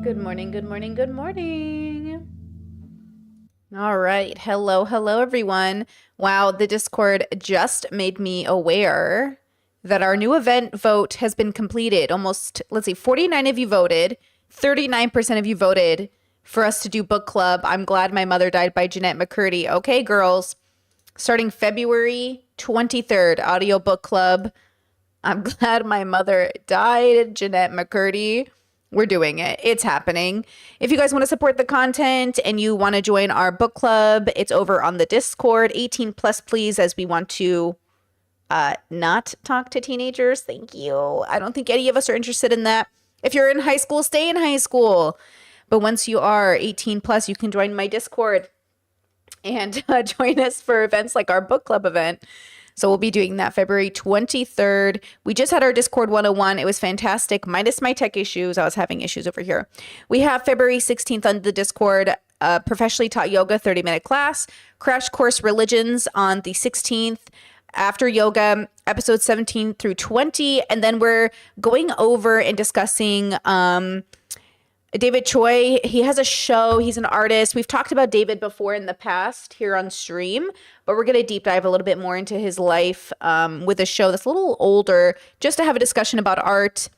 Good morning, good morning, good morning. All right. Hello, hello, everyone. Wow, the Discord just made me aware that our new event vote has been completed. Almost, let's see, 49 of you voted, 39% of you voted for us to do book club. I'm Glad My Mother Died by Jeanette McCurdy. Okay, girls, starting February 23rd, audio book club. I'm Glad My Mother Died, Jeanette McCurdy. We're doing it. It's happening. If you guys want to support the content and you want to join our book club, it's over on the Discord. 18 plus, please, as we want to not talk to teenagers. Thank you. I don't think any of us are interested in that. If you're in high school, stay in high school. But once you are 18 plus, you can join my Discord and join us for events like our book club event. So we'll be doing that February 23rd. We just had our Discord 101. It was fantastic, minus my tech issues. I was having issues over here. We have February 16th on the Discord, professionally taught yoga 30-minute class, crash course religions on the 16th, after yoga, episodes 17 through 20. And then we're going over and discussing David Choi. He has a show. He's an artist. We've talked about David before in the past here on stream, but we're going to deep dive a little bit more into his life with a show that's a little older, just to have a discussion about art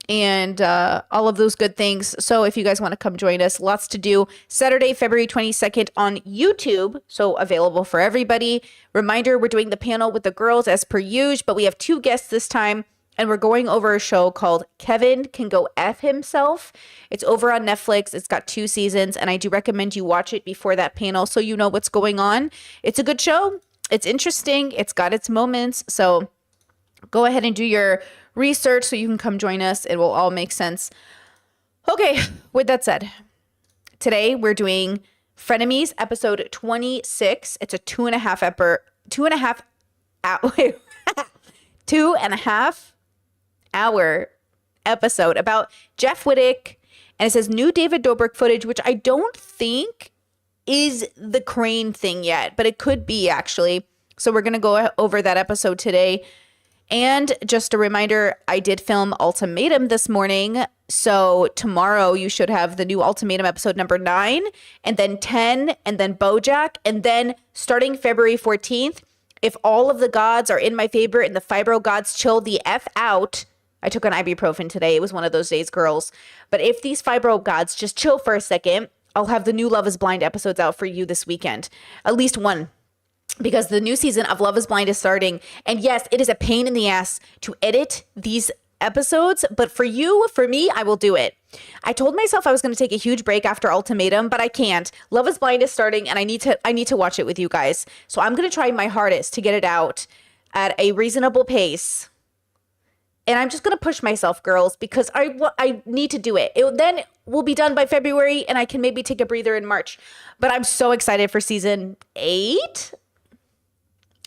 and all of those good things. So if you guys want to come join us, lots to do. Saturday, February 22nd on YouTube, so available for everybody. Reminder, we're doing the panel with the girls as per usual, but we have two guests this time. And we're going over a show called Kevin Can Go F Himself. It's over on Netflix. It's got 2 seasons, and I do recommend you watch it before that panel so you know what's going on. It's a good show. It's interesting. It's got its moments. So go ahead and do your research so you can come join us. It will all make sense. Okay, with that said, today we're doing Frenemies episode 26. It's a 2.5 hour episode about Jeff Wittek, and it says new David Dobrik footage, which I don't think is the crane thing yet, but it could be actually. So we're going to go over that episode today. And just a reminder, I did film Ultimatum this morning. So tomorrow you should have the new Ultimatum episode number 9, and then 10, and then BoJack, and then starting February 14th, if all of the gods are in my favor and the fibro gods chill the F out. I took an ibuprofen today. It was one of those days, girls. But if these fibro gods just chill for a second, I'll have the new Love is Blind episodes out for you this weekend. At least one. Because the new season of Love is Blind is starting. And yes, it is a pain in the ass to edit these episodes. But for me, I will do it. I told myself I was going to take a huge break after Ultimatum, but I can't. Love is Blind is starting, and I need to watch it with you guys. So I'm going to try my hardest to get it out at a reasonable pace. And I'm just going to push myself, girls, because I need to do it. Then we'll be done by February, and I can maybe take a breather in March. But I'm so excited for season 8.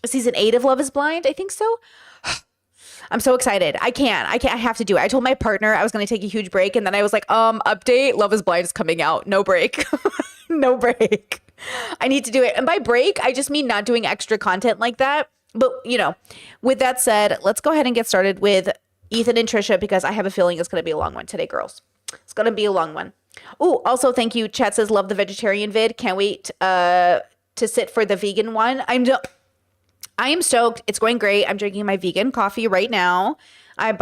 Season 8 of Love is Blind, I think so. I'm so excited. I have to do it. I told my partner I was going to take a huge break, and then I was like, update, Love is Blind is coming out. No break. No break. I need to do it. And by break, I just mean not doing extra content like that. But, with that said, let's go ahead and get started with Ethan and Trisha, because I have a feeling it's going to be a long one today, girls. It's going to be a long one. Oh, also, thank you. Chat says, love the vegetarian vid. Can't wait to sit for the vegan one. I am stoked. It's going great. I'm drinking my vegan coffee right now. I'm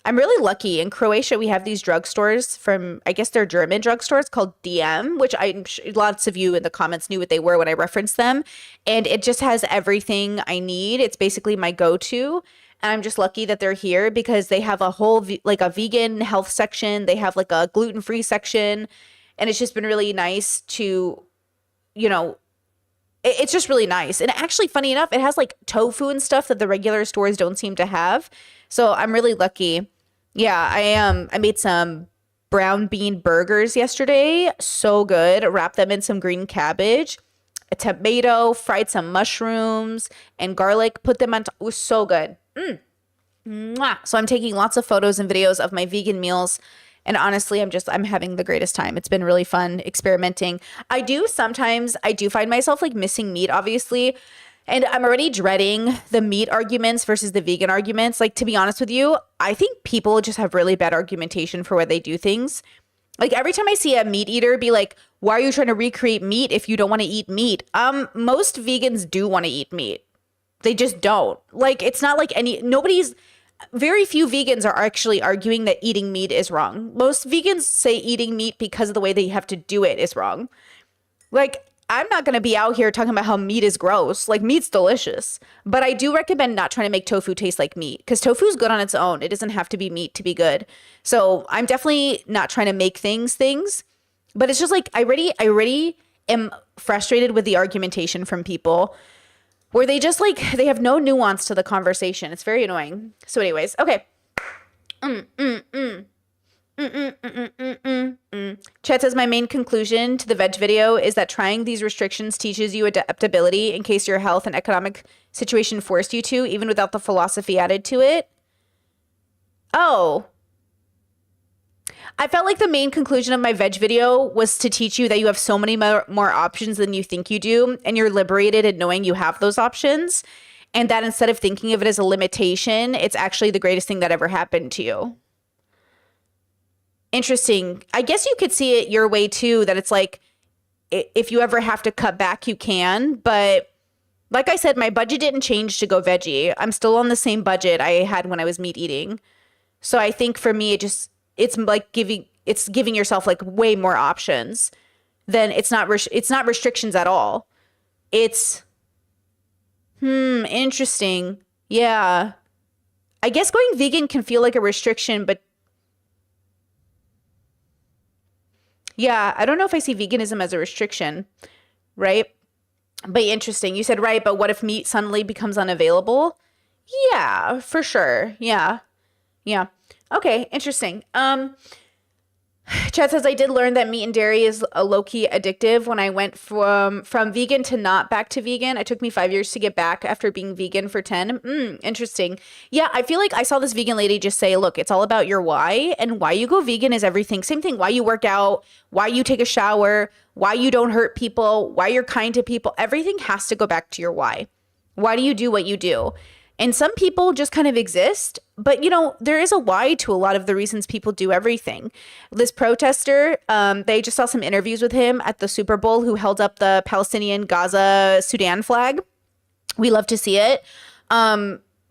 really lucky. In Croatia, we have these drugstores from, I guess they're German drugstores called DM, which I'm sure lots of you in the comments knew what they were when I referenced them. And it just has everything I need. It's basically my go-to. And I'm just lucky that they're here because they have a whole, a vegan health section. They have like a gluten-free section. And it's just been really nice to, it's just really nice. And actually, funny enough, it has like tofu and stuff that the regular stores don't seem to have. So I'm really lucky. Yeah, I am. I made some brown bean burgers yesterday. So good. Wrapped them in some green cabbage, a tomato, fried some mushrooms and garlic, put them on top. It was so good. Mwah. So I'm taking lots of photos and videos of my vegan meals. And honestly, I'm having the greatest time. It's been really fun experimenting. I do find myself like missing meat, obviously. And I'm already dreading the meat arguments versus the vegan arguments. Like, to be honest with you, I think people just have really bad argumentation for why they do things. Like, every time I see a meat eater be like, why are you trying to recreate meat if you don't want to eat meat? Most vegans do want to eat meat. They just don't. Like, it's not like very few vegans are actually arguing that eating meat is wrong. Most vegans say eating meat because of the way they have to do it is wrong. Like, I'm not going to be out here talking about how meat is gross. Like, meat's delicious. But I do recommend not trying to make tofu taste like meat, because tofu is good on its own. It doesn't have to be meat to be good. So I'm definitely not trying to make things. But it's just like, I already am frustrated with the argumentation from people where they just like, they have no nuance to the conversation. It's very annoying. So anyways, okay. Chet says, my main conclusion to the veg video is that trying these restrictions teaches you adaptability in case your health and economic situation forced you to, even without the philosophy added to it. Oh. I felt like the main conclusion of my veg video was to teach you that you have so many more options than you think you do, and you're liberated in knowing you have those options, and that instead of thinking of it as a limitation, it's actually the greatest thing that ever happened to you. Interesting. I guess you could see it your way too, that it's like, if you ever have to cut back, you can. But like I said, my budget didn't change to go veggie. I'm still on the same budget I had when I was meat eating. So I think for me, it's like giving yourself like way more options. Then it's not restrictions at all. It's interesting. Yeah. I guess going vegan can feel like a restriction, but yeah, I don't know if I see veganism as a restriction, right? But interesting. You said, right, but what if meat suddenly becomes unavailable? Yeah, for sure. Yeah. Yeah. Okay, interesting. Chad says, I did learn that meat and dairy is a low-key addictive. When I went from vegan to not back to vegan, it took me 5 years to get back after being vegan for 10. Interesting. Yeah, I feel like I saw this vegan lady just say, look, it's all about your why, and why you go vegan is everything. Same thing, why you work out, why you take a shower, why you don't hurt people, why you're kind to people. Everything has to go back to your why. Why do you do what you do? And some people just kind of exist, but there is a why to a lot of the reasons people do everything. This protester, they just saw some interviews with him at the Super Bowl, who held up the Palestinian Gaza Sudan flag. We love to see it.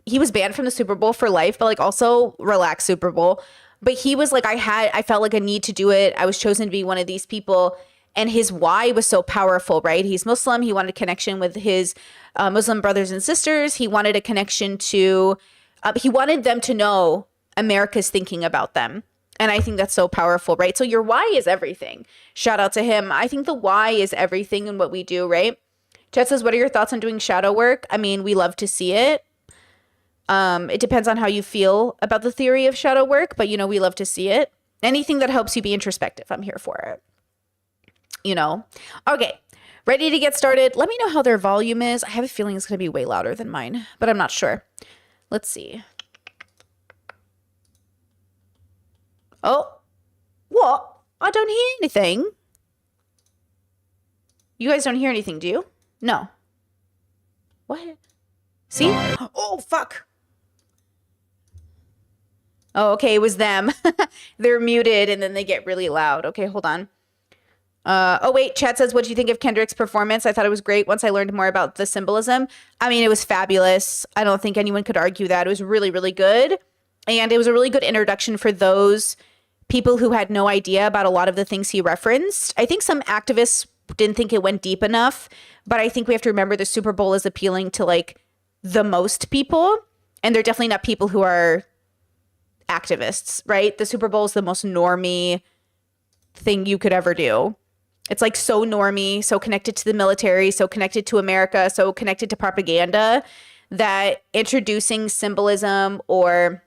He was banned from the Super Bowl for life, but like, also relax, Super Bowl. But he was like, I felt like a need to do it. I was chosen to be one of these people. And his why was so powerful, right? He's Muslim. He wanted a connection with his Muslim brothers and sisters. He wanted a connection to, he wanted them to know America's thinking about them. And I think that's so powerful, right? So your why is everything. Shout out to him. I think the why is everything in what we do, right? Chet says, what are your thoughts on doing shadow work? I mean, we love to see it. It depends on how you feel about the theory of shadow work, but we love to see it. Anything that helps you be introspective, I'm here for it. Okay, ready to get started. Let me know how their volume is. I have a feeling it's going to be way louder than mine, but I'm not sure. Let's see. Oh, what? I don't hear anything. You guys don't hear anything, do you? No. What? See? Oh, fuck. Oh, okay, it was them. They're muted and then they get really loud. Okay, hold on. Oh, wait, Chad says, what do you think of Kendrick's performance? I thought it was great once I learned more about the symbolism. I mean, it was fabulous. I don't think anyone could argue that. It was really, really good. And it was a really good introduction for those people who had no idea about a lot of the things he referenced. I think some activists didn't think it went deep enough, but I think we have to remember the Super Bowl is appealing to like the most people. And they're definitely not people who are activists, right? The Super Bowl is the most normie thing you could ever do. It's like so normie, so connected to the military, so connected to America, so connected to propaganda, that introducing symbolism or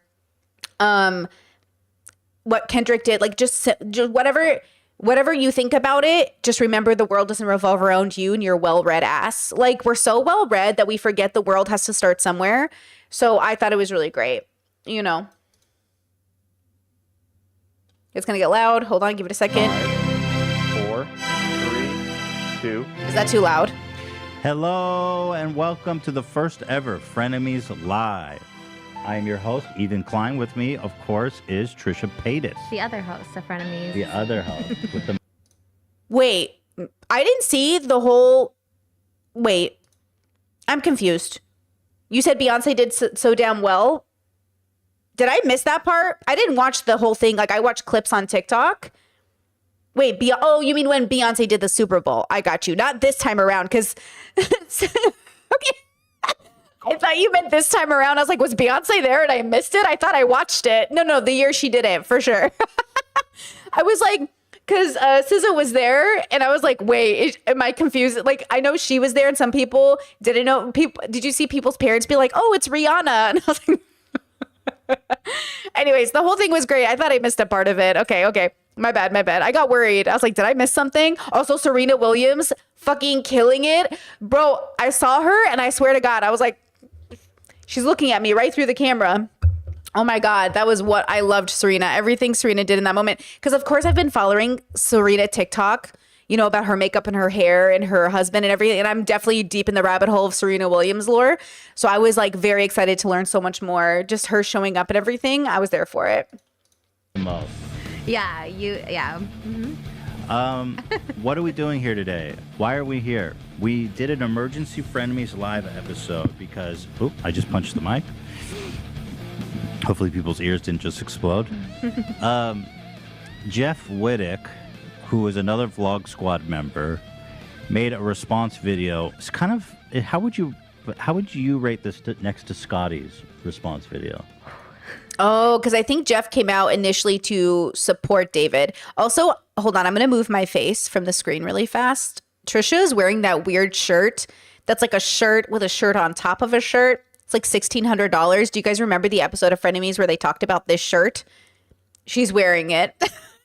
what Kendrick did, like just whatever you think about it, just remember the world doesn't revolve around you and your well-read ass. Like, we're so well-read that we forget the world has to start somewhere. So I thought it was really great. It's going to get loud. Hold on, give it a second. 5, 4, 3, 2. Is that too loud? Hello and welcome to the first ever Frenemies Live. I am your host, Ethan Klein. With me, of course, is Trisha Paytas. The other host of Frenemies. The other host. With the... Wait, I didn't see the whole... Wait, I'm confused. You said Beyonce did so damn well? Did I miss that part? I didn't watch the whole thing. Like, I watched clips on TikTok. Wait, oh, you mean when Beyonce did the Super Bowl? I got you. Not this time around, because... okay. I thought you meant this time around. I was like, was Beyonce there and I missed it? I thought I watched it. No, the year she did it, for sure. I was like, because SZA was there, and I was like, wait, am I confused? Like, I know she was there, and some people didn't know. Did you see people's parents be like, oh, it's Rihanna? And I was like... Anyways, the whole thing was great. I thought I missed a part of it. Okay. My bad. I got worried. I was like, did I miss something? Also, Serena Williams fucking killing it. Bro, I saw her and I swear to God, I was like, she's looking at me right through the camera. Oh my God, that was what I loved Serena. Everything Serena did in that moment. Because of course I've been following Serena TikTok, you know, about her makeup and her hair and her husband and everything. And I'm definitely deep in the rabbit hole of Serena Williams lore. So I was like very excited to learn so much more. Just her showing up and everything. I was there for it. Most. Yeah. Mm-hmm. What are we doing here today? Why are we here? We did an emergency Frenemies Live episode because... Oop, I just punched the mic. Hopefully people's ears didn't just explode. Jeff Wittek, who is another Vlog Squad member, made a response video. It's kind of... How would you rate this next to Scotty's response video? Oh, because I think Jeff came out initially to support David. Also, hold on, I'm going to move my face from the screen really fast. Trisha is wearing that weird shirt that's like a shirt with a shirt on top of a shirt. It's like $1,600. Do you guys remember the episode of Frenemies where they talked about this shirt? She's wearing it.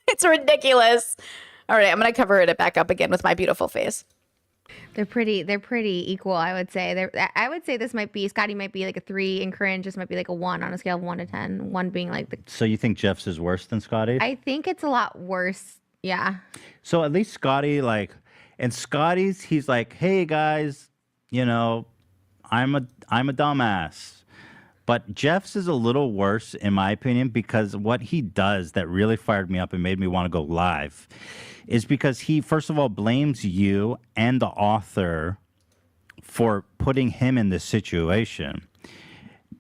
It's ridiculous. All right, I'm going to cover it back up again with my beautiful face. They're pretty equal, I would say. I would say this might be, Scotty might be like a 3 and Corinne just might be like a 1 on a scale of 1 to 10. 1 being like the... So you think Jeff's is worse than Scotty's? I think it's a lot worse. Yeah. So at least Scotty, like, and Scotty's, he's like, hey guys, you know, I'm a dumbass. But Jeff's is a little worse in my opinion because what he does that really fired me up and made me want to go live is because he, first of all, blames you and the author for putting him in this situation.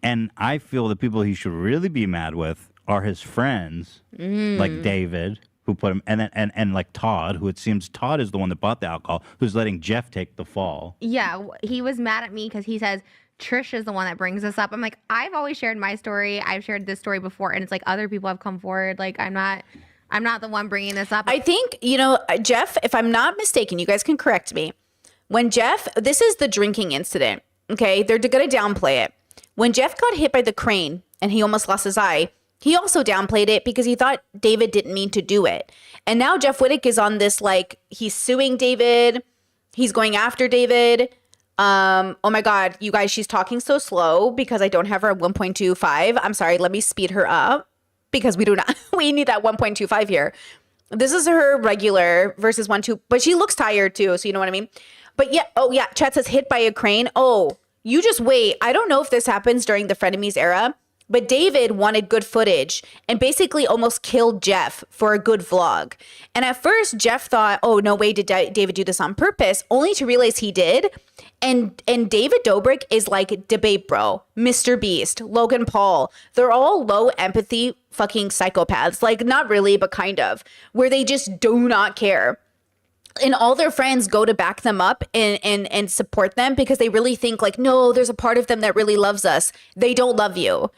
And I feel the people he should really be mad with are his friends, like David, who put him, and like Todd, who it seems Todd is the one that bought the alcohol, who's letting Jeff take the fall. Yeah, he was mad at me because he says, Trish is the one that brings this up. I'm like, I've always shared my story. I've shared this story before, and it's like other people have come forward. Like, I'm not the one bringing this up. I think, you know, Jeff, if I'm not mistaken, you guys can correct me. When Jeff, this is the drinking incident, okay? They're going to downplay it. When Jeff got hit by the crane and he almost lost his eye, he also downplayed it because he thought David didn't mean to do it. And now Jeff Wittek is on this, like, he's suing David. He's going after David. Oh my God, you guys, she's talking so slow because I don't have her at 1.25. I'm sorry, let me speed her up. Because we need that 1.25 here. This is her regular versus 1.2, but she looks tired too, so you know what I mean? But yeah, oh yeah, chat says hit by a crane. Oh, you just wait. I don't know if this happens during the Frenemies era, but David wanted good footage and basically almost killed Jeff for a good vlog. And at first, Jeff thought, oh, no way did David do this on purpose, only to realize he did. And David Dobrik is like Debate Bro, Mr. Beast, Logan Paul. They're all low empathy fucking psychopaths. Like, not really, but kind of. Where they just do not care. And all their friends go to back them up and support them because they really think like, no, there's a part of them that really loves us. They don't love you.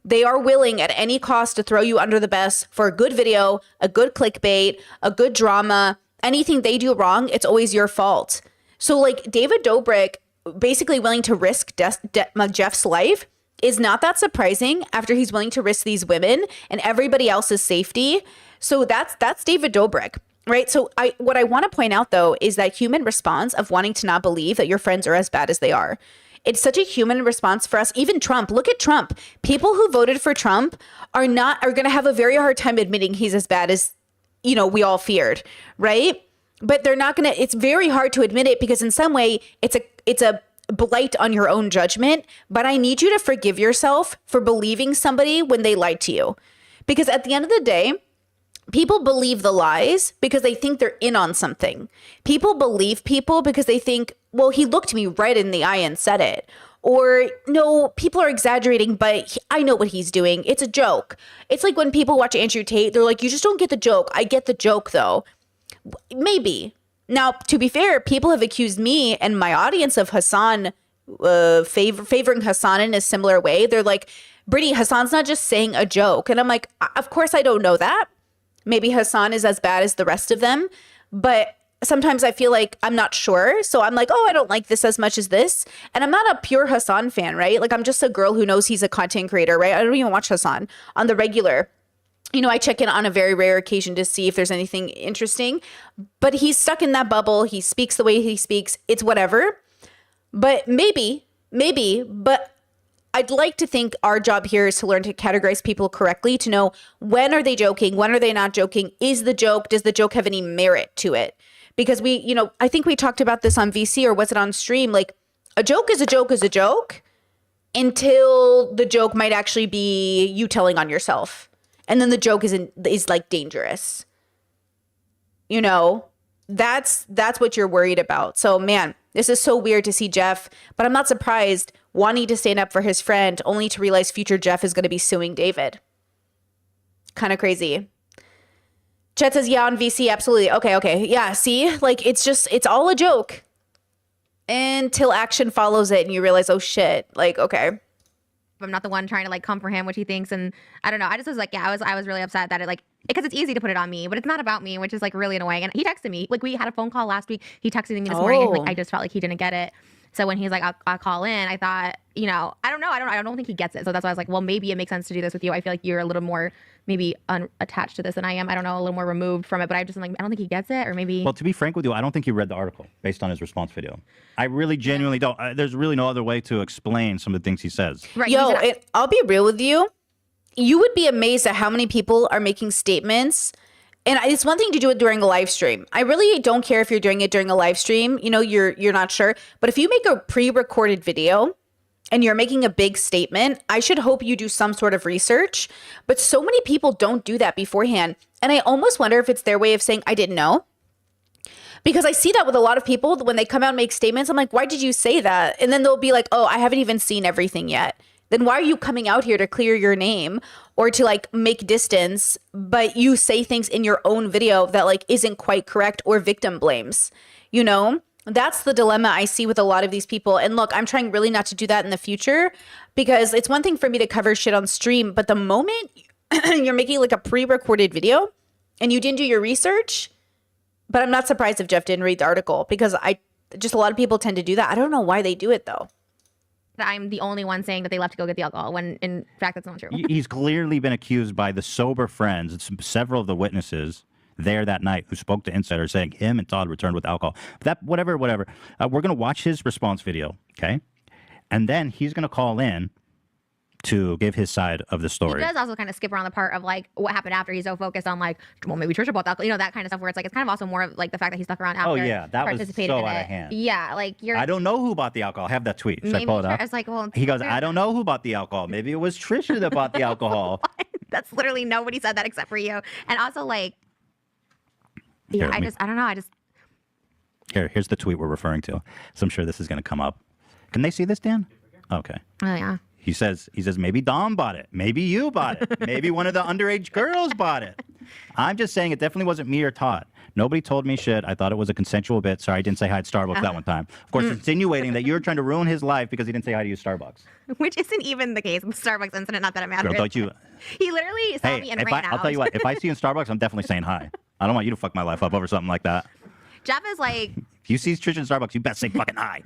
They are willing at any cost to throw you under the bus for a good video, a good clickbait, a good drama. Anything they do wrong, it's always your fault. So like David Dobrik basically willing to risk Jeff's life is not that surprising after he's willing to risk these women and everybody else's safety. So that's David Dobrik, right? So what I want to point out though is that human response of wanting to not believe that your friends are as bad as they are. It's such a human response for us. Even Trump, look at Trump. People who voted for Trump are going to have a very hard time admitting he's as bad as, you know, we all feared, right? but they're not gonna. It's very hard to admit it because in some way it's a blight on your own judgment. But I need you to forgive yourself for believing somebody when they lied to you, because at the end of the day, people believe the lies because they think they're in on something. People believe people because they think, well, he looked me right in the eye and said it. Or no, people are exaggerating, but I know what he's doing. It's a joke. It's like when people watch Andrew Tate, they're like, you just don't get the joke. I get the joke though. Maybe. Now, to be fair, people have accused me and my audience of Hassan favoring Hassan in a similar way. They're like, Brittany, Hassan's not just saying a joke. And I'm like, of course I don't know that. Maybe Hassan is as bad as the rest of them, but sometimes I feel like I'm not sure. So I'm like, oh, I don't like this as much as this. And I'm not a pure Hassan fan, right? Like I'm just a girl who knows he's a content creator, right? I don't even watch Hassan on the regular. You know, I check in on a very rare occasion to see if there's anything interesting, but he's stuck in that bubble. He speaks the way he speaks. It's whatever. But maybe, but I'd like to think our job here is to learn to categorize people correctly, to know when are they joking, when are they not joking, is the joke, does the joke have any merit to it? Because we, you know, I think we talked about this on VC or was it on stream? Like a joke is a joke is a joke until the joke might actually be you telling on yourself. And then the joke is like dangerous. You know, that's what you're worried about. So man, this is so weird to see Jeff, but I'm not surprised wanting to stand up for his friend only to realize future Jeff is going to be suing David. Kind of crazy. Chet says, yeah, on VC, absolutely. Okay. Yeah, see? Like, it's all a joke until action follows it and you realize, oh, shit. Like, okay. I'm not the one trying to like come for him, which he thinks. And I don't know. I just was like, yeah, I was really upset that it like, because it's easy to put it on me, but it's not about me, which is like really annoying. And he texted me, like we had a phone call last week. He texted me this morning and like, I just felt like he didn't get it. So when he's like, I'll call in, I thought, you know, I don't know. I don't think he gets it. So that's why I was like, well, maybe it makes sense to do this with you. I feel like you're a little more maybe unattached to this than I am. I don't know, a little more removed from it, but I just am like, I don't think he gets it, or maybe. Well, to be frank with you, I don't think he read the article based on his response video. I really genuinely don't. There's really no other way to explain some of the things he says. Right. Yo, I'll be real with you. You would be amazed at how many people are making statements. And it's one thing to do it during a live stream. I really don't care if you're doing it during a live stream. You know, you're not sure. But if you make a pre-recorded video and you're making a big statement, I should hope you do some sort of research. But so many people don't do that beforehand. And I almost wonder if it's their way of saying, I didn't know. Because I see that with a lot of people when they come out and make statements. I'm like, why did you say that? And then they'll be like, oh, I haven't even seen everything yet. Then why are you coming out here to clear your name or to like make distance, but you say things in your own video that like isn't quite correct or victim blames? You know, that's the dilemma I see with a lot of these people. And look, I'm trying really not to do that in the future, because it's one thing for me to cover shit on stream, but the moment you're making like a pre-recorded video and you didn't do your research, but I'm not surprised if Jeff didn't read the article, because a lot of people tend to do that. I don't know why they do it though. I'm the only one saying that they left to go get the alcohol, when in fact that's not true. He's clearly been accused by the sober friends. It's several of the witnesses there that night who spoke to Insider saying him and Todd returned with alcohol. That whatever. We're going to watch his response video, okay? And then he's going to call in to give his side of the story. He does also kind of skip around the part of like what happened after. He's so focused on like, well, maybe Trisha bought the alcohol, you know, that kind of stuff, where it's like, it's kind of also more of like the fact that he stuck around after. Oh yeah, that was participated so in out it. of hand. Yeah, like I don't know who bought the alcohol. I have that tweet. Should I pull it up? I was like, well, He goes, I don't know who bought the alcohol. Maybe it was Trisha that bought the alcohol. That's literally nobody said that except for you. And also like, yeah, Here, I don't know. I just. Here's the tweet we're referring to. So I'm sure this is going to come up. Can they see this, Dan? Okay. Oh yeah. He says, maybe Dom bought it. Maybe you bought it. Maybe one of the underage girls bought it. I'm just saying it definitely wasn't me or Todd. Nobody told me shit. I thought it was a consensual bit. Sorry, I didn't say hi at Starbucks that one time. Of course, insinuating that you're trying to ruin his life because he didn't say hi to you at Starbucks. Which isn't even the case with the Starbucks incident. Not that it matters. Girl, don't you? He literally saw me and ran out. I'll tell you what. If I see you in Starbucks, I'm definitely saying hi. I don't want you to fuck my life up over something like that. Jeff is like. If you see Trisha in Starbucks, you best say fucking hi.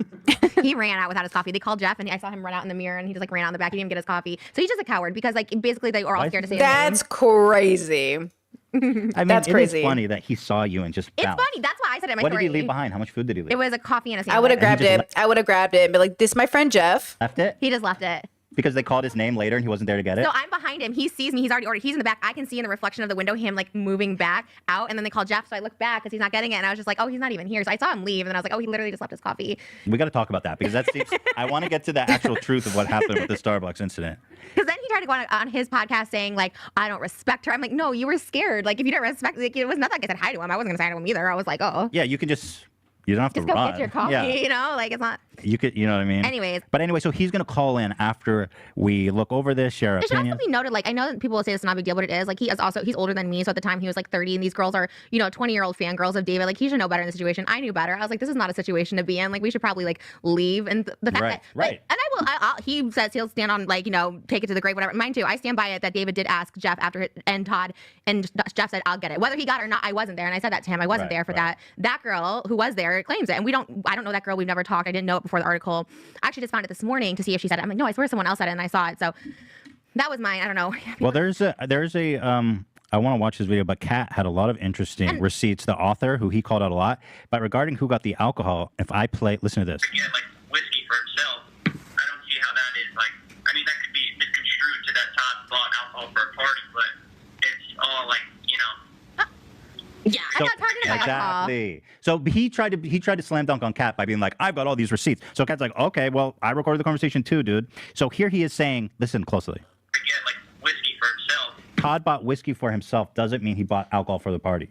He ran out without his coffee. They called Jeff, and I saw him run out in the mirror, and he just like ran out in the back. He didn't even get his coffee. So he's just a coward, because like basically they were all scared to say his name. That's crazy. I mean, That's crazy. It's funny that he saw you and just It's bounced. funny. That's why I said it in my What story. did he leave behind? How much food did he leave? It was a coffee and a sandwich. I would have grabbed it. I would have grabbed it and be like, this is my friend Jeff. Left it? He just left it. because they called his name later and he wasn't there to get it? So I'm behind him. He sees me. He's already ordered. He's in the back. I can see in the reflection of the window him like moving back out. And then they call Jeff. So I look back because he's not getting it. And I was just like, oh, he's not even here. So I saw him leave. And then I was like, oh, he literally just left his coffee. We got to talk about that because that seems. I want to get to the actual truth of what happened with the Starbucks incident. Because then he tried to go on his podcast saying like, I don't respect her. I'm like, no, you were scared. Like if you didn't respect, like, it was not like I said hi to him. I wasn't gonna say hi to him either. I was like, oh, Yeah, you can just. You don't have just to go run. get your coffee. Yeah, You know, like it's not. you could. You know what I mean? Anyways. But anyway, so he's gonna call in after we look over this, share our It should also opinions. be noted, like I know that people will say it's not a big deal, but it is. Like he's older than me, so at the time he was like 30, and these girls are 20-year-old fangirls of David. Like he should know better in the situation. I knew better. I was like, this is not a situation to be in. Like we should probably like leave. And the fact Right, that like, right. and I will. He says he'll stand on like take it to the grave, whatever. Mine too. I stand by it that David did ask Jeff and Todd, and Jeff said I'll get it, whether he got it or not. I wasn't there, and I said that to him. I wasn't Right, there for right. that. That girl who was there claims it, and I don't know that girl. We've never talked. I didn't know it before the article. I actually just found it this morning to see if she said it. I'm like, no, I swear someone else said it, and I saw it. So that was mine. I don't know. Well, there's a I want to watch this video, but Kat had a lot of interesting receipts. The author, who he called out a lot, but regarding who got the alcohol, if I play, listen to this. Get like whiskey for himself. I don't see how that is like. I mean, that could be misconstrued to that Todd bought alcohol for a party, but it's all like Yeah, I So- got targeted by alcohol. Exactly. So he tried to slam dunk on Kat by being like, I've got all these receipts. So Kat's like, okay, well, I recorded the conversation too, dude. So here he is saying, listen closely. to get like whiskey for himself. Todd bought whiskey for himself doesn't mean he bought alcohol for the party.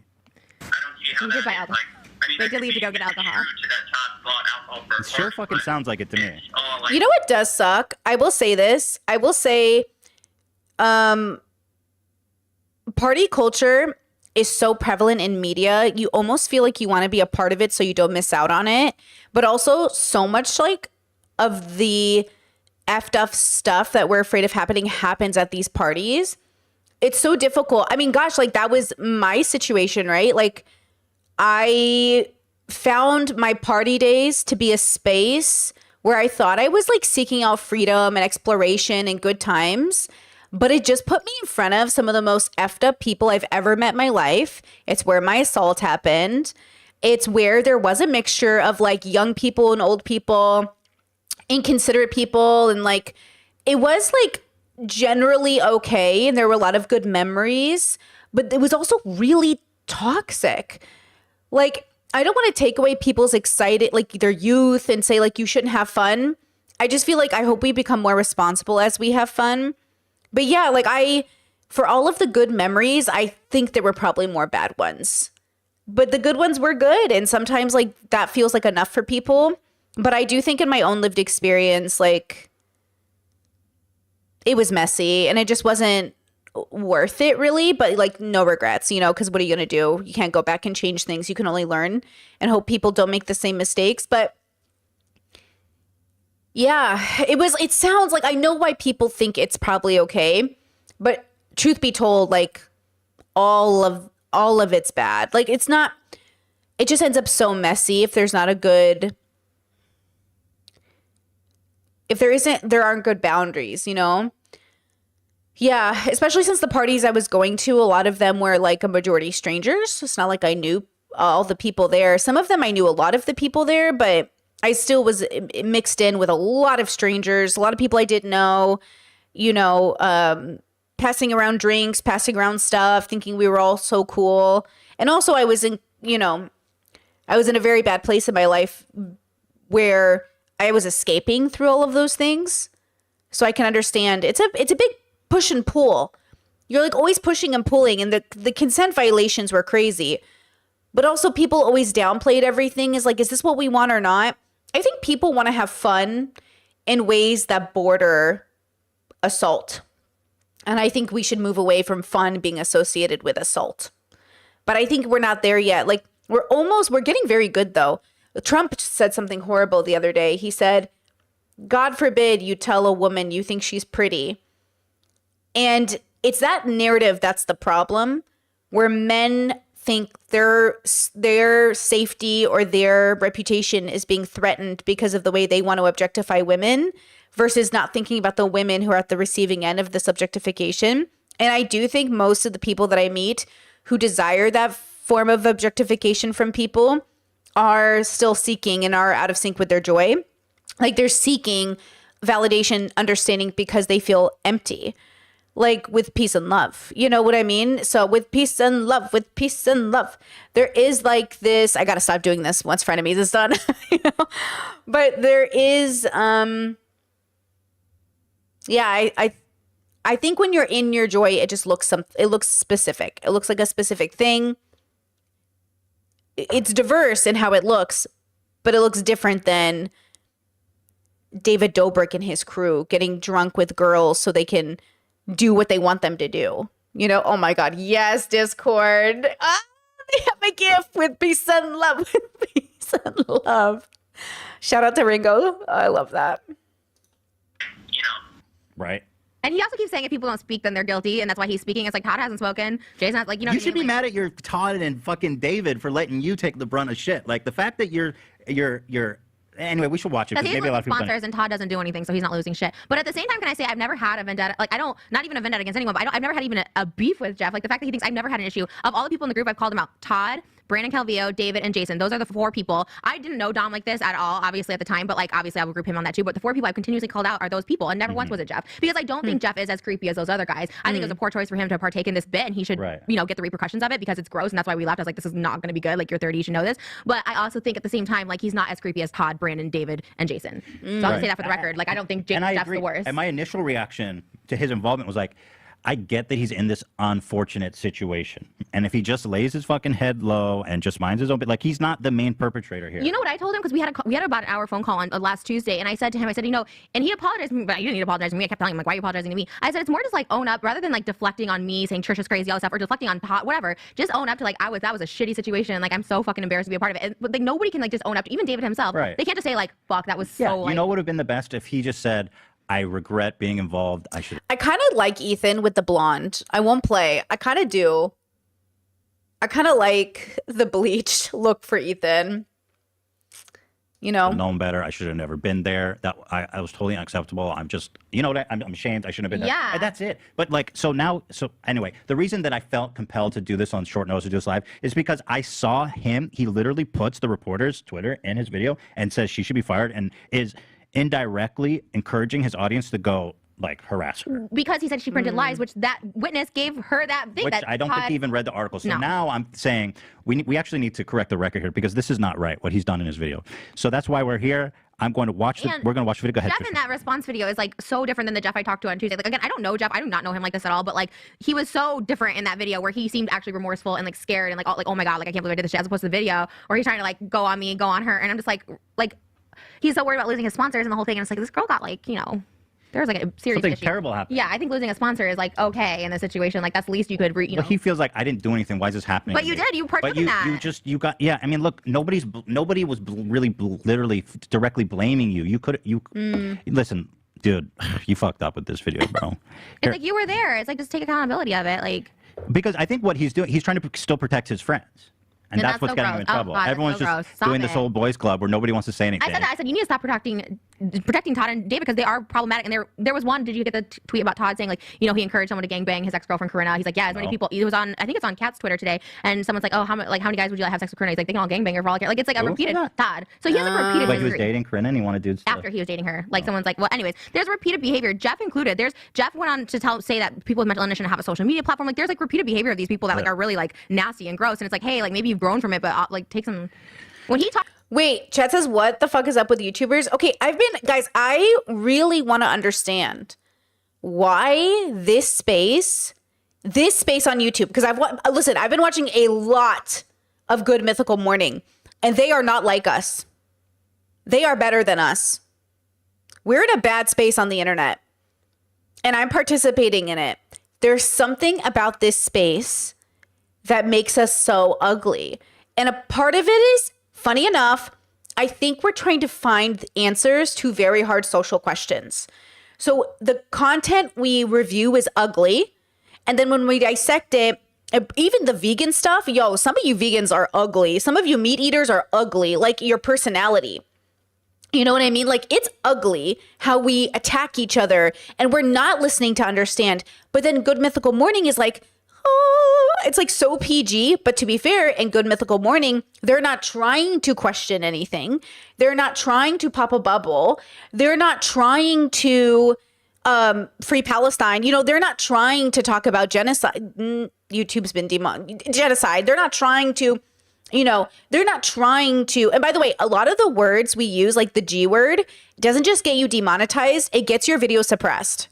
I don't see how He that did buy is alcohol. like. I mean, They that did could leave to be go get alcohol. misconstrued to that Todd bought alcohol for a It sure party, fucking but sounds like it to me. it's all like. You know what does suck? I will say this. I will say party culture is so prevalent in media. You almost feel like you want to be a part of it so you don't miss out on it. But also so much like of the effed up stuff that we're afraid of happening happens at these parties. It's so difficult. I mean, gosh, like that was my situation, right? Like I found my party days to be a space where I thought I was like seeking out freedom and exploration and good times, but it just put me in front of some of the most effed up people I've ever met in my life. It's where my assault happened. It's where there was a mixture of like young people and old people, inconsiderate people, and like it was like generally okay, and there were a lot of good memories, but it was also really toxic. Like I don't want to take away people's excited, like their youth, and say like you shouldn't have fun. I just feel like I hope we become more responsible as we have fun. But yeah, like for all of the good memories, I think there were probably more bad ones. But the good ones were good, and sometimes like that feels like enough for people. But I do think in my own lived experience, like it was messy and it just wasn't worth it really, but like no regrets, because what are you going to do? You can't go back and change things. You can only learn and hope people don't make the same mistakes. But yeah, it sounds like I know why people think it's probably okay, but truth be told, like all of it's bad. Like it just ends up so messy if there's not a good, there aren't good boundaries, Yeah, especially since the parties I was going to, a lot of them were like a majority strangers. It's not like I knew all the people there. Some of them I knew a lot of the people there, but I still was mixed in with a lot of strangers, a lot of people I didn't know, passing around drinks, passing around stuff, thinking we were all so cool. And also I was in a very bad place in my life where I was escaping through all of those things. So I can understand it's a big push and pull. You're like always pushing and pulling, and the consent violations were crazy. But also people always downplayed everything. Is like, is this what we want or not? I think people want to have fun in ways that border assault. And I think we should move away from fun being associated with assault. But I think we're not there yet. Like we're getting very good though. Trump said something horrible the other day. He said, God forbid you tell a woman you think she's pretty. And it's that narrative that's the problem, where men think their safety or their reputation is being threatened because of the way they want to objectify women versus not thinking about the women who are at the receiving end of this objectification. And I do think most of the people that I meet who desire that form of objectification from people are still seeking and are out of sync with their joy. Like they're seeking validation, understanding because they feel empty. Like with peace and love. You know what I mean? So with peace and love, there is like this, I gotta stop doing this once Frenemies is done. You know? But there is I think when you're in your joy, it just looks it looks specific. It looks like a specific thing. It's diverse in how it looks, but it looks different than David Dobrik and his crew getting drunk with girls so they can do what they want them to do. You know, oh my God. Yes, Discord. Ah, they have a gift with peace and love. With peace and love. Shout out to Ringo. I love that. You know, Right. And he also keeps saying if people don't speak, then they're guilty, and that's why he's speaking. It's like Todd hasn't spoken. Jason, like, you know, You what I should be mean? Like, mad at your Todd and fucking David for letting you take the brunt of shit. Like the fact that you're anyway, we should watch it because because he's maybe a lot losing of people don't. sponsors and Todd doesn't do anything, so he's not losing shit. But at the same time, can I say I've never had a vendetta? Like, I don't, not even a vendetta against anyone, but I've never had even a beef with Jeff. Like the fact that he thinks I've never had an issue. Of all the people in the group, I've called him out. Todd, Brandon Calvillo, David, and Jason. Those are the 4 people. I didn't know Dom like this at all, obviously, at the time, but like, obviously, I will group him on that too. But the 4 people I've continuously called out are those people, and never once was it Jeff. Because I don't think Jeff is as creepy as those other guys. I think it was a poor choice for him to partake in this bit, and he should, Right. you know, get the repercussions of it because it's gross, and that's why we left. I was like, this is not going to be good. Like, you're 30, you should know this. But I also think at the same time, like, he's not as creepy as Todd, Brandon, David, and Jason. So I'll just say that for the record. Like, I don't think And I Jeff's agree. the worst. And my initial reaction to his involvement was like, I get that he's in this unfortunate situation. And if he just lays his fucking head low and just minds his own bit, like he's not the main perpetrator here. You know what I told him? Because we had about an hour phone call on last Tuesday, and I said to him, I said, you know, and he apologized to me, but you didn't need to apologize to me. I kept telling him, like, why are you apologizing to me? I said, it's more just like own up, rather than like deflecting on me, saying Trisha's crazy, all this stuff, or deflecting on Todd, whatever. Just own up to like, that was a shitty situation. Like, I'm so fucking embarrassed to be a part of it. And, but like, nobody can like just own up to, even David himself. Right. They can't just say like, fuck, that was yeah, so you like. know what would have been the best if he just said, I regret being involved. I should. I kind of like Ethan with the blonde. I won't play. I kind of do. I kind of like the bleached look for Ethan. You know? known better. I should have never been there. That I was totally unacceptable. I'm just, you know what? I'm ashamed. I shouldn't have been there. Yeah. And that's it. But like, so anyway, the reason that I felt compelled to do this on short notice, to do this live, is because I saw him. He literally puts the reporter's Twitter in his video and says she should be fired, and is indirectly encouraging his audience to go like harass her. Because he said she printed lies, which that witness gave her that thing. Which that I don't think Todd- he even read the article. So No. now I'm saying we actually need to correct the record here because this is not right what he's done in his video. So that's why we're here. I'm going to watch And we're going to watch the video. Go ahead. Jeff Trisha. in that response video is like so different than the Jeff I talked to on Tuesday. Like, again, I don't know Jeff. I do not know him like this at all. But like, he was so different in that video where he seemed actually remorseful and like scared and like, oh my God, like I can't believe I did this shit, as opposed to the video where he's trying to like go on me, go on her. And I'm just like he's so worried about losing his sponsors and the whole thing. And it's like, this girl got like, you know, there was like a serious Something issue. terrible happened. Yeah, I think losing a sponsor is like okay in this situation. Like, that's the least you could, you know. Well, he feels like I didn't do anything. Why is this happening? But to you me? did. You partook But in that. you got. Yeah, I mean, look, nobody was really literally directly blaming you. Listen, dude, you fucked up with this video, bro. It's like you were there. It's like just take accountability of it. Like, Because I think what he's doing, he's trying to still protect his friends. And And that's that's what's so getting him in gross. Oh, trouble. God, that's Everyone's so just gross. Stop doing this it. old boys club where nobody wants to say anything. I said that. I said you need to stop protecting Todd and David because they are problematic. And there was one. Did you get the tweet about Todd saying like, you know, he encouraged someone to gangbang his ex-girlfriend Corinna? He's like, yeah, as many No. people. It was on. I think it's on Kat's Twitter today. And someone's like, oh, how many guys would you like have sex with Corinna? He's like, they can all gangbang her for all I care. Like, it's like a Who repeated said that? Todd. So he has like repeated. Like he was history. dating Corinna and he wanted dudes. After he was dating her, like someone's like, well, anyways, there's repeated behavior. Jeff included. Jeff went on to say that people with mental illness shouldn't have a social media platform. Like, there's like repeated behavior of these people that like Right. are really like nasty and gross. And it's like, hey, like maybe you've grown from it, but like take some. When he talks. Wait, Chad says, what the fuck is up with YouTubers? Okay, guys, I really want to understand why this space on YouTube, because I've been watching a lot of Good Mythical Morning, and they are not like us. They are better than us. We're in a bad space on the internet, and I'm participating in it. There's something about this space that makes us so ugly. And a part of it is, funny enough, I think we're trying to find answers to very hard social questions. So the content we review is ugly. And then when we dissect it, even the vegan stuff, some of you vegans are ugly. Some of you meat eaters are ugly, like your personality. You know what I mean? Like, it's ugly how we attack each other and we're not listening to understand. But then Good Mythical Morning is like, It's like so PG, but to be fair, in Good Mythical Morning, they're not trying to question anything. They're not trying to pop a bubble. They're not trying to free Palestine. You know, they're not trying to talk about genocide. YouTube's been genocide. They're not trying to, you know, they're not trying to. And by the way, a lot of the words we use, like the G word, doesn't just get you demonetized, it gets your video suppressed.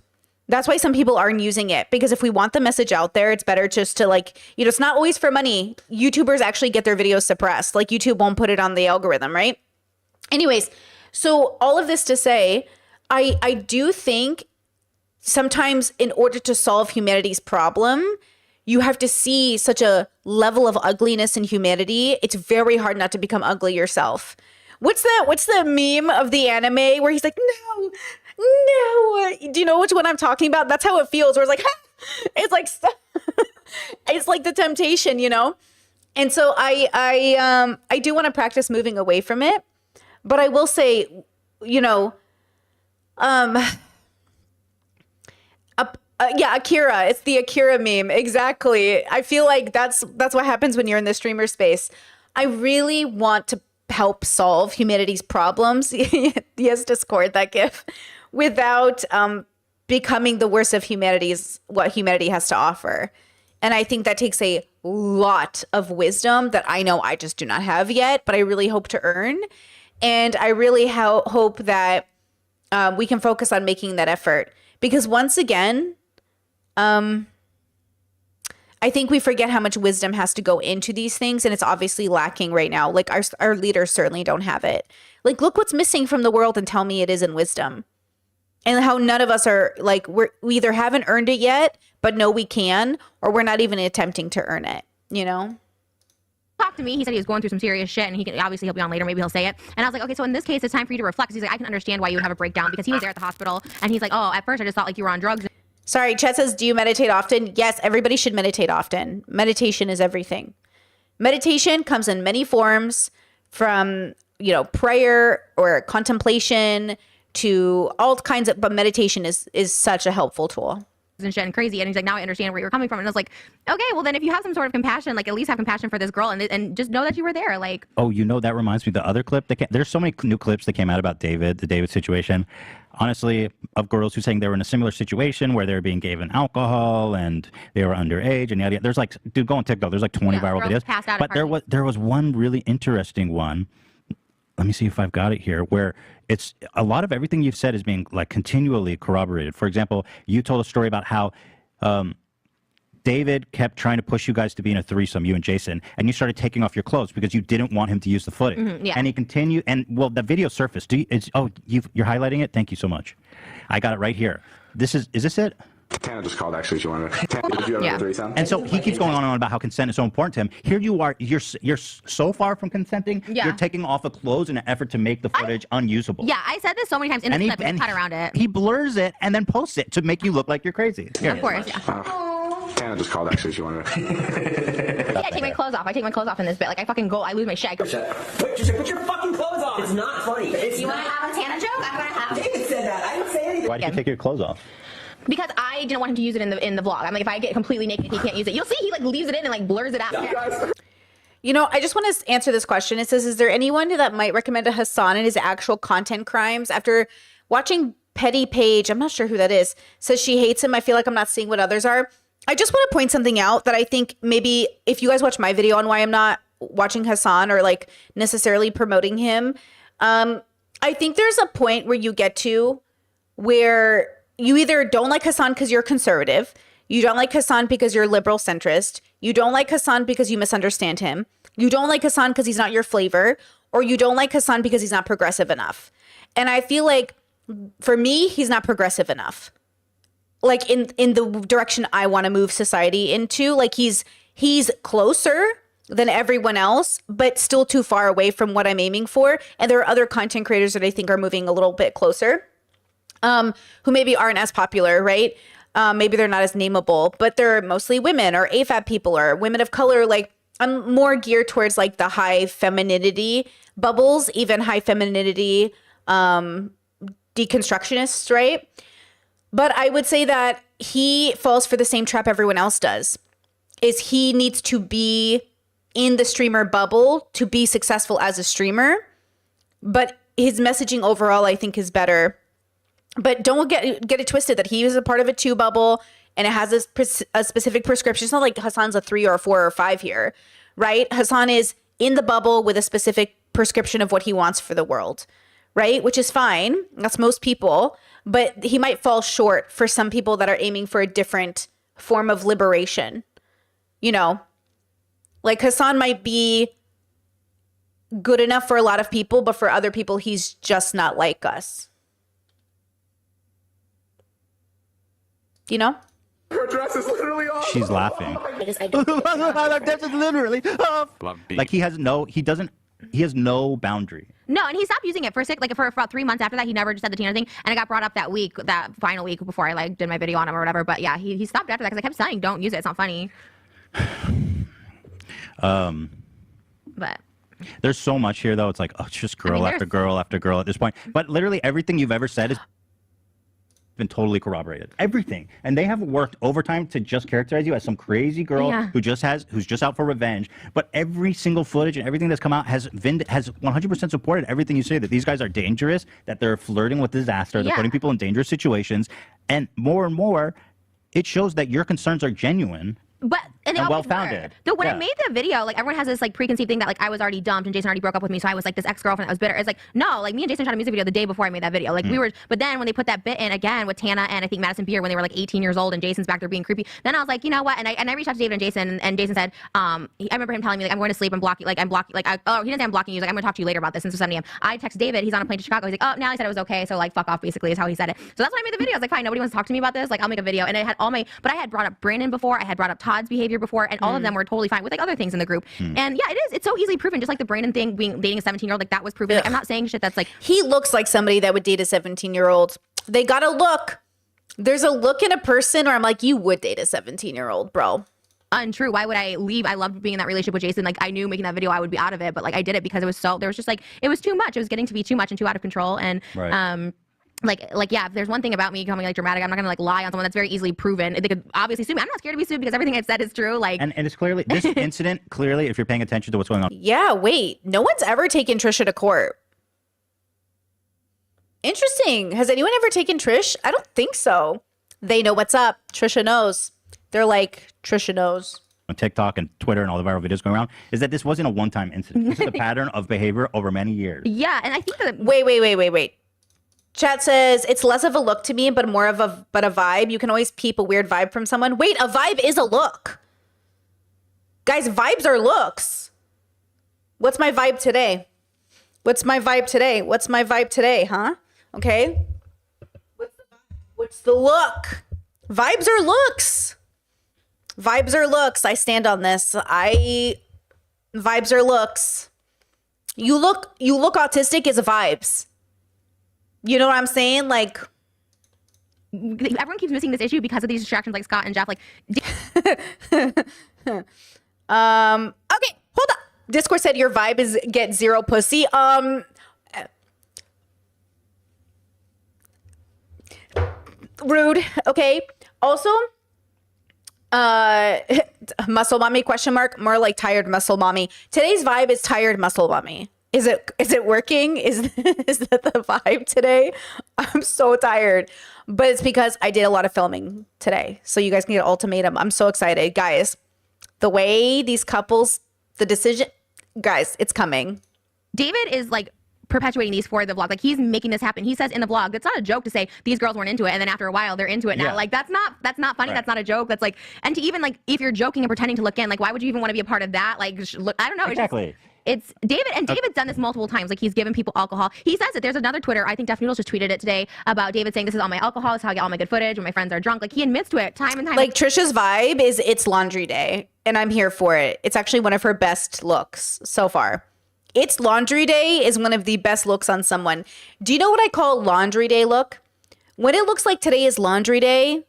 That's why some people aren't using it, because if we want the message out there, it's better just to, like, you know, it's not always for money. YouTubers actually get their videos suppressed. Like, YouTube won't put it on the algorithm, right? Anyways, so all of this to say, I do think sometimes in order to solve humanity's problem, you have to see such a level of ugliness in humanity. It's very hard not to become ugly yourself. What's the meme of the anime where he's like, no, do you know which one I'm talking about? That's how it feels. Where it's like, it's like, it's like the temptation, you know? And so I do want to practice moving away from it, but I will say, you know, yeah, Akira. It's the Akira meme. Exactly. I feel like that's what happens when you're in the streamer space. I really want to help solve humanity's problems. Yes, Discord, that gif, without becoming the worst of what humanity has to offer. And I think that takes a lot of wisdom that I know I just do not have yet, but I really hope to earn. And I really hope that we can focus on making that effort. Because once again, I think we forget how much wisdom has to go into these things, and it's obviously lacking right now. Like our leaders certainly don't have it. Like, look what's missing from the world and tell me it isn't wisdom. And how none of us are, like, we either haven't earned it yet, but know we can, or we're not even attempting to earn it, you know? Talked to me. He said he was going through some serious shit, and he'll be on later. Maybe he'll say it. And I was like, okay, so in this case, it's time for you to reflect. He's like, I can understand why you would have a breakdown, because he was there at the hospital, and he's like, oh, at first I just thought like you were on drugs. Sorry, Chet says, do you meditate often? Yes, everybody should meditate often. Meditation is everything. Meditation comes in many forms, from, you know, prayer or contemplation to all kinds of, but meditation is such a helpful tool. And shit and crazy, and he's like, now I understand where you're coming from. And I was like, okay, well then if you have some sort of compassion, like at least have compassion for this girl, and just know that you were there. Like, oh, you know, that reminds me of the other clip there's so many new clips that came out about the David situation, honestly, of girls who saying they were in a similar situation where they were being given alcohol and they were underage and yada. There's like, dude, go on TikTok, there's like 20 viral videos, but there was one really interesting one. Let me see if I've got it here, where it's a lot of everything you've said is being like continually corroborated. For example, you told a story about how David kept trying to push you guys to be in a threesome, you and Jason, and you started taking off your clothes because you didn't want him to use the footage. Mm-hmm, yeah. And he continued, and well, the video surfaced. You're highlighting it? Thank you so much. I got it right here. Is this it? Tana just called, actually. She wanted to. Tana, did you have a threesome? And so he keeps going on and on about how consent is so important to him. Here you are, you're so far from consenting, yeah. You're taking off the clothes in an effort to make the footage unusable. Yeah, I said this so many times in the clip, and cut around it. He blurs it and then posts it to make you look like you're crazy. Here. Of course, yeah. Tana just called, actually. She wanted to. Yeah, I take my clothes off. I take my clothes off in this bit. Like, I lose my shit. Put your fucking clothes on. It's not funny. You want to have a Tana joke? I'm going to have. David said that. I didn't say anything. Why did you take your clothes off? Because I didn't want him to use it in the vlog. I'm like, if I get completely naked, he can't use it. You'll see he like leaves it in and like blurs it out. You know, I just want to answer this question. It says, is there anyone that might recommend a Hassan in his actual content crimes? After watching Petty Page, I'm not sure who that is, says she hates him. I feel like I'm not seeing what others are. I just want to point something out that I think maybe if you guys watch my video on why I'm not watching Hassan or like necessarily promoting him, I think there's a point where you get to where you either don't like Hassan because you're conservative, you don't like Hassan because you're liberal centrist, you don't like Hassan because you misunderstand him, you don't like Hassan because he's not your flavor, or you don't like Hassan because he's not progressive enough. And I feel like for me, he's not progressive enough. Like in the direction I want to move society into, like he's closer than everyone else, but still too far away from what I'm aiming for. And there are other content creators that I think are moving a little bit closer. Who maybe aren't as popular, right? Maybe they're not as nameable, but they're mostly women or AFAB people or women of color. Like, I'm more geared towards like the high femininity bubbles, even high femininity deconstructionists, right? But I would say that he falls for the same trap everyone else does. is he needs to be in the streamer bubble to be successful as a streamer. But his messaging overall, I think, is better. But don't get it twisted that he was a part of a 2 bubble and it has a specific prescription. It's not like Hassan's a 3 or a 4 or a 5 here, right? Hassan is in the bubble with a specific prescription of what he wants for the world, right? Which is fine. That's most people. But he might fall short for some people that are aiming for a different form of liberation. You know, like Hassan might be good enough for a lot of people, but for other people, he's just not like us. You know? Her dress is literally off. She's laughing. Because I don't. Her dress is literally off. Like he has no boundary. No, and he stopped using it for about 3 months after that. He never just said the Tina thing, and it got brought up that final week before I like did my video on him or whatever. But yeah, he stopped after that because I kept saying, "Don't use it. It's not funny." But There's so much here though. It's like, oh, it's just girl there's- after girl after girl at this point. But literally everything you've ever said has been totally corroborated. Everything. And they have worked overtime to just characterize you as some crazy girl Yeah. who's just out for revenge. But every single footage and everything that's come out has 100% supported everything you say, that these guys are dangerous, that they're flirting with disaster, they're Yeah. putting people in dangerous situations. And more, it shows that your concerns are genuine. And they And always well-founded. were. Though when I Yeah. made the video, like everyone has this like preconceived thing that like I was already dumped and Jason already broke up with me, so I was like this ex-girlfriend that was bitter. It's like, no, like me and Jason shot a music video the day before I made that video. Like we were, but then when they put that bit in again with Tana and I think Madison Beer when they were like 18 years old and Jason's back there being creepy, then I was like, you know what? And I reached out to David and Jason, and Jason said, I remember him telling me like I'm going to sleep and blocking, he didn't say I'm blocking you. He's like, I'm going to talk to you later about this since it's 7 a.m. I text David, he's on a plane to Chicago. He's like, oh, now he said it was okay, so like fuck off basically is how he said it. So that's when I made the video. I was like, fine, nobody wants to talk to me about this. Like I'll make a video, and it had but I had brought up Brandon before, I had brought up Todd's behavior before, and all of them were totally fine with like other things in the group. And yeah, it's so easily proven, just like the Brandon thing, dating a 17-year-old, like that was proven. Like, I'm not saying shit that's like He looks like somebody that would date a 17-year-old. They got a look. There's a look in a person where I'm like, you would date a 17-year-old, bro. untrue. Why would I leave? I loved being in that relationship with Jason. Like I knew making that video I would be out of it, but like I did it because there was just like it was too much. It was getting to be too much and too out of control. And Right. like yeah, if there's one thing about me becoming like dramatic, I'm not gonna like lie on someone that's very easily proven. They could obviously sue me. I'm not scared to be sued because everything I've said is true. Like And it's clearly, this incident, clearly, if you're paying attention to what's going on, Yeah, wait. No one's ever taken Trisha to court. Interesting. Has anyone ever taken Trish? I don't think so. They know what's up. Trisha knows. They're like, Trisha knows. on TikTok and Twitter and all the viral videos going around, is that this wasn't a one-time incident. This is a pattern of behavior over many years. yeah, and I think that Wait. Chat says it's less of a look to me, but more of a vibe. You can always peep a weird vibe from someone. Wait, a vibe is a look. Guys, vibes are looks. What's my vibe today? What's my vibe today, huh? Okay. What's the look? Vibes are looks. Vibes are looks. I stand on this. Vibes are looks. You look autistic is vibes. You know what I'm saying? Like, everyone keeps missing this issue because of these distractions like Scott and Jeff. Like, okay, hold on. Discord said your vibe is get zero pussy. Rude. Okay. Also, muscle mommy question mark, more like tired muscle mommy. Today's vibe is tired muscle mommy. Is it working? Is that the vibe today? I'm so tired, but it's because I did a lot of filming today. So you guys can get an ultimatum. I'm so excited, guys. The way these couples, the decision, guys, it's coming. David is like perpetuating these for the vlog. Like he's making this happen. He says in the vlog, it's not a joke to say these girls weren't into it, and then after a while they're into it now. Yeah. Like that's not funny. Right. That's not a joke. That's like, and to even like if you're joking and pretending to look in, like why would you even want to be a part of that? Like look, I don't know. Exactly. It's David, and David's done this multiple times. Like he's given people alcohol. He says it. There's another Twitter. I think Def Noodles just tweeted it today about David saying this is all my alcohol. This is how I get all my good footage when my friends are drunk. Like he admits to it time and time. Like Trisha's vibe is it's laundry day, and I'm here for it. It's actually one of her best looks so far. It's laundry day is one of the best looks on someone. Do you know what I call laundry day look? When it looks like today is laundry day,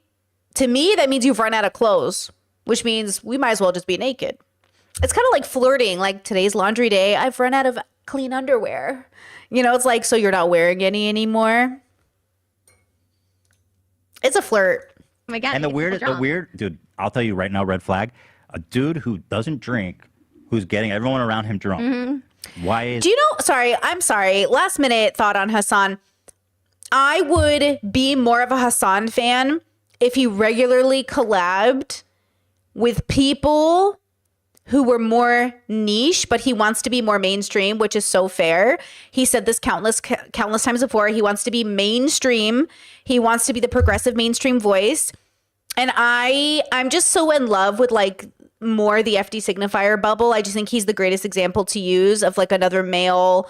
to me, that means you've run out of clothes, which means we might as well just be naked. It's kind of like flirting, like today's laundry day. I've run out of clean underwear. You know, it's like, so you're not wearing any anymore. It's a flirt. oh my God, And he gets people drunk. dude, I'll tell you right now, red flag. A dude who doesn't drink, who's getting everyone around him drunk. Why is Do you know? Sorry, I'm sorry. Last minute thought on Hassan. I would be more of a Hassan fan if he regularly collabed with people who were more niche, but he wants to be more mainstream, which is so fair. He said this countless times before. He wants to be mainstream. He wants to be the progressive mainstream voice. And I'm just so in love with like more the FD signifier bubble. I just think he's the greatest example to use of like another male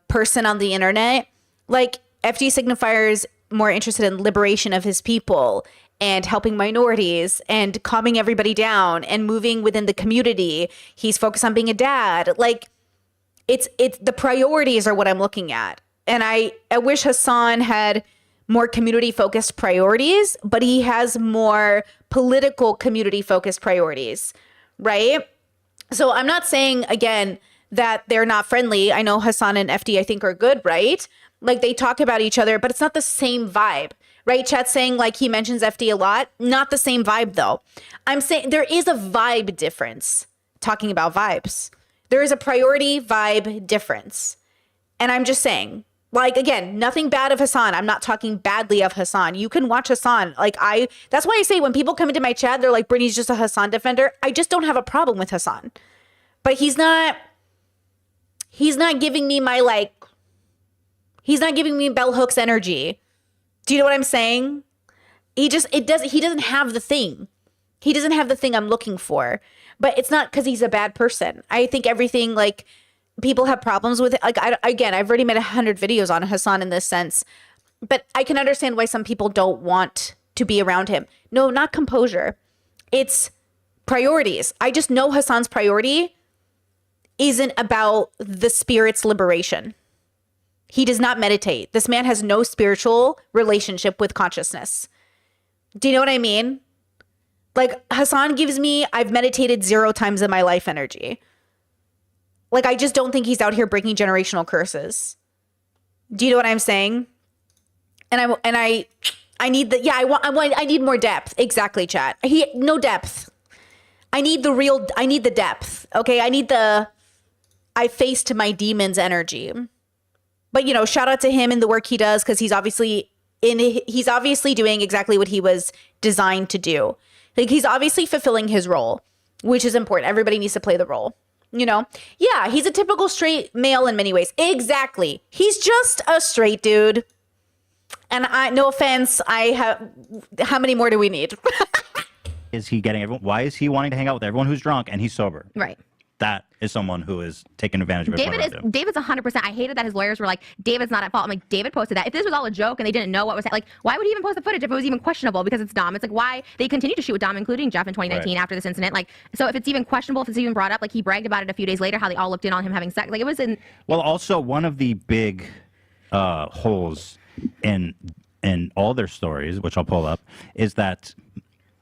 person on the internet. Like FD signifier is more interested in liberation of his people and helping minorities and calming everybody down and moving within the community. He's focused on being a dad. Like it's the priorities are what I'm looking at. And I wish Hassan had more community focused priorities, but he has more political community focused priorities, right? So I'm not saying again that they're not friendly. I know Hassan and FD I think are good, right? Like they talk about each other, but it's not the same vibe, right? Chat's saying like he mentions FD a lot. Not the same vibe though. I'm saying there is a vibe difference. Talking about vibes. There is a priority vibe difference. And I'm just saying, like, again, nothing bad of Hassan. I'm not talking badly of Hassan. You can watch Hassan. Like that's why I say when people come into my chat, they're like, Brittany's just a Hassan defender. I just don't have a problem with Hassan. But he's not giving me my like, he's not giving me bell hooks energy. Do you know what I'm saying? He doesn't have the thing. He doesn't have the thing I'm looking for. But it's not because he's a bad person. I think everything like people have problems with it. Like I've already made 100 videos on Hassan in this sense, but I can understand why some people don't want to be around him. No, not composure. It's priorities. I just know Hassan's priority isn't about the spirit's liberation. He does not meditate. This man has no spiritual relationship with consciousness. Do you know what I mean? Like Hassan gives me, I've meditated 0 times in my life energy. Like, I just don't think he's out here breaking generational curses. Do you know what I'm saying? And I need the, yeah, I need more depth. Exactly, chat. No depth. I need the depth. Okay. I faced my demons energy. But, you know, shout out to him and the work he does, because he's obviously doing exactly what he was designed to do. Like, he's obviously fulfilling his role, which is important. Everybody needs to play the role. You know? Yeah, he's a typical straight male in many ways. Exactly. He's just a straight dude. And no offense, how many more do we need? is he getting everyone? Why is he wanting to hang out with everyone who's drunk and he's sober? Right. That is someone who is taking advantage of everyone. David's 100%. I hated that his lawyers were like, David's not at fault. I'm like, David posted that. If this was all a joke and they didn't know what was like, why would he even post the footage if it was even questionable? Because it's Dom. It's like why they continued to shoot with Dom, including Jeff in 2019 after this incident. Like, so if it's even questionable, if it's even brought up, like he bragged about it a few days later, how they all looked in on him having sex. Like it was in. Well, also one of the big holes in all their stories, which I'll pull up, is that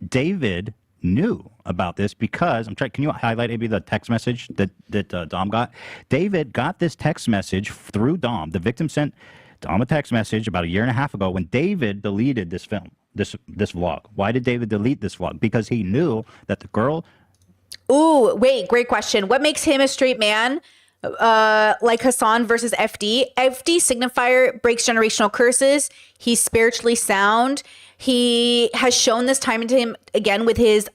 David knew about this because can you highlight maybe the text message that Dom got? David got this text message through Dom. The victim sent Dom a text message about 1.5 years ago when David deleted this film, this vlog. Why did David delete this vlog? Because he knew that the girl. Ooh, wait, great question. What makes him a straight man? Like Hassan versus FD. FD signifier breaks generational curses. He's spiritually sound. He has shown this time and time again with his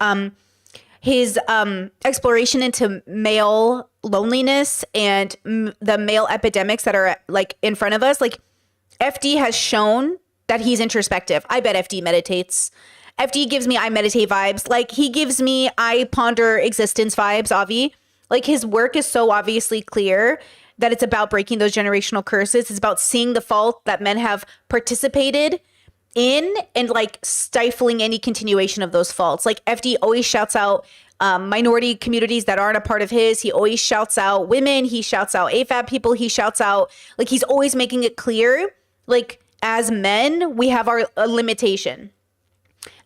exploration into male loneliness and the male epidemics that are like in front of us. Like FD has shown that he's introspective. I bet FD meditates. FD gives me I meditate vibes. Like he gives me I ponder existence vibes, Avi. Like his work is so obviously clear that it's about breaking those generational curses. It's about seeing the fault that men have participated in and like stifling any continuation of those faults. Like FD always shouts out minority communities that aren't a part of his. He always shouts out women. He shouts out AFAB people. He shouts out, like he's always making it clear, like as men, we have our limitation.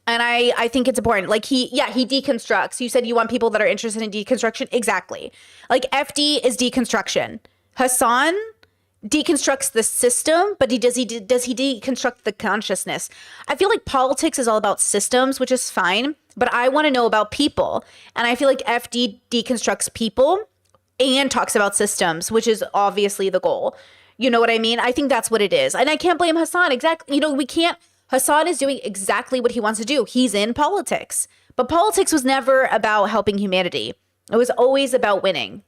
And I think it's important. Like he deconstructs. You said you want people that are interested in deconstruction. Exactly. Like FD is deconstruction. Hassan deconstructs the system, but does he deconstruct the consciousness? I feel like politics is all about systems, which is fine, but I want to know about people. And I feel like FD deconstructs people and talks about systems, which is obviously the goal. You know what I mean? I think that's what it is. And I can't blame Hassan. Exactly. You know, we can't. Hassan is doing exactly what he wants to do. He's in politics. But politics was never about helping humanity. It was always about winning.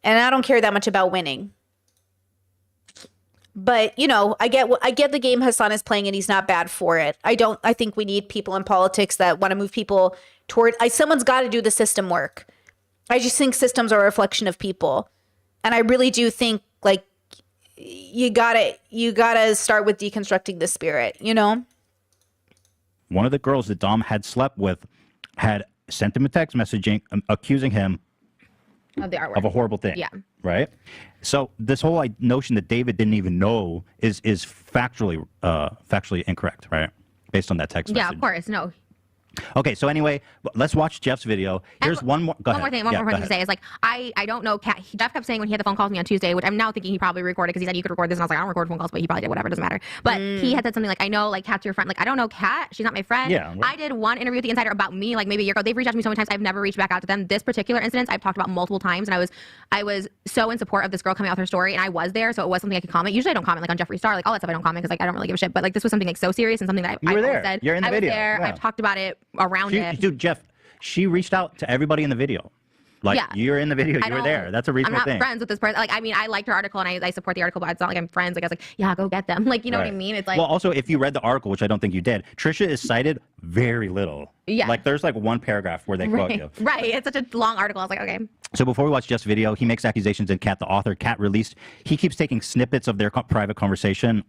And I don't care that much about winning. But, you know, I get the game Hassan is playing and he's not bad for it. I think we need people in politics that want to move people toward, someone's got to do the system work. I just think systems are a reflection of people. And I really do think like you gotta start with deconstructing the spirit, you know? One of the girls that Dom had slept with had sent him a text messaging accusing him Of the artwork. of a horrible thing. Yeah. Right? So this whole notion that David didn't even know is factually incorrect, right? Based on that text message. Yeah, of course. No. Okay, so anyway, let's watch Jeff's video. Here's one more. Go One more ahead. thing. One Yeah, more go thing to ahead. say is like I don't know. Jeff kept saying when he had the phone call with me on Tuesday, which I'm now thinking he probably recorded because he said you could record this, and I was like I don't record phone calls, but he probably did. Whatever, doesn't matter. But he had said something like I know like Kat's your friend. Like I don't know Kat. She's not my friend. Yeah. I did one interview with the Insider about me like maybe a year ago. They've reached out to me so many times. I've never reached back out to them. This particular incident I've talked about multiple times, and I was so in support of this girl coming out with her story, and I was there, so it was something I could comment. Usually I don't comment like on Jeffree Star, like all that stuff I don't comment because like I don't really give a shit. But like this was something like so serious and something that You were I always there. said. You're in the I was video. there. Yeah. I've talked about it around it. Dude, Jeff, she reached out to everybody in the video. Like, Yeah. you're in the video. You were there. That's a reasonable I'm not thing. friends with this person. Like, I mean, I liked her article and I support the article, but it's not like I'm friends. Like, I was like, yeah, go get them. Like, you know what I Right. mean? It's like, well, also, if you read the article, which I don't think you did, Trisha is cited very little. Yeah. Like, there's like one paragraph where they quote right, you. right. It's such a long article. I was like, okay. So before we watch Jeff's video, he makes accusations in Kat, the author. Kat released, he keeps taking snippets of their private conversation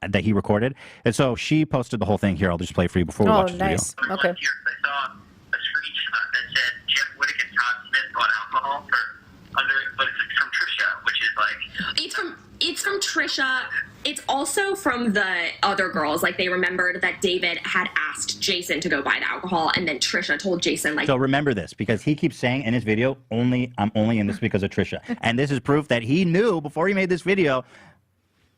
that he recorded. And so she posted the whole thing here. I'll just play it for you before we watch the nice. video. Okay. I saw a screenshot that said Jeff Whittick and Todd Smith bought alcohol but it's from Trisha, which is like It's from Trisha. It's also from the other girls. Like they remembered that David had asked Jason to go buy the alcohol, and then Trisha told Jason like. So remember this, because he keeps saying in his video, I'm only in this because of Trisha. And this is proof that he knew before he made this video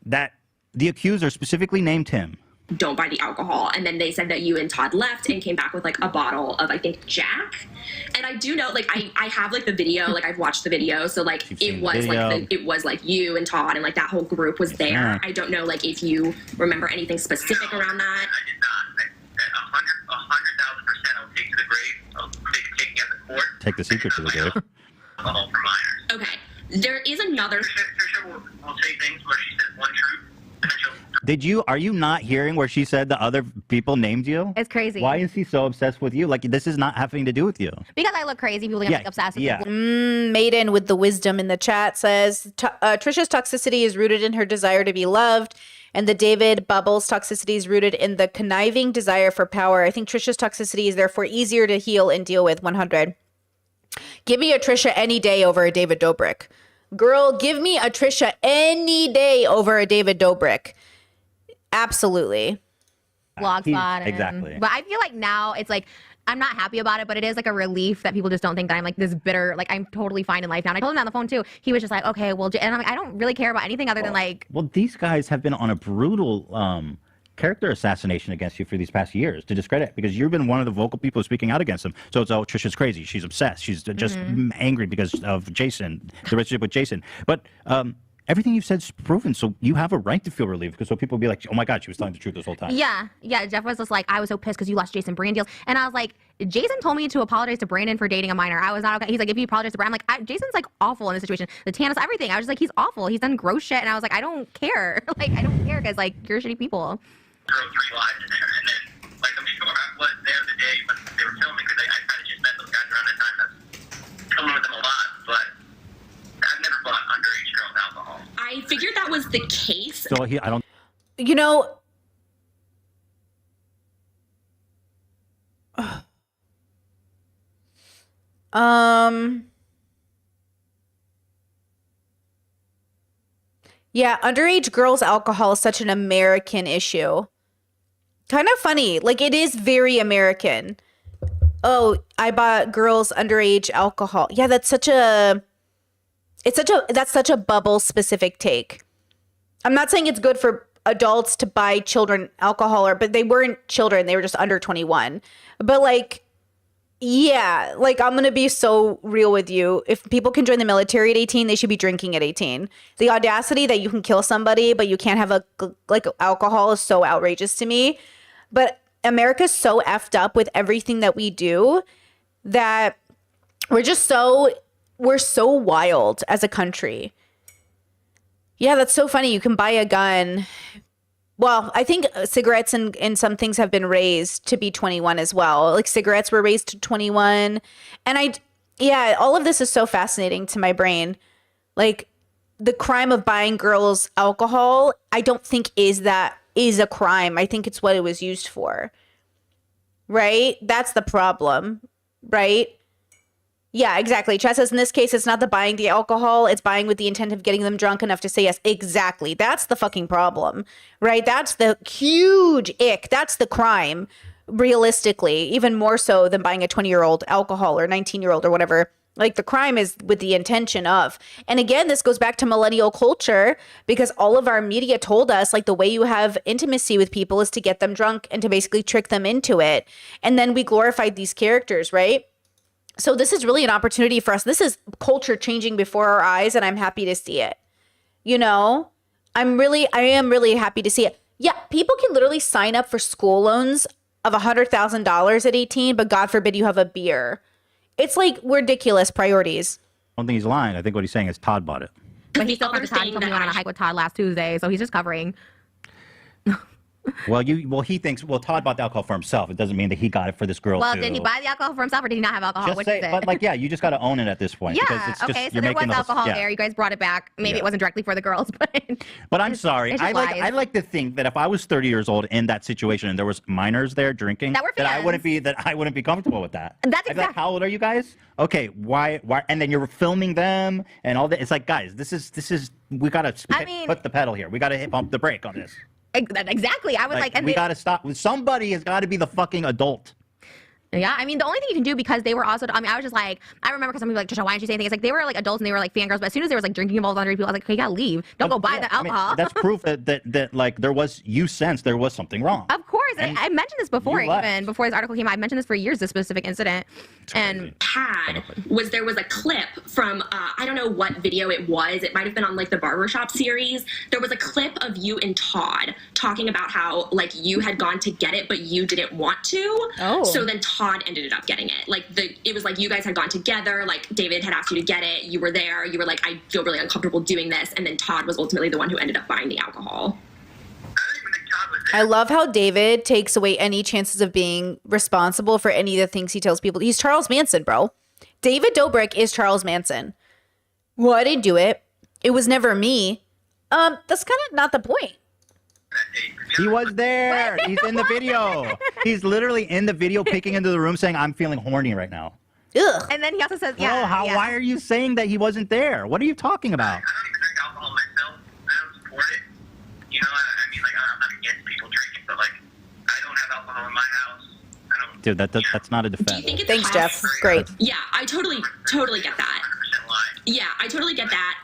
that the accuser specifically named him. Don't buy the alcohol. And then they said that you and Todd left and came back with like a bottle of I think Jack. And I do know like I have like the video, like I've watched the video, so like You've seen it the was video. like it was like you and Todd and like that whole group was there. Yeah. I don't know like if you remember anything specific around that. I did not. 100,000% I'll take to the grave. I'll take me at the court. Take the secret to the grave. Alcohol for minors. Okay. There is another Trisha will say things where she says one truth, and then she'll Are you not hearing where she said the other people named you? It's crazy. Why is he so obsessed with you? Like, this is not having to do with you. Because I look crazy. People get Yeah, like obsessed with yeah. me. Maiden with the wisdom in the chat says Trisha's toxicity is rooted in her desire to be loved, and the David Bubbles toxicity is rooted in the conniving desire for power. I think Trisha's toxicity is therefore easier to heal and deal with. 100. Give me a Trisha any day over a David Dobrik. Girl, give me a Trisha any day over a David Dobrik. Absolutely. Blogspot. And, exactly. But I feel like now it's like I'm not happy about it, but it is like a relief that people just don't think that I'm like this bitter. Like I'm totally fine in life now. And I told him on the phone too. He was just like, okay, well, and I'm like, I don't really care about anything other than like. Well, these guys have been on a brutal character assassination against you for these past years to discredit, because you've been one of the vocal people speaking out against them. So it's, oh, Trisha's crazy. She's obsessed. She's just angry because of Jason, the relationship with Jason. But everything you've said is proven, so you have a right to feel relieved, because so people will be like, oh my God, she was telling the truth this whole time. Yeah. Jeff was just like, I was so pissed because you lost Jason brand deals, and I was like, Jason told me to apologize to Brandon for dating a minor. I was not okay. He's like, if you apologize to Brandon, I'm like, Jason's like awful in this situation. The Tannis, everything. I was just like, he's awful. He's done gross shit, and I was like, I don't care. Like, I don't care because like you're shitty people. throw 3 lives in there. And then, like, I'm sure I was there the day when they were filming, because I kind of just met those guys around that time. That's filming with them a lot, but I've never bought underage girls alcohol. I figured that was the case. So I don't. You know, yeah, underage girls alcohol is such an American issue. Kind of funny. Like, it is very American. Oh, I bought girls underage alcohol. Yeah, that's such a bubble specific take. I'm not saying it's good for adults to buy children alcohol, but they weren't children. They were just under 21. But like, Yeah, like I'm gonna be so real with you. If people can join the military at 18, they should be drinking at 18. The audacity that you can kill somebody, but you can't have like alcohol is so outrageous to me. But America's so effed up with everything that we do that we're so wild as a country. Yeah, that's so funny. You can buy a gun. Well, I think cigarettes and some things have been raised to be 21 as well. Like cigarettes were raised to 21. And all of this is so fascinating to my brain. Like the crime of buying girls alcohol, I don't think is a crime. I think it's what it was used for. Right? That's the problem. Right? Yeah, exactly. Chad says in this case, it's not the buying the alcohol. It's buying with the intent of getting them drunk enough to say yes. Exactly. That's the fucking problem, right? That's the huge ick. That's the crime, realistically, even more so than buying a 20-year-old alcohol or 19-year-old or whatever. Like the crime is with the intention of. And again, this goes back to millennial culture because all of our media told us like the way you have intimacy with people is to get them drunk and to basically trick them into it. And then we glorified these characters, right? So this is really an opportunity for us. This is culture changing before our eyes, and I'm happy to see it. You know, I am really happy to see it. Yeah, people can literally sign up for school loans of $100,000 at 18, but God forbid you have a beer. It's like ridiculous priorities. I don't think he's lying. I think what he's saying is Todd bought it. But he's still other friends with Todd. He thing told me he that went on a hike with Todd last Tuesday, so he's just covering. He thinks Todd bought the alcohol for himself. It doesn't mean that he got it for this girl Well, too. did he buy the alcohol for himself or did he not have alcohol? Just Which say, is it? but like, yeah, you just got to own it at this point. because Yeah. it's just, Okay. So you're there was making the- alcohol yeah. there. You guys brought it back. Maybe Yeah. it wasn't directly for the girls, but. But I'm sorry. it's just I lies. like to think that if I was 30 years old in that situation and there was minors there drinking, That were I wouldn't be comfortable with that. That's I'd be like, exact- how old are you guys? Okay, why? And then you're filming them and all that. It's like, guys, this is we gotta put the pedal here. We gotta pump the brake on this. Exactly. I was like, and we gotta stop. Somebody has got to be the fucking adult. yeah, I mean, the only thing you can do because they were also, I mean, I was just like, I remember because some people were like, Trisha, why didn't you say anything? It's like they were like adults and they were like fangirls, but as soon as there was like drinking involved under people, I was like, okay, you gotta leave. Don't go buy the I mean, alcohol. that's proof that like you sensed there was something wrong. Of course. And I mentioned this before, you left. even before this article came out. I mentioned this for years, this specific incident. And There was a clip from I don't know what video it was. It might have been on like the barbershop series. There was a clip of you and Todd talking about how like you had gone to get it, but you didn't want to. Oh. So then Todd ended up getting it. Like it was like you guys had gone together. Like David had asked you to get it. You were there. You were like, I feel really uncomfortable doing this. And then Todd was ultimately the one who ended up buying the alcohol. I don't even think Todd was there. I love how David takes away any chances of being responsible for any of the things he tells people. He's Charles Manson, bro. David Dobrik is Charles Manson. Well, I didn't do it. It was never me. That's kind of not the point. He was there. He's in the video. He's literally in the video, peeking into the room, saying, "I'm feeling horny right now." Ugh. then he also says, Bro, yeah. why are you saying that he wasn't there? What are you talking about? I don't even drink alcohol myself. I don't support it. You know, I mean, like, I'm not against people drinking, but, like, I don't have alcohol in my house. I don't. Dude, that's not a Do you defense. think it's Thanks, Jeff. possible- Great. Yeah, I totally get that. 100% lie. Yeah, I totally get that.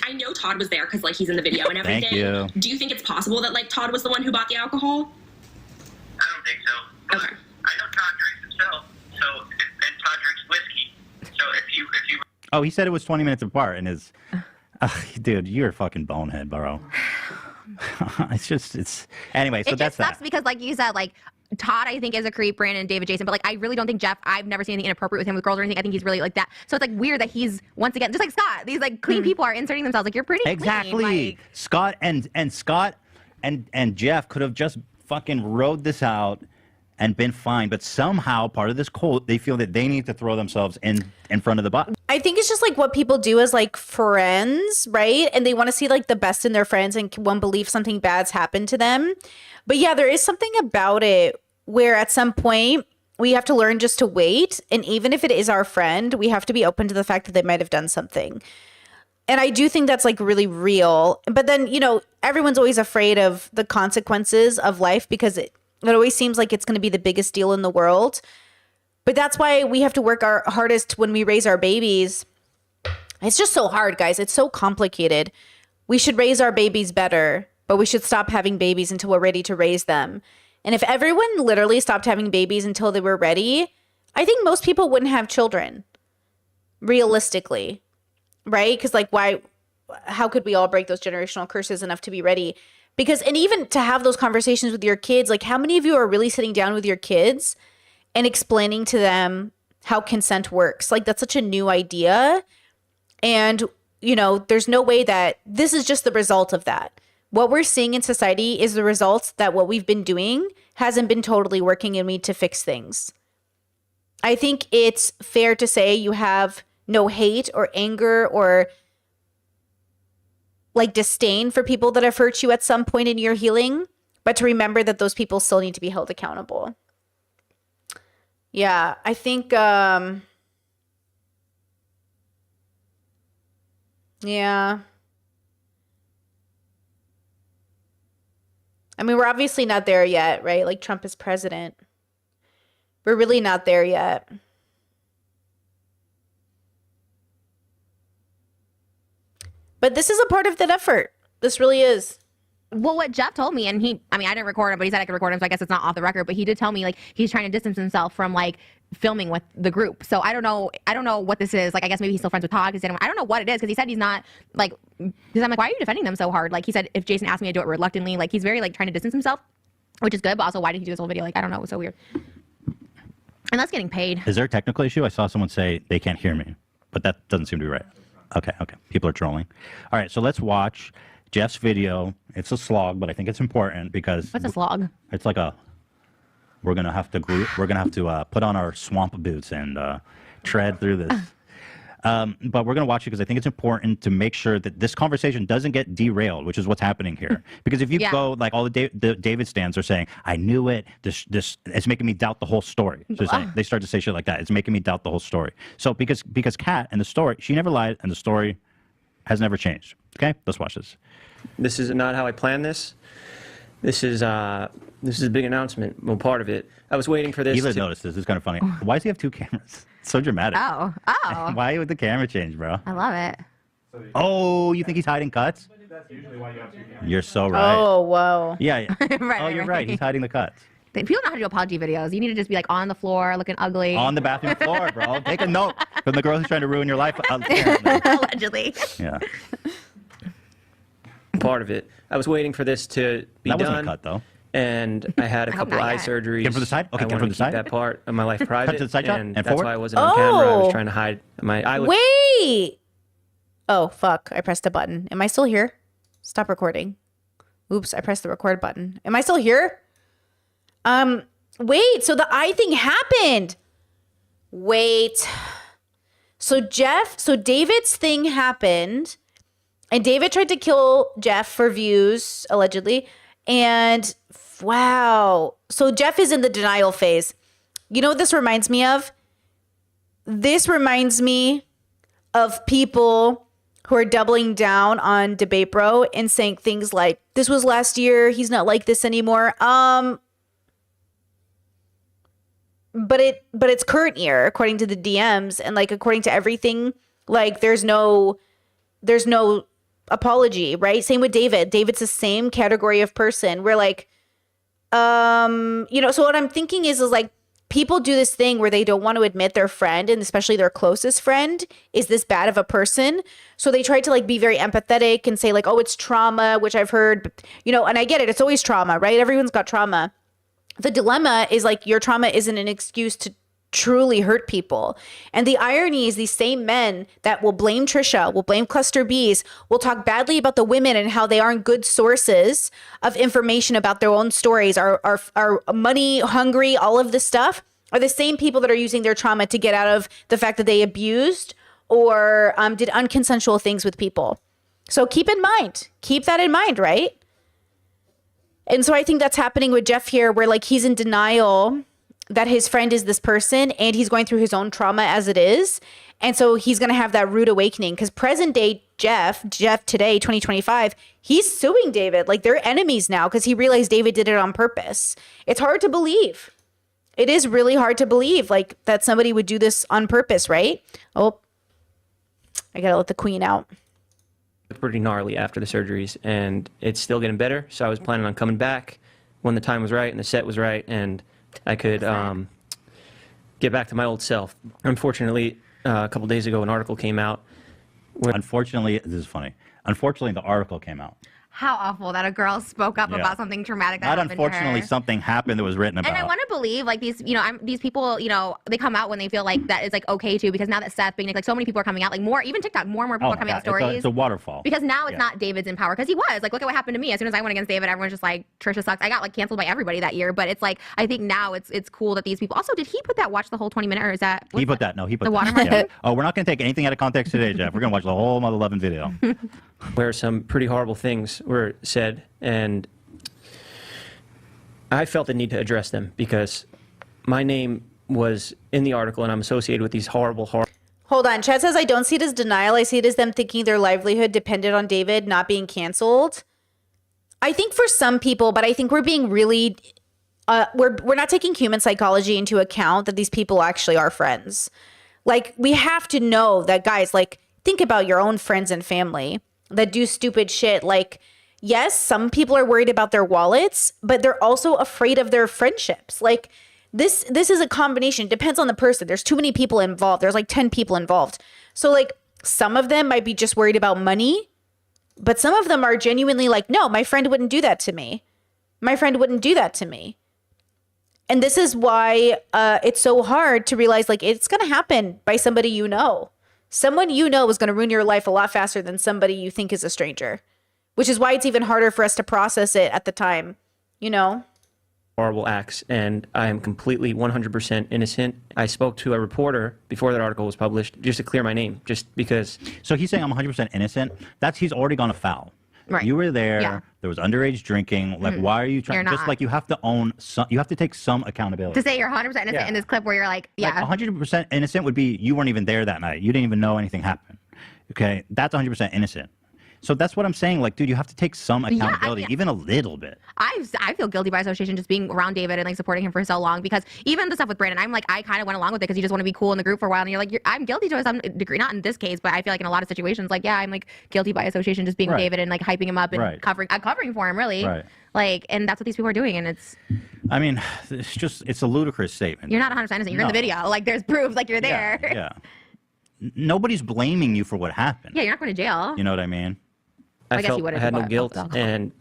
I know Todd was there because like he's in the video and everything. Thank you. Do you think it's possible that like Todd was the one who bought the alcohol? I don't think so. But Okay. I know Todd drinks himself, and Todd drinks whiskey. So if you Oh, he said it was 20 minutes apart, and his, dude, you're a fucking bonehead, bro. it's anyway. So It that's just sucks that. because, like you said, like Todd, I think is a creep, Brandon, David, Jason, but like I really don't think Jeff. I've never seen anything inappropriate with him with girls or anything. I think he's really like that. So it's like weird that he's once again just like Scott. These like clean people are inserting themselves. Like you're pretty Exactly. clean. Like, Scott and Jeff could have just fucking rode this out and been fine, but somehow part of this cult, they feel that they need to throw themselves in front of the bus. I think it's just like what people do as like friends, right? And they want to see like the best in their friends and won't believe something bad's happened to them. But yeah, there is something about it where at some point we have to learn just to wait. And even if it is our friend, we have to be open to the fact that they might have done something. And I do think that's like really real. But then, you know, everyone's always afraid of the consequences of life because it always seems like it's going to be the biggest deal in the world. But that's why we have to work our hardest when we raise our babies. It's just so hard, guys. It's so complicated. We should raise our babies better, but we should stop having babies until we're ready to raise them. And if everyone literally stopped having babies until they were ready, I think most people wouldn't have children, realistically, right? Because like, how could we all break those generational curses enough to be ready? Because, and even to have those conversations with your kids, like how many of you are really sitting down with your kids and explaining to them how consent works? Like that's such a new idea. And, you know, there's no way that this is just the result of that. What we're seeing in society is the result that what we've been doing hasn't been totally working and we need to fix things. I think it's fair to say you have no hate or anger or like disdain for people that have hurt you at some point in your healing, but to remember that those people still need to be held accountable. Yeah, I think, yeah. I mean, we're obviously not there yet, right? Like Trump is president. We're really not there yet. But this is a part of that effort. This really is. Well, what Jeff told me, and I didn't record him, but he said I could record him, so I guess it's not off the record, but he did tell me, like, he's trying to distance himself from, like, filming with the group. So I don't know what this is. Like, I guess maybe he's still friends with Todd. I don't know what it is, because he said he's not, like, because I'm like, why are you defending them so hard? Like, he said if Jason asked me to do it reluctantly, like, he's very, like, trying to distance himself, which is good, but also why did he do this whole video? Like, I don't know. It was so weird. And that's getting paid. Is there a technical issue? I saw someone say they can't hear me, but that doesn't seem to be right. Okay. People are trolling. All right, so let's watch Jeff's video. It's a slog, but I think it's important because What's a slog? it's like we're gonna have to put on our swamp boots and tread through this. But we're gonna watch it because I think it's important to make sure that this conversation doesn't get derailed, which is what's happening here. Because if you go like all the David stands are saying, I knew it. This it's making me doubt the whole story. So they start to say shit like that. It's making me doubt the whole story. So because Kat and the story, she never lied, and the story has never changed. Okay, let's watch this. This is not how I planned this. This is a big announcement. Well, part of it. I was waiting for this. Hila noticed this. It's kind of funny. Why does he have two cameras? It's so dramatic. Oh. Why would the camera change, bro? I love it. Oh, you think he's hiding cuts? You're so right. Oh, whoa. Yeah. Right, You're right. He's hiding the cuts. People know how to do apology videos. You need to just be like on the floor, looking ugly. On the bathroom floor, bro. Take a note from the girl who's trying to ruin your life. Allegedly. Yeah. Part of it. I was waiting for this to be That done. wasn't a cut, though. And I had a I hope couple not eye yet. surgeries. Came from the side? Okay, I came wanted from to the side? keep that part of my life private. Cut to the side shot and and that's forward? why I wasn't on camera. I was trying to hide my eye. Wait. Oh, fuck. I pressed a button. Am I still here? Stop recording. Oops, I pressed the record button. Am I still here? Wait, so the eye thing happened. Wait. So David's thing happened, and David tried to kill Jeff for views, allegedly. And wow. So Jeff is in the denial phase. You know what this reminds me of? This reminds me of people who are doubling down on Debate Bro and saying things like, this was last year, he's not like this anymore. But it's current year, according to the DMs, and like according to everything, like there's no apology, right? Same with David. David's the same category of person. We're like, so what I'm thinking is like people do this thing where they don't want to admit their friend, and especially their closest friend, is this bad of a person. So they try to like be very empathetic and say like, oh, it's trauma, which I've heard, and I get it. It's always trauma, right? Everyone's got trauma. The dilemma is like your trauma isn't an excuse to truly hurt people. And the irony is these same men that will blame Trisha, will blame Cluster B's, will talk badly about the women and how they aren't good sources of information about their own stories, are money hungry, all of this stuff, are the same people that are using their trauma to get out of the fact that they abused or did unconsensual things with people. So keep that in mind, right? And so I think that's happening with Jeff here, where like he's in denial that his friend is this person and he's going through his own trauma as it is. And so he's going to have that rude awakening because present day Jeff today, 2025, he's suing David. Like they're enemies now because he realized David did it on purpose. It's hard to believe. It is really hard to believe like that somebody would do this on purpose, right? Oh, I got to let the queen out. Pretty gnarly after the surgeries, and it's still getting better. So I was planning on coming back when the time was right and the set was right, and I could get back to my old self. Unfortunately, a couple days ago, an article came out. Unfortunately, this is funny. Unfortunately, the article came out. How awful that a girl spoke up Yeah. about something traumatic that Not happened unfortunately, to her. something happened that was written about. And I want to believe like these, these people, they come out when they feel like that is like okay too, because now that Seth being like so many people are coming out, like more, even TikTok, more and more people are my coming out God, with stories. It's a waterfall. Because now it's Yeah. not David's in power, because he was like, look at what happened to me. As soon as I went against David, everyone's just like, Trisha sucks. I got like canceled by everybody that year. But it's like, I think now it's cool that these people. Also, did he put that watch the whole 20 minute, or is that He put that. No, he put the that. watermark? Yeah. Oh, we're not going to take anything out of context today, Jeff. We're going to watch the whole Mother Lovin' video. where some pretty horrible things were said, and I felt the need to address them because my name was in the article and I'm associated with these horrible. Hold on. Chad says, I don't see it as denial. I see it as them thinking their livelihood depended on David not being canceled. I think for some people, but I think we're being really, we're not taking human psychology into account that these people actually are friends. Like, we have to know that, guys, like, think about your own friends and family that do stupid shit. Like, yes, some people are worried about their wallets, but they're also afraid of their friendships. Like, this is a combination. It depends on the person. There's too many people involved. There's like 10 people involved. So like some of them might be just worried about money, but some of them are genuinely like, no, my friend wouldn't do that to me. My friend wouldn't do that to me. And this is why it's so hard to realize like it's going to happen by somebody you know. Someone you know is going to ruin your life a lot faster than somebody you think is a stranger, which is why it's even harder for us to process it at the time, Horrible acts, and I am completely 100% innocent. I spoke to a reporter before that article was published just to clear my name, just because. So he's saying I'm 100% innocent. He's already gone afoul. Right. You were there. Yeah. There was underage drinking. Like, why are you trying? You're Just not. like you have to own some. You have to take some accountability. To say you're 100% innocent Yeah. in this clip where you're like, yeah. Like 100% innocent would be you weren't even there that night. You didn't even know anything happened. Okay, that's 100% innocent. So that's what I'm saying. Like, dude, you have to take some accountability, even a little bit. I feel guilty by association just being around David and like supporting him for so long, because even the stuff with Brandon, I'm like, I kind of went along with it because you just want to be cool in the group for a while, and you're like, I'm guilty to some degree, not in this case, but I feel like in a lot of situations, like, yeah, I'm like guilty by association just being with Right. David and like hyping him up and Right. I'm covering for him really. Right. Like, and that's what these people are doing, and I mean, it's a ludicrous statement. you're not 100% innocent. You're in the No. video. Like, there's proof. Like, you're there. Yeah. Nobody's blaming you for what happened. Yeah, you're not going to jail. You know what I mean? I guess felt you would've I had no bought guilt, alcohol. and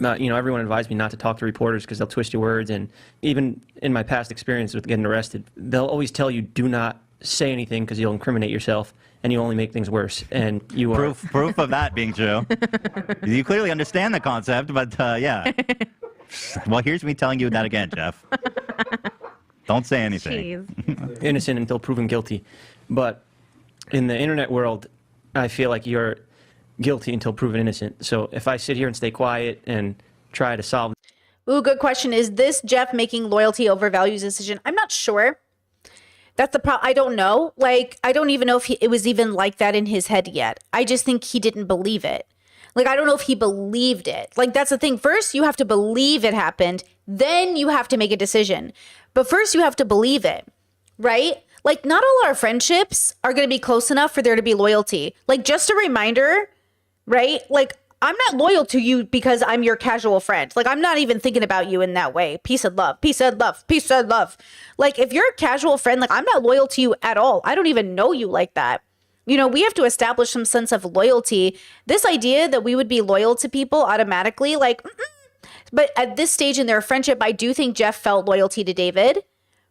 everyone advised me not to talk to reporters because they'll twist your words. And even in my past experience with getting arrested, they'll always tell you do not say anything because you'll incriminate yourself and you only make things worse. And you are Proof of that being true. You clearly understand the concept, but yeah. Well, here's me telling you that again, Jeff. Don't say anything. Jeez. innocent until proven guilty. But in the internet world, I feel like you're guilty until proven innocent. So if I sit here and stay quiet and try to solve. Ooh, good question. Is this Jeff making loyalty over values decision? I'm not sure. That's the problem. I don't know. Like, I don't even know if it was even like that in his head yet. I just think he didn't believe it. Like, I don't know if he believed it. Like, that's the thing. First, you have to believe it happened. Then you have to make a decision. But first, you have to believe it, right? Like, not all our friendships are going to be close enough for there to be loyalty. Like, just a reminder, right? Like, I'm not loyal to you because I'm your casual friend. Like, I'm not even thinking about you in that way. Peace and love, peace and love, peace and love. Like, if you're a casual friend, like, I'm not loyal to you at all. I don't even know you like that. We have to establish some sense of loyalty. This idea that we would be loyal to people automatically, like, but at this stage in their friendship, I do think Jeff felt loyalty to David,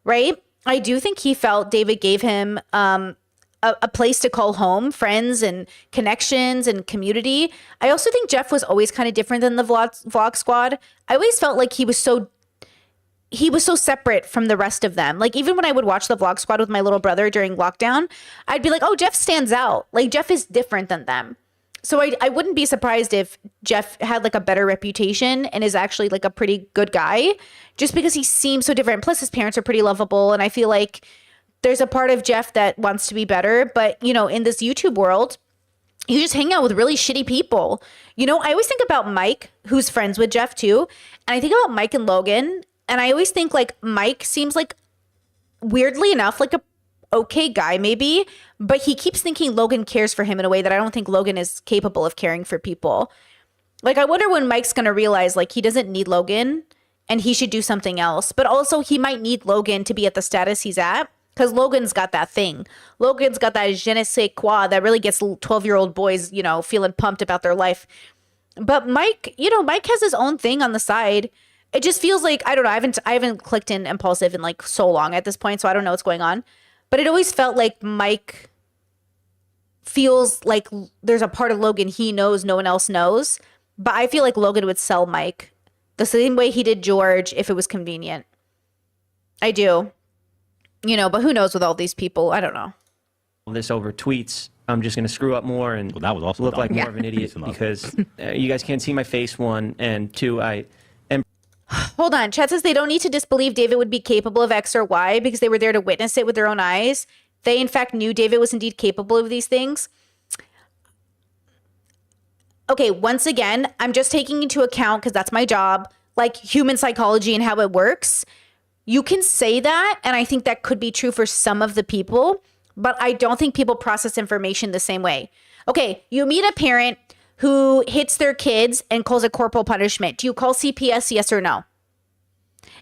right? I do think he felt David gave him a place to call home, friends and connections and community. I also think Jeff was always kind of different than the vlog squad. I always felt like he was so separate from the rest of them. Like, even when I would watch the vlog squad with my little brother during lockdown, I'd be like, oh, Jeff stands out. Like, Jeff is different than them. So I wouldn't be surprised if Jeff had like a better reputation and is actually like a pretty good guy just because he seems so different. Plus his parents are pretty lovable. And I feel like there's a part of Jeff that wants to be better. But, in this YouTube world, you just hang out with really shitty people. I always think about Mike, who's friends with Jeff too. And I think about Mike and Logan. And I always think like Mike seems like, weirdly enough, like a okay guy maybe, but he keeps thinking Logan cares for him in a way that I don't think Logan is capable of caring for people. Like, I wonder when Mike's going to realize like he doesn't need Logan and he should do something else. But also he might need Logan to be at the status he's at, because Logan's got that thing. Logan's got that je ne sais quoi that really gets 12-year-old boys, you know, feeling pumped about their life. But Mike, you know, Mike has his own thing on the side. It just feels like, I don't know, I haven't clicked in Impulsive in like so long at this point, so I don't know what's going on. But it always felt like Mike feels like there's a part of Logan he knows no one else knows. But I feel like Logan would sell Mike the same way he did George if it was convenient. I do. You know, but who knows with all these people? I don't know. This over tweets, I'm just going to screw up more and Well, that was also look like dumb. more of an idiot Piece of love. because you guys can't see my face, one, and two, I am Hold on. Chat says they don't need to disbelieve David would be capable of X or Y because they were there to witness it with their own eyes. They, in fact, knew David was indeed capable of these things. Okay, once again, I'm just taking into account, because that's my job, like human psychology and how it works. You can say that, and I think that could be true for some of the people, but I don't think people process information the same way. Okay, you meet a parent who hits their kids and calls it corporal punishment. Do you call CPS, yes or no?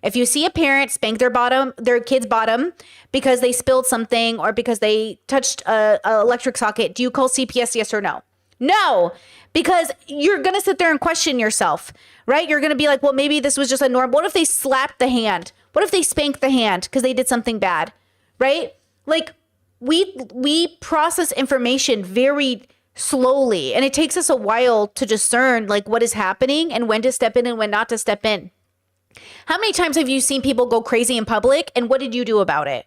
If you see a parent spank their kid's bottom because they spilled something or because they touched a electric socket, do you call CPS, yes or no? No, because you're going to sit there and question yourself, right? You're going to be like, well, maybe this was just a norm. What if they slapped the hand? What if they spanked the hand because they did something bad, right? Like we process information very slowly, and it takes us a while to discern like what is happening and when to step in and when not to step in. How many times have you seen people go crazy in public, and what did you do about it?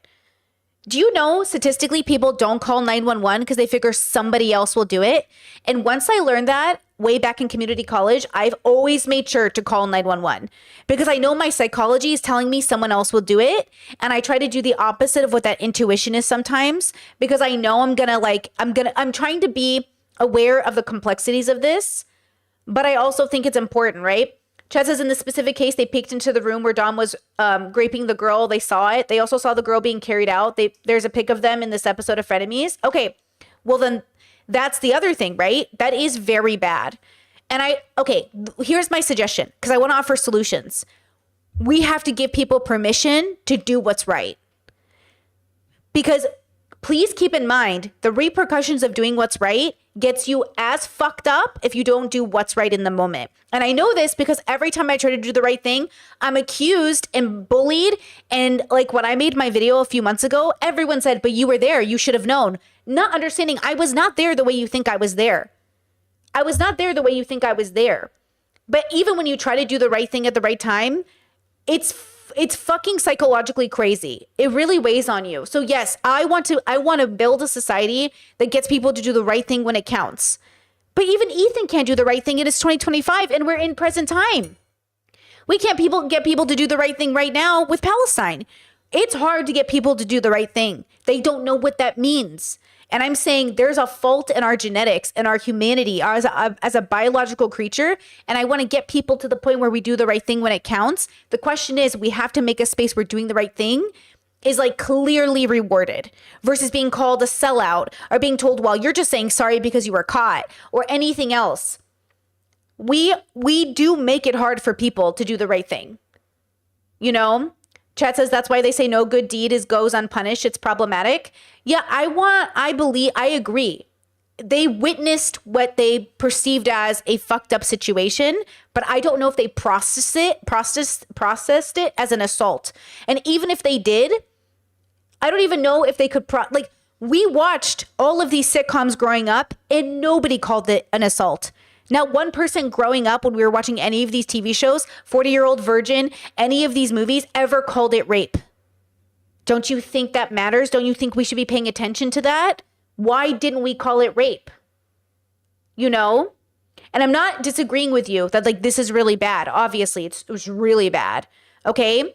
Do you know statistically people don't call 911 because they figure somebody else will do it? And once I learned that way back in community college, I've always made sure to call 911 because I know my psychology is telling me someone else will do it. And I try to do the opposite of what that intuition is sometimes because I know I'm trying to be aware of the complexities of this, but I also think it's important, right? Chad says in this specific case, they peeked into the room where Dom was raping the girl. They saw it. They also saw the girl being carried out. There's a pic of them in this episode of Frenemies. Okay, well then that's the other thing, right? That is very bad. And here's my suggestion because I want to offer solutions. We have to give people permission to do what's right. Because please keep in mind the repercussions of doing what's right gets you as fucked up if you don't do what's right in the moment. And I know this because every time I try to do the right thing, I'm accused and bullied. And like when I made my video a few months ago, everyone said, but you were there. You should have known. Not understanding I was not there the way you think I was there. I was not there the way you think I was there. But even when you try to do the right thing at the right time, it's fucking psychologically crazy. It really weighs on you. So yes, I want to build a society that gets people to do the right thing when it counts. But even Ethan can't do the right thing. It is 2025 and we're in present time. We can't get people to do the right thing right now with Palestine. It's hard to get people to do the right thing. They don't know what that means. And I'm saying there's a fault in our genetics and our humanity as a biological creature. And I want to get people to the point where we do the right thing when it counts. The question is, we have to make a space where doing the right thing is like clearly rewarded versus being called a sellout or being told, well, you're just saying sorry because you were caught or anything else. We do make it hard for people to do the right thing. You know? Chat says that's why they say no good deed goes unpunished. It's problematic. Yeah, I agree. They witnessed what they perceived as a fucked up situation, but I don't know if they processed it as an assault. And even if they did, I don't even know if they could we watched all of these sitcoms growing up and nobody called it an assault. Not one person growing up when we were watching any of these TV shows, 40-Year-Old Virgin, any of these movies ever called it rape. Don't you think that matters? Don't you think we should be paying attention to that? Why didn't we call it rape? You know? And I'm not disagreeing with you that like this is really bad. Obviously, it was really bad. Okay?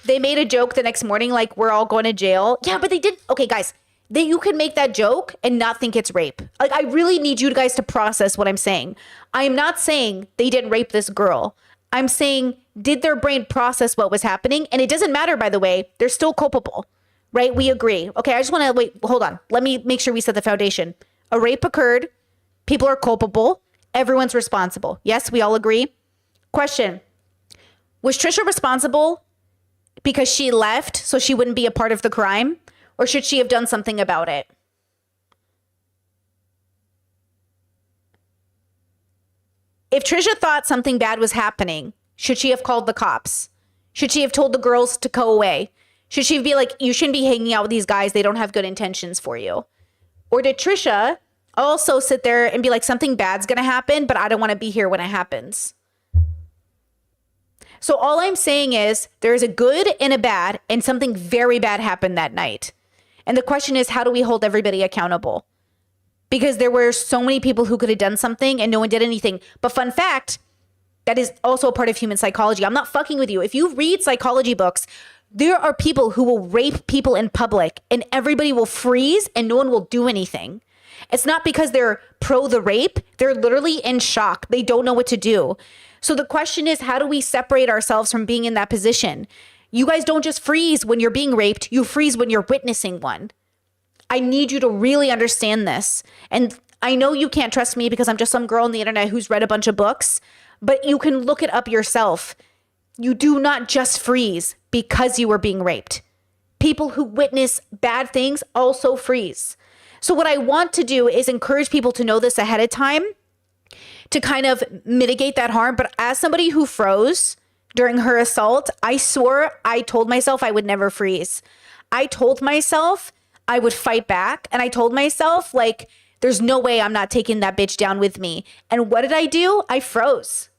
They made a joke the next morning like we're all going to jail. Yeah, but they didn't. Okay, guys. You can make that joke and not think it's rape. Like, I really need you guys to process what I'm saying. I am not saying they didn't rape this girl. I'm saying, did their brain process what was happening? And it doesn't matter, by the way. They're still culpable, right? We agree. Okay, I just want to wait. Hold on. Let me make sure we set the foundation. A rape occurred. People are culpable. Everyone's responsible. Yes, we all agree. Question. Was Trisha responsible because she left so she wouldn't be a part of the crime? Or should she have done something about it? If Trisha thought something bad was happening, should she have called the cops? Should she have told the girls to go away? Should she be like, you shouldn't be hanging out with these guys. They don't have good intentions for you. Or did Trisha also sit there and be like, something bad's going to happen, but I don't want to be here when it happens? So all I'm saying is there's a good and a bad, and something very bad happened that night. And the question is, how do we hold everybody accountable? Because there were so many people who could have done something and no one did anything. But fun fact, that is also a part of human psychology. I'm not fucking with you. If you read psychology books, there are people who will rape people in public and everybody will freeze and no one will do anything. It's not because they're pro the rape. They're literally in shock. They don't know what to do. So the question is, how do we separate ourselves from being in that position? You guys don't just freeze when you're being raped. You freeze when you're witnessing one. I need you to really understand this. And I know you can't trust me because I'm just some girl on the internet who's read a bunch of books, but you can look it up yourself. You do not just freeze because you were being raped. People who witness bad things also freeze. So what I want to do is encourage people to know this ahead of time to kind of mitigate that harm. But as somebody who froze during her assault, I swore, I told myself I would never freeze. I told myself I would fight back. And I told myself, like, there's no way I'm not taking that bitch down with me. And what did I do? I froze.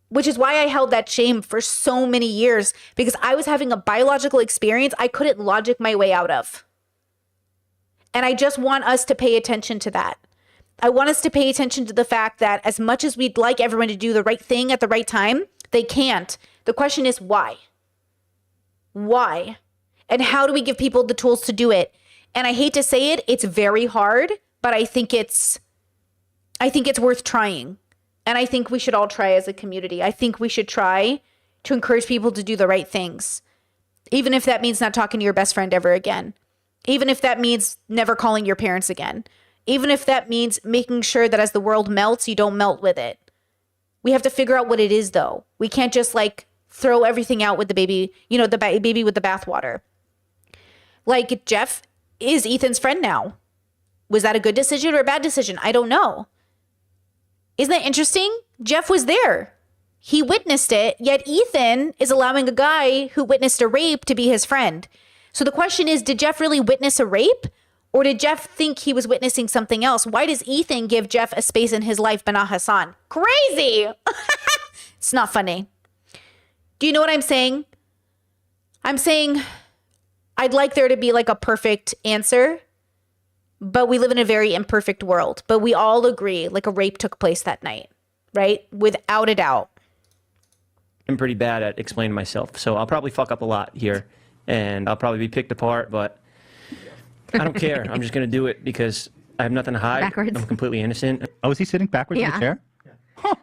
Which is why I held that shame for so many years, because I was having a biological experience I couldn't logic my way out of. And I just want us to pay attention to that. I want us to pay attention to the fact that as much as we'd like everyone to do the right thing at the right time, they can't. The question is why? Why? And how do we give people the tools to do it? And I hate to say it, it's very hard, but I think it's worth trying. And I think we should all try as a community. I think we should try to encourage people to do the right things. Even if that means not talking to your best friend ever again. Even if that means never calling your parents again. Even if that means making sure that as the world melts, you don't melt with it. We have to figure out what it is, though. We can't just like throw everything out with the baby, you know, the baby with the bathwater. Like, Jeff is Ethan's friend now. Was that a good decision or a bad decision? I don't know. Isn't that interesting? Jeff was there. He witnessed it, yet Ethan is allowing a guy who witnessed a rape to be his friend. So the question is, did Jeff really witness a rape? Or did Jeff think he was witnessing something else? Why does Ethan give Jeff a space in his life but not Hassan? Crazy! It's not funny. Do you know what I'm saying? I'm saying I'd like there to be like a perfect answer, but we live in a very imperfect world. But we all agree like a rape took place that night, right? Without a doubt. I'm pretty bad at explaining myself, so I'll probably fuck up a lot here, and I'll probably be picked apart, but I don't care. I'm just going to do it because I have nothing to hide. Backwards. I'm completely innocent. Oh, is he sitting backwards in the Yeah. chair? Huh.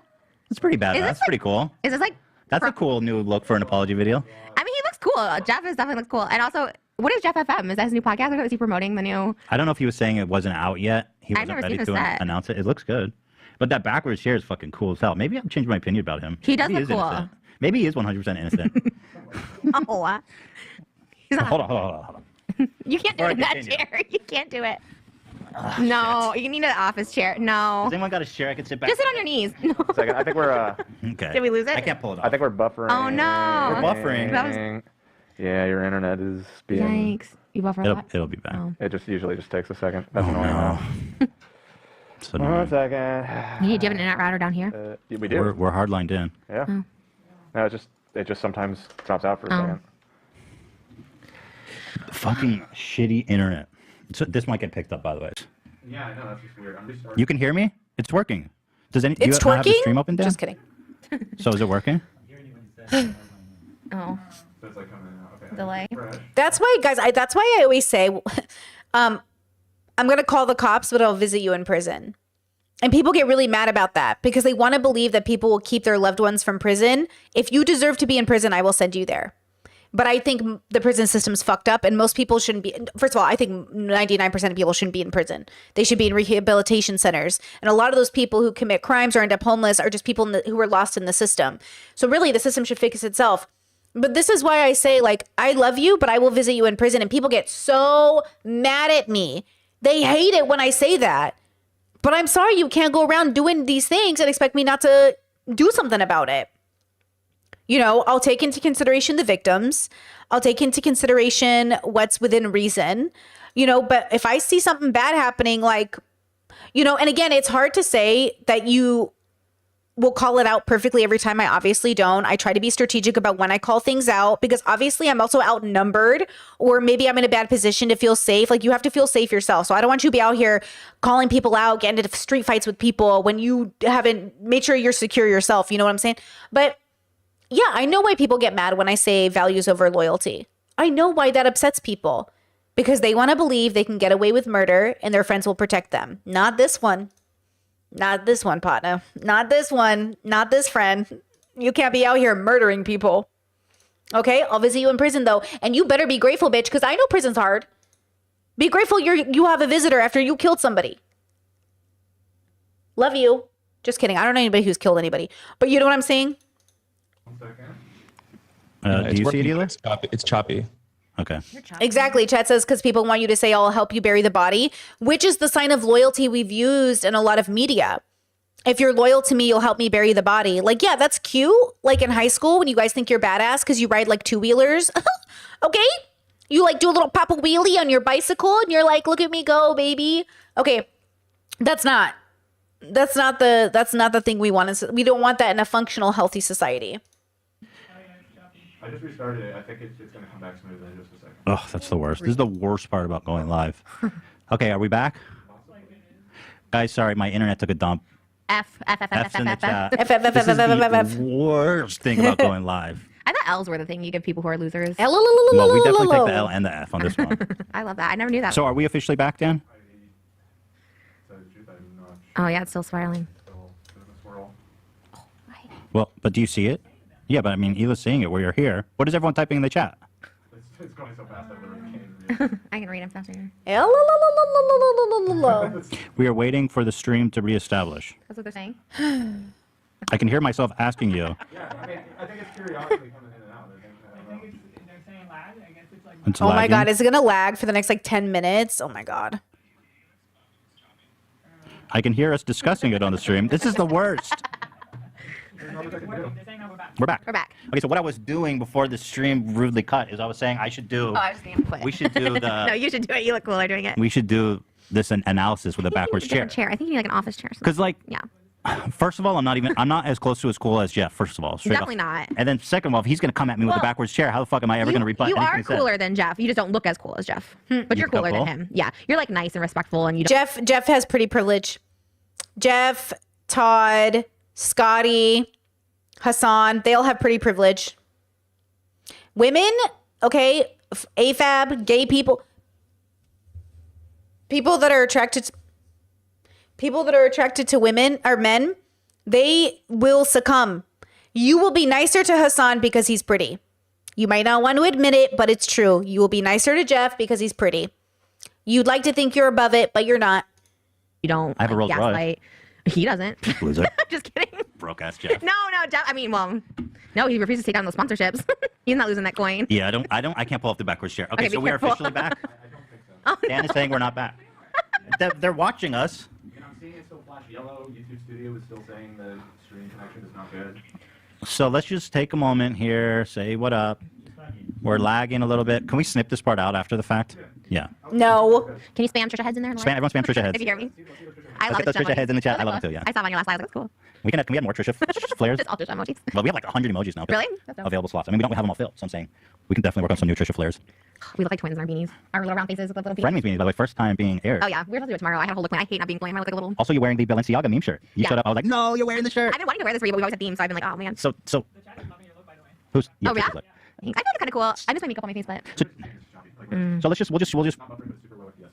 That's pretty bad. Is this That's like- pretty cool. Is this like? That's a cool new look for an apology video. I mean, he looks cool. Jeff is definitely looks cool. And also, what is Jeff FM? Is that his new podcast? Or is he promoting the new? I don't know if he was saying it wasn't out yet. He I've wasn't never ready seen to the set. announce it. It looks good. But that backwards chair is fucking cool as hell. Maybe I've changed my opinion about him. He does Maybe look is cool. innocent. Maybe he is 100% innocent. Oh, he's not. Hold on. You can't do Before it in I that continue. chair. You can't do it. No, you need an office chair. No. Has anyone got a chair I can sit back? Just sit on your knees. No. Second, I think we're Okay. Did we lose it? I can't pull it off. I think we're buffering. Oh, no. We're buffering. That was- Yeah, your internet is being. Yikes. You buffer a lot? It'll be back. Oh. It just usually just takes a second. That's Oh, annoying. no. So 1 second. Do you have an internet router down here? We do. we're hardlined in. Yeah. No, it just sometimes drops out for a Oh. second. Fucking shitty internet. So this might get picked up, by the way. Yeah, I know that's just weird. I'm just sorry. You can hear me? It's working. Do It's you not have the twerking? stream open, Dan? Just kidding. So is it working? Oh, So it's like coming out. Okay. delay. That's why, guys, that's why I always say, I'm going to call the cops, but I'll visit you in prison. And people get really mad about that because they want to believe that people will keep their loved ones from prison. If you deserve to be in prison, I will send you there. But I think the prison system's fucked up, and most people shouldn't be. First of all, I think 99% of people shouldn't be in prison. They should be in rehabilitation centers. And a lot of those people who commit crimes or end up homeless are just people who are lost in the system. So really, the system should fix itself. But this is why I say, like, I love you, but I will visit you in prison. And people get so mad at me. They hate it when I say that. But I'm sorry, you can't go around doing these things and expect me not to do something about it. You know, I'll take into consideration the victims. I'll take into consideration what's within reason, you know, but if I see something bad happening, like, you know, and again, it's hard to say that you will call it out perfectly every time. I obviously don't. I try to be strategic about when I call things out because obviously I'm also outnumbered, or maybe I'm in a bad position to feel safe. Like, you have to feel safe yourself. So I don't want you to be out here calling people out, getting into street fights with people when you haven't made sure you're secure yourself. You know what I'm saying? But yeah, I know why people get mad when I say values over loyalty. I know why that upsets people, because they want to believe they can get away with murder and their friends will protect them. Not this one. Not this one, partner. Not this one. Not this friend. You can't be out here murdering people. Okay, I'll visit you in prison though, and you better be grateful, bitch, because I know prison's hard. Be grateful you have a visitor after you killed somebody. Love you. Just kidding. I don't know anybody who's killed anybody, but you know what I'm saying? Do you see it, Ela? It's choppy. Okay. Exactly. Chat says because people want you to say, I'll help you bury the body, which is the sign of loyalty we've used in a lot of media. If you're loyal to me, you'll help me bury the body. Like, yeah, that's cute. Like in high school when you guys think you're badass because you ride like two-wheelers. Okay. You like do a little papa wheelie on your bicycle and you're like, look at me go, baby. Okay. That's not the thing we want. We don't want that in a functional, healthy society. I just restarted it. I think it's going to come back smoothly in just a second. Oh, that's the worst. This is the worst part about going live. Okay, are we back? Guys, sorry, my internet took a dump. F's in the chat. This is the worst thing about going live. I thought L's were the thing you give people who are losers. Well, we definitely take the L and the F on this one. I love that. I never knew that. So are we officially back, Dan? Oh yeah, it's still spiraling. Well, but do you see it? Yeah, but I mean, Ela's seeing it where you're here. What is everyone typing in the chat? It's going so fast I literally can't read. I can read them faster. We are waiting for the stream to reestablish. That's what they're saying. I can hear myself asking you. Yeah, I think it's periodically coming in and out. I think they're saying lag. I guess it's like. It's Oh my lagging. God, is it gonna lag for the next like 10 minutes? Oh my God. I can hear us discussing it on the stream. This is the worst. We're back. We're back. Okay, so what I was doing before the stream rudely cut is I was saying I should do. Oh, I was being quick. We should do the. No, you should do it. You look cooler doing it. We should do this analysis with a backwards chair. I think you need like an office chair. Because like, yeah. First of all, I'm not as close to as cool as Jeff. First of all, straight Definitely off. not. And then second of all, if he's gonna come at me with a backwards chair, how the fuck am I ever gonna reply? You anything are he said? cooler than Jeff. You just don't look as cool as Jeff. But you're look cooler cool? than him. Yeah, you're like nice and respectful, and you. Don't... Jeff has pretty privilege. Jeff, Todd, Scotty, Hassan, they all have pretty privilege. Women, okay, AFAB, gay people, people that are attracted to women or men, they will succumb. You will be nicer to Hassan because he's pretty. You might not want to admit it, but it's true. You will be nicer to Jeff because he's pretty. You'd like to think you're above it, but you're not. You don't. I have a Rolls Royce. gaslight. He doesn't. Loser. Just kidding. Broke ass Jeff. No, Jeff. I mean, well, no, he refuses to take down those sponsorships. He's not losing that coin. Yeah, I can't pull off the backwards chair. Okay, Okay, so be we are careful. officially back. I don't think so. Dan is saying we're not back. They're watching us. And I'm seeing it still flash yellow. YouTube Studio is still saying the stream connection is not good. So let's just take a moment here, say what up. We're lagging a little bit. Can we snip this part out after the fact? Yeah. No. Can you spam Trisha heads in there? Everyone spam Trisha heads. If you hear me. I Let's love get those Trisha heads in the chat. I love them too, yeah. I saw them on your last live. That's cool. Can we add more Trisha flares? Just all Trisha emojis. Well, we have like 100 emojis now. Really? That's dope. Available slots. I mean, we don't have them all filled, so I'm saying we can definitely work on some new Trisha flares. We look like twins in our beanies. Our little round faces with little Friend means me, by the way, first time being aired. Oh yeah, we're supposed to do it tomorrow. I had a whole look. I hate not being glam. I look like a little. Also, you're wearing the Balenciaga meme shirt. You Yeah. showed up. I was like, no, you're wearing the shirt. I've been wanting to wear this for you, but we've always had themes, so I've been like, oh man. So. The chat is loving your look, by the way. Who's? Oh yeah. Trisha's Thanks. like- I feel like it's kind of cool. I miss my makeup on my face, but So we'll just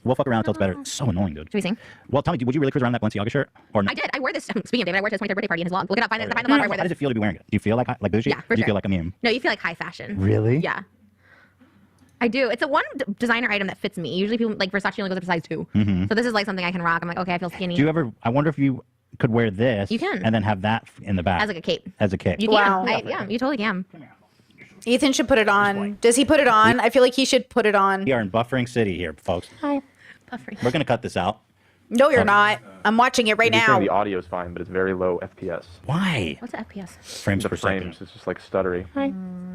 we'll fuck around until it's better. It's so annoying, dude. should we sing? Well, tell me, would you really cruise around that Balenciaga shirt or no? I did. I wore this. Speaking of David, I wore it to his 23rd birthday party in his vlog. Look it up. Find the vlog where I How wear does this. it feel to be wearing it? Do you feel like bougie? Yeah, for Do you sure. feel like a meme? No, you feel like high fashion. Really? Yeah. I do. It's a one designer item that fits me. Usually people like Versace only goes up to size 2. So this is like something I can rock. I'm like, okay, I feel skinny. Do you ever? I wonder if you could wear this. You can. And then have that in the back as like a cape. As a cape. You can. Wow. Yeah, you totally can. Ethan should put it on. Does he put it on? I feel like he should put it on. We are in Buffering City here, folks. Hi. Buffering. We're gonna cut this out. No, you're not. I'm watching it right now. The audio is fine, but it's very low FPS. Why? What's FPS? Frames The per frames, second. it's just like stuttery. Hi.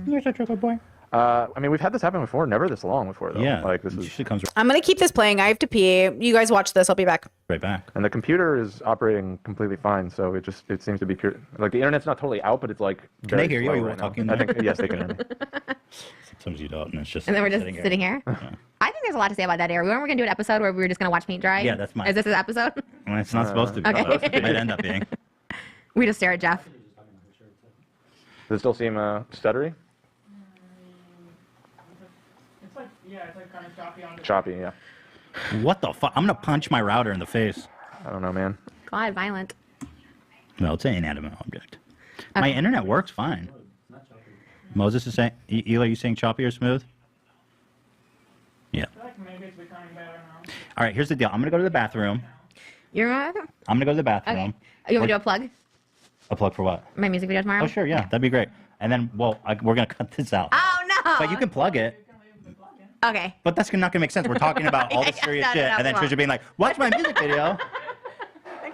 You're such a good boy. I mean, we've had this happen before. Never this long before, though. Yeah. Like this It is. usually comes I'm gonna keep this playing. I have to pee. You guys watch this. I'll be back. right back. And the computer is operating completely fine, so it seems to be pure. Like the internet's not totally out, but it's like. Can they very hear you? slow Are you right now. talking I there? think yes, they can hear me. Sometimes you don't, and it's just. And then we're just sitting here. I think there's a lot to say about Dead Air. We're gonna do an episode where we were just gonna watch paint dry. Yeah, that's mine. Is this an episode? Well, it's not supposed to be. Okay. But it might end up being. We just stare at Jeff. Does it still seem stuttery? It's like, yeah, it's like kind of choppy on the Choppy, yeah. What the fuck? I'm gonna punch my router in the face. I don't know, man. God, violent. No, it's an inanimate object. My internet works fine. Moses is saying, Eli, are you saying choppy or smooth? Yeah. I feel like maybe it's becoming better now. All right, here's the deal. I'm gonna go to the bathroom. You're I'm gonna go to the bathroom. okay. You want me to do a plug? A plug for what? My music video tomorrow? Oh, sure, yeah, that'd be great. And then, well, we're gonna cut this out. Oh no! But you can plug it. Okay. But that's not gonna make sense. We're talking about all this serious No, shit, no, and then well. Trisha being like, "Watch my music video."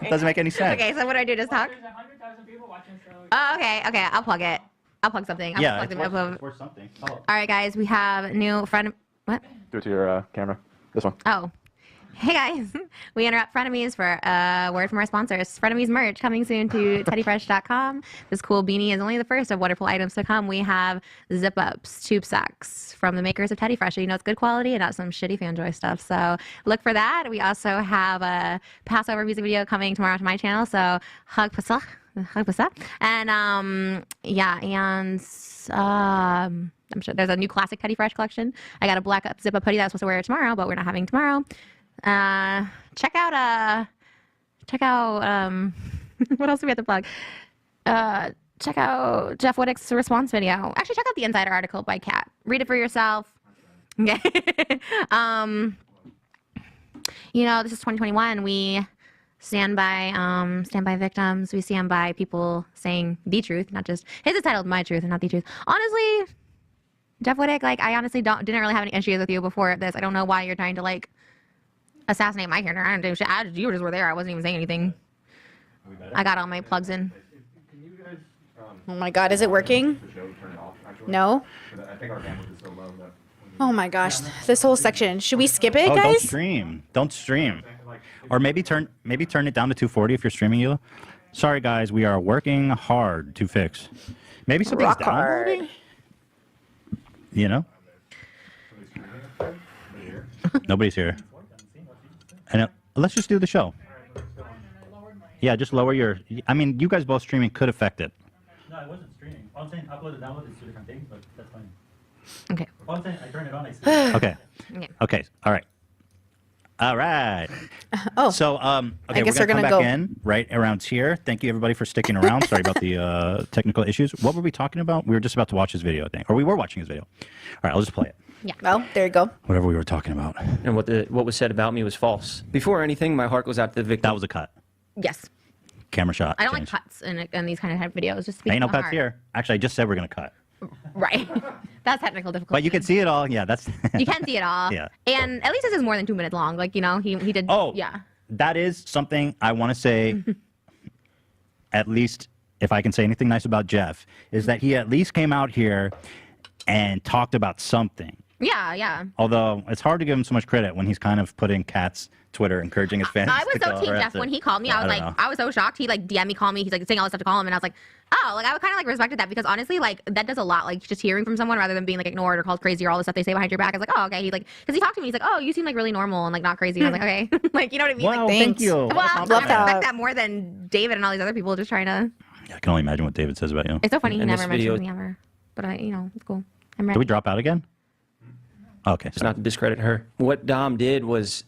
It doesn't make any sense. Okay, so what do I do? Just talk? There's 100,000 people watching, so Oh, okay. Okay, I'll plug it. I'll plug something. I'll Yeah, plug it's them worth, up. it's worth something. All right, guys, we have a new friend. What? Do it to your camera. This one. Oh. Hey guys, we interrupt Frenemies for a word from our sponsors. Frenemies merch coming soon to teddyfresh.com. This cool beanie is only the first of wonderful items to come. We have zip ups, tube socks from the makers of Teddy Fresh. So you know it's good quality and not some shitty Fanjoy stuff. So look for that. We also have a Passover music video coming tomorrow to my channel. So hug Pasach. And yeah, and I'm sure there's a new classic Teddy Fresh collection. I got a black zip up hoodie that I was supposed to wear tomorrow, but we're not having tomorrow. Check out what else do we have to plug? Check out Jeff Wittick's response video. Actually, check out the Insider article by Kat. Read it for yourself. Okay. You know, this is 2021. We stand by victims. We stand by people saying the truth, not just his is titled "My Truth" and not the truth. Honestly, Jeff Wittick, like I honestly didn't really have any issues with you before this. I don't know why you're trying to like assassinate my character. I don't do shit. You just were there. I wasn't even saying anything. I got all my plugs in. Can you guys Oh my God, is it working? the show turn it off? Actually, No. I think our bandwidth is so low that. Oh my gosh, this whole section. Should we skip it, Oh, don't guys? stream. Don't stream. Or maybe turn it down to 240 if you're streaming, you. Sorry, guys, we are working hard to fix. Maybe something's Rock hard. downloading. You know? Nobody's here. And let's just do the show. Yeah, just lower your. I mean, you guys both streaming could affect it. No, I wasn't streaming. I'm saying upload and download is two different things, but that's fine. Okay. I'm saying I turn it on, I see. Okay. Okay. Okay. All right. All right. Oh. So, okay, guess we're gonna we're come gonna back go. in right around here. Thank you everybody for sticking around. Sorry about the technical issues. What were we talking about? We were just about to watch his video, I think, or we were watching his video. All right, I'll just play it. Well, there you go. Whatever we were talking about. And what was said about me was false. Before anything, my heart goes out to the victim. That was a cut. Yes. Camera shot. I don't James. like cuts in these kind of videos. Just speak Ain't no from the cuts heart. here. Actually, I just said we're gonna cut. Right. That's technical difficulty. But you can see it all. Yeah, that's. You can see it all. Yeah. And at least this is more than 2 minutes long. Like, you know, he did. Oh, Yeah. That is something I want to say. At least, if I can say anything nice about Jeff, is that he at least came out here and talked about something. Yeah, yeah. Although it's hard to give him so much credit when he's kind of putting Kat's Twitter, encouraging his fans. I was to so go team arrest Jeff it. when he called me. I was don't like, know. I was so shocked. He like DM me, call me. He's like saying all this stuff to call him, and I was like, oh, like I would kind of like respected that because honestly, like that does a lot. Like just hearing from someone rather than being like ignored or called crazy or all the stuff they say behind your back. I was like, oh, okay. He like because he talked to me. He's like, oh, you seem like really normal and like not crazy. And I was like, okay, like you know what I mean? Wow, like, thank thanks. you. well, I Love respect that. that more than David and all these other people just trying to. Yeah, I can only imagine what David says about you. It's so funny. He And this never mentions video- me ever, but it's cool. I'm Did ready. we drop out again? Okay. It's not to discredit her. What Dom did was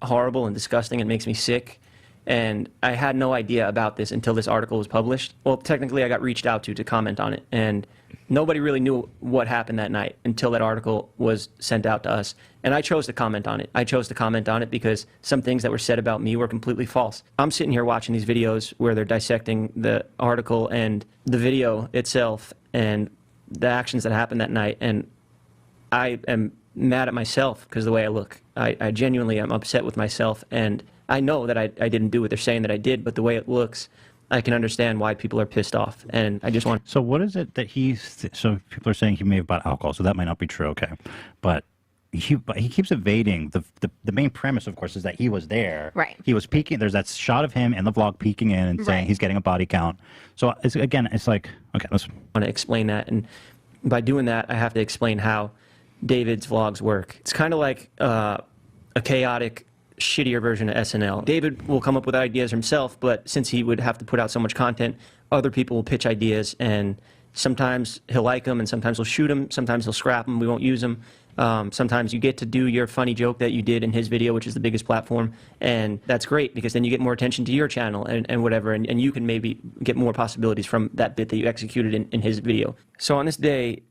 horrible and disgusting and makes me sick. And I had no idea about this until this article was published. Well, technically, I got reached out to comment on it. And nobody really knew what happened that night until that article was sent out to us. And I chose to comment on it. I chose to comment on it because some things that were said about me were completely false. I'm sitting here watching these videos where they're dissecting the article and the video itself and the actions that happened that night. And I am mad at myself because of the way I look. I genuinely am upset with myself. And I know that I didn't do what they're saying that I did, but the way it looks, I can understand why people are pissed off. And I just want... So what is it that so people are saying he may have bought alcohol, so that might not be true, okay. But he keeps evading. The main premise, of course, is that he was there. Right. He was peeking. There's that shot of him in the vlog peeking in and saying he's getting a body count. So it's like, okay, let's... I want to explain that. And by doing that, I have to explain how David's vlogs work. It's kind of like a chaotic, shittier version of SNL. David will come up with ideas himself, but since he would have to put out so much content, other people will pitch ideas, and sometimes he'll like them, and sometimes he'll shoot them, sometimes he'll scrap them, we won't use them. Sometimes you get to do your funny joke that you did in his video, which is the biggest platform, and that's great because then you get more attention to your channel and whatever, and you can maybe get more possibilities from that bit that you executed in his video. So on this day,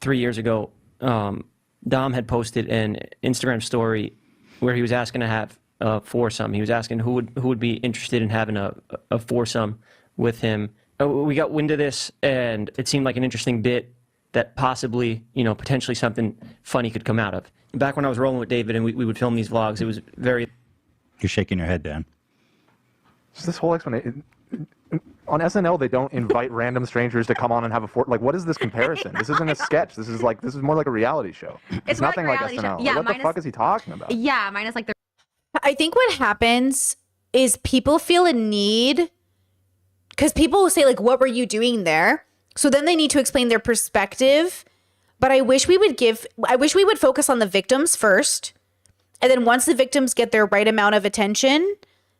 3 years ago, Dom had posted an Instagram story where he was asking to have a foursome. He was asking who would be interested in having a foursome with him. We got wind of this, and it seemed like an interesting bit that possibly, potentially something funny could come out of. Back when I was rolling with David and we would film these vlogs, it was very... You're shaking your head, Dan. Just this whole explanation. On SNL, they don't invite random strangers to come on and have a like. What is this comparison? This isn't a sketch. This is more like a reality show. It's more nothing like a like reality SNL. show. Yeah, what the fuck is he talking about? Yeah, minus like the... I think what happens is people feel a need because people will say like, what were you doing there? So then they need to explain their perspective. But I wish we would focus on the victims first. And then once the victims get their right amount of attention,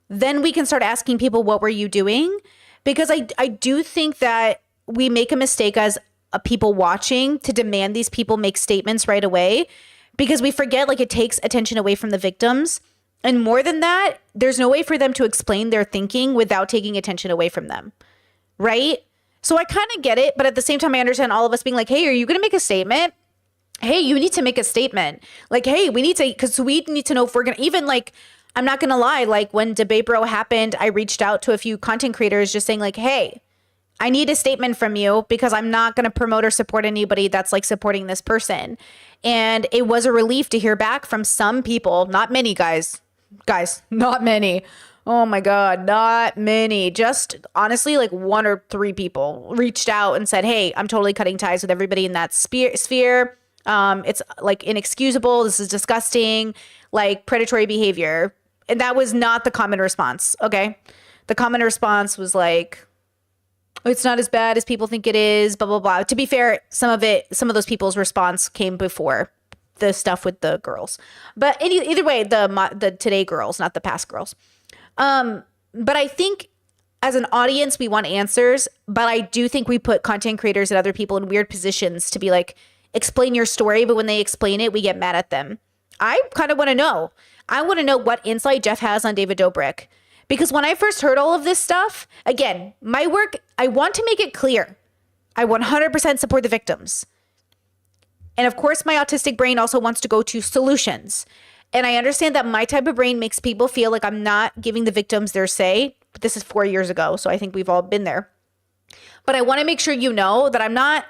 then we can start asking people, what were you doing? Because I do think that we make a mistake as people watching to demand these people make statements right away because we forget like it takes attention away from the victims. And more than that, there's no way for them to explain their thinking without taking attention away from them. Right? So I kind of get it. But at the same time, I understand all of us being like, hey, are you going to make a statement? Hey, you need to make a statement. Like, hey, we need to know if we're going to even like, I'm not going to lie. Like when Debate Bro happened, I reached out to a few content creators just saying like, hey, I need a statement from you because I'm not going to promote or support anybody that's like supporting this person. And it was a relief to hear back from some people, not many guys, not many. Oh my God, not many. Just honestly, like 1 or 3 people reached out and said, hey, I'm totally cutting ties with everybody in that sphere. It's like inexcusable. This is disgusting, like predatory behavior. And that was not the common response. Okay. The common response was like, it's not as bad as people think it is, blah, blah, blah. To be fair, some of those people's response came before the stuff with the girls. But either way, the today girls, not the past girls. But I think as an audience, we want answers, but I do think we put content creators and other people in weird positions to be like, explain your story. But when they explain it, we get mad at them. I kind of want to know. I want to know what insight Jeff has on David Dobrik. Because when I first heard all of this stuff, again, my work, I want to make it clear. I 100% support the victims. And of course, my autistic brain also wants to go to solutions. And I understand that my type of brain makes people feel like I'm not giving the victims their say. But this is 4 years ago, so I think we've all been there. But I want to make sure you know that I'm not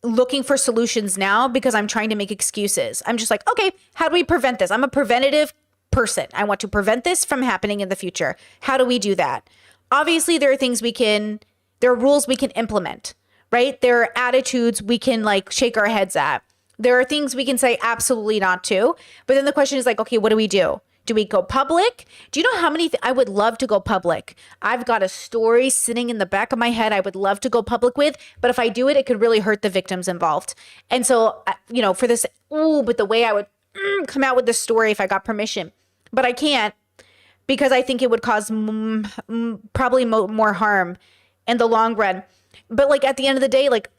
looking for solutions now because I'm trying to make excuses. I'm just like, okay, how do we prevent this? I'm a preventative person. I want to prevent this from happening in the future. How do we do that? Obviously, there are rules we can implement, right? There are attitudes we can like shake our heads at. There are things we can say absolutely not to. But then the question is like, okay, what do we do? Do we go public? Do you know how many I would love to go public? I've got a story sitting in the back of my head I would love to go public with, but if I do it, it could really hurt the victims involved. And so, for this, but the way I would come out with this story if I got permission, but I can't because I think it would cause probably more harm in the long run. But like at the end of the day, like,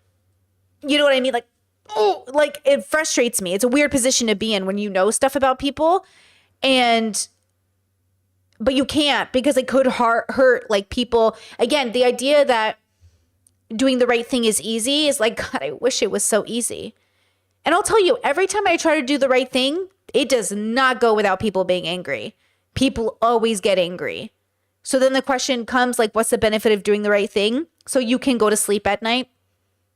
you know what I mean? Like it frustrates me. It's a weird position to be in when you know stuff about people. And but you can't because it could hurt like people. Again, the idea that doing the right thing is easy is like, God, I wish it was so easy. And I'll tell you, every time I try to do the right thing, it does not go without people being angry. People always get angry. So then the question comes like, what's the benefit of doing the right thing? So you can go to sleep at night,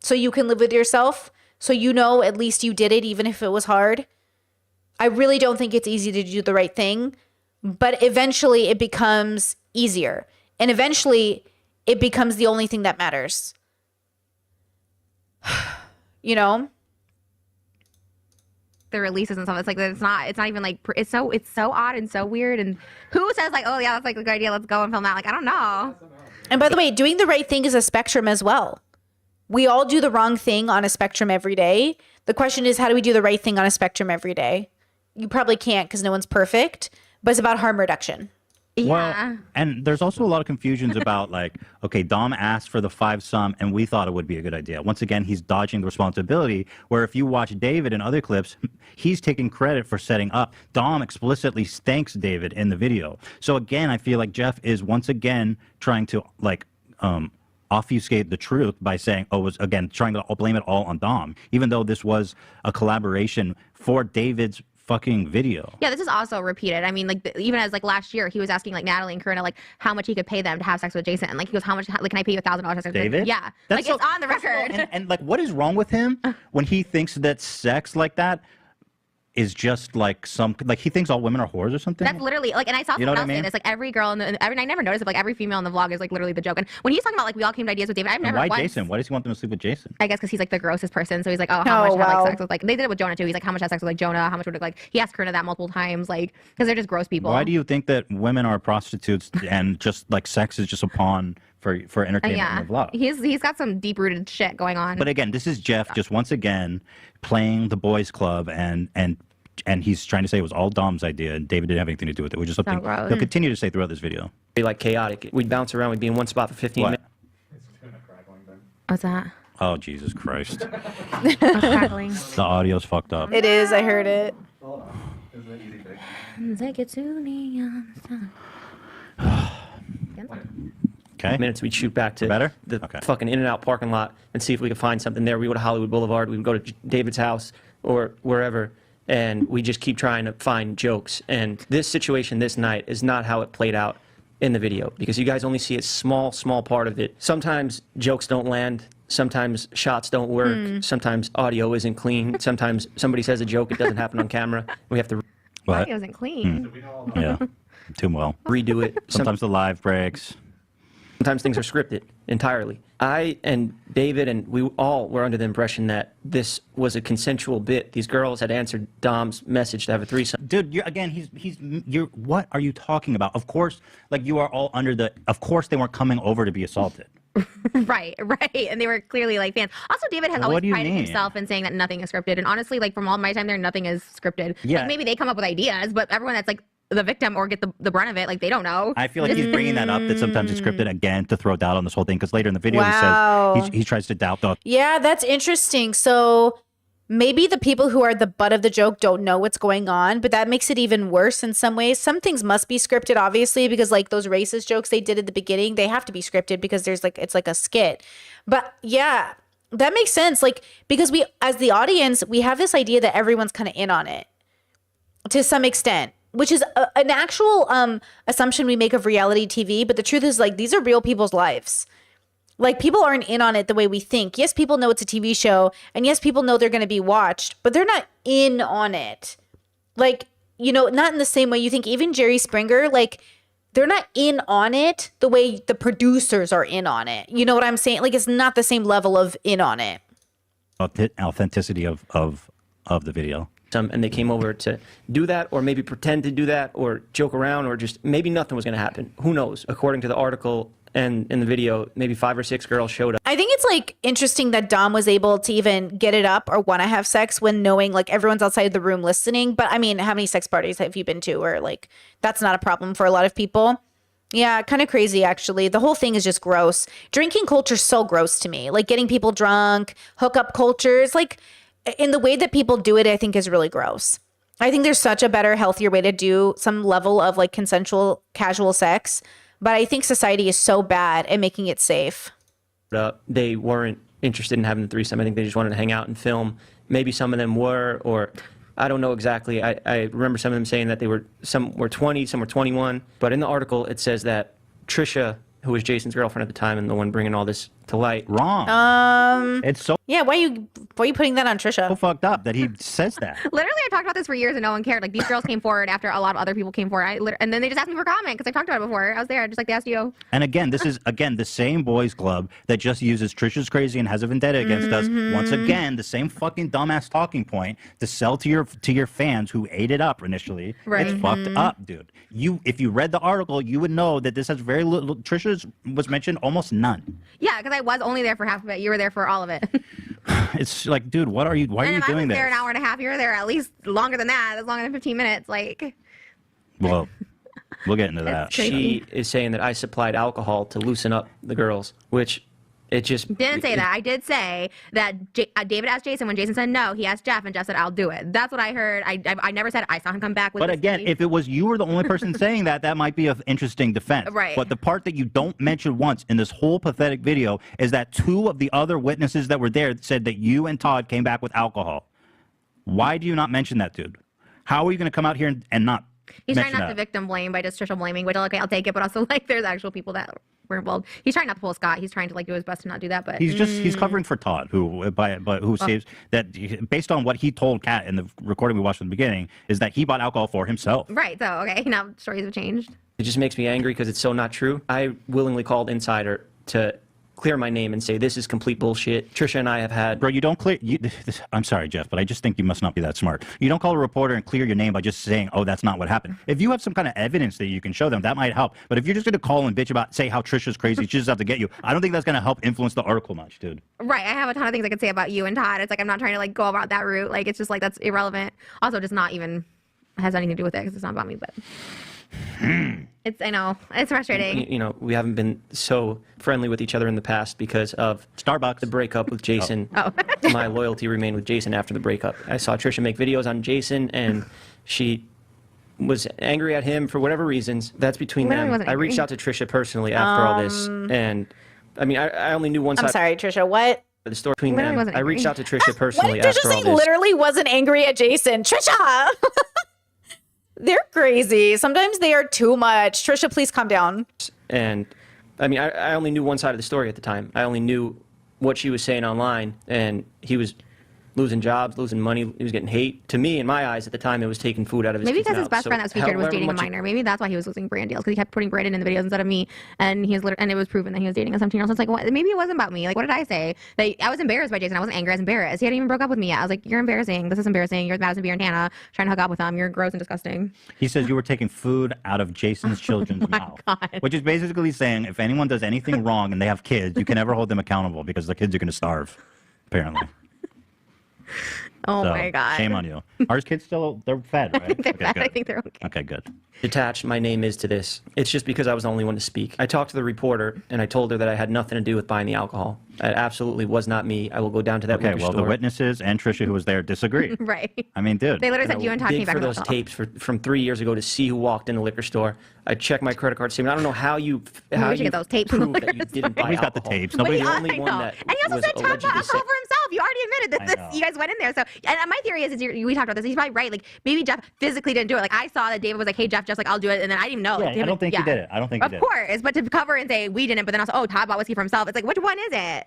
so you can live with yourself, so you know at least you did it even if it was hard. I really don't think it's easy to do the right thing, but eventually it becomes easier. And eventually it becomes the only thing that matters. You know? The releases and stuff. It's like it's not even like it's so odd and so weird. And who says like, oh yeah, that's like a good idea, let's go and film that? Like, I don't know. And by the way, doing the right thing is a spectrum as well. We all do the wrong thing on a spectrum every day. The question is, how do we do the right thing on a spectrum every day? You probably can't because no one's perfect, but it's about harm reduction. Yeah. Well, and there's also a lot of confusions about like, okay, Dom asked for the 5-sum and we thought it would be a good idea. Once again, he's dodging the responsibility, where if you watch David in other clips, he's taking credit for setting up. Dom explicitly thanks David in the video. So again, I feel like Jeff is once again trying to like obfuscate the truth by saying, oh, was again trying to blame it all on Dom, even though this was a collaboration for David's fucking video. Yeah, this is also repeated. I mean, like even as like last year, he was asking like Natalie and Corinna like how much he could pay them to have sex with Jason, and like he goes, how much? Like, can I pay you $1,000? David? Yeah, That's like it's on the record. And like, what is wrong with him when he thinks that sex like that is just like he thinks all women are whores or something? That's literally like, and I saw You know someone what I else say mean? this. Like every girl I never noticed it, but like every female in the vlog is like literally the joke. And when he's talking about like we all came to ideas with David, I've And never why once. Jason? Why does he want them to sleep with Jason? I guess because he's like the grossest person. So he's like, oh, how much to have wow. like sex with like they did it with Jonah too. He's like, how much to have sex with like Jonah? How much would it like? He asked Corinna that multiple times, like because they're just gross people. Why do you think that women are prostitutes and just like sex is just a pawn for entertainment Yeah, in the vlog? he's got some deep rooted shit going on. But again, this is Jeff just once again playing the boys club and he's trying to say it was all Dom's idea and David didn't have anything to do with it, which is something gross. he'll continue to say throughout this video. Be like chaotic. We'd bounce around. We'd be in one spot for 15 What? minutes. What's that? Oh, Jesus Christ. What's crackling? The audio's fucked up. It is. I heard it. Take it to neon sun. Okay. Minutes, we'd shoot back to Better? the Okay. fucking In-N-Out parking lot and see if we could find something there. We go to Hollywood Boulevard. We would go to David's house or wherever, and we just keep trying to find jokes. And this situation this night is not how it played out in the video, because you guys only see a small part of it. Sometimes jokes don't land. Sometimes shots don't work. Sometimes audio isn't clean. Sometimes somebody says a joke, it doesn't happen on camera. We have to What? Audio isn't clean. Yeah. Too well. redo it. Sometimes the live breaks. Sometimes things are scripted entirely. I and David and we all were under the impression that this was a consensual bit. These girls had answered Dom's message to have a threesome. Dude, you're what are you talking about? Of course, like you are all under the, of course they weren't coming over to be assaulted. Right. And they were clearly like fans. Also, David has What always do you prided mean? himself in saying that nothing is scripted. And honestly, like from all my time there, nothing is scripted. Yeah. Like maybe they come up with ideas, but everyone that's like the victim or get the brunt of it, like they don't know. I feel like he's bringing that up, that sometimes it's scripted again to throw doubt on this whole thing, because later in the video Wow. he says he tries to doubt the. Yeah, that's interesting. So maybe the people who are the butt of the joke don't know what's going on, but that makes it even worse in some ways. Some things must be scripted, obviously, because like those racist jokes they did at the beginning, they have to be scripted because there's like, it's like a skit. But yeah, that makes sense. Like, because we, as the audience, we have this idea that everyone's kind of in on it to some extent, which is an actual assumption we make of reality TV. But the truth is, like, these are real people's lives. Like, people aren't in on it the way we think. Yes, people know it's a TV show, and yes, people know they're going to be watched, but they're not in on it. Like, you know, not in the same way you think. Even Jerry Springer, like, they're not in on it the way the producers are in on it. You know what I'm saying? Like, it's not the same level of in on it. Authenticity of the video. And they came over to do that, or maybe pretend to do that, or joke around, or just maybe nothing was going to happen. Who knows? According to the article and in the video, maybe 5 or 6 girls showed up. I think it's like interesting that Dom was able to even get it up or want to have sex when knowing like everyone's outside the room listening. But I mean, how many sex parties have you been to where like that's not a problem for a lot of people? Yeah, kind of crazy actually. The whole thing is just gross. Drinking culture is so gross to me. Like getting people drunk, hookup culture is like in the way that people do it, I think is really gross. I think there's such a better, healthier way to do some level of like consensual, casual sex. But I think society is so bad at making it safe. They weren't interested in having the threesome. I think they just wanted to hang out and film. Maybe some of them were, or I don't know exactly. I remember some of them saying that some were 20, some were 21. But in the article, it says that Trisha, who was Jason's girlfriend at the time and the one bringing all this to light. Wrong. It's so Yeah, why are you putting that on Trisha? fucked up that he says that. Literally, I talked about this for years and no one cared. Like, these girls came forward after a lot of other people came forward. And then they just asked me for comment because I talked about it before. I was there, just like they asked you. And again, this is the same boys club that just uses Trisha's crazy and has a vendetta against us. Once again, the same fucking dumbass talking point to sell to your fans who ate it up initially. Right. It's fucked up, dude. If you read the article, you would know that this has very little. Trisha's was mentioned almost none. Yeah, because I was only there for half of it. You were there for all of it. It's like, dude, why are you and doing if I was this? there an hour and a half, you were there at least longer than that. That's longer than 15 minutes. Like, Well, we'll get into that. She is saying that I supplied alcohol to loosen up the girls, which it just didn't say that. I did say that David asked Jason. When Jason said no, he asked Jeff, and Jeff said, I'll do it. That's what I heard. I never said I saw him come back with But this again, beef. if it was you were the only person saying that, that might be an interesting defense. Right. But the part that you don't mention once in this whole pathetic video is that 2 of the other witnesses that were there said that you and Todd came back with alcohol. Why do you not mention that, dude? How are you going to come out here and not He's trying mention not to that? victim blame by just Trisha blaming, which, okay, I'll take it, but also, like, there's actual people that were involved. He's trying not to pull Scott. He's trying to, like, do his best to not do that, but... He's covering for Todd, who says that based on what he told Kat in the recording we watched in the beginning, is that he bought alcohol for himself. Right, so, okay, now stories have changed. It just makes me angry because it's so not true. I willingly called Insider to clear my name and say this is complete bullshit. Trisha and I have had... Bro, you don't clear... I'm sorry, Jeff, but I just think you must not be that smart. You don't call a reporter and clear your name by just saying, oh, that's not what happened. If you have some kind of evidence that you can show them, that might help. But if you're just going to call and bitch about, say how Trisha's crazy, she just have to get you, I don't think that's going to help influence the article much, dude. Right, I have a ton of things I could say about you and Todd. It's like I'm not trying to, like, go about that route. Like, it's just, like, that's irrelevant. Also, just not even has anything to do with it because it's not about me, but... I know. It's frustrating. You know, we haven't been so friendly with each other in the past because of Starbucks. The breakup with Jason. Oh. My loyalty remained with Jason after the breakup. I saw Trisha make videos on Jason, and she was angry at him for whatever reasons. That's between Literally them. wasn't I reached angry. out to Trisha personally after all this, and I mean, I only knew one I'm side sorry, Trisha. What? of the story between Literally them. wasn't I angry. reached out to Trisha What personally did Trisha after all say? this. Literally wasn't angry at Jason. Trisha! They're crazy. Sometimes they are too much. Trisha, please calm down. And I mean, I only knew one side of the story at the time. I only knew what she was saying online, and he was losing jobs, losing money. He was getting hate. To me, in my eyes, at the time, it was taking food out of his Maybe kids' because his mouths. best So friend that was featured was however dating a much it- minor. Maybe that's why he was losing brand deals because he kept putting Brandon in the videos instead of me, and and it was proven that he was dating a 17-year-old. So it's like, what? Maybe it wasn't about me. Like, what did I say? That I was embarrassed by Jason. I wasn't angry. I was embarrassed. He hadn't even broke up with me yet. I was like, you're embarrassing. This is embarrassing. You're with Madison Beer and Hannah trying to hook up with them. You're gross and disgusting. He says you were taking food out of Jason's children's mouth. God. Which is basically saying if anyone does anything wrong and they have kids, you can never hold them accountable because the kids are going to starve, apparently. Oh So, my God. Shame on you. Are his kids still, they're fed, right? They're Okay, bad. I good. think they're okay. Okay, good. Detached my name is to this. It's just because I was the only one to speak. I talked to the reporter, and I told her that I had nothing to do with buying the alcohol. It absolutely was not me. I will go down to that Okay, liquor well, store. the witnesses and Trisha, who was there, disagree. Right. I mean, dude. They literally said you and Todd came dig back for with those alcohol. tapes from 3 years ago to see who walked in the liquor store. I checked my credit card statement. I don't know how you We should get those tapes from the prove that you liquor didn't buy He's got the alcohol. tapes. But Nobody. he, the only I one know. that And he also was said Todd allegedly bought alcohol sick. for himself. You already admitted I that know. you guys went in there. So, and my theory is we talked about this. He's probably right. Like, maybe Jeff physically didn't do it. Like, I saw that David was like, hey, Jeff's like, I'll do it. And then I didn't even know. Yeah, Like, I David- don't think he did it. I don't think he Of did it. course. But to cover and say we didn't, but then also, oh, Todd bought whiskey for himself. It's like, which one is it?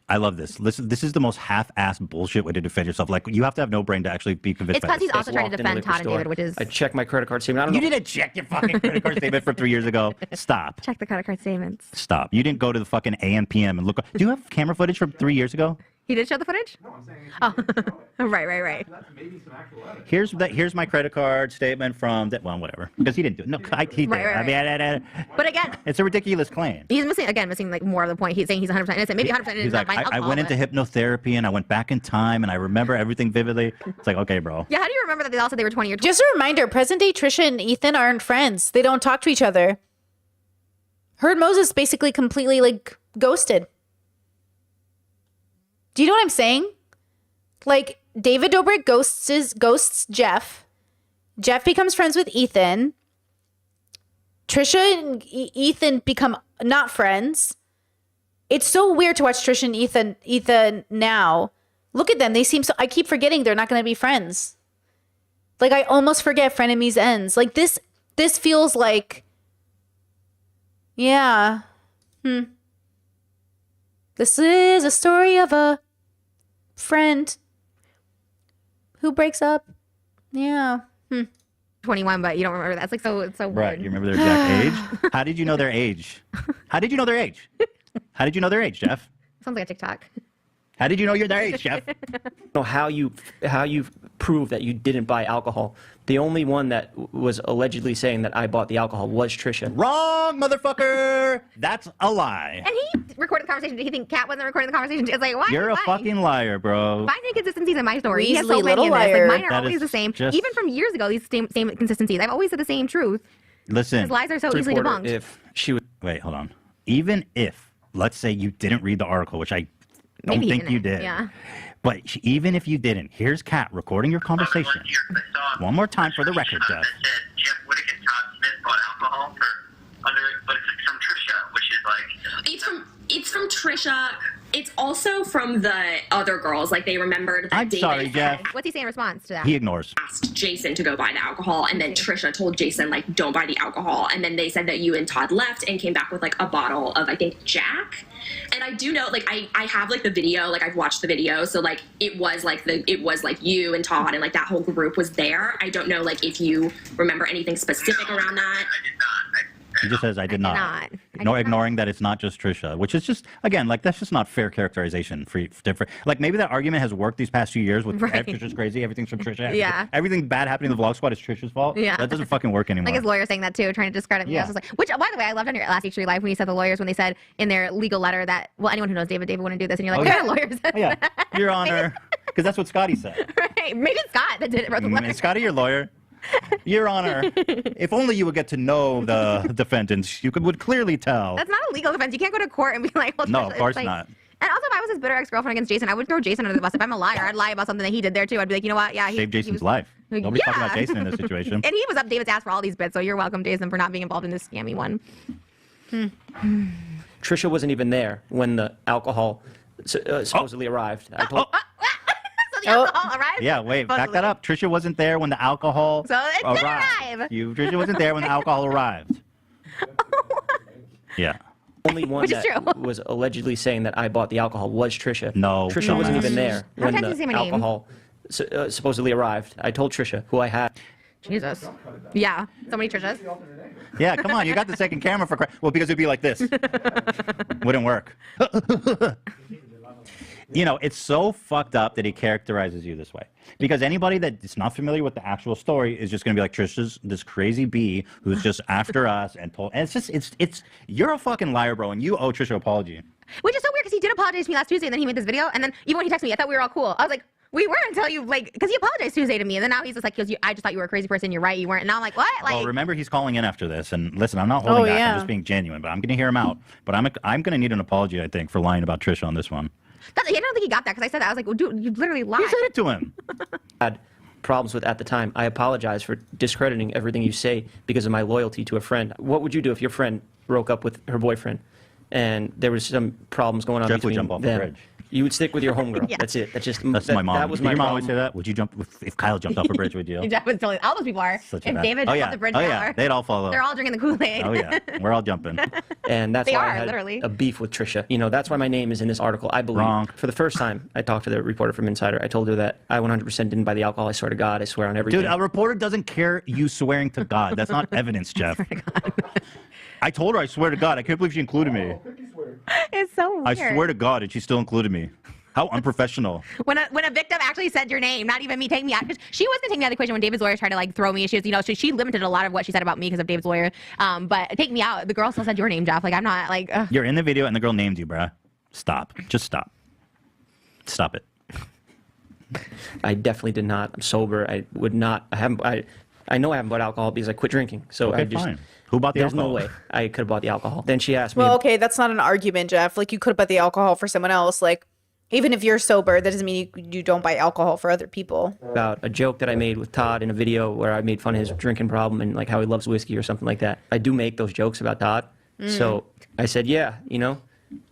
I love this. Listen, this is the most half-assed bullshit way to defend yourself. Like, you have to have no brain to actually be convinced It's by because this. he's also trying to Walked in the defend liquor Todd and store. David, which is I checked my credit card statement. I don't You know. didn't check your fucking credit card statement from 3 years ago. Stop. check the credit card statements. Stop. You didn't go to the fucking AM, PM and look. Do you have camera footage from 3 years ago? He did show the footage? No, I'm saying. Oh, right. Here's my credit card statement from that. Well, whatever. Because he didn't do it. No, he did. Right, right, I mean, But again, it's a ridiculous claim. he's missing like more of the point. He's saying he's 100% innocent. Maybe 100% innocent. He's like, not buying I alcohol, went into but- hypnotherapy and I went back in time and I remember everything vividly. It's like, okay, bro. Yeah, how do you remember that they all said they were 20 or 20? Just a reminder, present day Trisha and Ethan aren't friends. They don't talk to each other. Her and Moses basically completely like ghosted. Do you know what I'm saying? Like David Dobrik ghosts Jeff Jeff becomes friends with Ethan. Trisha and Ethan become not friends. It's so weird to watch Trisha and Ethan now. Look at them. They seem so, I keep forgetting they're not going to be friends. Like, I almost forget frenemies ends. Like, this feels like, yeah. This is a story of a friend who breaks up. Yeah. 21, but you don't remember that. It's like it's so Right. weird. You remember their exact age? How did you know their age? How did you know their age? How did you know their age, Jeff? Sounds like a TikTok. How did you know you're their age, Jeff? Know how you prove that you didn't buy alcohol. The only one that was allegedly saying that I bought the alcohol was Trisha. Wrong, motherfucker. That's a lie. And he recorded the conversation. Did he think Kat wasn't recording the conversation? It's like, why? You're a fucking liar, bro. Find inconsistencies in my story. He has Weasley, so many little in this. liar. Like, mine are That always is the same. just- Even from years ago, these same consistencies. I've always said the same truth. Listen. His lies are so easily Reporter, debunked. if she was Wait, hold on. Even if, let's say you didn't read the article, which I don't Maybe he think you didn't, did. yeah. But even if you didn't, here's Kat recording your conversation. One more time for the record, Jeff. That said Jeff Whittick and Todd Smith bought alcohol but it's from Trisha, which is like It's from Trisha. It's also from the other girls. Like, they remembered that I'm David sorry, Jeff. What's he saying in response to that? He ignores. asked Jason to go buy the alcohol, and then Trisha told Jason, like, don't buy the alcohol. And then they said that you and Todd left and came back with, like, a bottle of, I think, Jack. And I do know, like, I have, like, the video, like, I've watched the video, so, like, it was like you and Todd and, like, that whole group was there. I don't know, like, if you remember anything specific around that. I did not. He just says, I did not. not. Ignoring that it's not just Trisha, which is just, again, like, that's just not fair characterization for different. Like, maybe that argument has worked these past few years with Right. Trisha's crazy, everything's from Trisha. Yeah. Everything bad happening in the Vlog Squad is Trisha's fault. Yeah. That doesn't fucking work anymore. Like his lawyer saying that too, trying to discredit me. I Yeah. was just like, which, by the way, I loved on your last H3 Live when you said the lawyers, when they said in their legal letter that, well, anyone who knows David wouldn't do this. And you're like, Oh, what yeah. kind of lawyer says Oh, yeah. that? Your Honor. Because that's what Scotty said. Right. Maybe it's Scott that did it. Wrote the letter. Scotty, your lawyer. Your Honor, if only you would get to know the defendants, you would clearly tell. That's not a legal defense. You can't go to court and be like, well, No, it's of course like- not. And also, if I was his bitter ex-girlfriend against Jason, I would throw Jason under the bus. If I'm a liar, I'd lie about something that he did there too. I'd be like, you know what? Yeah, Save he Jason's was, life. Nobody's talking about Yeah. Jason in this situation. And he was up David's ass for all these bits, so you're welcome, Jason, for not being involved in this scammy one. Trisha wasn't even there when the alcohol supposedly arrived. I told, So the alcohol arrived? Yeah, wait, back Supposedly. that up. Trisha wasn't there when the alcohol So it did arrive. Trisha wasn't there when the alcohol arrived. Yeah. only one Which is that true. was allegedly saying that I bought the alcohol was Trisha. No. Trisha No, wasn't man. even there How when many times did you say the my name? alcohol supposedly arrived. I told Trisha who I had. Jesus. Yeah. So many Trishas. Yeah, come on. You got the second camera for well, because it'd be like this. Wouldn't work. You know, it's so fucked up that he characterizes you this way. Because anybody that is not familiar with the actual story is just going to be like, Trisha's this crazy bee who's just after us and told. And it's just, it's, you're a fucking liar, bro, and you owe Trisha an apology. Which is so weird because he did apologize to me last Tuesday and then he made this video. And then even when he texted me, I thought we were all cool. I was like, we were until you, like, because he apologized Tuesday to me. And then now he's just like, I just thought you were a crazy person. You're right. You weren't. And now I'm like, what? Like, Well, remember, he's calling in after this. And listen, I'm not holding back. yeah. I'm just being genuine. But I'm going to hear him out. But I'm going to need an apology, I think, for lying about Trisha on this one. I don't think he got that because I said that. I was like, well, dude, you literally lied. You said it to him. Had problems with at the time. I apologize for discrediting everything you say because of my loyalty to a friend. What would you do if your friend broke up with her boyfriend and there was some problems going on Jeff would between jump off the them? bridge. You would stick with your homegirl. Yeah. That's it. That's my mom. That was Did my your mom problem. always say that? Would you jump if Kyle jumped off a bridge? Would you? Jeff was totally, all those people are. Such a If bad- David oh, jumped yeah. off the bridge Oh, now, yeah. They'd all follow. they're all drinking the Kool-Aid. Oh yeah, we're all jumping. And that's They why are, I had literally. a beef with Trisha. You know, that's why my name is in this article. I believe. Wrong. For the first time, I talked to the reporter from Insider. I told her that I 100% didn't buy the alcohol. I swear to God. I swear on everything. Dude, a reporter doesn't care you swearing to God. That's not evidence, Jeff. I told her I swear to God. I can't believe she included me. It's so weird. I swear to God, and she still included me. How unprofessional. When a victim actually said your name, not even me taking me out, because she was gonna take me out of the equation when David's lawyer tried to like throw me. She was, you know, she limited a lot of what she said about me because of David's lawyer. But take me out, the girl still said your name, Jeff. Like I'm not like. Ugh. You're in the video and the girl named you, bruh. Stop. Just stop. Stop it. I definitely did not. I'm sober. I would not. I haven't. I know I haven't bought alcohol because I quit drinking. So Okay, I just. fine. Who bought the There's alcohol? no way I could have bought the alcohol. Then she asked me. Well, okay, that's not an argument, Jeff. Like, you could have bought the alcohol for someone else. Like, Even if you're sober, that doesn't mean you don't buy alcohol for other people. About a joke that I made with Todd in a video where I made fun of his drinking problem and like how he loves whiskey or something like that. I do make those jokes about Todd. So I said, yeah, you know,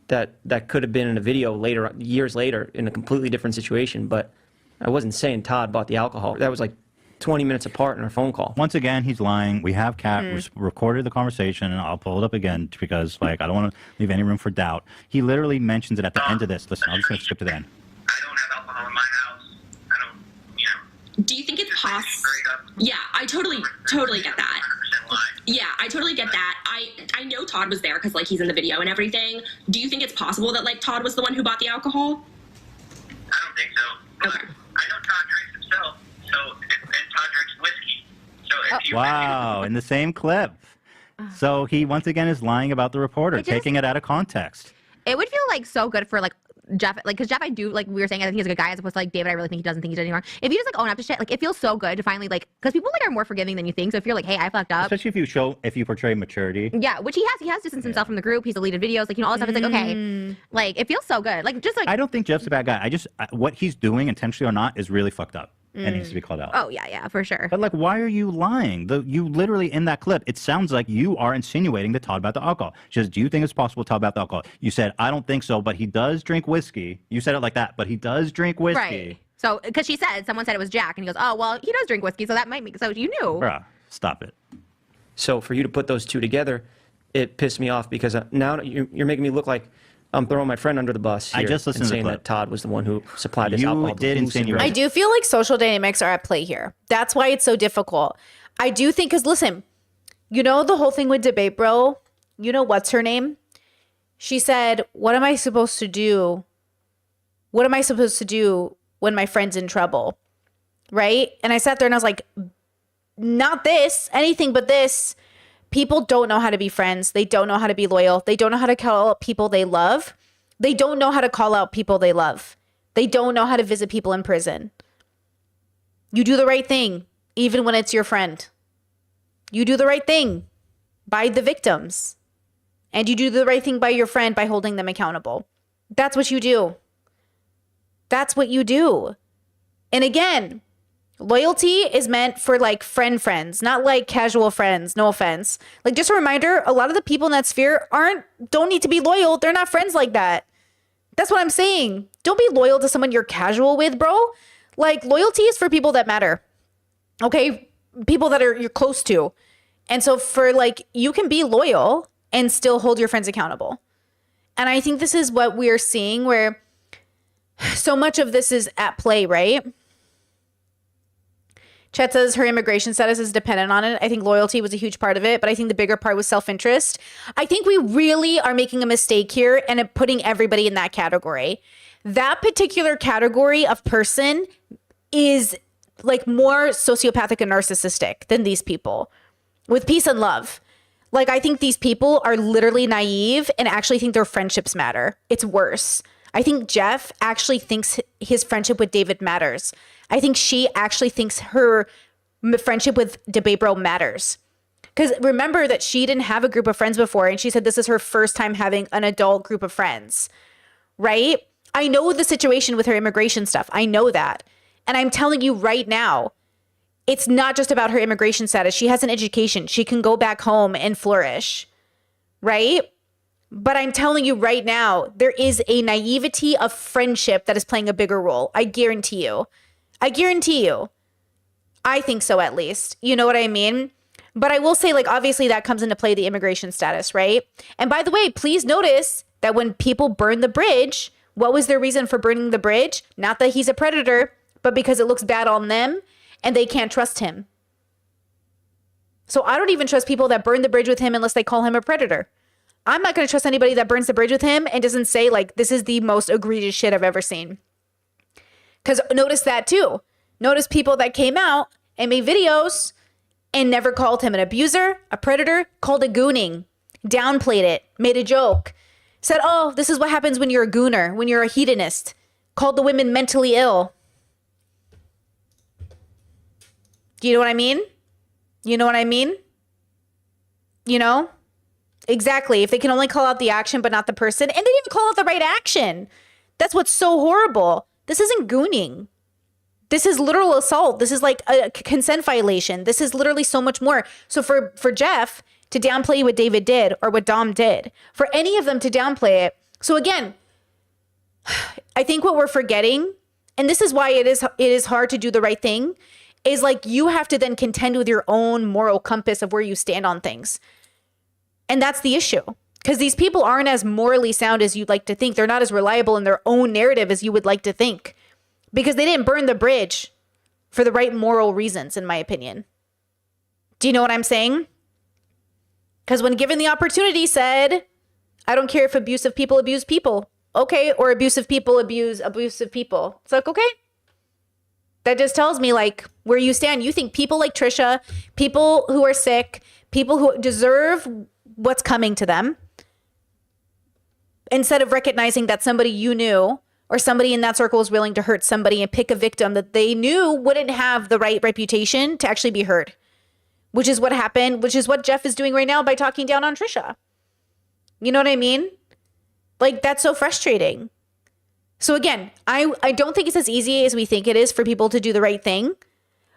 that could have been in a video later, years later, in a completely different situation. But I wasn't saying Todd bought the alcohol. That was like 20 minutes apart in our phone call. Once again, he's lying. We have recorded the conversation, and I'll pull it up again because, like, I don't want to leave any room for doubt. He literally mentions it at the end of this. Listen, I'm just going to skip to the end. I don't have alcohol in my house. I don't, you know. Do you think it's possible? Yeah, I totally get that. 100% lie. Yeah, I totally get that. I know Todd was there because like he's in the video and everything. Do you think it's possible that like Todd was the one who bought the alcohol? I don't think so. But Okay. I know Todd drinks himself, and Todd drinks whiskey. So if you Wow, in the same clip. So he once again is lying about the reporter, taking it out of context. It would feel like so good for like Jeff, like, because Jeff, I do, like we were saying, I think he's a good guy as opposed to like David. I really think he doesn't think he did anymore. If you just like own up to shit, like it feels so good to finally like, because people like are more forgiving than you think. So if you're like, hey, I fucked up, Especially if you portray maturity. yeah, which he has distanced himself from the group. He's deleted videos, like, you know, all this stuff. It's like, okay, like it feels so good, like just like I don't think Jeff's a bad guy. What he's doing, intentionally or not, is really fucked up and needs to be called out. oh yeah, for sure. But like, why are you lying? You literally in that clip, it sounds like you are insinuating that Todd bought the alcohol. She says, "Do you think it's possible Todd bought the alcohol?" You said, "I don't think so, but he does drink whiskey." You said it like that, but he does drink whiskey. Right. So because someone said it was Jack, and he goes, oh well, he does drink whiskey, so that might make so you knew. Bruh, stop it. So for you to put those two together, it pissed me off because now you're making me look like I'm throwing my friend under the bus here I just listened and to the saying clip. that Todd was the one who supplied this You alcohol. did insinuate. I do feel like social dynamics are at play here. That's why it's so difficult. I do think, because listen, you know the whole thing with Debate Bro? You know what's her name? She said, what am I supposed to do? What am I supposed to do when my friend's in trouble? Right? And I sat there and I was like, not this, anything but this. People don't know how to be friends. They don't know how to be loyal. They don't know how to call out people they love. They don't know how to call out people they love. They don't know how to visit people in prison. You do the right thing, even when it's your friend. You do the right thing by the victims. And you do the right thing by your friend by holding them accountable. That's what you do. That's what you do. And again, loyalty is meant for like friends, not like casual friends. No offense. Like, just a reminder, a lot of the people in that sphere don't need to be loyal. They're not friends like that. That's what I'm saying. Don't be loyal to someone you're casual with, bro. Like, loyalty is for people that matter. Okay? People that you're close to. And so for like, you can be loyal and still hold your friends accountable. And I think this is what we're seeing, where so much of this is at play, right? Chet says her immigration status is dependent on it. I think loyalty was a huge part of it, but I think the bigger part was self-interest. I think we really are making a mistake here and putting everybody in that category. That particular category of person is like more sociopathic and narcissistic than these people with peace and love. Like, I think these people are literally naive and actually think their friendships matter. It's worse. I think Jeff actually thinks his friendship with David matters. I think she actually thinks her friendship with Debate Bro matters. Because remember that she didn't have a group of friends before, and she said this is her first time having an adult group of friends, right? I know the situation with her immigration stuff. I know that. And I'm telling you right now, it's not just about her immigration status. She has an education. She can go back home and flourish, right? But I'm telling you right now, there is a naivety of friendship that is playing a bigger role. I guarantee you. I guarantee you. I think so, at least. You know what I mean? But I will say, like, obviously that comes into play, the immigration status, right? And by the way, please notice that when people burn the bridge, what was their reason for burning the bridge? Not that he's a predator, but because it looks bad on them and they can't trust him. So I don't even trust people that burn the bridge with him unless they call him a predator. I'm not going to trust anybody that burns the bridge with him and doesn't say, like, this is the most egregious shit I've ever seen. Because notice that too. Notice people that came out and made videos and never called him an abuser, a predator, called it gooning, downplayed it, made a joke, said, oh, this is what happens when you're a gooner, when you're a hedonist, called the women mentally ill. Do you know what I mean? You know what I mean? You know? Exactly. If they can only call out the action but not the person, and they didn't even call out the right action. That's what's so horrible. This isn't gooning. This is literal assault. This is like a consent violation. This is literally so much more. So for Jeff to downplay what David did or what Dom did, for any of them to downplay it. So again, I think what we're forgetting, and this is why it is hard to do the right thing, is like you have to then contend with your own moral compass of where you stand on things. And that's the issue. Because these people aren't as morally sound as you'd like to think. They're not as reliable in their own narrative as you would like to think. Because they didn't burn the bridge for the right moral reasons, in my opinion. Do you know what I'm saying? Because when given the opportunity said, I don't care if abusive people abuse people. Okay. Or abusive people abuse abusive people. It's like, okay. That just tells me like where you stand. You think people like Trisha, people who are sick, people who deserve what's coming to them, instead of recognizing that somebody you knew or somebody in that circle is willing to hurt somebody and pick a victim that they knew wouldn't have the right reputation to actually be heard, which is what happened, which is what Jeff is doing right now by talking down on Trisha. You know what I mean? Like, that's so frustrating. So again, I don't think it's as easy as we think it is for people to do the right thing,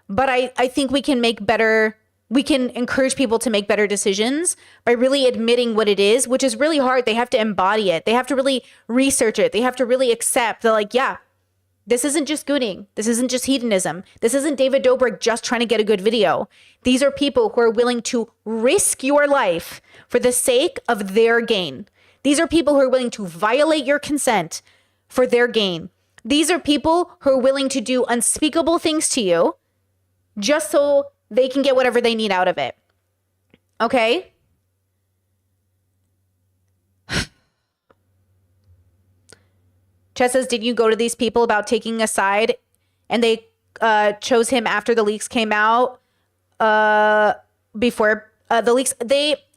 but I think we can encourage people to make better decisions by really admitting what it is, which is really hard. They have to embody it. They have to really research it. They have to really accept that, like, yeah, this isn't just gooning. This isn't just hedonism. This isn't David Dobrik just trying to get a good video. These are people who are willing to risk your life for the sake of their gain. These are people who are willing to violate your consent for their gain. These are people who are willing to do unspeakable things to you just so they can get whatever they need out of it. Okay? Chet says, did you go to these people about taking a side and they chose him after the leaks came out? Before the leaks,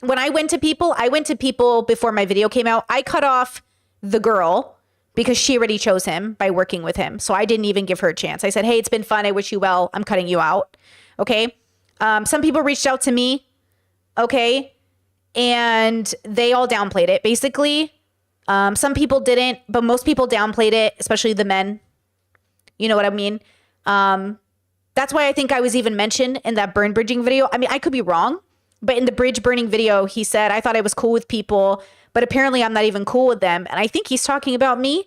when I went to people before my video came out. I cut off the girl because she already chose him by working with him. So I didn't even give her a chance. I said, hey, it's been fun. I wish you well. I'm cutting you out. Okay. Some people reached out to me. Okay. And they all downplayed it. Basically, some people didn't, but most people downplayed it, especially the men. You know what I mean? That's why I think I was even mentioned in that burn bridging video. I mean, I could be wrong, but in the bridge burning video, he said, I thought I was cool with people, but apparently I'm not even cool with them. And I think he's talking about me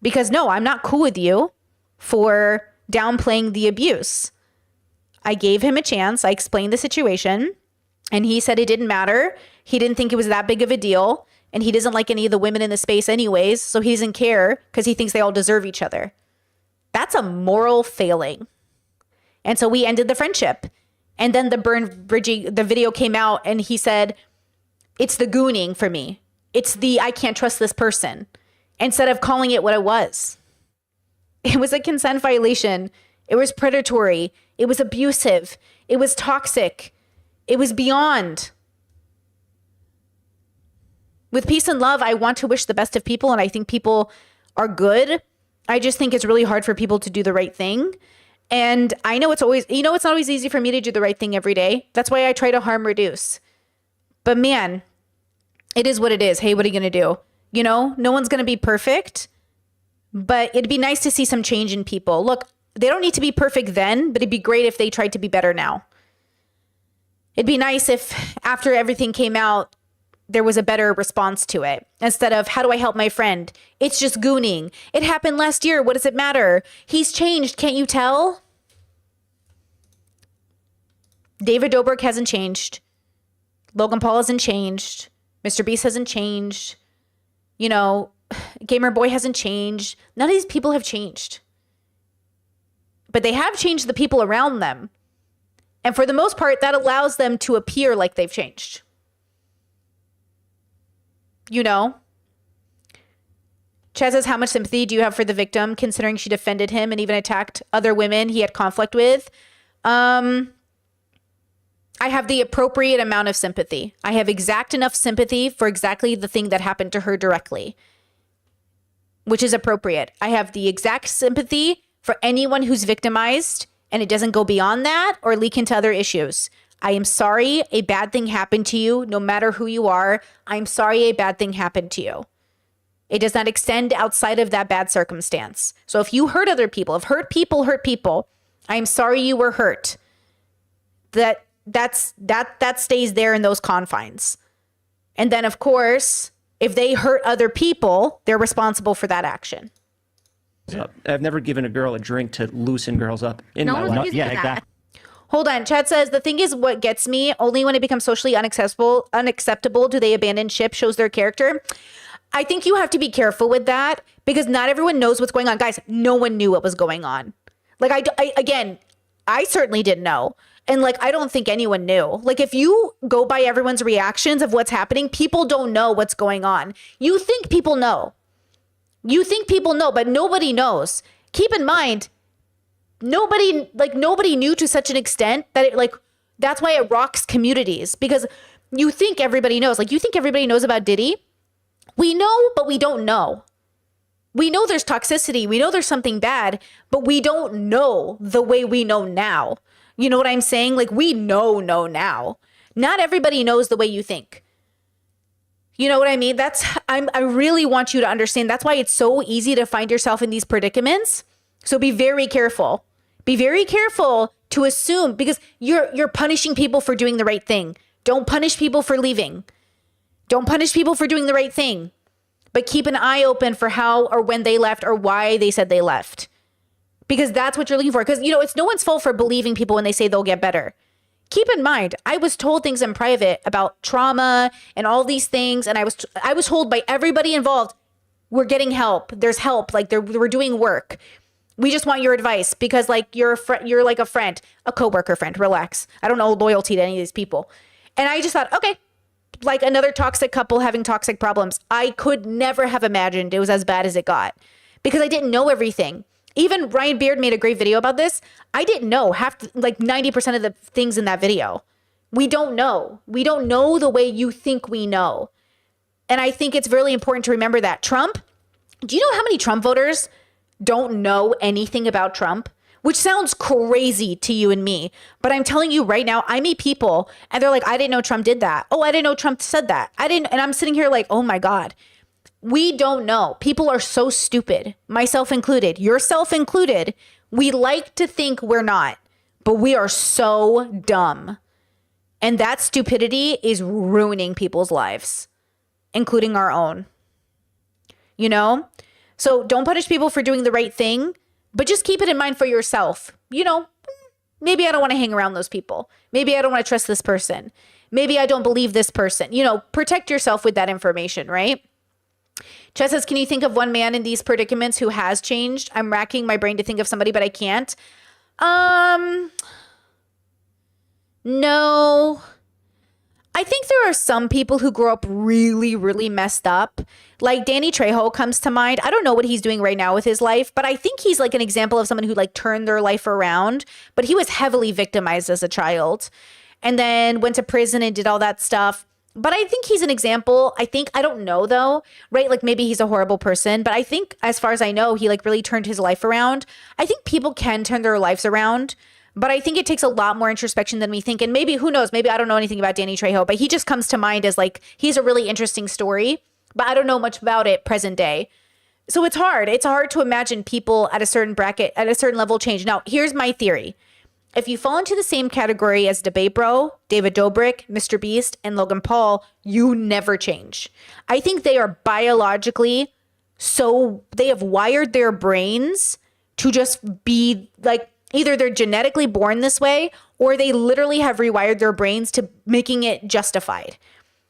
because no, I'm not cool with you for downplaying the abuse. I gave him a chance. I explained the situation and he said it didn't matter. He didn't think it was that big of a deal. And he doesn't like any of the women in the space anyways. So he doesn't care because he thinks they all deserve each other. That's a moral failing. And so we ended the friendship. And then the burn bridging, the video came out and he said, it's the gooning for me. It's the, I can't trust this person. Instead of calling it what it was. It was a consent violation. It was predatory. It was abusive. It was toxic. It was beyond. With peace and love, I want to wish the best of people. And I think people are good. I just think it's really hard for people to do the right thing. And I know it's always, it's not always easy for me to do the right thing every day. That's why I try to harm reduce. But man, it is what it is. Hey, what are you going to do? No one's going to be perfect, but it'd be nice to see some change in people. Look, they don't need to be perfect then, but it'd be great if they tried to be better now. It'd be nice if after everything came out, there was a better response to it. Instead of, how do I help my friend? It's just gooning. It happened last year. What does it matter? He's changed. Can't you tell? David Dobrik hasn't changed. Logan Paul hasn't changed. Mr. Beast hasn't changed. Gamer Boy hasn't changed. None of these people have changed. But they have changed the people around them. And for the most part, that allows them to appear like they've changed. Chaz says, how much sympathy do you have for the victim, considering she defended him and even attacked other women he had conflict with? I have the appropriate amount of sympathy. I have exact enough sympathy for exactly the thing that happened to her directly, which is appropriate. I have the exact sympathy for anyone who's victimized and it doesn't go beyond that or leak into other issues. I am sorry a bad thing happened to you, no matter who you are. I'm sorry a bad thing happened to you. It does not extend outside of that bad circumstance. So if you hurt other people, if hurt people, I'm sorry you were hurt. That stays there in those confines. And then of course, if they hurt other people, they're responsible for that action. I've never given a girl a drink to loosen girls up in No my one's life. using that. Exactly. Hold on. Chad says, the thing is what gets me, only when it becomes socially unacceptable do they abandon ship, shows their character. I think you have to be careful with that because not everyone knows what's going on. Guys, no one knew what was going on. Like, I certainly didn't know. And like, I don't think anyone knew. Like, if you go by everyone's reactions of what's happening, people don't know what's going on. You think people know. You think people know, but nobody knows. Keep in mind, nobody knew to such an extent that it like, that's why it rocks communities because you think everybody knows. Like, you think everybody knows about Diddy? We know, but we don't know. We know there's toxicity. We know there's something bad, but we don't know the way we know now. You know what I'm saying? Like, we know now. Not everybody knows the way you think. You know what I mean? I really want you to understand. That's why it's so easy to find yourself in these predicaments. So be very careful. Be very careful to assume because you're punishing people for doing the right thing. Don't punish people for leaving. Don't punish people for doing the right thing. But keep an eye open for how or when they left or why they said they left. Because that's what you're looking for. Because, it's no one's fault for believing people when they say they'll get better. Keep in mind, I was told things in private about trauma and all these things. And I was told by everybody involved, we're getting help. There's help. Like we're doing work. We just want your advice because like you're like a friend, a coworker friend. Relax. I don't know loyalty to any of these people. And I just thought, okay, like another toxic couple having toxic problems. I could never have imagined it was as bad as it got because I didn't know everything. Even Ryan Beard made a great video about this. I didn't know 90% of the things in that video. We don't know. We don't know the way you think we know. And I think it's really important to remember that. Trump, do you know how many Trump voters don't know anything about Trump? Which sounds crazy to you and me. But I'm telling you right now, I meet people and they're like, I didn't know Trump did that. Oh, I didn't know Trump said that. And I'm sitting here like, oh my God. We don't know. People are so stupid, myself included, yourself included. We like to think we're not, but we are so dumb. And that stupidity is ruining people's lives, including our own. So don't punish people for doing the right thing, but just keep it in mind for yourself. Maybe I don't want to hang around those people. Maybe I don't want to trust this person. Maybe I don't believe this person. Protect yourself with that information, right? Chet says, can you think of one man in these predicaments who has changed? I'm racking my brain to think of somebody, but I can't. No. I think there are some people who grow up really, really messed up. Like Danny Trejo comes to mind. I don't know what he's doing right now with his life, but I think he's like an example of someone who like turned their life around, but he was heavily victimized as a child and then went to prison and did all that stuff. But I think he's an example. I don't know though, right? Like maybe he's a horrible person, but I think as far as I know, he like really turned his life around. I think people can turn their lives around, but I think it takes a lot more introspection than we think. And maybe, who knows, maybe I don't know anything about Danny Trejo, but he just comes to mind as like, he's a really interesting story, but I don't know much about it present day. So it's hard. It's hard to imagine people at a certain bracket, at a certain level change. Now, here's my theory. If you fall into the same category as Debate Bro, David Dobrik, Mr. Beast, and Logan Paul, you never change. I think they are biologically they have wired their brains to just be like, either they're genetically born this way or they literally have rewired their brains to making it justified.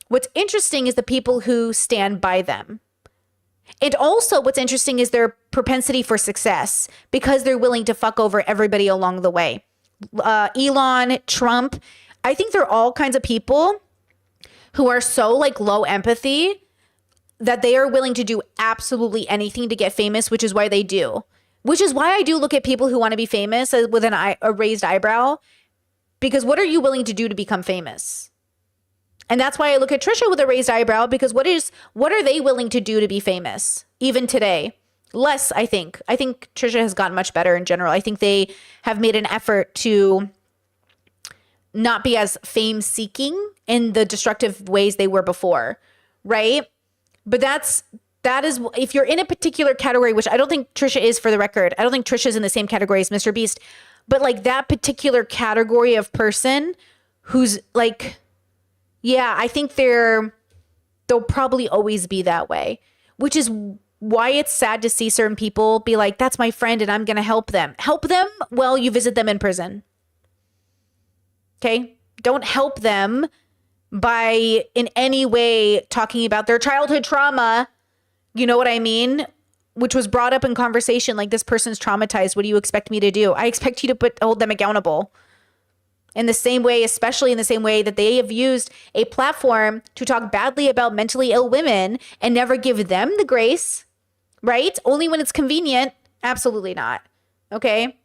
What's interesting is the people who stand by them. And also what's interesting is their propensity for success because they're willing to fuck over everybody along the way. Elon, Trump, I think they're all kinds of people who are so like low empathy that they are willing to do absolutely anything to get famous, which is why they do. Which is why I do look at people who want to be famous with a raised eyebrow, because what are you willing to do to become famous? And that's why I look at Trisha with a raised eyebrow, because what are they willing to do to be famous? Even today. Less, I think. I think Trisha has gotten much better in general. I think they have made an effort to not be as fame-seeking in the destructive ways they were before, right? But that's That is, if you're in a particular category, which I don't think Trisha is, for the record, I don't think Trisha's in the same category as Mr. Beast, but like that particular category of person who's like, yeah, I think they'll probably always be that way, which is why it's sad to see certain people be like, that's my friend and I'm going to help them. Help them while you visit them in prison. Okay? Don't help them by in any way talking about their childhood trauma. You know what I mean? Which was brought up in conversation, like, this person's traumatized. What do you expect me to do? I expect you to hold them accountable. In the same way, especially in the same way that they have used a platform to talk badly about mentally ill women and never give them the grace, right? Only when it's convenient. Absolutely not. Okay?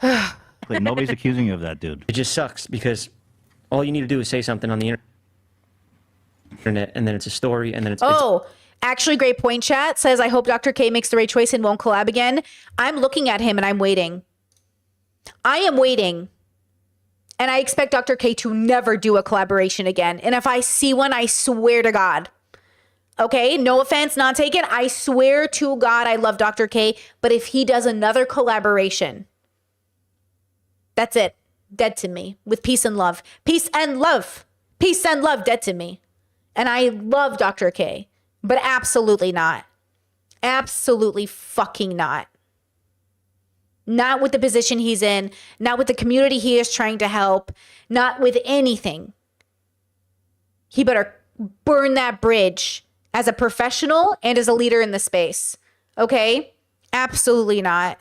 Like, nobody's accusing you of that, dude. It just sucks because all you need to do is say something on the internet, and then it's a story, and then it's Actually, great point. Chat says, I hope Dr. K makes the right choice and won't collab again. I'm looking at him and I'm waiting. I am waiting. And I expect Dr. K to never do a collaboration again. And if I see one, I swear to God. Okay, no offense, not taken. I swear to God, I love Dr. K. But if he does another collaboration, that's it. Dead to me. With peace and love. Peace and love. Peace and love, dead to me. And I love Dr. K. But absolutely not. Absolutely fucking not. Not with the position he's in. Not with the community he is trying to help. Not with anything. He better burn that bridge as a professional and as a leader in the space. Okay? Absolutely not.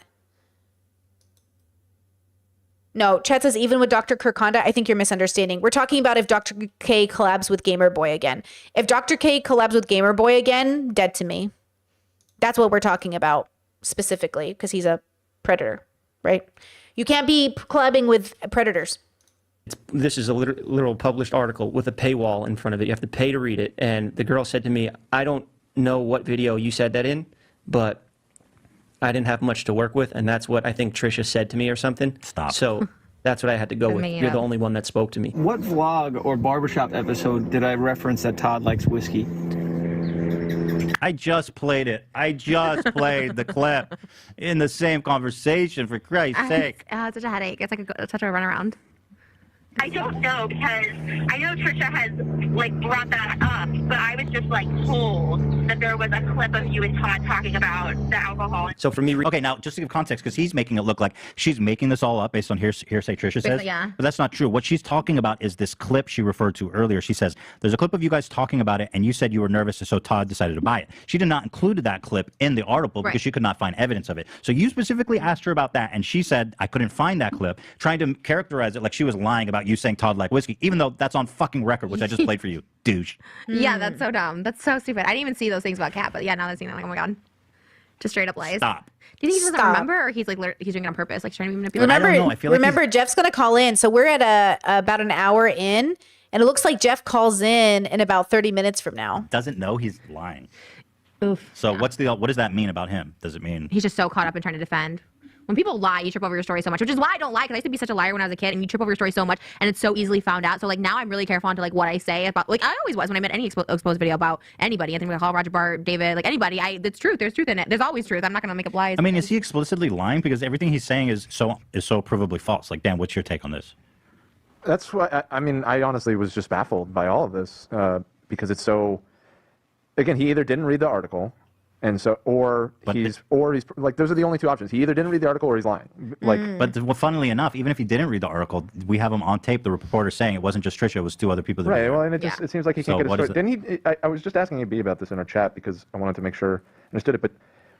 No, chat says, even with Dr. Kirkonda, I think you're misunderstanding. We're talking about if Dr. K collabs with Gamer Boy again. If Dr. K collabs with Gamer Boy again, dead to me. That's what we're talking about specifically, because he's a predator, right? You can't be collabing with predators. This is a literal published article with a paywall in front of it. You have to pay to read it. And the girl said to me, I don't know what video you said that in, but I didn't have much to work with, and that's what I think Trisha said to me or something. Stop. So that's what I had to go with. You're the only one that spoke to me. What vlog or barbershop episode did I reference that Todd likes whiskey? I just played it. I just played the clip in the same conversation, for Christ's sake. It's such a headache. It's like such a runaround. I don't know, because I know Trisha has like brought that up, but I was just like told that there was a clip of you and Todd talking about the alcohol. So for me, okay, now just to give context, because he's making it look like she's making this all up based on hearsay Trisha says. Yeah. But that's not true. What she's talking about is this clip she referred to earlier. She says, there's a clip of you guys talking about it, and you said you were nervous, so Todd decided to buy it. She did not include that clip in the article because she could not find evidence of it. So you specifically asked her about that, and she said, I couldn't find that clip, trying to characterize it like she was lying about you saying Todd liked whiskey, even though that's on fucking record, which I just played for you, douche. Yeah, that's so dumb. That's so stupid. I didn't even see those things about Kat, but yeah, now that I've seen that, like, oh my God. Just straight up lies. Stop. Do you think he doesn't remember, or he's like he's doing it on purpose, like trying to be manipulative? Remember, I don't know. I feel like remember Jeff's going to call in. So we're at about an hour in, and it looks like Jeff calls in about 30 minutes from now. Doesn't know he's lying. Oof. So what does that mean about him? Does it mean He's just so caught up in trying to defend. When people lie, you trip over your story so much, which is why I don't lie, because I used to be such a liar when I was a kid, and you trip over your story so much, and it's so easily found out. So like now I'm really careful onto like what I say about, like I always was when I made any exposed video about anybody. Anthony McCall, Roger Bart, David, like anybody. It's truth. There's truth in it. There's always truth. I'm not gonna make up lies. I mean, is he explicitly lying? Because everything he's saying is so provably false. Like, Dan, what's your take on this? That's what I mean. I honestly was just baffled by all of this because it's so. Again, he either didn't read the article, and so, or he's like, those are the only two options. He either didn't read the article or he's lying. Like, but well, funnily enough, even if he didn't read the article, we have him on tape. The reporter saying it wasn't just Trisha; it was two other people. That right. Well, and it seems like he can't get a story. Didn't he? I was just asking AB about this in our chat because I wanted to make sure I understood it. But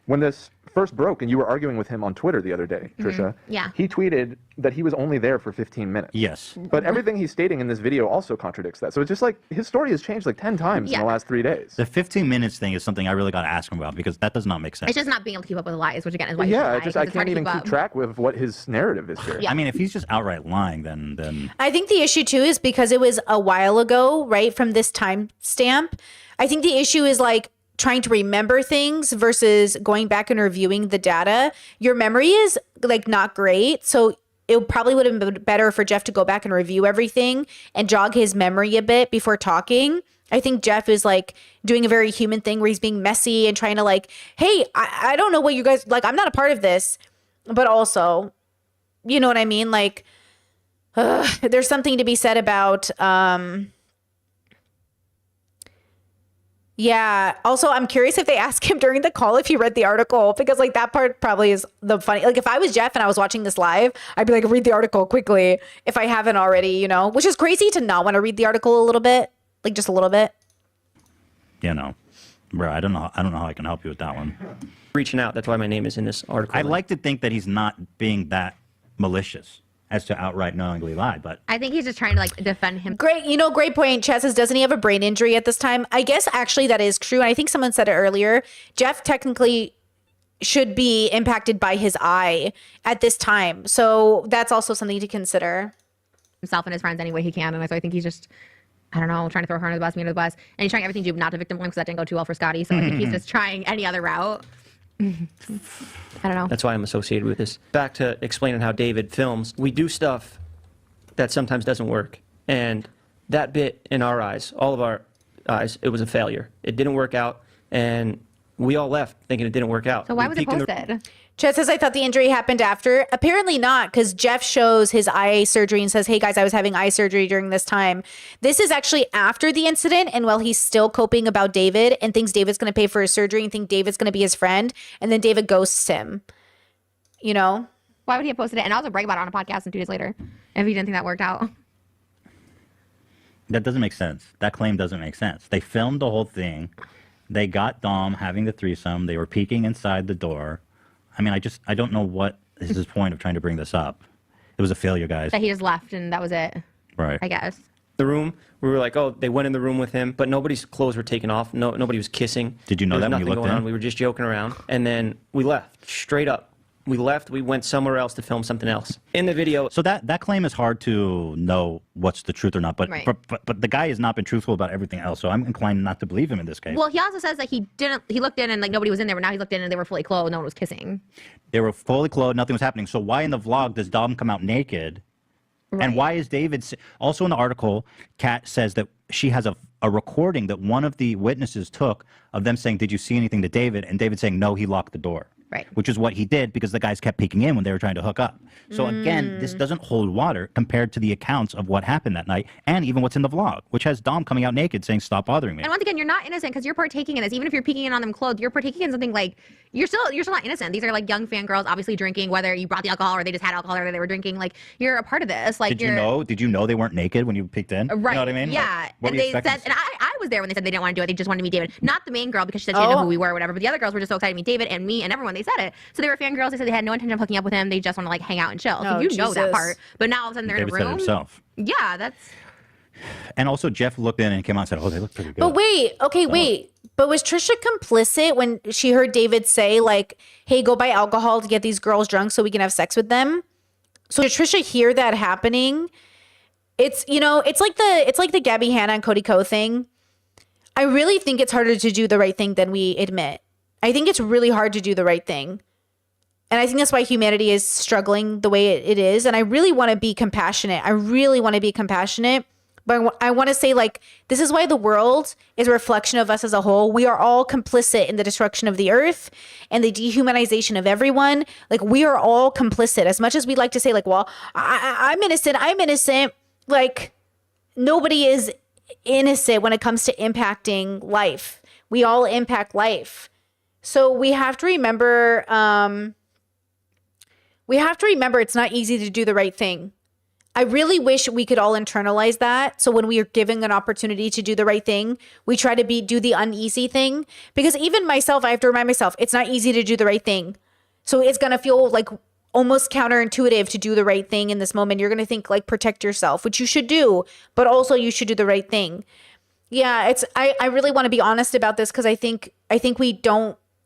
when this first broke, and you were arguing with him on Twitter the other day, Trisha, Yeah. he tweeted that he was only there for 15 minutes. Yes. But everything he's stating in this video also contradicts that. So it's just like his story has changed like 10 times in the last 3 days. The 15 minutes thing is something I really got to ask him about because that does not make sense. It's just not being able to keep up with the lies, which again is why yeah, you should lie, I can't even keep track with what his narrative is here. I mean, if he's just outright lying, then I think the issue too is because it was a while ago, right? From this time stamp. I think the issue is like trying to remember things versus going back and reviewing the data. Your memory is like not great. So it probably would have been better for Jeff to go back and review everything and jog his memory a bit before talking I think Jeff is like doing a very human thing where he's being messy and trying to like, hey, I don't know what you guys like. I'm not a part of this, but also, you know what I mean? Like, there's something to be said about, yeah. Also, I'm curious if they asked him during the call if he read the article, because like that part probably is the funny. Like if I was Jeff and I was watching this live, I'd be like, read the article quickly if I haven't already, you know, which is crazy to not want to read the article a little bit, like just a little bit. You know, bro, I don't know how I can help you with that one. Reaching out. That's why my name is in this article. I like to think that he's not being that malicious as to outright knowingly lie, but I think he's just trying to like defend him. Great, great point. Chess says, doesn't he have a brain injury at this time? I guess actually that is true. And I think someone said it earlier. Jeff technically should be impacted by his eye at this time. So that's also something to consider. Himself and his friends any way he can. And so I think he's just, I don't know, trying to throw her under the bus, me under the bus. And he's trying everything to do not to victim blame because that didn't go too well for Scotty. So I think he's just trying any other route. I don't know. That's why I'm associated with this. Back to explaining how David films. We do stuff that sometimes doesn't work. And that bit, in our eyes, all of our eyes, it was a failure. It didn't work out. And we all left thinking it didn't work out. So why We was it peeked in the- posted? Chet says, I thought the injury happened after. Apparently not, because Jeff shows his eye surgery and says, hey guys, I was having eye surgery during this time. This is actually after the incident, and while he's still coping about David and thinks David's going to pay for his surgery and think David's going to be his friend, and then David ghosts him. You know? Why would he have posted it and also brag about it on a podcast and 2 days later if he didn't think that worked out? that doesn't make sense. That claim doesn't make sense. They filmed the whole thing. They got Dom having the threesome. They were peeking inside the door. I mean, I don't know what is his point of trying to bring this up. It was a failure, guys. That he just left and that was it. Right. I guess. The room, we were like, oh, they went in the room with him, but nobody's clothes were taken off. Nobody was kissing. Did you know There was that when you nothing looked going in? on. We were just joking around, and then we left straight up. We left. We went somewhere else to film something else. In the video, So that claim is hard to know what's the truth or not. But, Right. but the guy has not been truthful about everything else. So I'm inclined not to believe him in this case. Well, he also says that he looked in and like nobody was in there, but now he looked in and they were fully clothed. No one was kissing. They were fully clothed. Nothing was happening. So why in the vlog does Dom come out naked? And why is David also in the article? Kat says that she has a recording that one of the witnesses took of them saying, "Did you see anything to David?" And David saying, "No, he locked the door." Right. Which is what he did because the guys kept peeking in when they were trying to hook up. So again, this doesn't hold water compared to the accounts of what happened that night and even what's in the vlog, which has Dom coming out naked saying, "Stop bothering me." And once again, you're not innocent because you're partaking in this. Even if you're peeking in on them clothed, you're partaking in something like you're still not innocent. These are like young fangirls, obviously drinking, whether you brought the alcohol or they just had alcohol or they were drinking. Like you're a part of this. Like Did you know they weren't naked when you peeked in? Right. You know what I mean? Yeah. Like, what And were you they said, expecting? and I was there when they said they didn't want to do it. They just wanted to meet David. Not the main girl because she said she didn't know who we were or whatever. But the other girls were just so excited to meet David and me and everyone. They said it. So they were fangirls. They said they had no intention of hooking up with him. They just want to like hang out and chill. So Oh, you know that Jesus. part. But now all of a sudden they're David in a said it room. himself. Yeah, that's. And also Jeff looked in and came out and said, "Oh, they look pretty good." But wait, okay, wait. But was Trisha complicit when she heard David say, like, hey, go buy alcohol to get these girls drunk so we can have sex with them? So did Trisha hear that happening? It's, it's like the Gabby Hanna and Cody Ko thing. I really think it's harder to do the right thing than we admit. I think it's really hard to do the right thing. And I think that's why humanity is struggling the way it is. And I really want to be compassionate. But I want to say, like, this is why the world is a reflection of us as a whole. We are all complicit in the destruction of the earth and the dehumanization of everyone. Like, we are all complicit. As much as we like to say, like, well, I'm innocent. Like, nobody is innocent when it comes to impacting life. We all impact life. So we have to remember, it's not easy to do the right thing. I really wish we could all internalize that. So when we are given an opportunity to do the right thing, we try to do the uneasy thing. Because even myself, I have to remind myself, it's not easy to do the right thing. So it's going to feel like almost counterintuitive to do the right thing in this moment. You're going to think like protect yourself, which you should do, but also you should do the right thing. Yeah, I really want to be honest about this because I think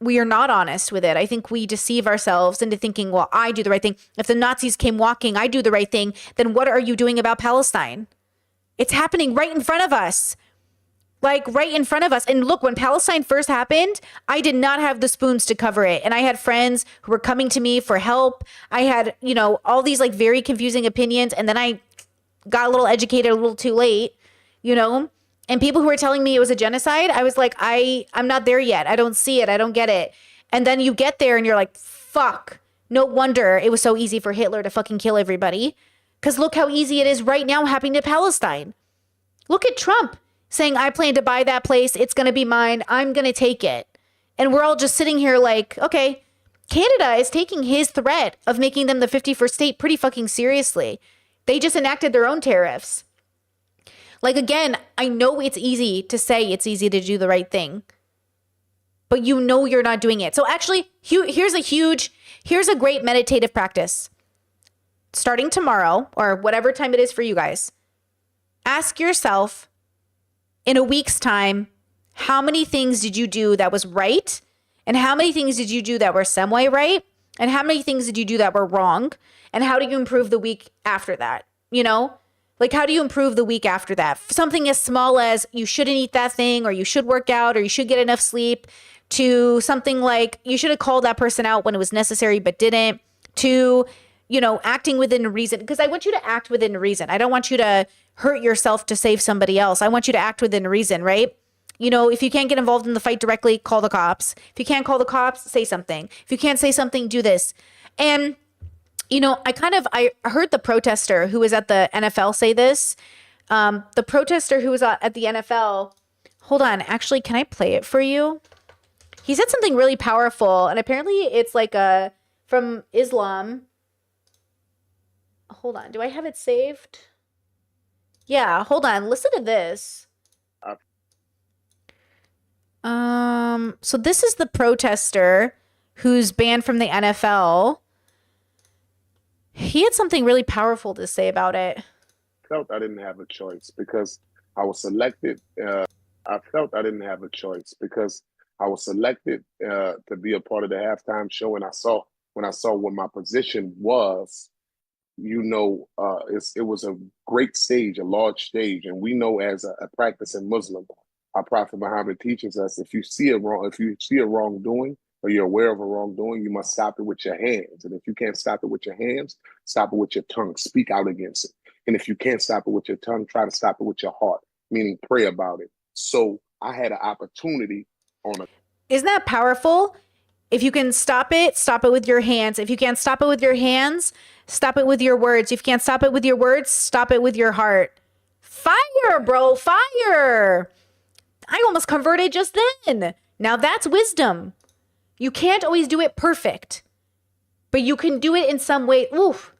we are not honest with it. I think we deceive ourselves into thinking, well, I do the right thing. If the Nazis came walking, I do the right thing. Then what are you doing about Palestine? It's happening right in front of us. Like right in front of us. And look, when Palestine first happened, I did not have the spoons to cover it. And I had friends who were coming to me for help. I had, all these like very confusing opinions. And then I got a little educated a little too late, And people who were telling me it was a genocide, I was like, I'm not there yet. I don't see it. I don't get it. And then you get there and you're like, fuck. No wonder it was so easy for Hitler to fucking kill everybody. Because look how easy it is right now happening to Palestine. Look at Trump saying, I plan to buy that place. It's going to be mine. I'm going to take it. And we're all just sitting here like, okay, Canada is taking his threat of making them the 51st state pretty fucking seriously. They just enacted their own tariffs. Like, again, I know it's easy to say it's easy to do the right thing, but you know you're not doing it. So actually, here's a great meditative practice. Starting tomorrow, or whatever time it is for you guys, ask yourself in a week's time, how many things did you do that was right? And how many things did you do that were semi-right? And how many things did you do that were wrong? And how do you improve the week after that? You know? Like, how do you improve the week after that? Something as small as you shouldn't eat that thing, or you should work out, or you should get enough sleep, to something like you should have called that person out when it was necessary but didn't, to, you know, acting within reason. Because I want you to act within reason. I don't want you to hurt yourself to save somebody else. I want you to act within reason, right? You know, if you can't get involved in the fight directly, call the cops. If you can't call the cops, say something. If you can't say something, do this. And you know, I heard the protester who was at the NFL say this. The protester who was at the NFL, hold on, actually, can I play it for you? He said something really powerful, and apparently it's like from Islam. Hold on, do I have it saved? Yeah, hold on, listen to this. So this is the protester who's banned from the NFL. He had something really powerful to say about it. Felt I didn't have a choice because I was selected. I felt I didn't have a choice because I was selected to be a part of the halftime show, and when I saw what my position was, you know, it was a great stage, a large stage, and we know as a practicing Muslim, our Prophet Muhammad teaches us if you see a wrongdoing, or you're aware of a wrongdoing, you must stop it with your hands. And if you can't stop it with your hands, stop it with your tongue. Speak out against it. And if you can't stop it with your tongue, try to stop it with your heart, meaning pray about it. So I had an opportunity on a... Isn't that powerful? If you can stop it with your hands. If you can't stop it with your hands, stop it with your words. If you can't stop it with your words, stop it with your heart. Fire, bro, fire. I almost converted just then. Now that's wisdom. You can't always do it perfect, but you can do it in some way. Oof.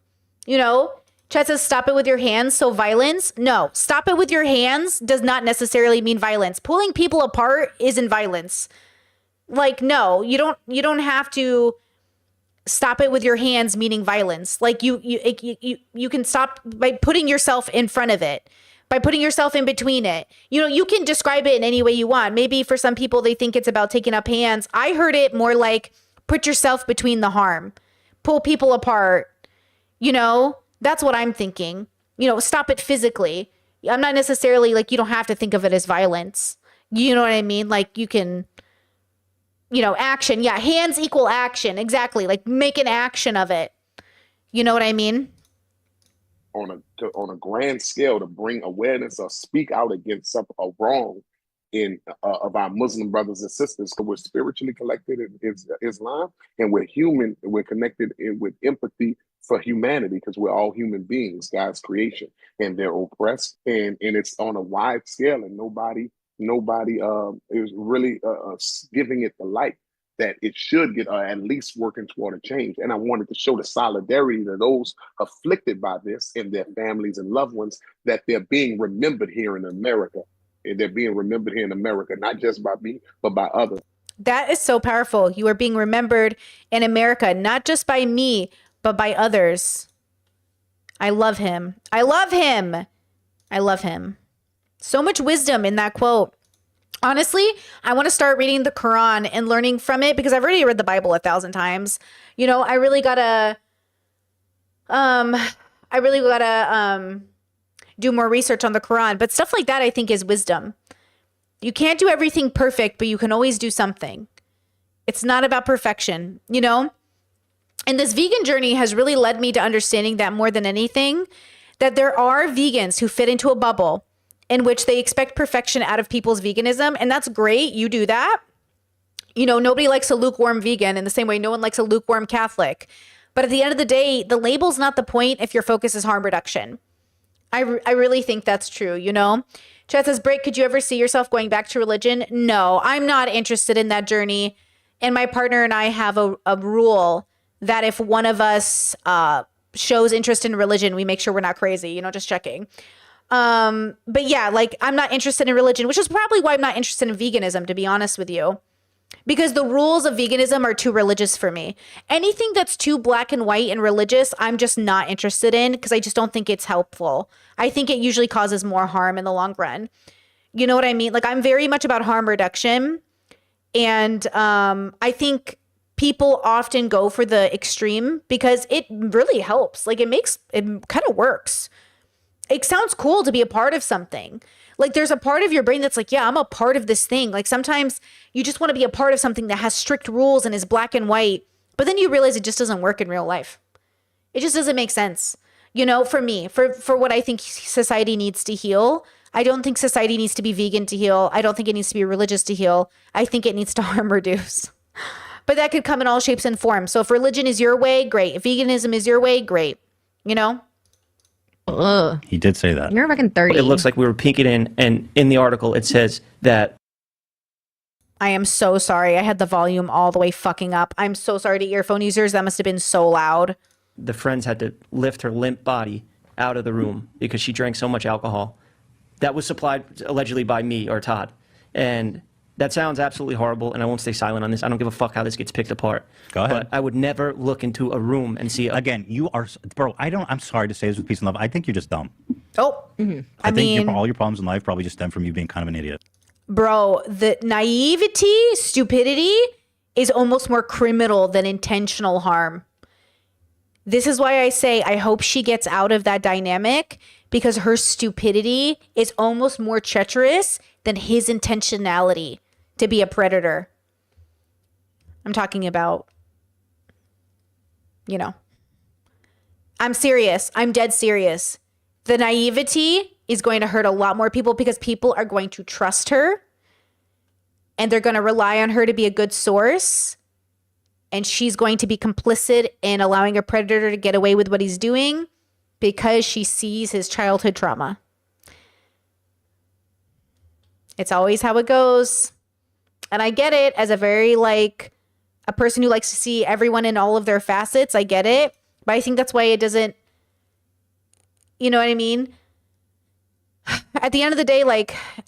You know, Chet says, stop it with your hands. So violence? No, stop it with your hands does not necessarily mean violence. Pulling people apart isn't violence. Like, no, you don't have to stop it with your hands, meaning violence. Like you can stop by putting yourself in front of it. By putting yourself in between it. You know, you can describe it in any way you want. Maybe for some people, they think it's about taking up hands. I heard it more like put yourself between the harm. Pull people apart. You know, that's what I'm thinking. You know, stop it physically. I'm not necessarily like, you don't have to think of it as violence. You know what I mean? Like you can, you know, action. Yeah, hands equal action. Exactly. Like make an action of it. You know what I mean? On a grand scale, to bring awareness or speak out against a wrong in of our Muslim brothers and sisters. So we're spiritually connected in Islam, and we're human. We're connected with empathy for humanity because we're all human beings, God's creation, and they're oppressed, and it's on a wide scale, and nobody is really giving it the light that it should get, at least working toward a change. And I wanted to show the solidarity to those afflicted by this and their families and loved ones, that they're being remembered here in America. And they're being remembered here in America, not just by me, but by others. That is so powerful. You are being remembered in America, not just by me, but by others. I love him. I love him. I love him. So much wisdom in that quote. Honestly, I want to start reading the Quran and learning from it because I've already read the Bible 1,000 times. You know, I really gotta do more research on the Quran. But stuff like that, I think, is wisdom. You can't do everything perfect, but you can always do something. It's not about perfection, you know? And this vegan journey has really led me to understanding that more than anything, that there are vegans who fit into a bubble in which they expect perfection out of people's veganism. And that's great. You do that. You know, nobody likes a lukewarm vegan in the same way no one likes a lukewarm Catholic. But at the end of the day, the label's not the point if your focus is harm reduction. I really think that's true, you know? Chad says, Break, could you ever see yourself going back to religion? No, I'm not interested in that journey. And my partner and I have a rule that if one of us shows interest in religion, we make sure we're not crazy, you know, just checking. But yeah, like I'm not interested in religion, which is probably why I'm not interested in veganism, to be honest with you. Because the rules of veganism are too religious for me. Anything that's too black and white and religious, I'm just not interested in because I just don't think it's helpful. I think it usually causes more harm in the long run. You know what I mean? Like I'm very much about harm reduction. And I think people often go for the extreme because it really helps. Like it kind of works. It sounds cool to be a part of something. Like there's a part of your brain that's like, yeah, I'm a part of this thing. Like sometimes you just want to be a part of something that has strict rules and is black and white, but then you realize it just doesn't work in real life. It just doesn't make sense. You know, for me, for what I think society needs to heal, I don't think society needs to be vegan to heal. I don't think it needs to be religious to heal. I think it needs to harm reduce. But that could come in all shapes and forms. So if religion is your way, great. If veganism is your way, great. You know? Ugh. He did say that. You're fucking 30. It looks like we were peeking in, and in the article it says that. I am so sorry. I had the volume all the way fucking up. I'm so sorry to earphone users. That must have been so loud. The friends had to lift her limp body out of the room because she drank so much alcohol. That was supplied allegedly by me or Todd. And that sounds absolutely horrible, and I won't stay silent on this. I don't give a fuck how this gets picked apart. Go ahead. But I would never look into a room and see. Again, you are, bro. I'm sorry to say this with peace and love. I think you're just dumb. Oh, I think all your problems in life probably just stem from you being kind of an idiot. Bro, the naivety, stupidity is almost more criminal than intentional harm. This is why I say I hope she gets out of that dynamic because her stupidity is almost more treacherous than his intentionality to be a predator. I'm talking about, you know, I'm serious. I'm dead serious. The naivety is going to hurt a lot more people because people are going to trust her and they're going to rely on her to be a good source. And she's going to be complicit in allowing a predator to get away with what he's doing because she sees his childhood trauma. It's always how it goes. And I get it as a very a person who likes to see everyone in all of their facets. I get it. But I think that's why it doesn't, you know what I mean? At the end of the day,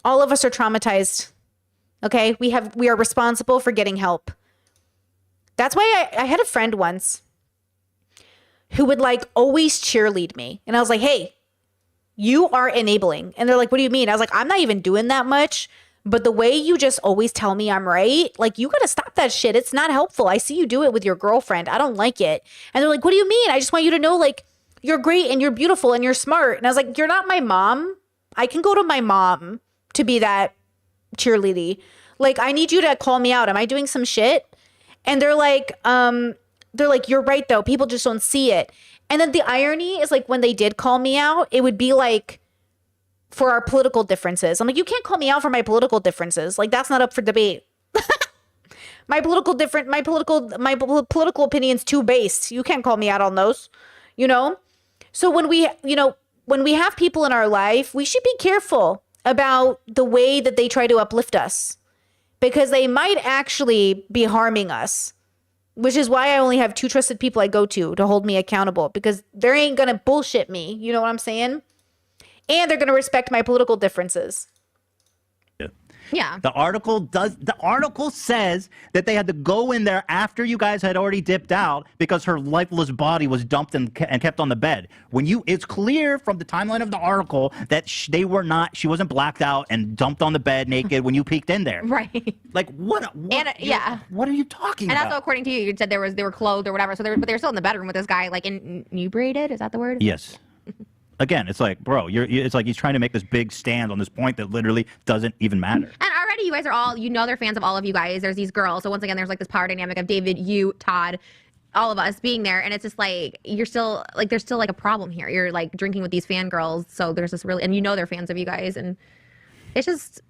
all of us are traumatized. Okay? We are responsible for getting help. That's why I had a friend once who would always cheerlead me. And I was like, hey, you are enabling. And they're like, what do you mean? I was like, I'm not even doing that much. But the way you just always tell me I'm right, you got to stop that shit. It's not helpful. I see you do it with your girlfriend. I don't like it. And they're like, what do you mean? I just want you to know, you're great and you're beautiful and you're smart. And I was like, you're not my mom. I can go to my mom to be that cheerleady. I need you to call me out. Am I doing some shit? And they're like, you're right though. People just don't see it. And then the irony is when they did call me out, it would be for our political differences. I'm like, you can't call me out for my political differences. That's not up for debate. My political opinion's too base. You can't call me out on those, you know? So when we have people in our life, we should be careful about the way that they try to uplift us. Because they might actually be harming us, which is why I only have 2 trusted people I go to hold me accountable because they ain't going to bullshit me. You know what I'm saying? And they're going to respect my political differences. Yeah. The article says that they had to go in there after you guys had already dipped out because her lifeless body was dumped and kept on the bed. It's clear from the timeline of the article that she wasn't blacked out and dumped on the bed naked when you peeked in there. Right. What are you talking and about? also, according to you, you said they were clothed or whatever. So but they were still in the bedroom with this guy, inebriated. Is that the word? Yes. Again, it's bro, it's he's trying to make this big stand on this point that literally doesn't even matter. And already you guys are all, they're fans of all of you guys. There's these girls. So once again, there's this power dynamic of David, you, Todd, all of us being there, and it's just like you're still like there's still like a problem here. You're like drinking with these fangirls, so there's this really, and you know they're fans of you guys, and it's just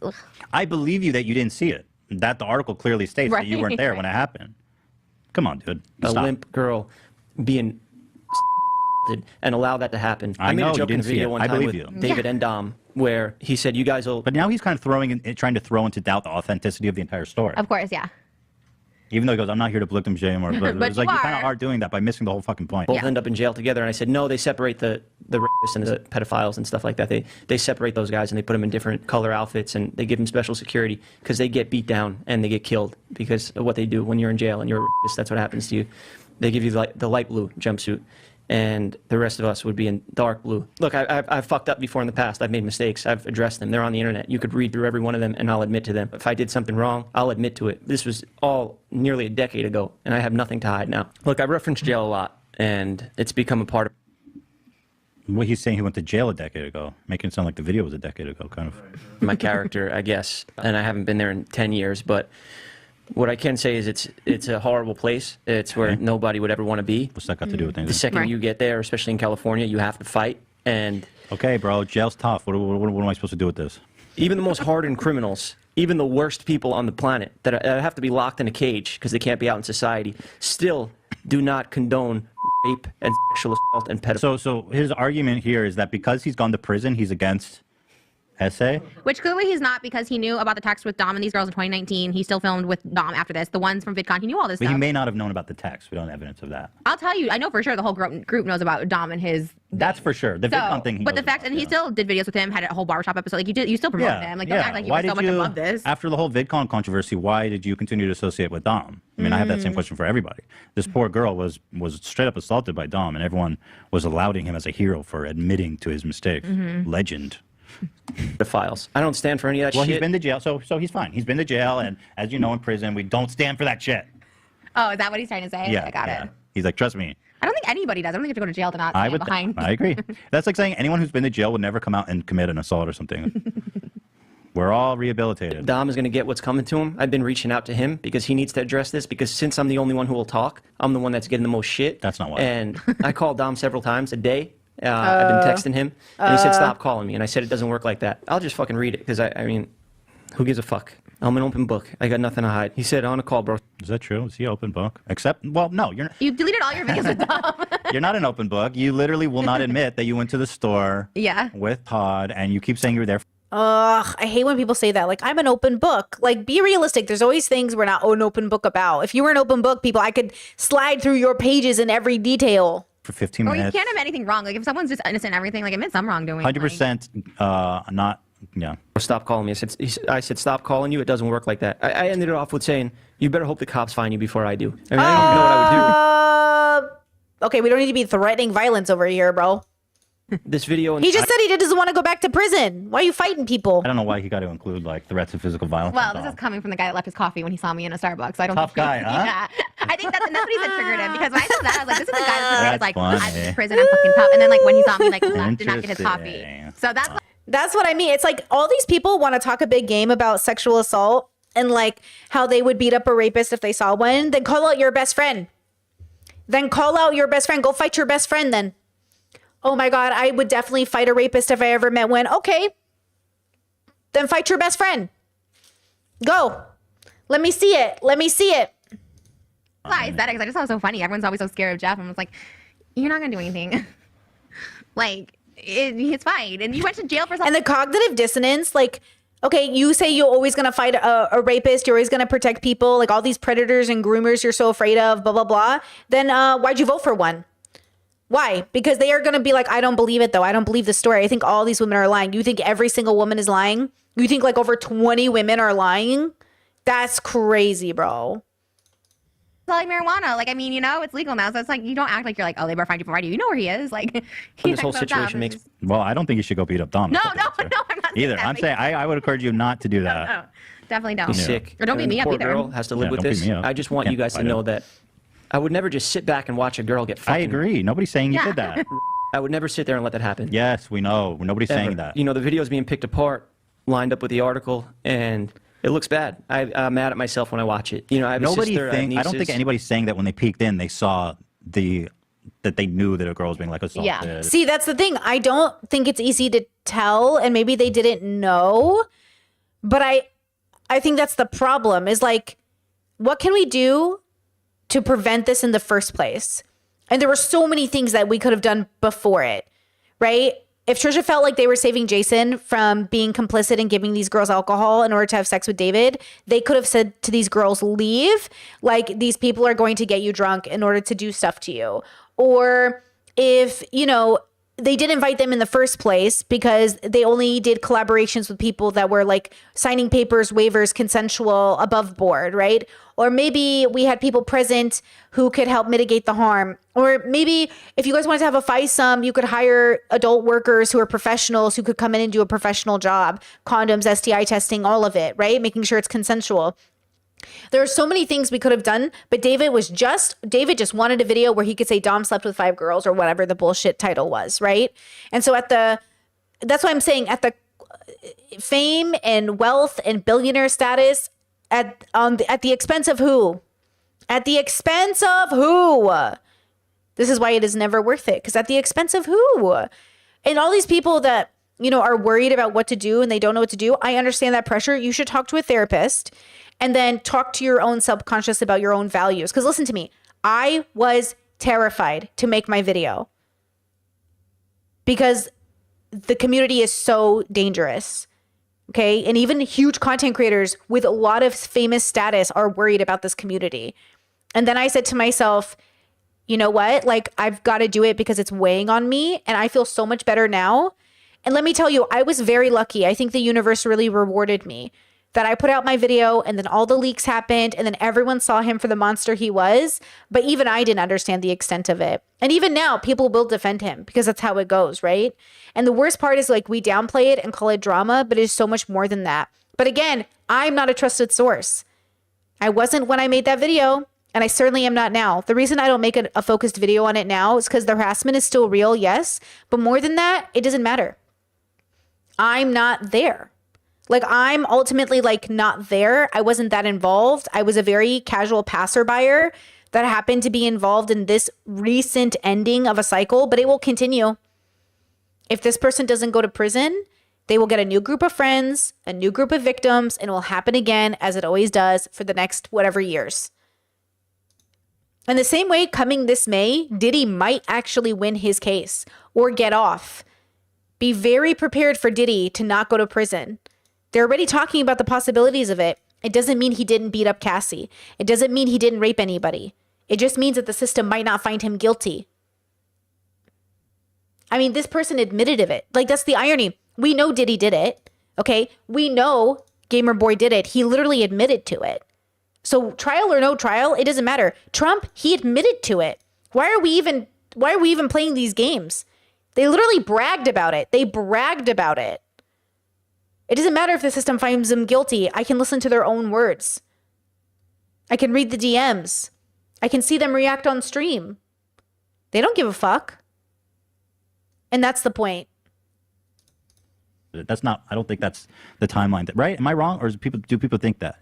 ugh. I believe you that you didn't see it. That the article clearly states that you weren't there when it happened. Come on, dude. A Stop. limp girl being and allow that to happen. I made know, a you joke in didn't the see video it. one I time believe with you. David and Dom, where he said, "You guys will." But now he's kind of trying to throw into doubt the authenticity of the entire story. Of course, yeah. Even though he goes, I'm not here to victim shame, or but But it's like you you kind are. of are doing that by missing the whole fucking point. Both end up in jail together, and I said, no, they separate the rapists and the pedophiles and stuff like that. They separate those guys and they put them in different color outfits and they give them special security because they get beat down and they get killed because of what they do when you're in jail and you're a rapist. That's what happens to you. They give you the light blue jumpsuit, and the rest of us would be in dark blue. Look, I've fucked up before in the past. I've made mistakes. I've addressed them. They're on the internet. You could read through every one of them, and I'll admit to them. If I did something wrong, I'll admit to it. This was all nearly a decade ago, and I have nothing to hide now. Look, I reference jail a lot, and it's become a part of Well, he's saying he went to jail a decade ago, making it sound like the video was a decade ago, kind of. my character, I guess. And I haven't been there in 10 years, but what I can say is it's a horrible place. It's where nobody would ever want to be. What's that got to do with anything? The second you get there, especially in California, you have to fight. And okay, bro, jail's tough. What am I supposed to do with this? even the most hardened criminals, even the worst people on the planet that have to be locked in a cage because they can't be out in society, still do not condone rape and sexual assault and pedophilia. So his argument here is that because he's gone to prison, he's against SA? Which clearly he's not, because he knew about the text with Dom and these girls in 2019. He still filmed with Dom after this. The ones from VidCon, he knew all this But stuff. he may not have known about the text. We don't have evidence of that. I'll tell you, I know for sure the whole group knows about Dom and his. That's for sure. The VidCon thing. But the fact, and he still did videos with him, had a whole barbershop episode. Like you still promoted him. Like don't act like you were so much above this. After the whole VidCon controversy, why did you continue to associate with Dom? I mean, I have that same question for everybody. This poor girl was straight up assaulted by Dom, and everyone was lauding him as a hero for admitting to his mistake. Legend. Pedophiles. I don't stand for any of that Well, shit. he's been to jail, so he's fine. He's been to jail, and as you know, in prison, we don't stand for that shit. Oh, is that what he's trying to say? Yeah, I got it. He's like, trust me. I don't think anybody does. I don't think you have to go to jail to not I stand would. behind. I agree. That's like saying anyone who's been to jail would never come out and commit an assault or something. We're all rehabilitated. Dom is going to get what's coming to him. I've been reaching out to him because he needs to address this, because since I'm the only one who will talk, I'm the one that's getting the most shit. That's not why. And I called Dom several times a day. I've been texting him, and he said, stop calling me. And I said, it doesn't work like that. I'll just fucking read it, because I mean, who gives a fuck? I'm an open book. I got nothing to hide. He said, on a call, bro. Is that true? Is he open book? Except, well, no, you're not. You deleted all your videos with Dom. You're not an open book. You literally will not admit that you went to the store Yeah. with Todd, and you keep saying you were there. Ugh, I hate when people say that. Like, I'm an open book. Like, be realistic. There's always things we're not an open book about. If you were an open book, people, I could slide through your pages in every detail. For 15 Or you minutes. can't admit anything wrong. Like if someone's just innocent and everything, like admit some wrongdoing. 100% not, yeah. Stop calling me. I said, stop calling you. It doesn't work like that. I ended it off with saying, you better hope the cops find you before I do. I mean, I don't know what I would do. Okay, we don't need to be threatening violence over here, bro. This video. He just said he doesn't want to go back to prison. Why are you fighting people? I don't know why he got to include, like, threats of physical violence. Well, this is coming from the guy that left his coffee when he saw me in a Starbucks. I don't Tough think guy, huh? Yeah. I think that's what he said triggered him, because when I saw that, I was like, this is the guy that's like, That's I'm funny. in prison, I'm fucking tough. And then like when he saw me, like left, did not get his coffee. Interesting. So That's what I mean. It's like all these people want to talk a big game about sexual assault and like how they would beat up a rapist if they saw one. Then call out your best friend. Then call out your best friend. Go fight your best friend then. Oh my God, I would definitely fight a rapist if I ever met one. Okay. Then fight your best friend. Go. Let me see it. Let me see it. why is that? Because I just thought it was so funny. Everyone's always so scared of Jeff. And I was like, you're not going to do anything. Like, it's fine. And you went to jail for something. And the cognitive dissonance, like, okay, you say you're always going to fight a rapist. You're always going to protect people. Like all these predators and groomers you're so afraid of, blah, blah, blah. Then why'd you vote for one? Why? Because they are going to be like, I don't believe it, though. I don't believe the story. I think all these women are lying. You think every single woman is lying? You think like over 20 women are lying? That's crazy, bro. It's like marijuana. Like, I mean, you know, it's legal now. So it's like, you don't act like you're like, oh, they better find you before I do. You know where he is. Like, This whole situation makes. Well, I don't think you should go beat up Dom. No, I'm not Either. that. I'm saying I would encourage you not to do that. No, definitely don't. He's sick. Or don't beat And me the up poor either. girl has to live Yeah, with don't beat this. me up. I just want Can't you guys to fight know it. that I would never just sit back and watch a girl get fucking. I agree. Nobody's saying you Yeah. did that. I would never sit there and let that happen. Yes, we know. Nobody's Ever. saying that. You know, the video's being picked apart, lined up with the article, and It looks bad. I'm mad at myself when I watch it. You know, I have a sister, I I don't think nieces. anybody's saying that when they peeked in, they saw that they knew that a girl was being like assaulted. See, that's the thing. I don't think it's easy to tell, and maybe they didn't know. But I think that's the problem. Is like, what can we do to prevent this in the first place? And there were so many things that we could have done before it, right? If Trisha felt like they were saving Jason from being complicit in giving these girls alcohol in order to have sex with David, they could have said to these girls, leave. Like, these people are going to get you drunk in order to do stuff to you. Or if, you know, they did invite them in the first place because they only did collaborations with people that were like signing papers, waivers, consensual, above board, right? Or maybe we had people present who could help mitigate the harm. Or maybe if you guys wanted to have a FISUM, you could hire adult workers who are professionals who could come in and do a professional job. Condoms, STI testing, all of it, right? Making sure it's consensual. There are so many things we could have done, but David just wanted a video where he could say Dom slept with 5 girls or whatever the bullshit title was, right? And so that's why I'm saying at the fame and wealth and billionaire status, at the expense of who? At the expense of who? This is why it is never worth it, because at the expense of who? And all these people that, you know, are worried about what to do and they don't know what to do, I understand that pressure. You should talk to a therapist. And then talk to your own subconscious about your own values. Because listen to me, I was terrified to make my video because the community is so dangerous. Okay. And even huge content creators with a lot of famous status are worried about this community. And then I said to myself, you know what? Like, I've got to do it because it's weighing on me. And I feel so much better now. And let me tell you, I was very lucky. I think the universe really rewarded me. That I put out my video and then all the leaks happened and then everyone saw him for the monster he was. But even I didn't understand the extent of it. And even now, people will defend him because that's how it goes, right? And the worst part is like we downplay it and call it drama, but it is so much more than that. But again, I'm not a trusted source. I wasn't when I made that video, and I certainly am not now. The reason I don't make a focused video on it now is because the harassment is still real, yes. But more than that, it doesn't matter. I'm not there. Like, I'm ultimately like not there. I wasn't that involved. I was a very casual passerby that happened to be involved in this recent ending of a cycle, but it will continue. If this person doesn't go to prison, they will get a new group of friends, a new group of victims, and it will happen again as it always does for the next whatever years. In the same way, coming this May, Diddy might actually win his case or get off. Be very prepared for Diddy to not go to prison. They're already talking about the possibilities of it. It doesn't mean he didn't beat up Cassie. It doesn't mean he didn't rape anybody. It just means that the system might not find him guilty. I mean, this person admitted of it. Like, that's the irony. We know Diddy did it. Okay. We know Gamer Boy did it. He literally admitted to it. So trial or no trial, it doesn't matter. Trump, he admitted to it. Why are we even playing these games? They literally bragged about it. They bragged about it. It doesn't matter if the system finds them guilty. I can listen to their own words. I can read the DMs. I can see them react on stream. They don't give a fuck. And that's the point. That's not, I don't think that's the timeline, right? Am I wrong? Or do people think that?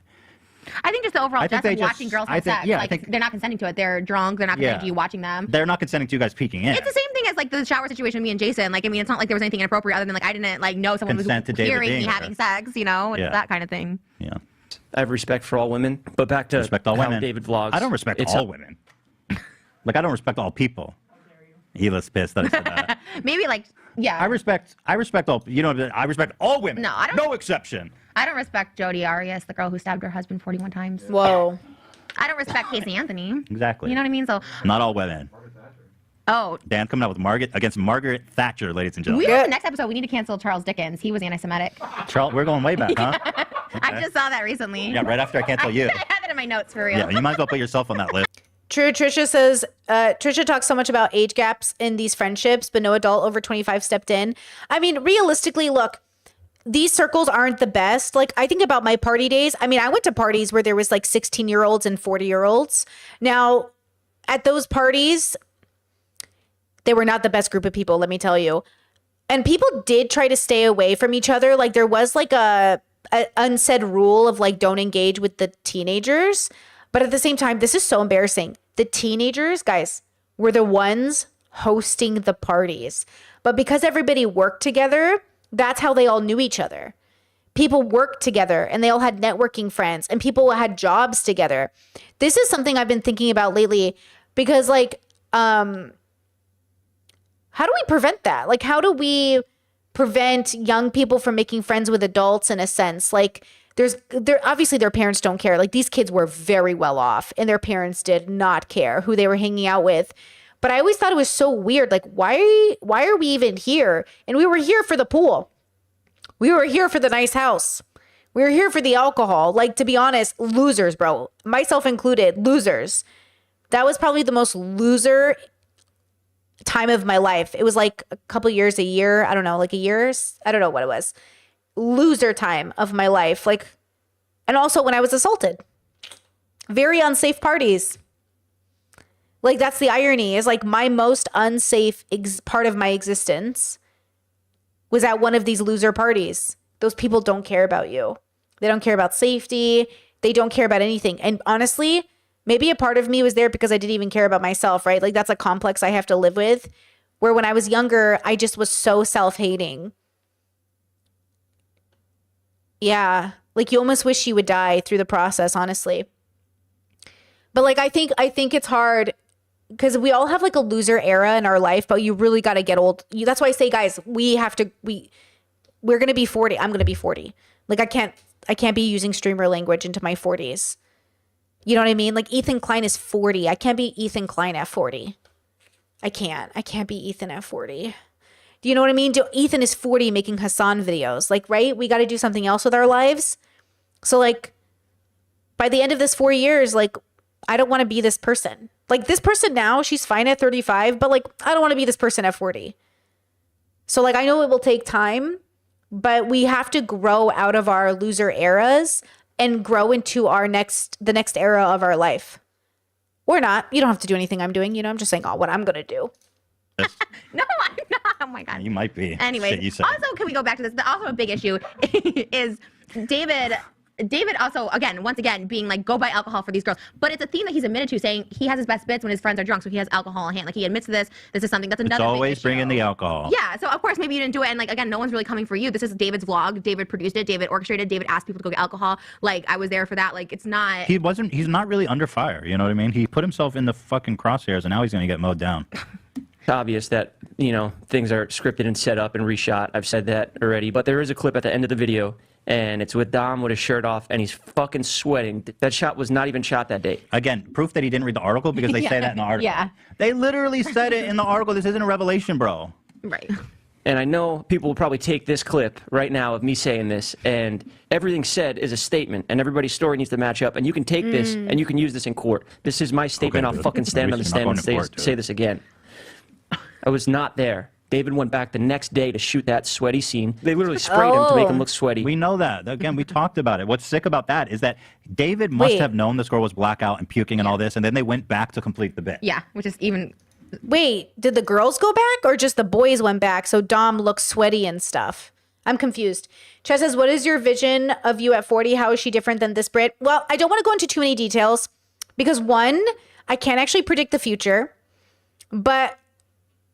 I think just the overall I think gist of they watching just- girls I have think- sex. yeah, I Like, think- they're not consenting to it. They're drunk. They're not consenting to you watching them. They're not consenting to you guys peeking in. It's the same thing as like the shower situation with me and Jason. Like, I mean, it's not like there was anything inappropriate other than like I didn't like know someone Consent to was David hearing me being having there. sex, you know, it's Yeah. that kind of thing. Yeah. I have respect for all women, but back to Respect all how women. David vlogs. I don't respect It's all women. Like, I don't respect all people. Hila's pissed that I said that. Maybe like, yeah. I respect all, you know, I respect all women. No, I don't- No exception. I don't respect Jodi Arias, the girl who stabbed her husband 41 times. Whoa. I don't respect Casey Anthony. Exactly. You know what I mean? So, Not all women. oh, Dan coming out with Margaret Thatcher, ladies and we gentlemen. have the next episode. We need to cancel Charles Dickens. He was anti-Semitic. Charles, we're going way back, huh? I just saw that recently. Yeah, right after I cancel you. I have it in my notes for real. Yeah, you might as well put yourself on that list. True. Trisha says, Trisha talks so much about age gaps in these friendships, but no adult over 25 stepped in. I mean, realistically, look, these circles aren't the best. Like, I think about my party days. I mean, I went to parties where there was like 16-year-olds and 40-year-olds. Now, at those parties, they were not the best group of people, let me tell you. And people did try to stay away from each other. Like, there was like a an unsaid rule of like don't engage with the teenagers. But at the same time, this is so embarrassing. The teenagers, guys, were the ones hosting the parties. But because everybody worked together, that's how they all knew each other. People worked together and they all had networking friends and people had jobs together. This is something I've been thinking about lately because like, how do we prevent that? Like, how do we prevent young people from making friends with adults in a sense? Like, obviously their parents don't care. Like, these kids were very well off and their parents did not care who they were hanging out with. But I always thought it was so weird. Like, why are we even here? And we were here for the pool. We were here for the nice house. We were here for the alcohol. Like, to be honest, losers, bro. Myself included, losers. That was probably the most loser time of my life. It was like a couple years, a year. I don't know, like a year. I don't know what it was. Loser time of my life. Like, and also when I was assaulted. Very unsafe parties. Like, that's the irony, is like my most unsafe part of my existence was at one of these loser parties. Those people don't care about you. They don't care about safety. They don't care about anything. And honestly, maybe a part of me was there because I didn't even care about myself, right? Like, that's a complex I have to live with, where when I was younger, I just was so self-hating. Yeah. Like, you almost wish you would die through the process, honestly. But like, I think it's hard because we all have like a loser era in our life, but you really got to get old. That's why I say, guys, we're going to be 40. I'm going to be 40. Like, I can't be using streamer language into my 40s. You know what I mean? Like, Ethan Klein is 40. I can't be Ethan Klein at 40. I can't be Ethan at 40. Do you know what I mean? Ethan is 40 making Hassan videos. Like, right? We got to do something else with our lives. So like, by the end of this 4 years, like, I don't want to be this person. Like, this person now, she's fine at 35, but like, I don't want to be this person at 40. So like, I know it will take time, but we have to grow out of our loser eras and grow into the next era of our life. Or not. You don't have to do anything I'm doing. You know, I'm just saying what I'm going to do. No, I'm not. Oh my God. You might be. Anyways, also, can we go back to this? Also, a big issue is David also, once again, being like, go buy alcohol for these girls. But it's a theme that he's admitted to, saying he has his best bits when his friends are drunk, so he has alcohol in hand. Like, he admits to this. This is something that's another It's always big issue. bringing the alcohol. Yeah, so of course, maybe you didn't do it. And like, again, no one's really coming for you. This is David's vlog. David produced it. David orchestrated. David asked people to go get alcohol. Like, I was there for that. Like, it's not... He's not really under fire. You know what I mean? He put himself in the fucking crosshairs, and now he's going to get mowed down. It's obvious that, things are scripted and set up and reshot. I've said that already. But there is a clip at the end of the video, and it's with Dom with his shirt off, and he's fucking sweating. That shot was not even shot that day. Again, proof that he didn't read the article, because they say that in the article. Yeah. They literally said it in the article. This isn't a revelation, bro. Right. And I know people will probably take this clip right now of me saying this, and everything said is a statement, and everybody's story needs to match up, and you can take this, and you can use this in court. This is my statement. Okay, I'll fucking stand on the stand and say this again. I was not there. David went back the next day to shoot that sweaty scene. They literally sprayed him to make him look sweaty. We know that. Again, we talked about it. What's sick about that is that David must have known this girl was blackout and puking and all this, and then they went back to complete the bit. Yeah, which is even... Wait, did the girls go back or just the boys went back so Dom looks sweaty and stuff? I'm confused. Chad says, what is your vision of you at 40? How is she different than this Brit? Well, I don't want to go into too many details because one, I can't actually predict the future, but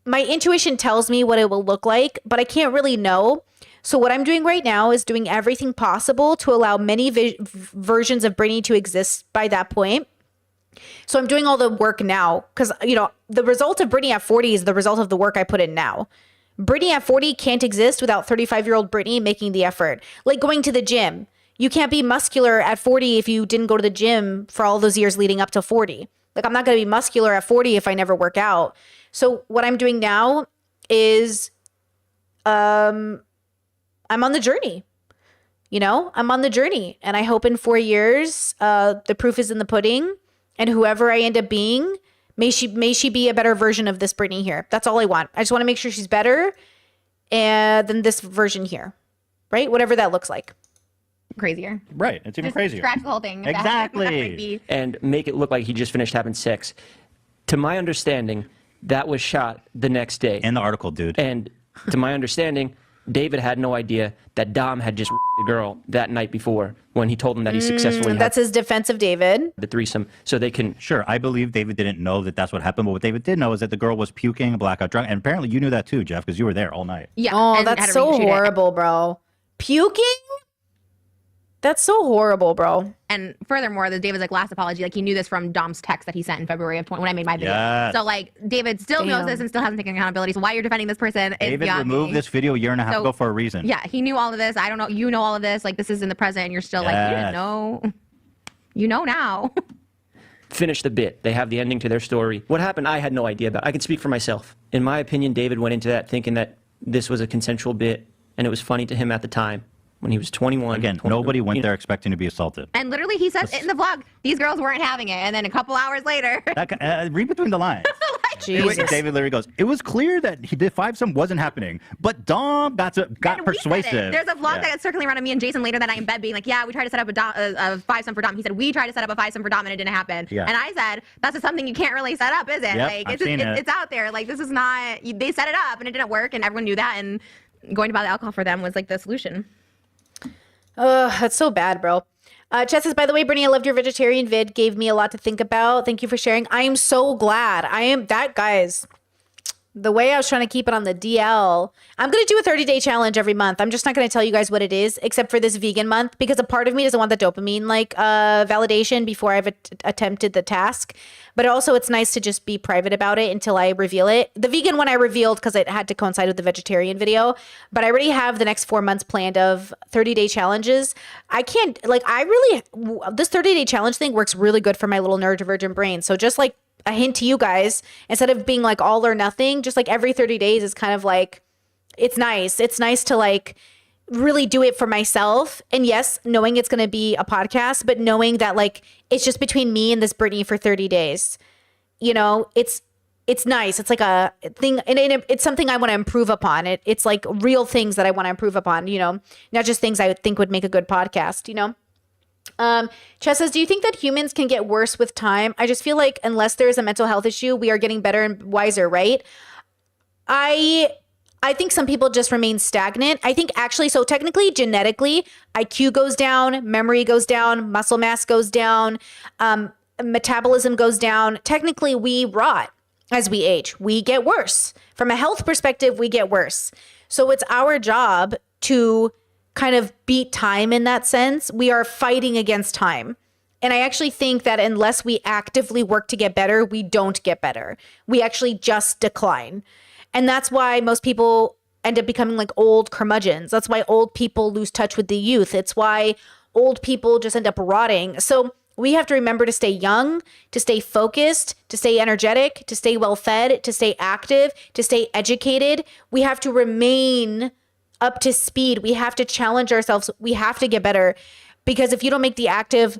my intuition tells me what it will look like, but I can't really know. So what I'm doing right now is doing everything possible to allow many versions of Brittany to exist by that point. So I'm doing all the work now because, the result of Brittany at 40 is the result of the work I put in now. Brittany at 40 can't exist without 35-year-old Brittany making the effort. Like going to the gym. You can't be muscular at 40 if you didn't go to the gym for all those years leading up to 40. Like, I'm not going to be muscular at 40 if I never work out. So what I'm doing now is I'm on the journey. I'm on the journey. And I hope in 4 years, the proof is in the pudding. And whoever I end up being, may she be a better version of this Brittany here. That's all I want. I just want to make sure she's better than this version here. Right? Whatever that looks like. Crazier. Right. It's even crazier. Scratch the whole thing. Exactly. And make it look like he just finished having sex. To my understanding, that was shot the next day. In the article, dude. And to my understanding, David had no idea that Dom had just the girl that night before when he told him that he successfully That's had his defense of David. the threesome, so they can. Sure, I believe David didn't know that that's what happened, but what David did know is that the girl was puking, blackout drunk, and apparently you knew that too, Jeff, because you were there all night. Yeah. Oh, and had that's to so reshoot it. horrible, bro. Puking? That's so horrible, bro. And furthermore, the David's like last apology, like he knew this from Dom's text that he sent in February of 20 when I made my video. Yes. So like David still knows this and still hasn't taken accountability. So why you're defending this person is David beyond removed me. this video a year and a half So, ago for a reason. Yeah, he knew all of this. I don't know. You know all of this. Like this is in the present, and you're still like you didn't Yes. know. You know now. Finish the bit. They have the ending to their story. What happened, I had no idea about. I can speak for myself. In my opinion, David went into that thinking that this was a consensual bit, and it was funny to him at the time when he was 21. Again, nobody went there expecting to be assaulted. And literally, he said in the vlog, these girls weren't having it. And then a couple hours later, Read between the lines. Jesus. David literally goes, it was clear that the fivesome wasn't happening, but Dom got persuasive. there's a vlog Yeah. that got circling around of me and Jason later that night in bed being like, yeah, we tried to set up a fivesome for Dom. He said, we tried to set up a fivesome for Dom and it didn't happen. Yeah. And I said, that's just something you can't really set up, is it? Yep, like, I've seen it. it's out there. Like, this is not, they set it up and it didn't work and everyone knew that. And going to buy the alcohol for them was like the solution. Ugh, that's so bad, bro. Chess says, by the way, Brittany, I loved your vegetarian vid. Gave me a lot to think about. Thank you for sharing. I am so glad. Guys, the way I was trying to keep it on the DL, I'm going to do a 30-day challenge every month. I'm just not going to tell you guys what it is, except for this vegan month, because a part of me doesn't want the dopamine validation before I've attempted the task. But also, it's nice to just be private about it until I reveal it. The vegan one I revealed because it had to coincide with the vegetarian video. But I already have the next 4 months planned of 30-day challenges. This 30-day challenge thing works really good for my little neurodivergent brain. So just like a hint to you guys, instead of being like all or nothing, just like every 30 days is kind of like, it's nice. It's nice to like really do it for myself. And yes, knowing it's going to be a podcast, but knowing that like, it's just between me and this Brittany for 30 days, you know, it's nice. It's like a thing. And it's something I want to improve upon. It's like real things that I want to improve upon, you know, not just things I would think would make a good podcast, you know? Chess says, do you think that humans can get worse with time? I just feel like unless there is a mental health issue, we are getting better and wiser, right? I think some people just remain stagnant. I think actually, so technically, genetically, IQ goes down, memory goes down, muscle mass goes down, metabolism goes down. Technically, we rot as we age. We get worse. From a health perspective, we get worse. So it's our job to kind of beat time in that sense. We are fighting against time. And I actually think that unless we actively work to get better, we don't get better. We actually just decline. And that's why most people end up becoming like old curmudgeons. That's why old people lose touch with the youth. It's why old people just end up rotting. So we have to remember to stay young, to stay focused, to stay energetic, to stay well fed, to stay active, to stay educated. We have to remain up to speed. We have to challenge ourselves. We have to get better, because if you don't make the active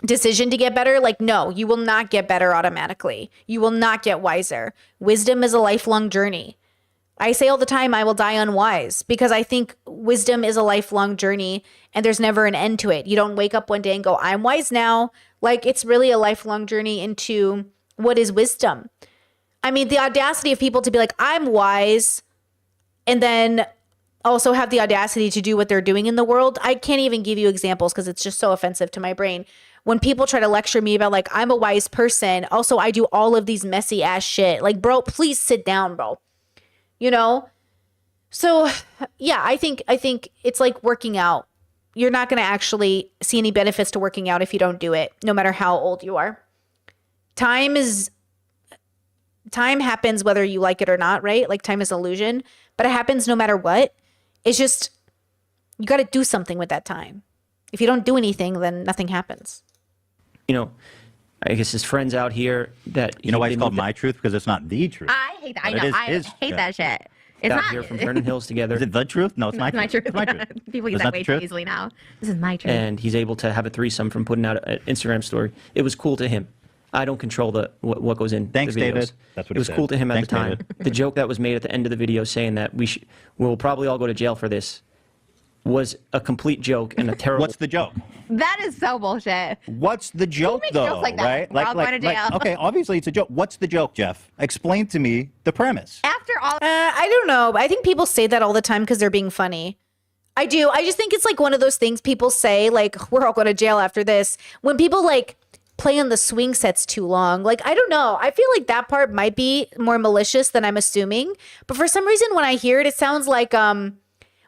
decision to get better, like, no, you will not get better automatically. You will not get wiser. Wisdom is a lifelong journey. I say all the time, I will die unwise, because I think wisdom is a lifelong journey and there's never an end to it. You don't wake up one day and go, I'm wise now. Like, it's really a lifelong journey into what is wisdom. I mean, the audacity of people to be like, I'm wise, and then also have the audacity to do what they're doing in the world. I can't even give you examples because it's just so offensive to my brain. When people try to lecture me about like, I'm a wise person, also I do all of these messy ass shit. Like, bro, please sit down, bro. You know? So yeah, I think it's like working out. You're not going to actually see any benefits to working out if you don't do it, no matter how old you are. Time happens whether you like it or not, right? Like, time is illusion, but it happens no matter what. It's just, you got to do something with that time. If you don't do anything, then nothing happens. You know, I guess his friends out here that... You know why it's called My Truth? Because it's not the truth. I hate that. I But know. it is I his- hate yeah. that shit. It's out not here from Vernon Hills together. Is it the truth? No, it's my It's my truth. truth. It's my truth. People Is use that that the way too truth? easily now. This is my truth. And he's able to have a threesome from putting out an Instagram story. It was cool to him. I don't control what goes in Thanks, the videos. David. That's what it he was said. cool to him at Thanks, the time. David. The joke that was made at the end of the video saying that we'll probably all go to jail for this. was a complete joke and a terrible. What's the joke? That is so bullshit. What's the joke, makes though? jokes like that? Right? We're all going to jail. Okay, obviously it's a joke. What's the joke, Jeff? Explain to me the premise. After all, I don't know. I think people say that all the time because they're being funny. I do. I just think it's like one of those things people say, like, we're all going to jail after this. When people like play on the swing sets too long, like, I don't know. I feel like that part might be more malicious than I'm assuming. But for some reason, when I hear it, it sounds like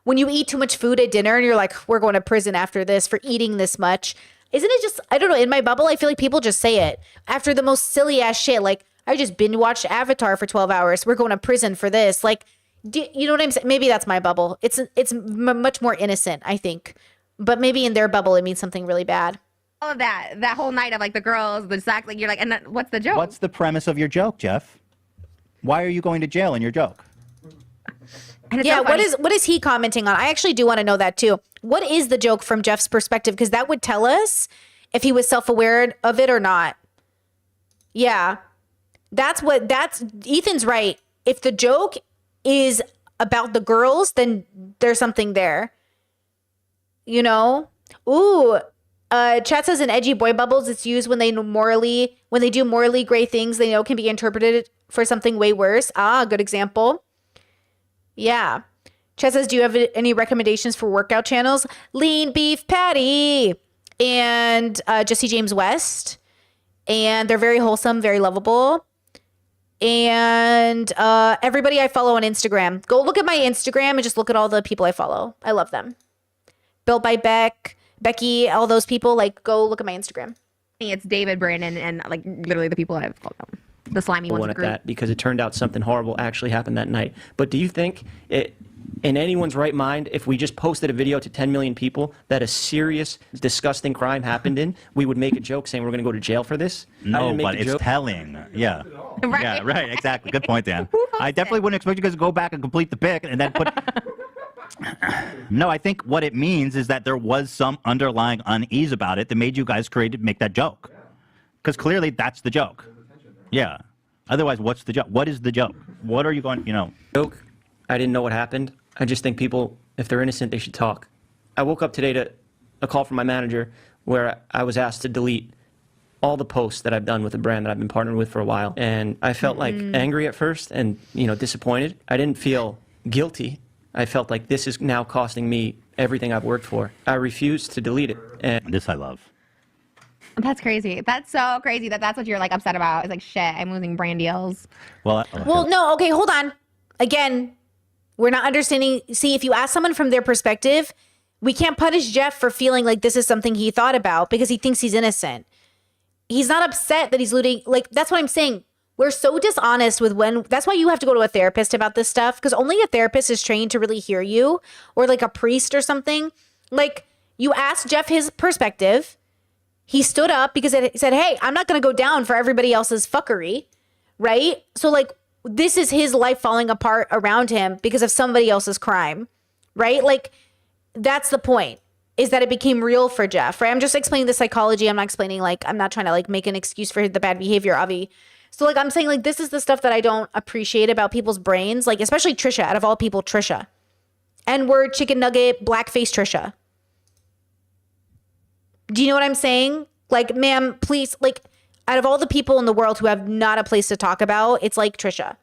when you eat too much food at dinner and you're like, we're going to prison after this for eating this much. Isn't it just, I don't know, in my bubble, I feel like people just say it after the most silly ass shit. Like, I just binge watched Avatar for 12 hours. We're going to prison for this. Like, you know what I'm saying? Maybe that's my bubble. It's much more innocent, I think. But maybe in their bubble, it means something really bad. all of that whole night of like the girls, the sex, like you're like, and then, what's the joke? What's the premise of your joke, Jeff? Why are you going to jail in your joke? Yeah, what is he commenting on? I actually do want to know that too. What is the joke from Jeff's perspective? Because that would tell us if he was self-aware of it or not. Yeah. That's Ethan's right. If the joke is about the girls, then there's something there. You know? Ooh. Chat says in edgy boy bubbles, it's used when they do morally gray things they know can be interpreted for something way worse. Ah, good example. Yeah. Chet says, do you have any recommendations for workout channels? Lean Beef Patty and Jesse James West. And they're very wholesome, very lovable. And everybody I follow on Instagram. Go look at my Instagram and just look at all the people I follow. I love them. Built by Becky, all those people. Like, go look at my Instagram. It's David, Brandon, and like literally the people I've followed. The slimy ones. One at that, because it turned out something horrible actually happened that night. But do you think it, in anyone's right mind, if we just posted a video to 10 million people that a serious, disgusting crime happened in, we would make a joke saying we're going to go to jail for this? No, but it's telling. Yeah. Right. Yeah, right. Exactly. Good point, Dan. I definitely wouldn't expect you guys to go back and complete the pic and then put... No, I think what it means is that there was some underlying unease about it that made you guys make that joke. Because clearly that's the joke. Yeah. Otherwise, what's the joke? What is the joke? What are you going, Joke. I didn't know what happened. I just think people, if they're innocent, they should talk. I woke up today to a call from my manager where I was asked to delete all the posts that I've done with a brand that I've been partnered with for a while. And I felt like angry at first and, disappointed. I didn't feel guilty. I felt like this is now costing me everything I've worked for. I refused to delete it. And this I love. That's crazy. That's so crazy that's what you're like upset about. It's like, shit, I'm losing brand deals. Well, no, okay, hold on. Again, we're not understanding. See, if you ask someone from their perspective, we can't punish Jeff for feeling like this is something he thought about because he thinks he's innocent. He's not upset that he's looting. Like, that's what I'm saying. We're so dishonest with that's why you have to go to a therapist about this stuff, because only a therapist is trained to really hear you, or like a priest or something. Like, you asked Jeff his perspective. He stood up because he said, hey, I'm not going to go down for everybody else's fuckery, right? So, like, this is his life falling apart around him because of somebody else's crime, right? Like, that's the point, is that it became real for Jeff, right? I'm just explaining the psychology. I'm not explaining, like, I'm not trying to, like, make an excuse for the bad behavior, Avi. So, like, I'm saying, like, this is the stuff that I don't appreciate about people's brains, like, especially Trisha, out of all people, Trisha. N-word, chicken nugget, blackface Trisha. Do you know what I'm saying? Like, ma'am, please, like, out of all the people in the world who have not a place to talk about, it's like Trisha,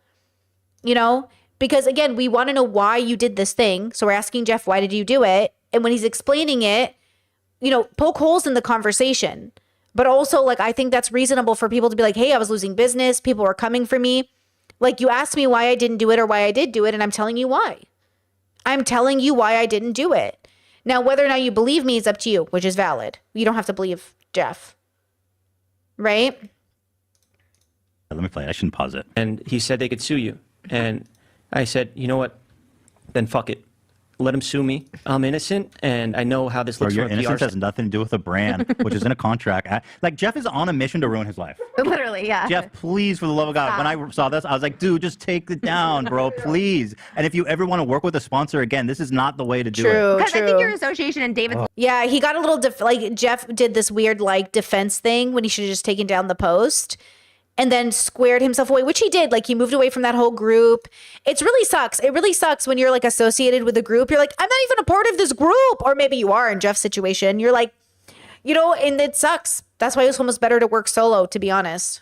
Because, again, we want to know why you did this thing. So we're asking Jeff, why did you do it? And when he's explaining it, poke holes in the conversation. But also, like, I think that's reasonable for people to be like, hey, I was losing business. People were coming for me. Like, you asked me why I didn't do it or why I did do it, and I'm telling you why. I'm telling you why I didn't do it. Now, whether or not you believe me is up to you, which is valid. You don't have to believe Jeff. Right? Let me play it. I shouldn't pause it. And he said they could sue you. And I said, you know what? Then fuck it. Let him sue me. I'm innocent, and I know how this looks. Your from a PR innocence has nothing to do with a brand, which is in a contract. Like, Jeff is on a mission to ruin his life. Literally, yeah. Jeff, please, for the love of God. When I saw this, I was like, dude, just take it down, bro, please. And if you ever want to work with a sponsor again, this is not the way to do it. Because I think your association and David. Yeah, he got a little, like, Jeff did this weird, like, defense thing when he should have just taken down the post. and then squared himself away, which he did. Like he moved away from that whole group. It really sucks. It really sucks when you're like associated with a group. You're like, I'm not even a part of this group. Or maybe you are in Jeff's situation. You're like, you know, and it sucks. That's why it's almost better to work solo, to be honest.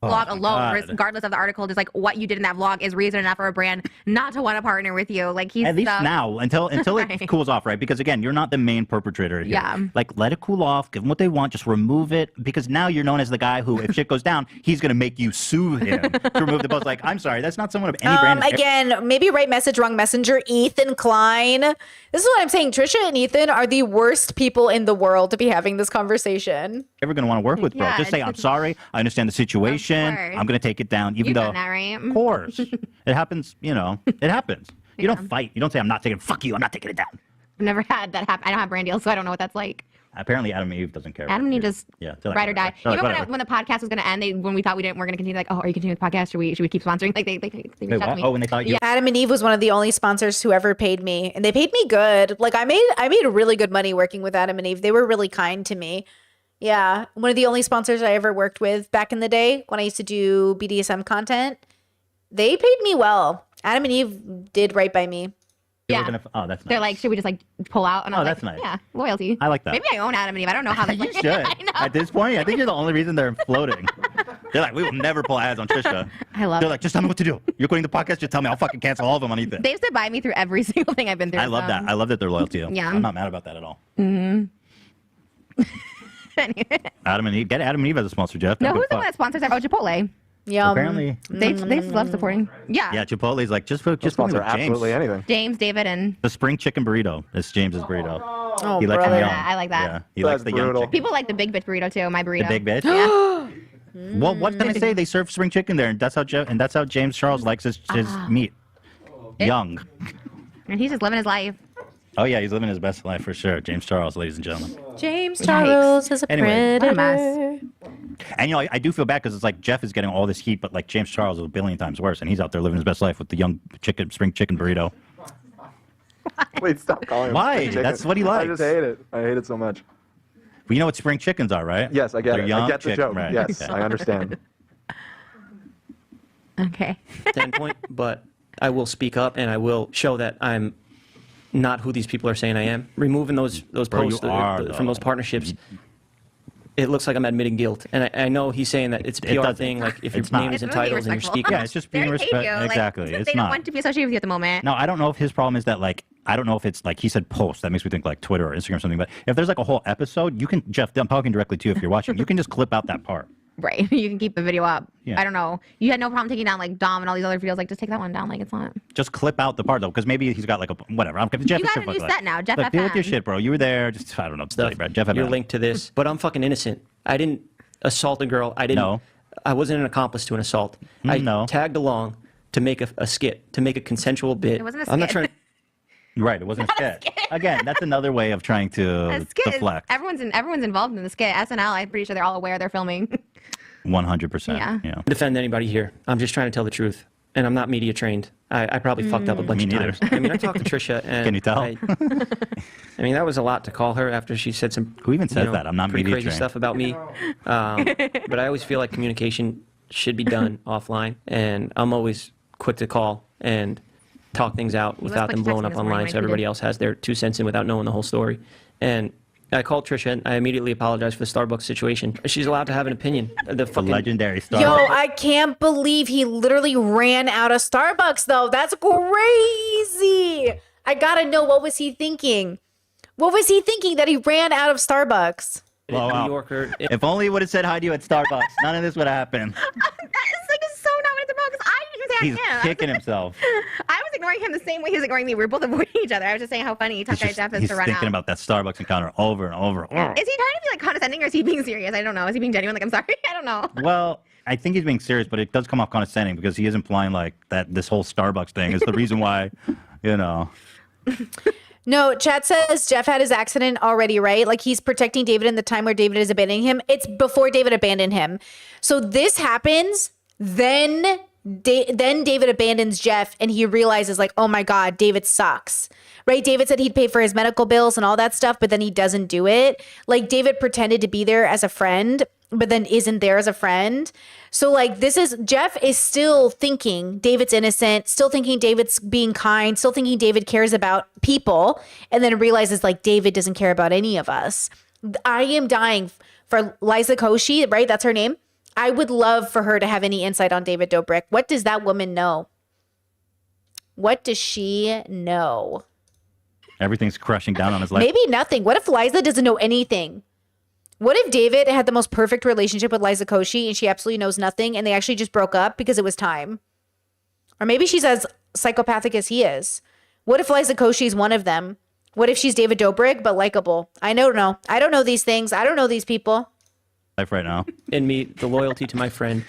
Vlog alone, regardless of the article, just like what you did in that vlog is reason enough for a brand not to want to partner with you. Like he's At least stuck. now, until it cools off, right? Because again, you're not the main perpetrator here. Yeah. Like, let it cool off, give them what they want, just remove it. Because now you're known as the guy who, if shit goes down, he's going to make you sue him to remove the post. Like, I'm sorry, that's not someone of any brand. Again, maybe right message, wrong messenger. Ethan Klein. This is what I'm saying. Trisha and Ethan are the worst people in the world to be having this conversation. Ever going to want to work with, bro. Yeah, Just say, I'm sorry, I understand the situation, course. I'm going to take it down, even You've though, done that, right? of course, it happens, you know, it happens. You don't fight. You don't say, I'm not taking, fuck you, I'm not taking it down. I've never had that happen. I don't have brand deals, so I don't know what that's like. Apparently, Adam and Eve doesn't care. Adam and Eve just they're like, ride or die. they're like, Even whatever. when the podcast was going to end, when we thought we're going to continue, like, oh, are you continuing the podcast? Should we keep sponsoring? Like they reached out to me. Oh, when they thought you. Yeah, Adam and Eve was one of the only sponsors who ever paid me, and they paid me good. Like I made really good money working with Adam and Eve. They were really kind to me. Yeah, one of the only sponsors I ever worked with back in the day when I used to do BDSM content. They paid me well. Adam and Eve did right by me. Yeah. Oh, that's nice. They're like, should we just like pull out? And I Oh, was that's like, nice. Yeah, loyalty. I like that. Maybe I own Adam and Eve. I don't know how they You like. should. I know. At this point, I think you're the only reason they're floating. They're like, we will never pull ads on Trisha. I love They're it. like, just tell me what to do. You're quitting the podcast, just tell me. I'll fucking cancel all of them on Ethan. They've stood by me through every single thing I've been through. I love that. I love that they're loyal to you. Yeah. I'm not mad about that at all. Mm-hmm. Adam and Eve. Get Adam and Eve as a sponsor, Jeff. No, Don't who's give the a one fuck. that sponsors our Chipotle? Yeah. Apparently. They love supporting. Yeah. Yeah, Chipotle's like, just put me sponsor with James. absolutely anything. James, David, and The spring chicken burrito. It's James's burrito. Oh, He likes brother. them young. I like that. Yeah, he That's likes the young brutal. chicken. people like the big bitch burrito too. My burrito. The big bitch. Yeah. Well, what can I say? They serve spring chicken there, and that's how James Charles likes his meat. Young. And he's just living his life. Oh yeah, he's living his best life for sure. James Charles, ladies and gentlemen. James Charles is a Anyway. What a predator. And you know, I do feel bad because it's like Jeff is getting all this heat, but like James Charles is a billion times worse, and he's out there living his best life with the young spring chicken burrito. Wait, stop calling him. Why? spring chicken. That's what he I likes. just hate it. I hate it so much. Well, you know what spring chickens are, right? Yes, I get They're it. young I get the chicken, joke. right? Yes, Okay. I understand. Okay. standpoint, but I will speak up and I will show that I'm not who these people are saying I am. Removing those Bro, you posts are, from those though. partnerships, it looks like I'm admitting guilt. And I know he's saying that it's a It PR doesn't. thing, like if your It's not. name is in It's really titles and you're respectful. speaking. Yeah, it's just being They hate respect. you. Like, Exactly. they It's don't not. want to be associated with you at the moment. No, I don't know if his problem is that like I don't know if it's like he said post. That makes me think like Twitter or Instagram or something. But if there's like a whole episode, you can Jeff. I'm talking directly to you if you're watching. You can just clip out that part. Right. You can keep the video up. Yeah. I don't know. You had no problem taking down like Dom and all these other videos. Like, just take that one down. Like, it's not. Just clip out the part though, because maybe he's got like a whatever. Jeff You is got shit a new fuck, set now, Jeff Look, deal with your FM. shit, bro. You were there. Just I don't know. Stuff. Bro. Jeff You're FM. linked to this, but I'm fucking innocent. I didn't assault a girl. I didn't. No. I wasn't an accomplice to an assault. I no. tagged along to make a skit, to make a consensual bit. It wasn't a I'm not skit. trying. Right. It wasn't a skit. Again, that's another way of trying to A skit is- deflect. everyone's involved in the skit. SNL, I'm pretty sure they're all aware they're filming. 100%. Yeah. Yeah. Defend anybody here. I'm just trying to tell the truth, and I'm not media trained. I probably fucked up a bunch Me of neither. times. I mean, I talked to Trisha, and Can you tell? I mean, that was a lot to call her after she said some. Who even says that? I'm not pretty media crazy trained. stuff about me. But I always feel like communication should be done offline, and I'm always quick to call and talk things out without quick them to text blowing me up this morning, online, I so everybody tweeted. else has their 2 cents in without knowing the whole story. And I called Trisha, and I immediately apologized for the Starbucks situation. She's allowed to have an opinion. The fucking Legendary Starbucks. Yo, I can't believe he literally ran out of Starbucks though. That's crazy. I gotta know, what was he thinking? What was he thinking that he ran out of Starbucks? Blow New out. Yorker. If only he would have said hi to you at Starbucks, none of this would have happened. It's like so not what it's about because I didn't say He's I am. kicking himself. I was ignoring him the same way he was ignoring me. We were both avoiding each other. I was just saying how funny Tough Guy Jeff is He's to run thinking out. about that Starbucks encounter over and over. Is he trying to be like condescending or is he being serious? I don't know. Is he being genuine? Like, I'm sorry. I don't know. Well, I think he's being serious, but it does come off condescending because he is implying like that this whole Starbucks thing is the reason why, you know. No, chat says Jeff had his accident already, right? Like he's protecting David in the time where David is abandoning him. It's before David abandoned him. So this happens, then David abandons Jeff and he realizes like, oh my God, David sucks. Right? David said he'd pay for his medical bills and all that stuff, but then he doesn't do it. Like David pretended to be there as a friend but then isn't there as a friend. So like Jeff is still thinking David's innocent, still thinking David's being kind, still thinking David cares about people, and then realizes like David doesn't care about any of us. I am dying for Liza Koshy, right? That's her name. I would love for her to have any insight on David Dobrik. What does that woman know? What does she know? Everything's crushing down on his life. Maybe nothing. What if Liza doesn't know anything? What if David had the most perfect relationship with Liza Koshy and she absolutely knows nothing and they actually just broke up because it was time? Or maybe she's as psychopathic as he is. What if Liza Koshy is one of them? What if she's David Dobrik but likable? I don't know. I don't know these things. I don't know these people. Life right now. In me, the loyalty to my friend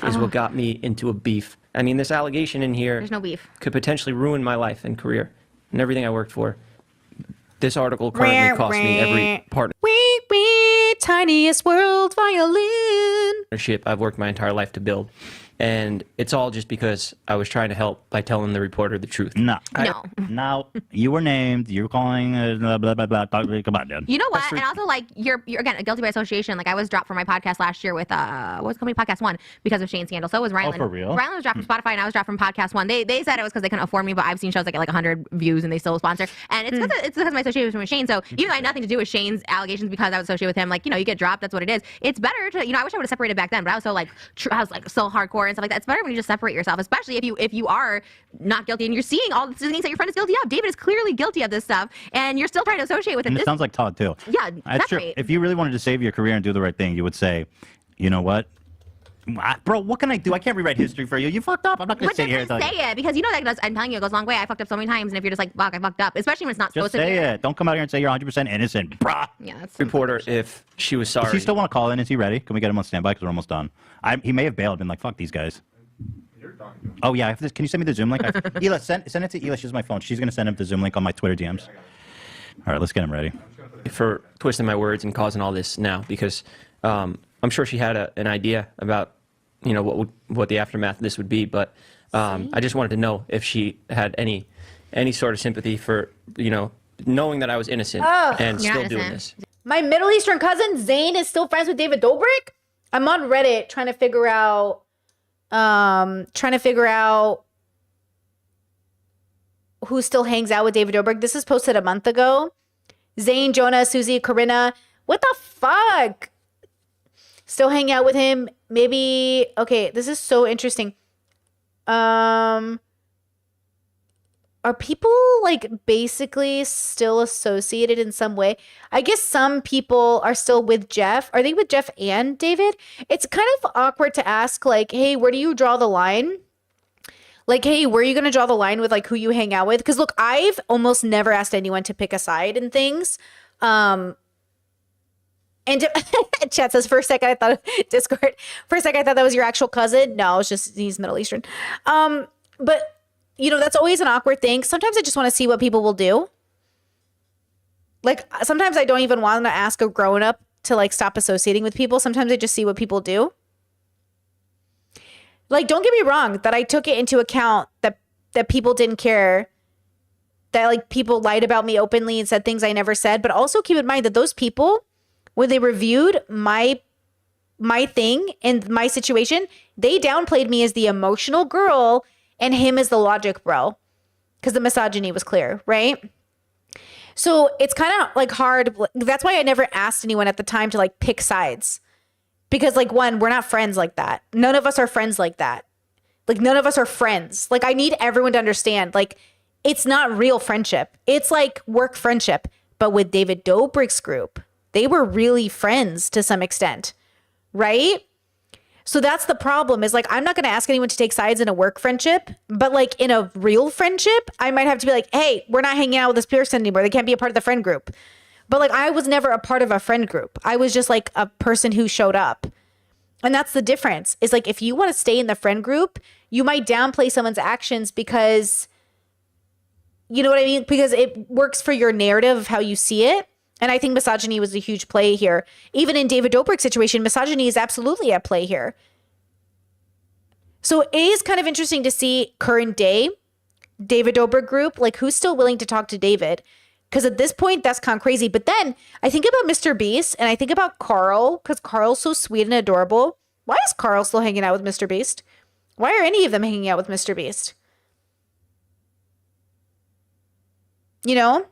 is what got me into a beef. I mean, this allegation in here There's no beef. could potentially ruin my life and career and everything I worked for. This article currently cost me every Wee, tiniest world violin. partnership I've worked my entire life to build. And it's all just because I was trying to help by telling the reporter the truth. No. No. Now, you were named. You're calling. Blah, blah, blah, blah. Come on, dude. You know what? And also, like, you're again guilty by association. Like, I was dropped from my podcast last year with what was the company Podcast One because of Shane scandal. So was Rylan. for real? Rylan was dropped from Spotify, and I was dropped from Podcast One. They said it was because they couldn't afford me, but I've seen shows that get like 100 views and they still sponsor. And it's because of my association with Shane. So even though I had nothing to do with Shane's allegations because I was associated with him, like, you get dropped. That's what it is. It's better to, I wish I would have separated back then, but I was so like I was like so hardcore and stuff like that. It's better when you just separate yourself, especially if you are not guilty and you're seeing all the things that your friend is guilty of. David is clearly guilty of this stuff, and you're still trying to associate with it. And it sounds like Todd too. Yeah, That's true. separate. If you really wanted to save your career and do the right thing, you would say, you know what? Bro, what can I do? I can't rewrite history for you. You fucked up. I'm not going to But sit here and just tell say you. it because I'm telling you, it goes a long way. I fucked up so many times, and if you're just like, fuck, I fucked up, especially when it's not Just supposed to say be. it. Don't come out here and say you're 100% innocent, bruh. Yeah, that's reporter if she was Does sorry. he still want to call in? Is he ready? Can we get him on standby? Because we're almost done. He may have bailed, been like, fuck these guys. Oh, yeah. Can you send me the Zoom link? Hila, send it to Hila. She's my phone. She's going to send him the Zoom link on my Twitter DMs. All right, let's get him ready. For twisting my words and causing all this now because I'm sure she had an idea about what the aftermath of this would be, but I just wanted to know if she had any sort of sympathy for knowing that I was innocent and You're still not doing innocent. this. My Middle Eastern cousin Zayn is still friends with David Dobrik. I'm on Reddit trying to figure out who still hangs out with David Dobrik. This is posted a month ago. Zayn, Jonah, Susie, Corinna. What the fuck? Still hang out with him. Maybe. Okay, this is so interesting. Are people like basically still associated in some way? I guess some people are still with Jeff. Are they with Jeff and David? It's kind of awkward to ask, like, hey, where do you draw the line? Like, hey, where are you going to draw the line with like who you hang out with? Because look, I've almost never asked anyone to pick a side in things. And chat says, for a second I thought Discord. For a second I thought that was your actual cousin. No, it's just he's Middle Eastern. But that's always an awkward thing. Sometimes I just want to see what people will do. Like sometimes I don't even want to ask a grown up to like stop associating with people. Sometimes I just see what people do. Like, don't get me wrong, that I took it into account that people didn't care, that like people lied about me openly and said things I never said. But also keep in mind that those people, when they reviewed my thing and my situation, they downplayed me as the emotional girl and him as the logic bro, because the misogyny was clear, right? So it's kind of like hard. That's why I never asked anyone at the time to like pick sides. Because like, one, we're not friends like that. None of us are friends like that. Like none of us are friends. Like I need everyone to understand, like it's not real friendship. It's like work friendship. But with David Dobrik's group, they were really friends to some extent, right? So that's the problem is like, I'm not going to ask anyone to take sides in a work friendship, but like in a real friendship, I might have to be like, hey, we're not hanging out with this person anymore. They can't be a part of the friend group. But like, I was never a part of a friend group. I was just like a person who showed up. And that's the difference is like, if you want to stay in the friend group, you might downplay someone's actions because, you know what I mean? Because it works for your narrative of how you see it. And I think misogyny was a huge play here. Even in David Dobrik's situation, misogyny is absolutely at play here. So it is kind of interesting to see current day David Dobrik group, like who's still willing to talk to David. Because at this point, that's kind of crazy. But then I think about Mr. Beast and I think about Carl, because Carl's so sweet and adorable. Why is Carl still hanging out with Mr. Beast? Why are any of them hanging out with Mr. Beast? You know?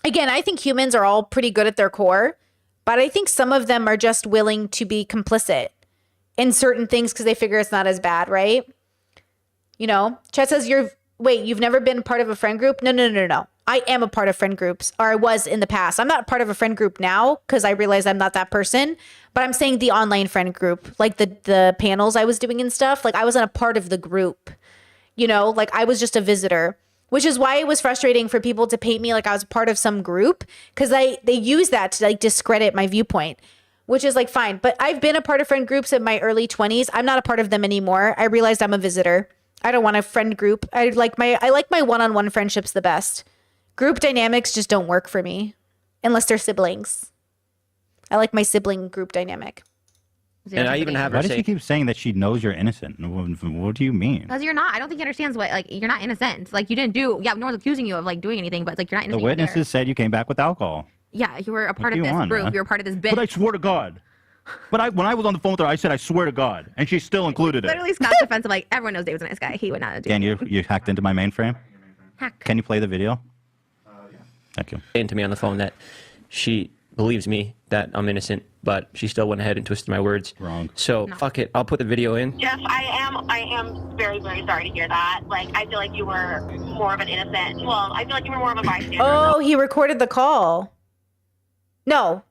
Again, I think humans are all pretty good at their core, but I think some of them are just willing to be complicit in certain things because they figure it's not as bad, right? You know? Chet says, you've never been part of a friend group? No. I am a part of friend groups, or I was in the past. I'm not part of a friend group now because I realize I'm not that person, but I'm saying the online friend group, like the panels I was doing and stuff. Like I wasn't a part of the group, you know, like I was just a visitor, which is why it was frustrating for people to paint me like I was part of some group because they use that to like discredit my viewpoint, which is like fine. But I've been a part of friend groups in my early 20s. I'm not a part of them anymore. I realized I'm a visitor. I don't want a friend group. I like my one-on-one friendships the best. Group dynamics just don't work for me unless they're siblings. I like my sibling group dynamic. And I even have her Why does say, she keep saying that she knows you're innocent? What do you mean? Because you're not. I don't think he understands what, like, you're not innocent. Like, you didn't do, yeah, no one's accusing you of, like, doing anything, but, like, you're not The innocent. witnesses said you came back with alcohol. Yeah, you were a part do of you this want, group. man? You were part of this bit. But I swear to God. But when I was on the phone with her, I said, I swear to God. And she still included it. Literally, Scott's defensive, like, everyone knows David's a nice guy. He would not do Dan, you hacked into my mainframe? Hack. Can you play the video? Thank you. saying to me on the phone that she believes me that I'm innocent, but she still went ahead and twisted my words. Wrong. So fuck it. I'll put the video in. Jeff, I am very, very sorry to hear that. Like, I feel like you were more of an innocent. Well, I feel like you were more of a bystander. Oh, he recorded the call. No,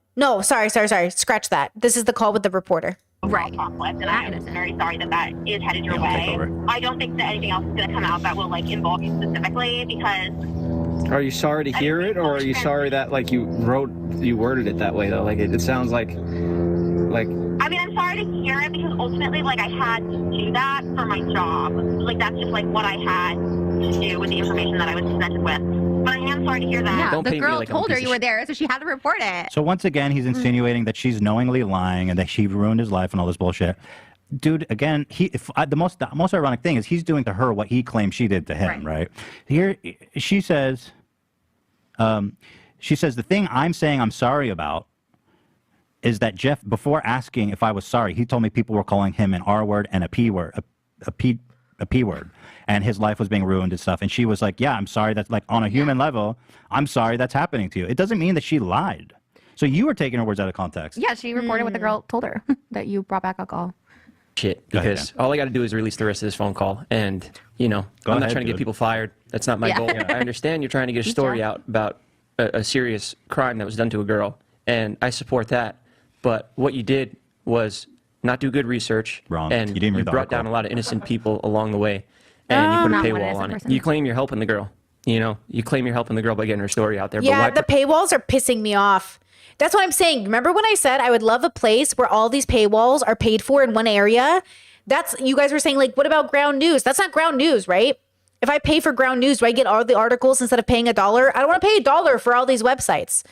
sorry. Scratch that. This is the call with the reporter. Right. Conflict, and I'm very sorry that is headed your way. I don't think that anything else is going to come out that will, like, involve you specifically because... Are you sorry to hear it, or are you sorry that like you worded it that way though? Like it sounds like. I mean, I'm sorry to hear it because ultimately, like, I had to do that for my job. Like, that's just like what I had to do with the information that I was presented with. But I am sorry to hear that. Yeah, the girl told her you were there, so she had to report it. So once again, he's insinuating that she's knowingly lying and that she ruined his life and all this bullshit. Dude, again, the most ironic thing is he's doing to her what he claims she did to him, right? Here, she says, the thing I'm saying I'm sorry about is that Jeff, before asking if I was sorry, he told me people were calling him an R word and a P word, a P word, and his life was being ruined and stuff. And she was like, yeah, I'm sorry. That's like on a human level, I'm sorry that's happening to you. It doesn't mean that she lied. So you were taking her words out of context. Yeah, she reported what the girl told her, that you brought back alcohol. Shit, because all I got to do is release the rest of this phone call, and I'm not trying to get people fired. That's not my goal. I understand you're trying to get a story out about a serious crime that was done to a girl, and I support that. But what you did was not do good research, and you brought down a lot of innocent people along the way, and you put a paywall on it. You claim you're helping the girl. You claim you're helping the girl by getting her story out there. Yeah, but the paywalls are pissing me off. That's what I'm saying. Remember when I said I would love a place where all these paywalls are paid for in one area? You guys were saying, like, what about Ground News? That's not Ground News, right? If I pay for Ground News, do I get all the articles instead of paying $1? I don't want to pay $1 for all these websites.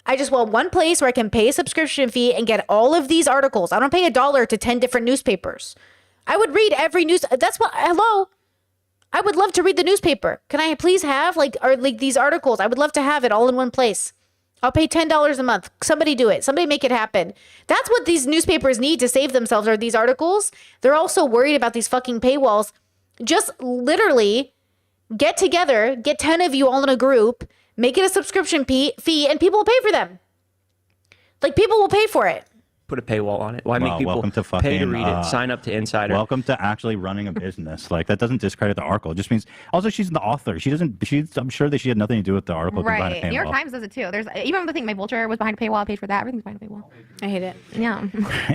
I just want one place where I can pay a subscription fee and get all of these articles. I don't pay $1 to 10 different newspapers. I would read every news. Hello. I would love to read the newspaper. Can I please have these articles? I would love to have it all in one place. I'll pay $10 a month. Somebody do it. Somebody make it happen. That's what these newspapers need to save themselves, are these articles. They're also worried about these fucking paywalls. Just literally get together, get 10 of you all in a group, make it a subscription fee, and people will pay for them. Like, people will pay for it. put a paywall on it? Why make people welcome to pay to fucking, read it? Sign up to Insider. Welcome to actually running a business. Like, that doesn't discredit the article. It just means also she's the author. I'm sure that she had nothing to do with the article. Right. New York Times does it too. There's even the thing, my Vulture was behind a paywall. I paid for that. Everything's behind a paywall. I hate it. Yeah.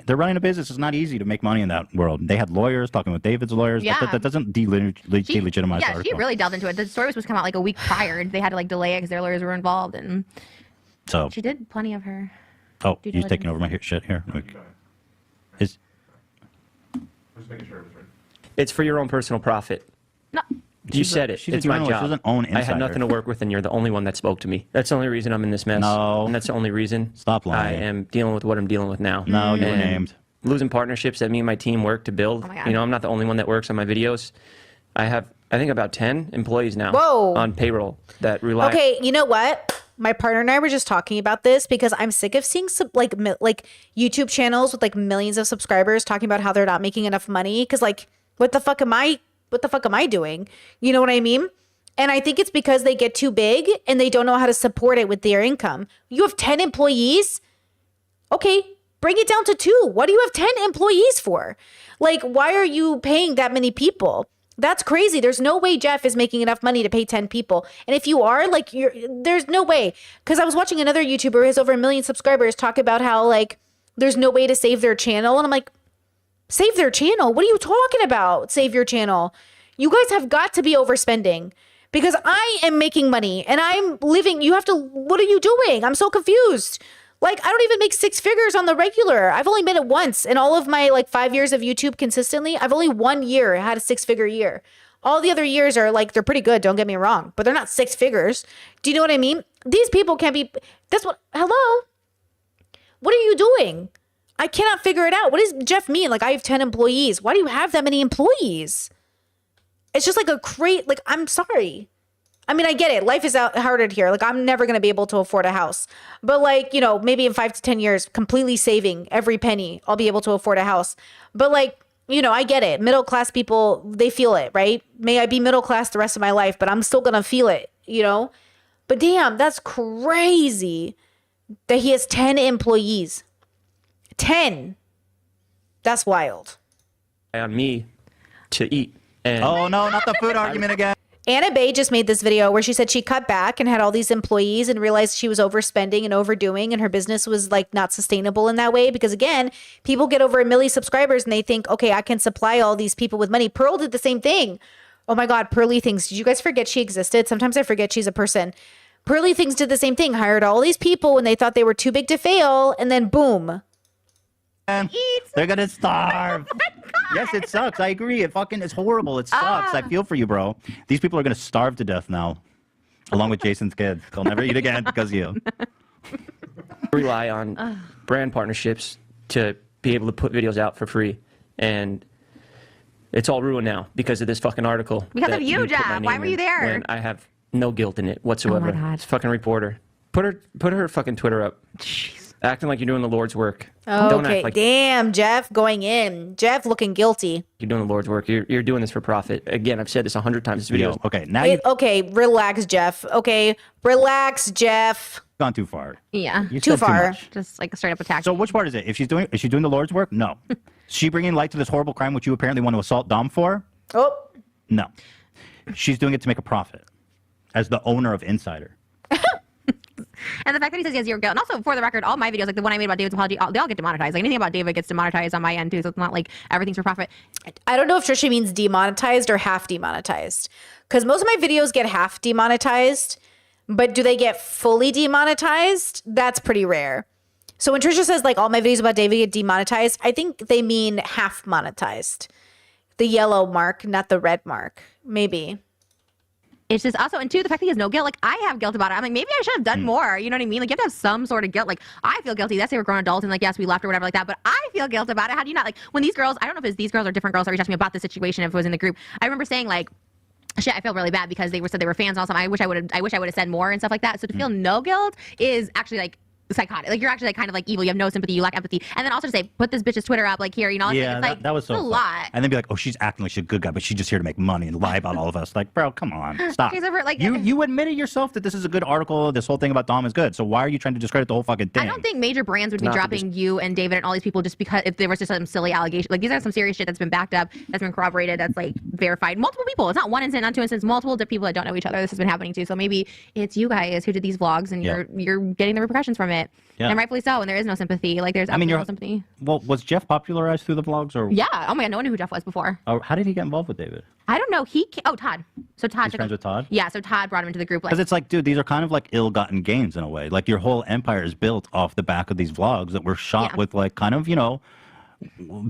They're running a business. It's not easy to make money in that world. They had lawyers talking with David's lawyers. Yeah. That doesn't delegitimize the Yeah, article. she really delved into it. The story was supposed to come out like a week prior. They had to like delay it because their lawyers were involved, and So she did plenty of her. Oh, due he's diligence. taking over my shit here. Is It's for your own personal profit. No. You said it. she's a It's my journalist. She job. doesn't own I had Insider. nothing to work with, and you're the only one that spoke to me. That's the only reason I'm in this mess. No. And that's the only reason. Stop lying. I am dealing with what I'm dealing with now. No, you were And named. Losing partnerships that me and my team work to build. Oh my God. You know, I'm not the only one that works on my videos. I have, I think, about 10 employees now Whoa. on payroll that rely. Okay, you know what? my partner and I were just talking about this because I'm sick of seeing like YouTube channels with like millions of subscribers talking about how they're not making enough money. Cause like, what the fuck am I doing? You know what I mean? And I think it's because they get too big and they don't know how to support it with their income. You have 10 employees. Okay, bring it down to 2. What do you have 10 employees for? Like, why are you paying that many people? That's crazy. There's no way Jeff is making enough money to pay 10 people. And if you are, like, there's no way. Because I was watching another YouTuber who has over 1 million subscribers talk about how, like, there's no way to save their channel. And I'm like, save their channel? What are you talking about? Save your channel. You guys have got to be overspending. Because I am making money and I'm living. What are you doing? I'm so confused. Like, I don't even make 6 figures on the regular. I've only made it once in all of my like 5 years of YouTube consistently. I've only 1 year had a 6-figure year. All the other years are like, they're pretty good. Don't get me wrong, but they're not 6 figures. Do you know what I mean? These people can't be, hello? What are you doing? I cannot figure it out. What does Jeff mean? Like, I have 10 employees. Why do you have that many employees? It's just like like, I'm sorry. I mean, I get it. Life is harder here. Like, I'm never going to be able to afford a house. But like, you know, maybe in 5 to 10 years, completely saving every penny, I'll be able to afford a house. But like, you know, I get it. Middle class people, they feel it, right? May I be middle class the rest of my life, but I'm still going to feel it, you know? But damn, that's crazy that he has 10 employees. 10. That's wild. On me to eat. And oh no, not the food argument again. Anna Bay just made this video where she said she cut back and had all these employees and realized she was overspending and overdoing and her business was like not sustainable in that way. Because again, people get over 1 million subscribers and they think, okay, I can supply all these people with money. Pearl did the same thing. Oh my God, Pearly Things. Did you guys forget she existed? Sometimes I forget she's a person. Pearly Things did the same thing, hired all these people when they thought they were too big to fail, and then boom. They're gonna starve. Yes, it sucks. I agree. It's horrible. It sucks. I feel for you, bro. These people are gonna starve to death now, along with Jason's kids. They'll never eat again because of you. Rely on brand partnerships to be able to put videos out for free, and it's all ruined now because of this fucking article. Because that of you, put my Jeff. name Why were you in there? when I have no guilt in it whatsoever. Oh my God. It's fucking reporter. Put her fucking Twitter up. Jeez. Acting like you're doing the Lord's work. Oh, Don't okay. act like Damn, Jeff going in. Jeff looking guilty. you're doing the Lord's work. You're doing this for profit. Again, I've said this 100 times. This video. Okay, now Wait, you've okay, relax, Jeff. Okay, relax, Jeff. gone too far. Yeah. You Too said far. much. Just like straight up attack. So which part is it? Is she doing the Lord's work? No. Is she bringing light to this horrible crime which you apparently want to assault Dom for? Oh. No. She's doing it to make a profit as the owner of Insider. And the fact that he says he has 0 guilt. And also, for the record, all my videos, like the one I made about David's apology, they all get demonetized. Like anything about David gets demonetized on my end too. So it's not like everything's for profit. I don't know if Trisha means demonetized or half demonetized. Because most of my videos get half demonetized, but do they get fully demonetized? That's pretty rare. So when Trisha says like all my videos about David get demonetized, I think they mean half monetized. The yellow mark, not the red mark. Maybe. It's just also, and two, the fact that he has no guilt. Like, I have guilt about it. I'm like, maybe I should have done more. You know what I mean? Like, you have to have some sort of guilt. Like, I feel guilty. Let's say we're grown adults and like, yes, we left or whatever like that. But I feel guilt about it. How do you not? Like, when these girls, I don't know if it's these girls or different girls that reached out to me about the situation, if it was in the group. I remember saying like, shit, I feel really bad because they said they were fans and all something. I wish I would have said more and stuff like that. So to feel no guilt is actually like psychotic. Like, you're actually like kind of like evil. You have no sympathy. You lack empathy. And then also to say, put this bitch's Twitter up, like here, you know. Yeah, it's like, that was so it's a fun. lot. And then be like, oh, she's acting like she's a good guy, but she's just here to make money and lie about all of us. Like, bro, come on, stop. She's over, like, you admitted yourself that this is a good article. This whole thing about Dom is good. So why are you trying to discredit the whole fucking thing? I don't think major brands would be Not to dropping you and David and all these people just because if there was just some silly allegation. Like, these are some serious shit that's been backed up, that's been corroborated, that's like verified. Multiple people. It's not one incident, not two incidents, multiple people that don't know each other. This has been happening to. So maybe it's you guys who did these vlogs and you're getting the repercussions from it. Yeah. And rightfully so. And there is no sympathy. Like, there's absolutely no sympathy. Well, was Jeff popularized through the vlogs or? Yeah. Oh my God. No one knew who Jeff was before. Or how did he get involved with David? I don't know. Todd. So Todd. He's friends with Todd? Yeah. So Todd brought him into the group. Because it's like, dude, these are kind of like ill-gotten gains in a way. Like your whole empire is built off the back of these vlogs that were shot with like kind of, you know,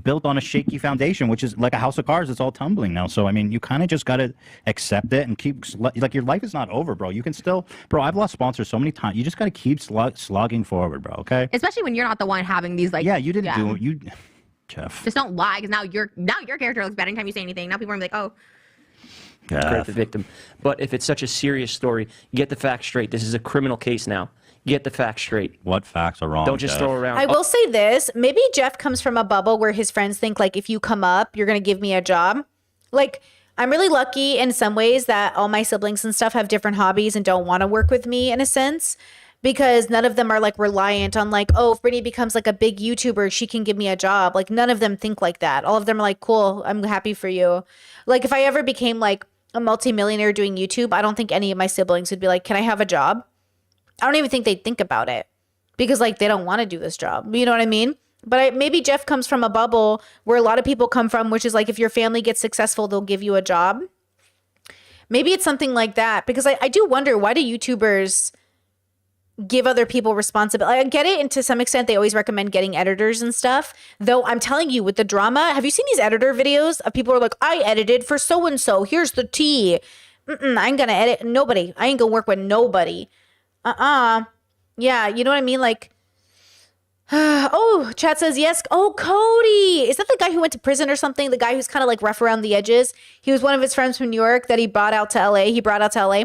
built on a shaky foundation, which is like a house of cards. It's all tumbling now. So, I mean, you kind of just got to accept it and keep, like, your life is not over, bro. You can still, bro, I've lost sponsors so many times. You just got to keep slogging forward, bro, okay? Especially when you're not the one having these, like. Yeah, you didn't do it. You, Jeff. Just don't lie, because now your character looks bad anytime you say anything. Now people are gonna be like, oh. credit the victim. But if it's such a serious story, get the facts straight. This is a criminal case now. Get the facts straight. What facts are wrong? Don't just throw around. I will say this. Maybe Jeff comes from a bubble where his friends think, like, if you come up, you're going to give me a job. Like, I'm really lucky in some ways that all my siblings and stuff have different hobbies and don't want to work with me in a sense, because none of them are like reliant on like, oh, if Brittany becomes like a big YouTuber, she can give me a job. Like, none of them think like that. All of them are like, cool, I'm happy for you. Like, if I ever became like a multimillionaire doing YouTube, I don't think any of my siblings would be like, can I have a job? I don't even think they'd think about it because like they don't want to do this job. You know what I mean? But maybe Jeff comes from a bubble where a lot of people come from, which is like if your family gets successful, they'll give you a job. Maybe it's something like that, because I do wonder, why do YouTubers give other people responsibility? I get it, and to some extent they always recommend getting editors and stuff, though I'm telling you, with the drama, have you seen these editor videos of people who are like, I edited for so and so, here's the tea. I ain't gonna edit nobody. I ain't gonna work with nobody. Yeah, you know what I mean? Like, oh, chat says yes. Oh, Cody. Is that the guy who went to prison or something? The guy who's kind of like rough around the edges. He was one of his friends from New York that he brought out to LA.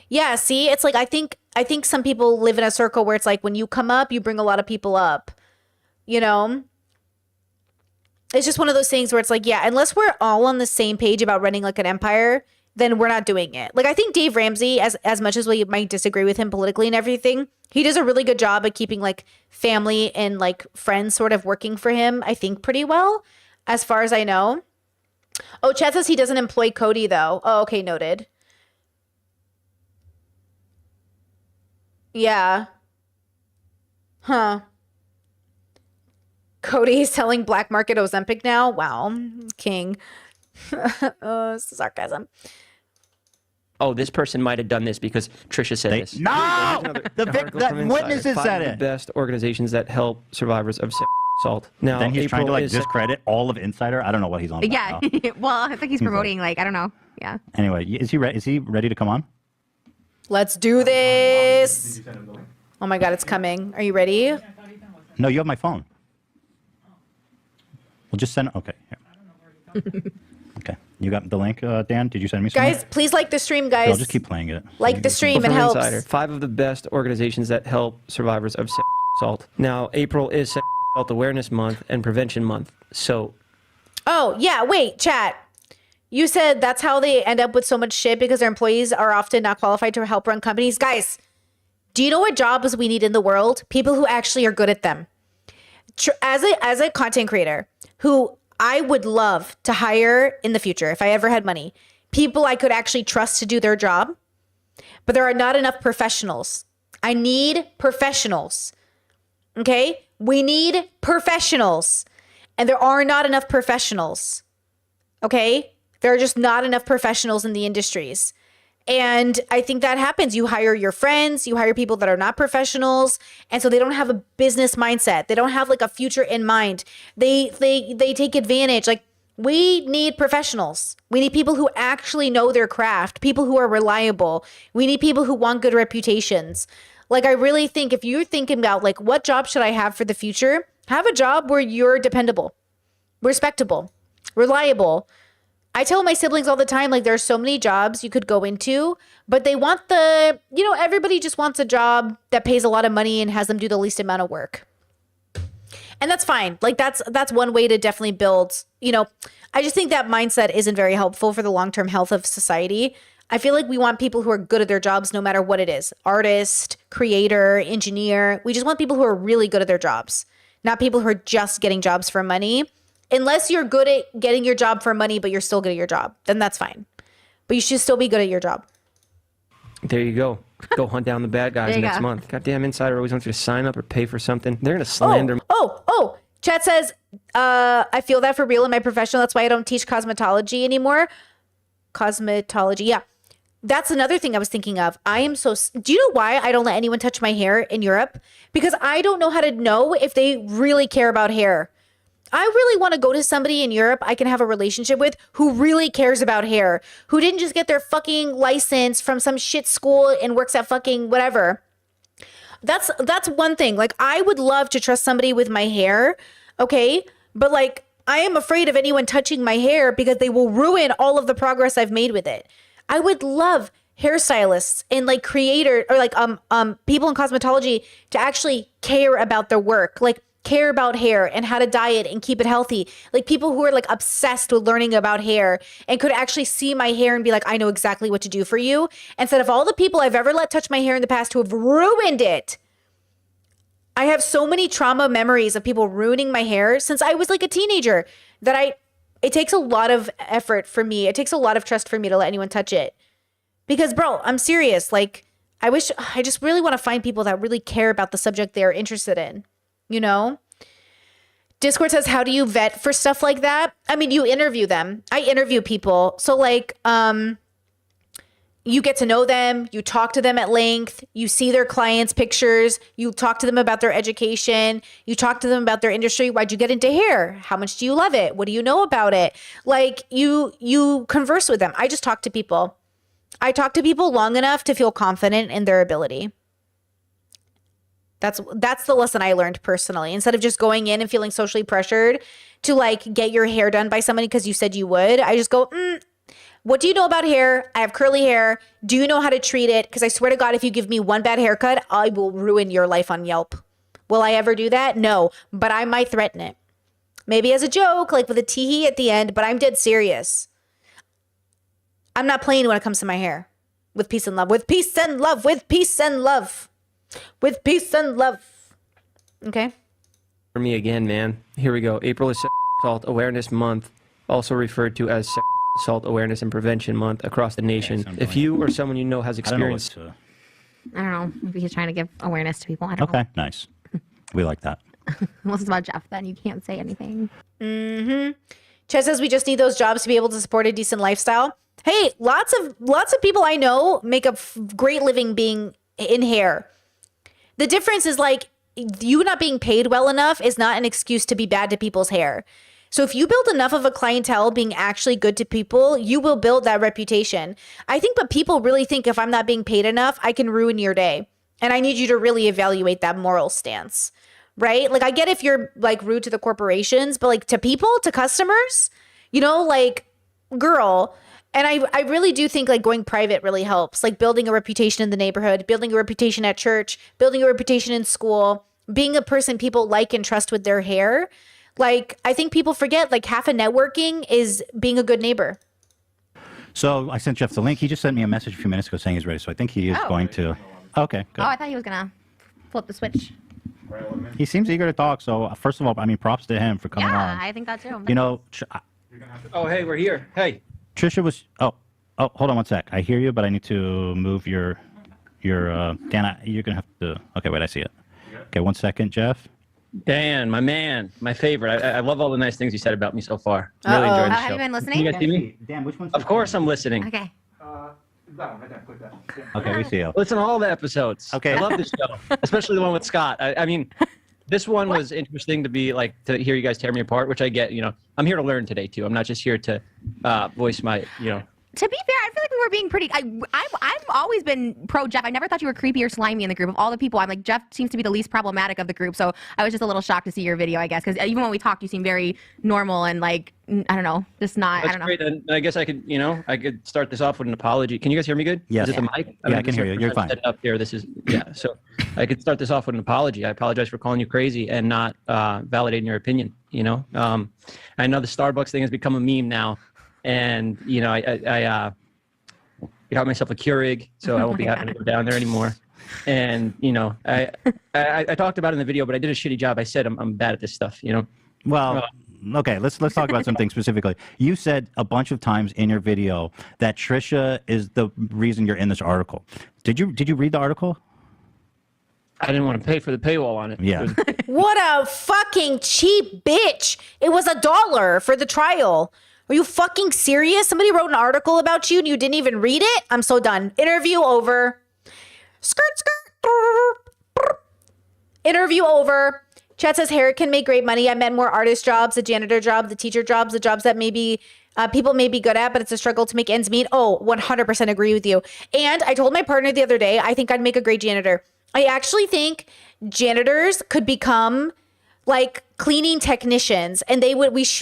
Yeah, see, it's like I think some people live in a circle where it's like when you come up, you bring a lot of people up. You know? It's just one of those things where it's like, yeah, unless we're all on the same page about running like an empire, then we're not doing it. Like, I think Dave Ramsey, as much as we might disagree with him politically and everything, he does a really good job at keeping like family and like friends sort of working for him, I think, pretty well, as far as I know. Oh, Chad says he doesn't employ Cody though. Oh, okay, noted. Yeah. Huh. Cody is selling black market Ozempic now? Wow. King. Sarcasm. Oh, this person might have done this because Trisha said this. No! The witnesses said Five of it. the best organizations that help survivors of assault. Now, Then he's April trying to like is discredit all of Insider. I don't know what he's on about. Yeah. now. Well, I think he's promoting, like, I don't know. Yeah. Anyway, is he ready to come on? Let's do this. Oh my God, it's coming. Are you ready? No, you have my phone. We'll just send. Okay. Here. Okay. You got the link, Dan? Did you send me something? Guys, please like the stream, guys. I'll just keep playing it. Like the stream, it From helps. Insider, 5 of the best organizations that help survivors of assault. Now, April is Assault Awareness Month and Prevention Month. So, Oh, yeah, wait, chat. You said that's how they end up with so much shit because their employees are often not qualified to help run companies. Guys, do you know what jobs we need in the world? People who actually are good at them. As a content creator who I would love to hire in the future if I ever had money, people I could actually trust to do their job, but there are not enough professionals. I need professionals. Okay? We need professionals. And there are not enough professionals. Okay? There are just not enough professionals in the industries. And I think that happens. You hire your friends, you hire people that are not professionals, and so they don't have a business mindset. They don't have like a future in mind. They take advantage. Like, we need professionals. We need people who actually know their craft, people who are reliable. We need people who want good reputations. Like, I really think if you're thinking about like, what job should I have for the future? Have a job where you're dependable, respectable, reliable. I tell my siblings all the time, like, there's so many jobs you could go into, but they want everybody just wants a job that pays a lot of money and has them do the least amount of work. And that's fine. Like, that's one way to definitely build, I just think that mindset isn't very helpful for the long-term health of society. I feel like we want people who are good at their jobs no matter what it is. Artist, creator, engineer. We just want people who are really good at their jobs, not people who are just getting jobs for money. Unless you're good at getting your job for money, but you're still good at your job, then that's fine. But you should still be good at your job. there you go. Go hunt down the bad guys There you next go. month. Goddamn Insider always wants you to sign up or pay for something. They're going to slander. Oh, chat says, I feel that for real in my professional. That's why I don't teach cosmetology anymore. Cosmetology, yeah. That's another thing I was thinking of. Do you know why I don't let anyone touch my hair in Europe? Because I don't know how to know if they really care about hair. I really want to go to somebody in Europe I can have a relationship with who really cares about hair, who didn't just get their fucking license from some shit school and works at fucking whatever. That's one thing. Like, I would love to trust somebody with my hair, okay? But like, I am afraid of anyone touching my hair because they will ruin all of the progress I've made with it. I would love hairstylists and like creator or like people in cosmetology to actually care about their work, like care about hair and how to diet and keep it healthy. Like people who are like obsessed with learning about hair and could actually see my hair and be like, I know exactly what to do for you. Instead of all the people I've ever let touch my hair in the past who have ruined it. I have so many trauma memories of people ruining my hair since I was like a teenager that it takes a lot of effort for me. It takes a lot of trust for me to let anyone touch it. Because bro, I'm serious. Like I just really want to find people that really care about the subject they're interested in, you know? Discord says, how do you vet for stuff like that? I mean, you interview them. I interview people. So like, you get to know them, you talk to them at length, you see their clients' pictures, you talk to them about their education, you talk to them about their industry. Why'd you get into hair? How much do you love it? What do you know about it? Like you converse with them. I just talk to people. I talk to people long enough to feel confident in their ability. That's the lesson I learned personally. Instead of just going in and feeling socially pressured to like get your hair done by somebody because you said you would, I just go, what do you know about hair? I have curly hair. Do you know how to treat it? Because I swear to God, if you give me one bad haircut, I will ruin your life on Yelp. Will I ever do that? No, but I might threaten it. Maybe as a joke, like with a tee-hee at the end, but I'm dead serious. I'm not playing when it comes to my hair. With peace and love. With peace and love. With peace and love. With peace and love. Okay? For me again, man. Here we go. April is Sexual Assault Awareness Month, also referred to as Sexual Assault Awareness and Prevention Month across the nation. If you or someone you know has experienced... I don't know. Maybe he's trying to give awareness to people. I don't know. Okay, nice. We like that. Unless it's about Jeff, then you can't say anything. Mm-hmm. Chet says we just need those jobs to be able to support a decent lifestyle. Hey, lots of people I know make a great living being in hair. The difference is like you not being paid well enough is not an excuse to be bad to people's hair. So if you build enough of a clientele being actually good to people, you will build that reputation. I think, but people really think if I'm not being paid enough, I can ruin your day. And I need you to really evaluate that moral stance, right? Like I get if you're like rude to the corporations, but like to people, to customers, you know, like girl. And I really do think like going private really helps, like building a reputation in the neighborhood, building a reputation at church, building a reputation in school, being a person people like and trust with their hair. Like, I think people forget like half of networking is being a good neighbor. So I sent Jeff the link. He just sent me a message a few minutes ago saying he's ready. So I think he is going to. Okay, good. Oh, I thought he was going to flip the switch. He seems eager to talk. So first of all, I mean, props to him for coming on. Yeah, I think that too. You know. Oh, hey, we're here. Hey. Trisha was. Oh, hold on one sec. I hear you, but I need to move your. Dan, you're gonna have to. Okay, wait, I see it. Okay, 1 second, Jeff. Dan, my man, my favorite. I love all the nice things you said about me so far. Really enjoyed the show. Have you been listening? Can you guys see me? Dan, which one's? Of course, I'm listening. Okay. That one right there. Click that. Okay, we see you. Listen to all the episodes. Okay. I love this show, especially the one with Scott. I mean, this one was interesting to be like to hear you guys tear me apart, which I get. You know, I'm here to learn today too. I'm not just here to voice my, you know. To be fair, I feel like we were being pretty. I've always been pro Jeff. I never thought you were creepy or slimy in the group. Of all the people, I'm like, Jeff seems to be the least problematic of the group. So I was just a little shocked to see your video, I guess, because even when we talked, you seemed very normal and like, I don't know, just not. That's I don't know. great. And I guess I could, you know, I could start this off with an apology. Can you guys hear me good? Yes. Is it the mic? I can hear you. You're fine. Up there, this is So I could start this off with an apology. I apologize for calling you crazy and not validating your opinion. You know, I know the Starbucks thing has become a meme now, and you know, I got myself a Keurig, so I won't be having to go down there anymore. And you know, I talked about it in the video, but I did a shitty job. I said I'm bad at this stuff. You know. Well, okay. Let's talk about something specifically. You said a bunch of times in your video that Trisha is the reason you're in this article. Did you read the article? I didn't want to pay for the paywall on it. Yeah. What a fucking cheap bitch. It was $1 for the trial. Are you fucking serious? Somebody wrote an article about you and you didn't even read it? I'm so done. Interview over. Skirt, skirt. Interview over. Chat says hair can make great money. I meant more artist jobs, the janitor job, the teacher jobs, the jobs that maybe people may be good at, but it's a struggle to make ends meet. Oh, 100% agree with you. And I told my partner the other day, I think I'd make a great janitor. I actually think janitors could become like cleaning technicians, and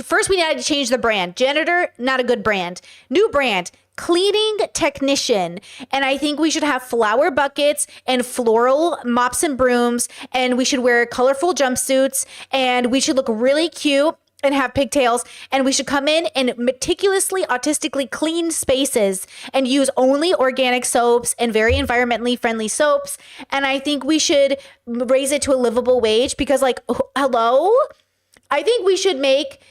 first we had to change the brand. Janitor, not a good brand. New brand, cleaning technician. And I think we should have flower buckets and floral mops and brooms, and we should wear colorful jumpsuits, and we should look really cute and have pigtails, and we should come in and meticulously, autistically clean spaces and use only organic soaps and very environmentally friendly soaps. And I think we should raise it to a livable wage because, like, hello? I think we should make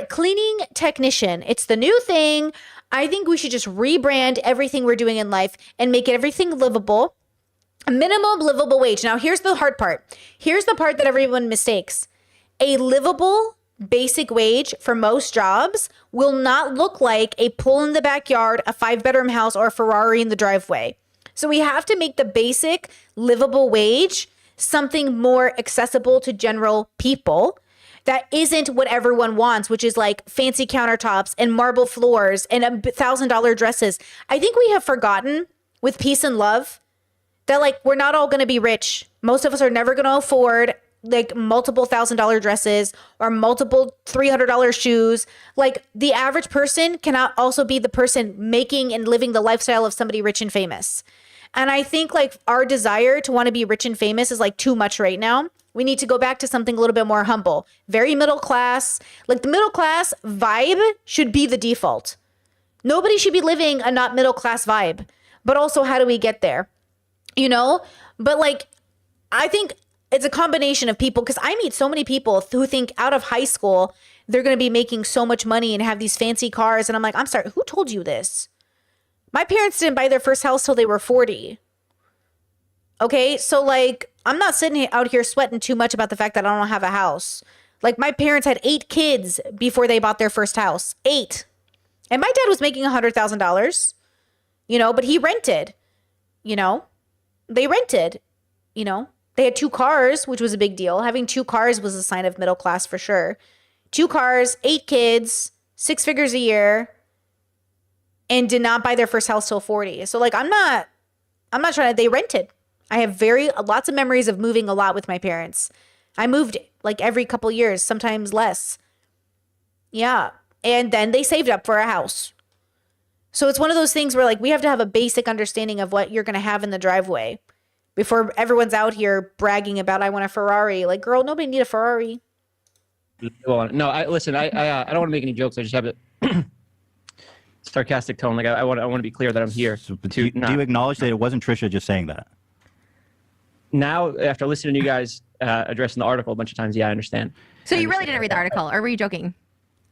cleaning technician. It's the new thing. I think we should just rebrand everything we're doing in life and make everything livable. A minimum livable wage. Now, here's the hard part. Here's the part that everyone mistakes. A livable basic wage for most jobs will not look like a pool in the backyard, a 5-bedroom house, or a Ferrari in the driveway. So we have to make the basic livable wage something more accessible to general people that isn't what everyone wants, which is like fancy countertops and marble floors and $1,000 dresses. I think we have forgotten with peace and love that, like, we're not all going to be rich. Most of us are never going to afford like multiple $1,000 dresses or multiple $300 shoes. Like, the average person cannot also be the person making and living the lifestyle of somebody rich and famous. And I think like our desire to want to be rich and famous is like too much right now. We need to go back to something a little bit more humble, very middle class. Like, the middle class vibe should be the default. Nobody should be living a not middle class vibe. But also, how do we get there? You know? But like, I think it's a combination of people, because I meet so many people who think out of high school, they're going to be making so much money and have these fancy cars. And I'm like, I'm sorry, who told you this? My parents didn't buy their first house till they were 40. Okay, so like, I'm not sitting out here sweating too much about the fact that I don't have a house. Like, my parents had 8 kids before they bought their first house. 8. And my dad was making $100,000, you know, but he rented, you know, they rented, you know, they had 2 cars, which was a big deal. Having 2 cars was a sign of middle class for sure. 2 cars, 8 kids, 6 figures a year, and did not buy their first house till 40. So like, I'm not trying to, they rented. I have lots of memories of moving a lot with my parents. I moved like every couple years, sometimes less. Yeah. And then they saved up for a house. So it's one of those things where like, we have to have a basic understanding of what you're going to have in the driveway before everyone's out here bragging about, I want a Ferrari. Like, girl, nobody need a Ferrari. No, I don't want to make any jokes. I just have a sarcastic tone. Like, I want to be clear that I'm here. So, do you acknowledge that it wasn't Trisha just saying that? Now, after listening to you guys addressing the article a bunch of times, yeah, I understand. So you really didn't read the article, or were you joking?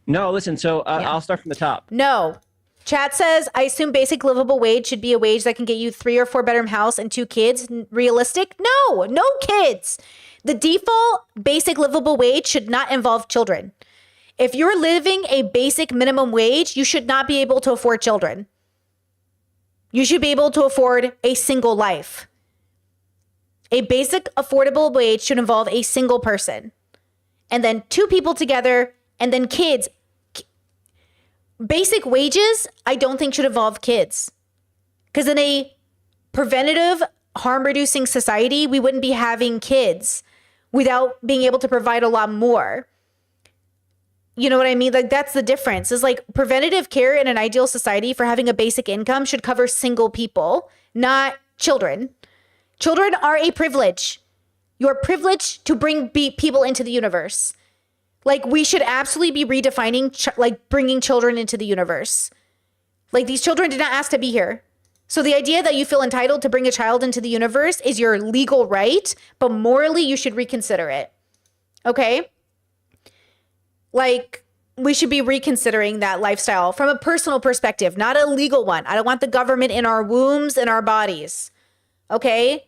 No, listen. So I'll start from the top. No. Chat says, I assume basic livable wage should be a wage that can get you 3 or 4 bedroom house and 2 kids. Realistic? No kids. The default basic livable wage should not involve children. If you're living a basic minimum wage, you should not be able to afford children. You should be able to afford a single life. A basic affordable wage should involve a single person, and then 2 people together, and then kids. Basic wages, I don't think should involve kids, because in a preventative, harm-reducing society, we wouldn't be having kids without being able to provide a lot more. You know what I mean? Like, that's the difference. Is like, preventative care in an ideal society for having a basic income should cover single people, not children. Children are a privilege. You're privileged to bring people into the universe. Like, we should absolutely be redefining, bringing children into the universe. Like, these children did not ask to be here. So the idea that you feel entitled to bring a child into the universe is your legal right, but morally you should reconsider it. Okay? Like, we should be reconsidering that lifestyle from a personal perspective, not a legal one. I don't want the government in our wombs and our bodies. Okay?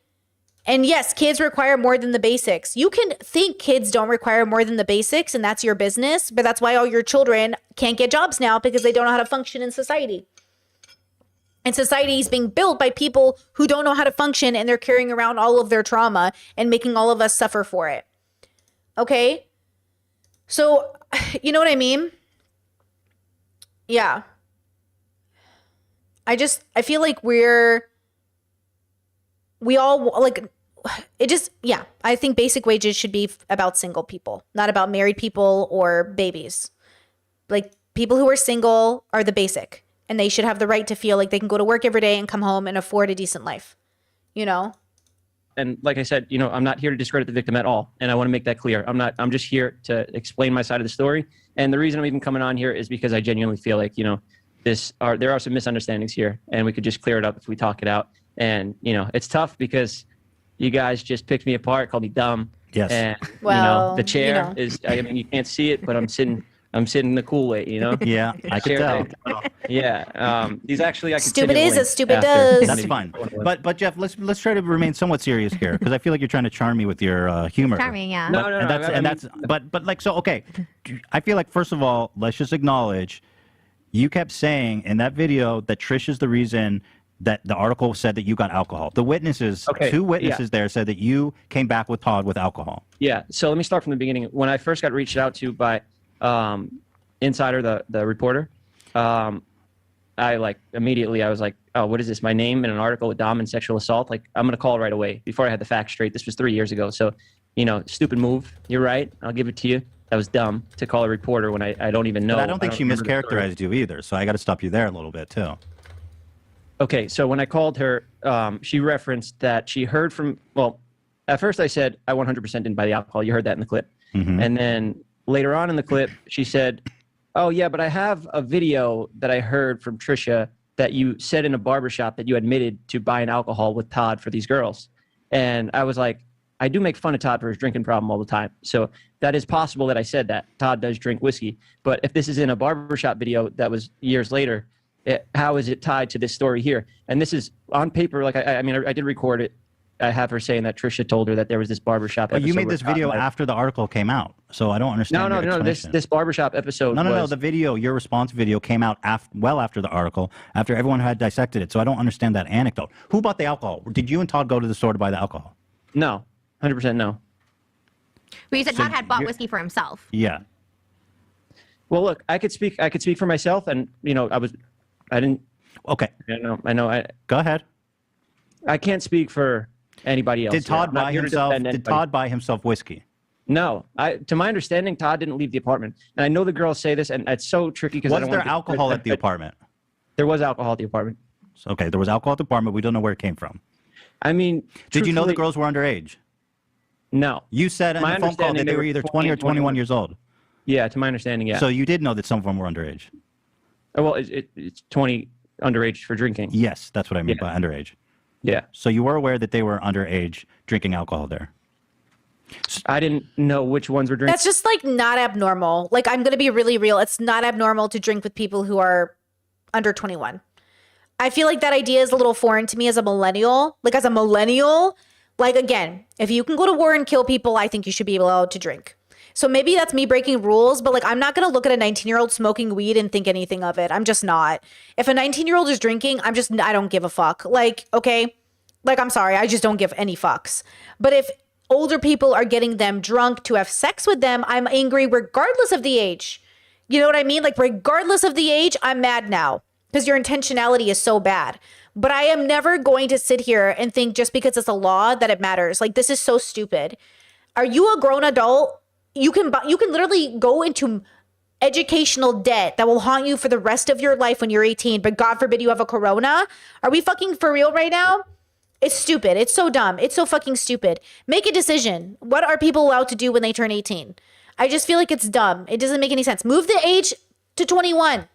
And yes, kids require more than the basics. You can think kids don't require more than the basics, and that's your business, but that's why all your children can't get jobs now, because they don't know how to function in society. And society is being built by people who don't know how to function, and they're carrying around all of their trauma and making all of us suffer for it. Okay? So, you know what I mean? Yeah. I feel like we all, like, it just, yeah, I think basic wages should be about single people, not about married people or babies. Like, people who are single are the basic, and they should have the right to feel like they can go to work every day and come home and afford a decent life, you know? And like I said, I'm not here to discredit the victim at all. And I want to make that clear. I'm just here to explain my side of the story. And the reason I'm even coming on here is because I genuinely feel like, there are some misunderstandings here, and we could just clear it up if we talk it out. And, it's tough because you guys just picked me apart, called me dumb. Yes. And, Well, the chair is, you can't see it, but I'm sitting the cool way, Yeah, I can tell. Yeah. These actually, I could Stupid send you a is link as stupid after. does. That's fine. But Jeff, let's try to remain somewhat serious here, because I feel like you're trying to charm me with your humor. Charming, yeah. No, no, no, I mean- But like, so, okay. I feel like, first of all, let's just acknowledge you kept saying in that video that Trish is the reason that the article said that you got alcohol. The witnesses, Okay, two witnesses there said that you came back with Todd with alcohol. Yeah. So let me start from the beginning. When I first got reached out to by Insider, the reporter, I immediately I was like, oh, what is this? My name in an article with Dom and sexual assault? Like, I'm going to call right away before I had the facts straight. This was 3 years ago. So, stupid move. You're right. I'll give it to you. That was dumb to call a reporter when I don't even know. But I don't think she remember the story. mischaracterized you either, so I got to stop you there a little bit, too. Okay, so when I called her, she referenced that she heard from, well, at first I said I 100% didn't buy the alcohol. You heard that in the clip. Mhm. And then later on in the clip, she said, oh, yeah, but I have a video that I heard from Trisha that you said in a barbershop that you admitted to buying alcohol with Todd for these girls. And I was like, I do make fun of Todd for his drinking problem all the time. So that is possible that I said that. Todd does drink whiskey. But if this is in a barbershop video that was years later, how is it tied to this story here? And this is on paper. Like, I mean, I did record it. I have her saying that Trisha told her that there was this barbershop But you episode made where this Todd video might- after the article came out, so I don't understand. No, your no, no. explanation. This barbershop episode. No, was, the video, your response video came out well after the article, after everyone had dissected it. So I don't understand that anecdote. Who bought the alcohol? Did you and Todd go to the store to buy the alcohol? No, 100% no. But you said So Todd had bought you're- whiskey for himself. Yeah. Well, look, I could speak for myself, and I didn't. Okay. I know. Go ahead. I can't speak for anybody else. Did Todd I'm not buy here to himself? defend Did anybody. Todd buy himself whiskey? No, to my understanding, Todd didn't leave the apartment, and I know the girls say this, and it's so tricky because Was there alcohol at the apartment? There was alcohol at the apartment. Okay, there was alcohol at the apartment. We don't know where it came from. I mean, did you know the truthfully- girls were underage? No. You said in My the phone call that understanding, they were either 20 or 21 years old. Yeah, to my understanding, yeah. So you did know that some of them were underage. Oh, well, it's 20 underage for drinking. Yes, that's what I mean by underage. Yeah. So you were aware that they were underage drinking alcohol there. I didn't know which ones were drinking. That's just like not abnormal. Like, I'm going to be really real. It's not abnormal to drink with people who are under 21. I feel like that idea is a little foreign to me as a millennial. Like, as a millennial, like, again, if you can go to war and kill people, I think you should be allowed to drink. So maybe that's me breaking rules, but like, I'm not going to look at a 19-year-old smoking weed and think anything of it. I'm just not. If a 19-year-old is drinking, I don't give a fuck. Like, okay, like, I'm sorry, I just don't give any fucks. But if older people are getting them drunk to have sex with them, I'm angry regardless of the age. You know what I mean? Like, regardless of the age, I'm mad now because your intentionality is so bad. But I am never going to sit here and think just because it's a law that it matters. Like, this is so stupid. Are you a grown adult? You can literally go into educational debt that will haunt you for the rest of your life when you're 18, but God forbid you have a corona. Are we fucking for real right now? It's stupid. It's so dumb. It's so fucking stupid. Make a decision. What are people allowed to do when they turn 18? I just feel like it's dumb. It doesn't make any sense. Move the age to 21.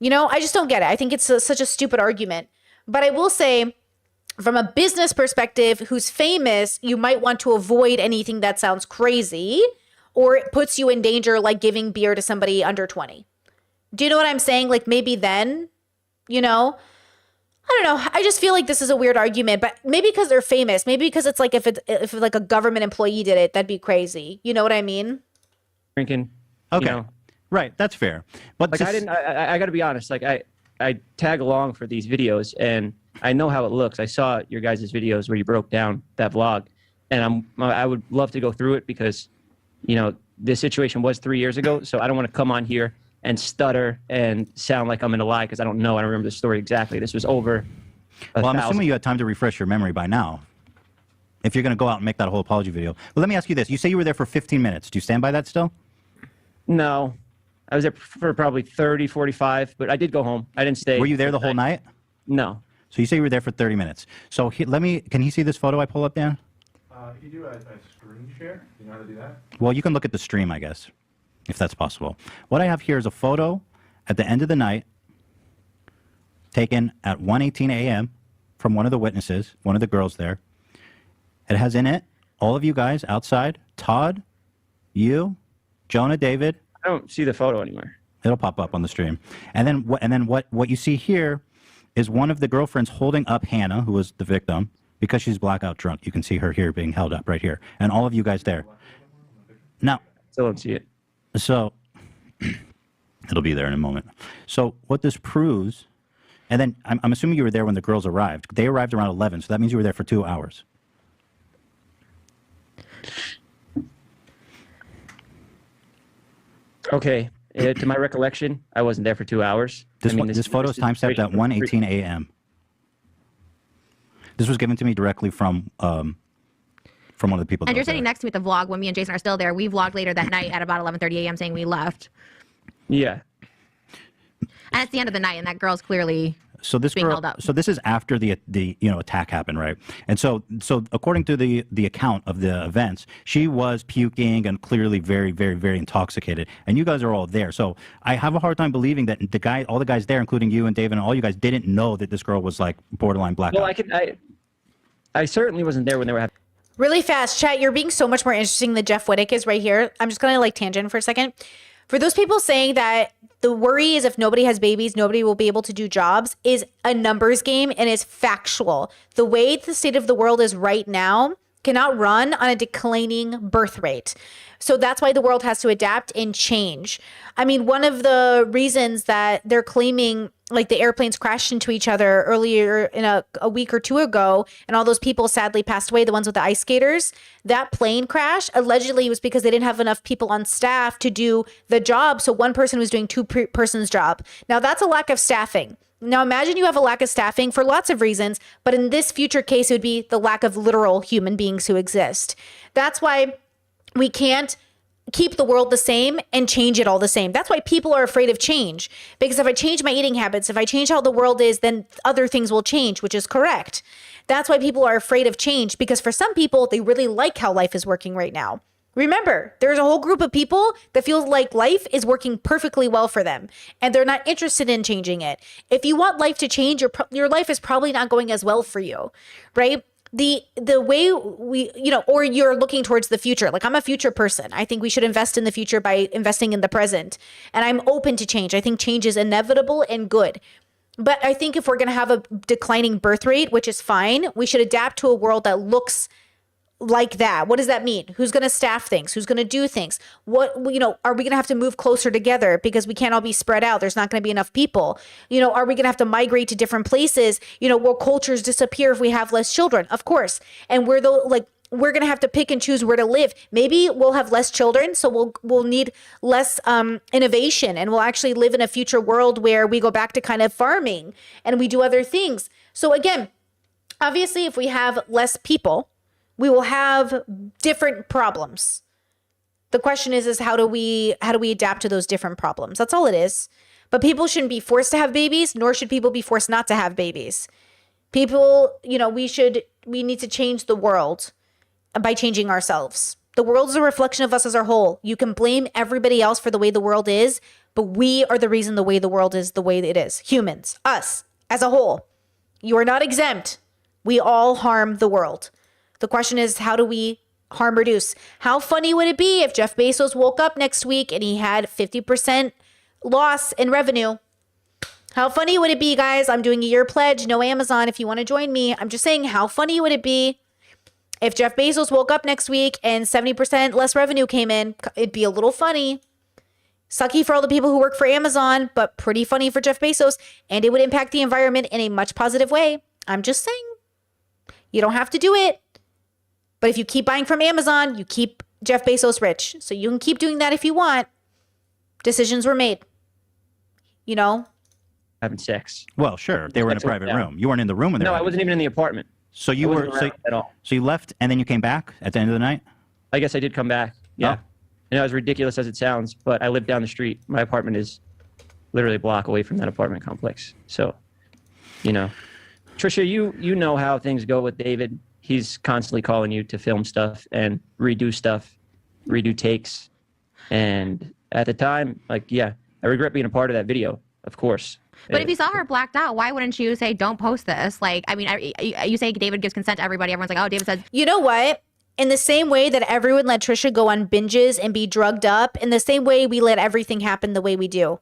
You know, I just don't get it. I think it's such a stupid argument. But I will say, from a business perspective, who's famous, you might want to avoid anything that sounds crazy or it puts you in danger, like giving beer to somebody under 20. Do you know what I'm saying? Like, maybe then, you know? I don't know. I just feel like this is a weird argument, but maybe because they're famous. Maybe because it's like if like a government employee did it, that'd be crazy. You know what I mean? Drinking. Okay. Right. That's fair. But like, I got to be honest. Like, I tag along for these videos and I know how it looks. I saw your guys' videos where you broke down that vlog, and I would love to go through it because, you know, this situation was 3 years ago. So I don't want to come on here and stutter and sound like I'm in a lie because I don't know. I don't remember the story exactly. This was over. Well, I'm assuming you had time to refresh your memory by now. if you're going to go out and make that whole apology video. But let me ask you this. You say you were there for 15 minutes. Do you stand by that still? No. I was there for probably 30, 45, but I did go home. I didn't stay. Were you there the whole night? No. So you say you were there for 30 minutes. So can he see this photo I pull up, Dan? If you do a screen share, you know how to do that? Well, you can look at the stream, I guess, if that's possible. What I have here is a photo at the end of the night taken at 1:18 a.m. from one of the witnesses, one of the girls there. It has in it all of you guys outside, Todd, you, Jonah, David. I don't see the photo anywhere. It'll pop up on the stream. And then what you see here is one of the girlfriends holding up Hannah, who was the victim, because she's blackout drunk. You can see her here being held up right here. And all of you guys there. Now, still don't see it. So it'll be there in a moment. So what this proves, and then I'm assuming you were there when the girls arrived. They arrived around 11, so that means you were there for 2 hours. Okay. To my recollection, I wasn't there for 2 hours. This photo is timestamped at 1:18 a.m. This was given to me directly from one of the people. And you're sitting next to me at the vlog when me and Jason are still there. We vlogged later that night at about 11:30 a.m. saying we left. Yeah. And it's the end of the night, and that girl's clearly being held up. So this is after the attack happened, right? And so according to the account of the events, she was puking and clearly very, very, very intoxicated. And you guys are all there. So I have a hard time believing that all the guys there, including you and David and all you guys, didn't know that this girl was like borderline blackout. Well, I certainly wasn't there when they were having. Really fast, chat. You're being so much more interesting than Jeff Wittick is right here. I'm just gonna tangent for a second. For those people saying that the worry is if nobody has babies, nobody will be able to do jobs is a numbers game and is factual. The way the state of the world is right now cannot run on a declining birth rate. So that's why the world has to adapt and change. I mean, one of the reasons that they're claiming the airplanes crashed into each other earlier in a week or two ago, and all those people sadly passed away, the ones with the ice skaters, that plane crash allegedly was because they didn't have enough people on staff to do the job. So one person was doing two person's job. Now that's a lack of staffing. Now imagine you have a lack of staffing for lots of reasons, but in this future case, it would be the lack of literal human beings who exist. That's why we can't keep the world the same and change it all the same. That's why people are afraid of change. Because if I change my eating habits, if I change how the world is, then other things will change, which is correct. That's why people are afraid of change, because for some people, they really like how life is working right now. Remember, there's a whole group of people that feels like life is working perfectly well for them, and they're not interested in changing it. If you want life to change, your life is probably not going as well for you, right? The way we, or you're looking towards the future. Like, I'm a future person. I think we should invest in the future by investing in the present. And I'm open to change. I think change is inevitable and good. But I think if we're going to have a declining birth rate, which is fine, we should adapt to a world that looks like that. What does that mean? Who's going to staff things? Who's going to do things? What, are we going to have to move closer together because we can't all be spread out? There's not going to be enough people. Are we going to have to migrate to different places? Will cultures disappear if we have less children? Of course. And we're going to have to pick and choose where to live. Maybe we'll have less children, so we'll need less innovation, and we'll actually live in a future world where we go back to kind of farming and we do other things. So again, obviously, if we have less people, we will have different problems. The question is how do we adapt to those different problems? That's all it is. But people shouldn't be forced to have babies, nor should people be forced not to have babies. People, we need to change the world by changing ourselves. The world is a reflection of us as a whole. You can blame everybody else for the way the world is, but we are the reason the way the world is the way it is. Humans, us, as a whole. You are not exempt. We all harm the world. The question is, how do we harm reduce? How funny would it be if Jeff Bezos woke up next week and he had 50% loss in revenue? How funny would it be, guys? I'm doing a year pledge, no Amazon if you want to join me. I'm just saying, how funny would it be if Jeff Bezos woke up next week and 70% less revenue came in? It'd be a little funny. Sucky for all the people who work for Amazon, but pretty funny for Jeff Bezos. And it would impact the environment in a much positive way. I'm just saying. You don't have to do it. But if you keep buying from Amazon, you keep Jeff Bezos rich. So you can keep doing that if you want. Decisions were made. Having sex. Well, sure. They were in a private room. You weren't in the room when they were. No, I wasn't even in the apartment. So you I were wasn't around at all. So you left and then you came back at the end of the night? I guess I did come back. Yeah. Oh. And as ridiculous as it sounds, but I live down the street. My apartment is literally a block away from that apartment complex. So, you know, Trisha, you know how things go with David. He's constantly calling you to film stuff and redo takes. And at the time, like, yeah, I regret being a part of that video, of course. But if you saw her blacked out, why wouldn't you say, don't post this? Like, I mean, you say David gives consent to everybody. Everyone's like, oh, David says. You know what? In the same way that everyone let Trisha go on binges and be drugged up, in the same way we let everything happen the way we do.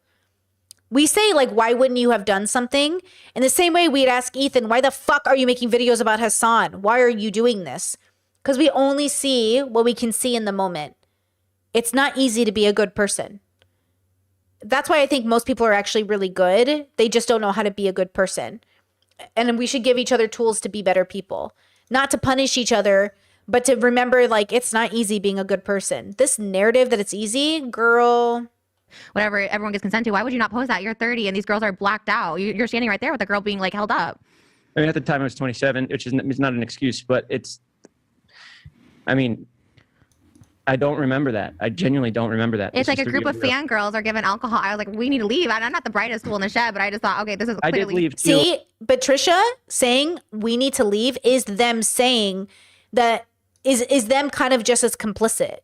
We say, like, why wouldn't you have done something? In the same way we'd ask Ethan, why the fuck are you making videos about Hassan? Why are you doing this? Because we only see what we can see in the moment. It's not easy to be a good person. That's why I think most people are actually really good. They just don't know how to be a good person. And we should give each other tools to be better people. Not to punish each other, but to remember, like, it's not easy being a good person. This narrative that it's easy, girl. Whatever everyone gets consent to, why would you not post that? You're 30 and these girls are blacked out. You're standing right there with a girl being, like, held up. I mean, at the time I was 27, which is it's not an excuse, but I mean, I don't remember that. I genuinely don't remember that. It's like a group of fangirls are given alcohol. I was like, we need to leave. I'm not the brightest tool in the shed, but I just thought, okay, this is clearly. I did leave too. See, but Trisha saying we need to leave is them saying that is them kind of just as complicit.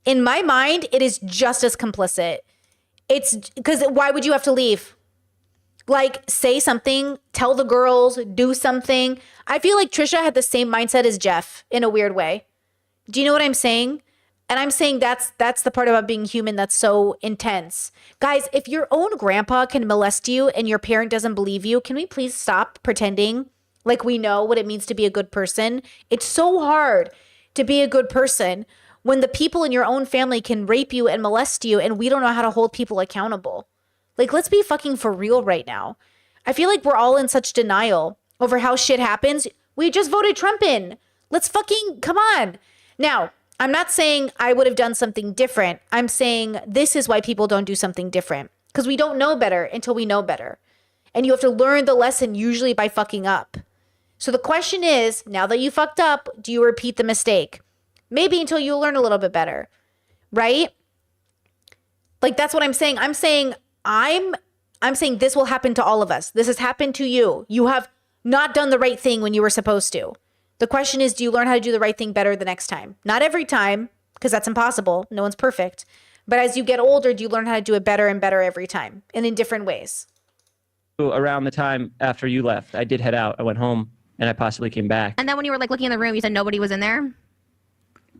In my mind, it is just as complicit. It's because why would you have to leave? Like, say something, tell the girls, do something. I feel like Trisha had the same mindset as Jeff in a weird way. Do you know what I'm saying? And I'm saying that's the part about being human that's so intense. Guys, if your own grandpa can molest you and your parent doesn't believe you, can we please stop pretending like we know what it means to be a good person? It's so hard to be a good person when the people in your own family can rape you and molest you and we don't know how to hold people accountable. Like, let's be fucking for real right now. I feel like we're all in such denial over how shit happens. We just voted Trump in. Let's fucking, come on. Now, I'm not saying I would have done something different. I'm saying this is why people don't do something different. Because we don't know better until we know better. And you have to learn the lesson usually by fucking up. So the question is, now that you fucked up, do you repeat the mistake? Maybe until you learn a little bit better. Right? Like, that's what I'm saying. I'm saying this will happen to all of us. This has happened to you. You have not done the right thing when you were supposed to. The question is, do you learn how to do the right thing better the next time? Not every time, because that's impossible. No one's perfect. But as you get older, do you learn how to do it better and better every time and in different ways? Around the time after you left, I did head out. I went home and I possibly came back. And then when you were, like, looking in the room, you said nobody was in there?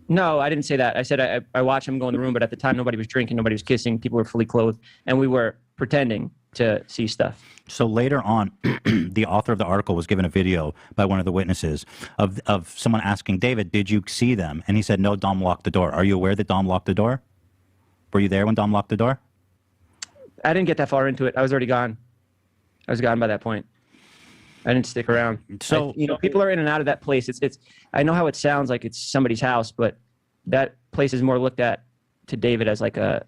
No, I didn't say that. I said I watched him go in the room, but at the time nobody was drinking, nobody was kissing, people were fully clothed, and we were pretending to see stuff. So later on, the author of the article was given a video by one of the witnesses of someone asking, David, did you see them? And he said, no, Dom locked the door. Are you aware that Dom locked the door? Were you there when Dom locked the door? I didn't get that far into it. I was already gone. I was gone by that point. I didn't stick around. So, people are in and out of that place. It's. I know how it sounds like it's somebody's house, but that place is more looked at to David as like a,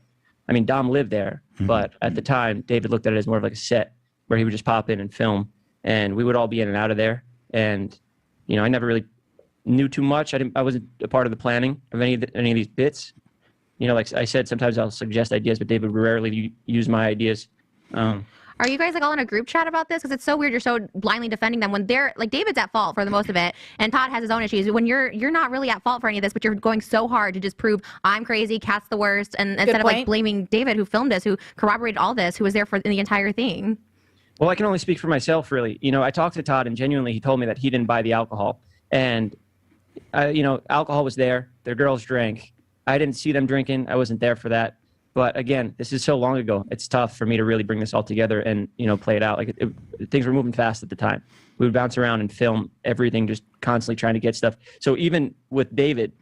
I mean, Dom lived there, but at the time, David looked at it as more of like a set where he would just pop in and film, and we would all be in and out of there. And, I never really knew too much. I wasn't a part of the planning of any of these bits. Like I said, sometimes I'll suggest ideas, but David would rarely use my ideas. Are you guys, like, all in a group chat about this? Because it's so weird you're so blindly defending them when they're, like, David's at fault for the most of it, and Todd has his own issues. When you're not really at fault for any of this, but you're going so hard to just prove I'm crazy, Kat's the worst, and instead of, like, blaming David who filmed this, who corroborated all this, who was there for the entire thing. Well, I can only speak for myself, really. I talked to Todd, and genuinely he told me that he didn't buy the alcohol. And, alcohol was there. Their girls drank. I didn't see them drinking. I wasn't there for that. But again, this is so long ago. It's tough for me to really bring this all together and, play it out. Like things were moving fast at the time. We would bounce around and film everything, just constantly trying to get stuff. So even with David,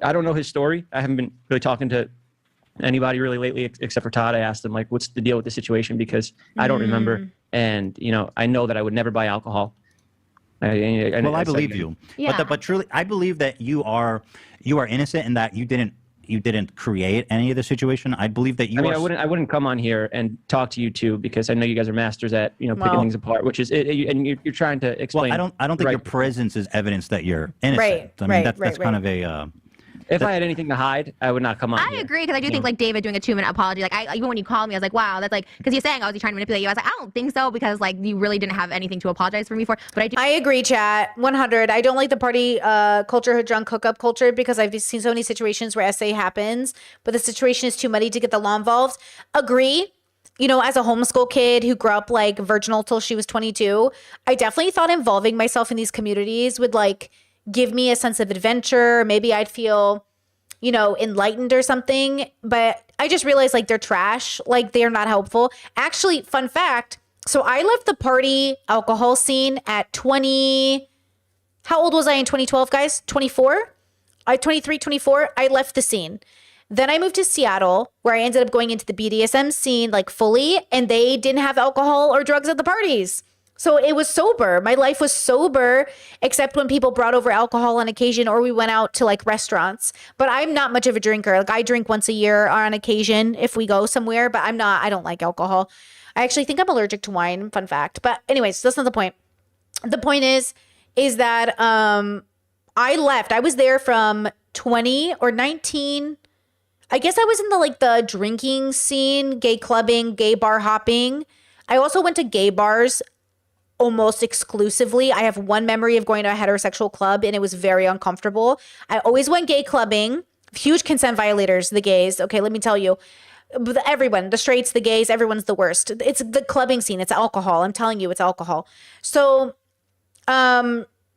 I don't know his story. I haven't been really talking to anybody really lately except for Todd. I asked him, like, what's the deal with the situation? Because I don't remember. And, I know that I would never buy alcohol. I believe you. Yeah. But truly, I believe that you are innocent and that you didn't you didn't create any of the situation. I believe that you. I mean, I wouldn't come on here and talk to you two because I know you guys are masters at picking Well- things apart, which is and you're trying to explain. Well, I don't think right. your presence is evidence that you're innocent. Right, I mean, right, that's right, kind of a. If I had anything to hide, I would not come on. I here. agree because I do think like David doing a 2-minute apology. Like even when you called me, I was like, wow, that's like because he's saying, oh, is he trying to manipulate you? I was like, I don't think so because like you really didn't have anything to apologize for me for. But I do. I agree, chat. 100. I don't like the party culture, drunk hookup culture, because I've seen so many situations where SA happens, but the situation is too muddy to get the law involved. Agree. You know, as a homeschool kid who grew up like virginal till she was 22, I definitely thought involving myself in these communities would like give me a sense of adventure. Maybe I'd feel, you know, enlightened or something. But I just realized like they're trash. Like they're not helpful. Actually, fun fact. So I left the party alcohol scene at 20. How old was I in 2012, guys? 24? 23, 24. I left the scene. Then I moved to Seattle, where I ended up going into the BDSM scene like fully, and they didn't have alcohol or drugs at the parties. So it was sober. My life was sober, except when people brought over alcohol on occasion or we went out to like restaurants. But I'm not much of a drinker. Like I drink once a year on occasion if we go somewhere, but I don't like alcohol. I actually think I'm allergic to wine, fun fact. But anyways, that's not the point. The point is that I left. I was there from 20 or 19. I guess I was in the drinking scene, gay clubbing, gay bar hopping. I also went to gay bars almost exclusively. I have one memory of going to a heterosexual club and it was very uncomfortable. I always went gay clubbing. Huge consent violators, the gays. Okay, let me tell you. Everyone, the straights, the gays, everyone's the worst. It's the clubbing scene. It's alcohol. I'm telling you, it's alcohol. So,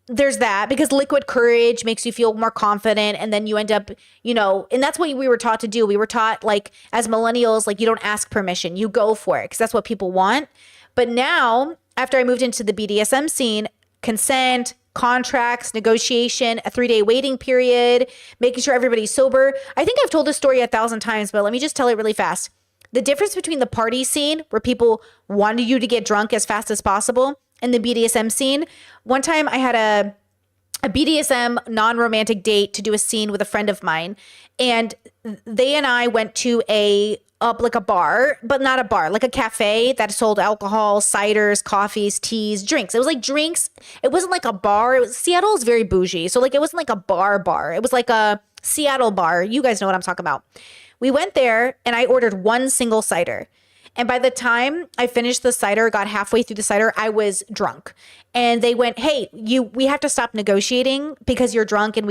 there's that, because liquid courage makes you feel more confident, and then you end up, you know, and that's what we were taught to do. We were taught, like, as millennials, like, you don't ask permission, you go for it because that's what people want. But now, after I moved into the BDSM scene, consent, contracts, negotiation, a 3-day waiting period, making sure everybody's sober. I think I've told this story 1,000 times, but let me just tell it really fast. The difference between the party scene, where people wanted you to get drunk as fast as possible, and the BDSM scene. One time I had a BDSM non-romantic date to do a scene with a friend of mine, and they and I went to a bar, but not a bar, like a cafe that sold alcohol, ciders, coffees, teas, drinks. It was like drinks. It wasn't like a bar. Seattle is very bougie, so like it wasn't like a bar. It was like a Seattle bar. You guys know what I'm talking about. We went there and I ordered one single cider. And by the time I finished the cider, got halfway through the cider, I was drunk. And they went, "Hey, we have to stop negotiating because you're drunk and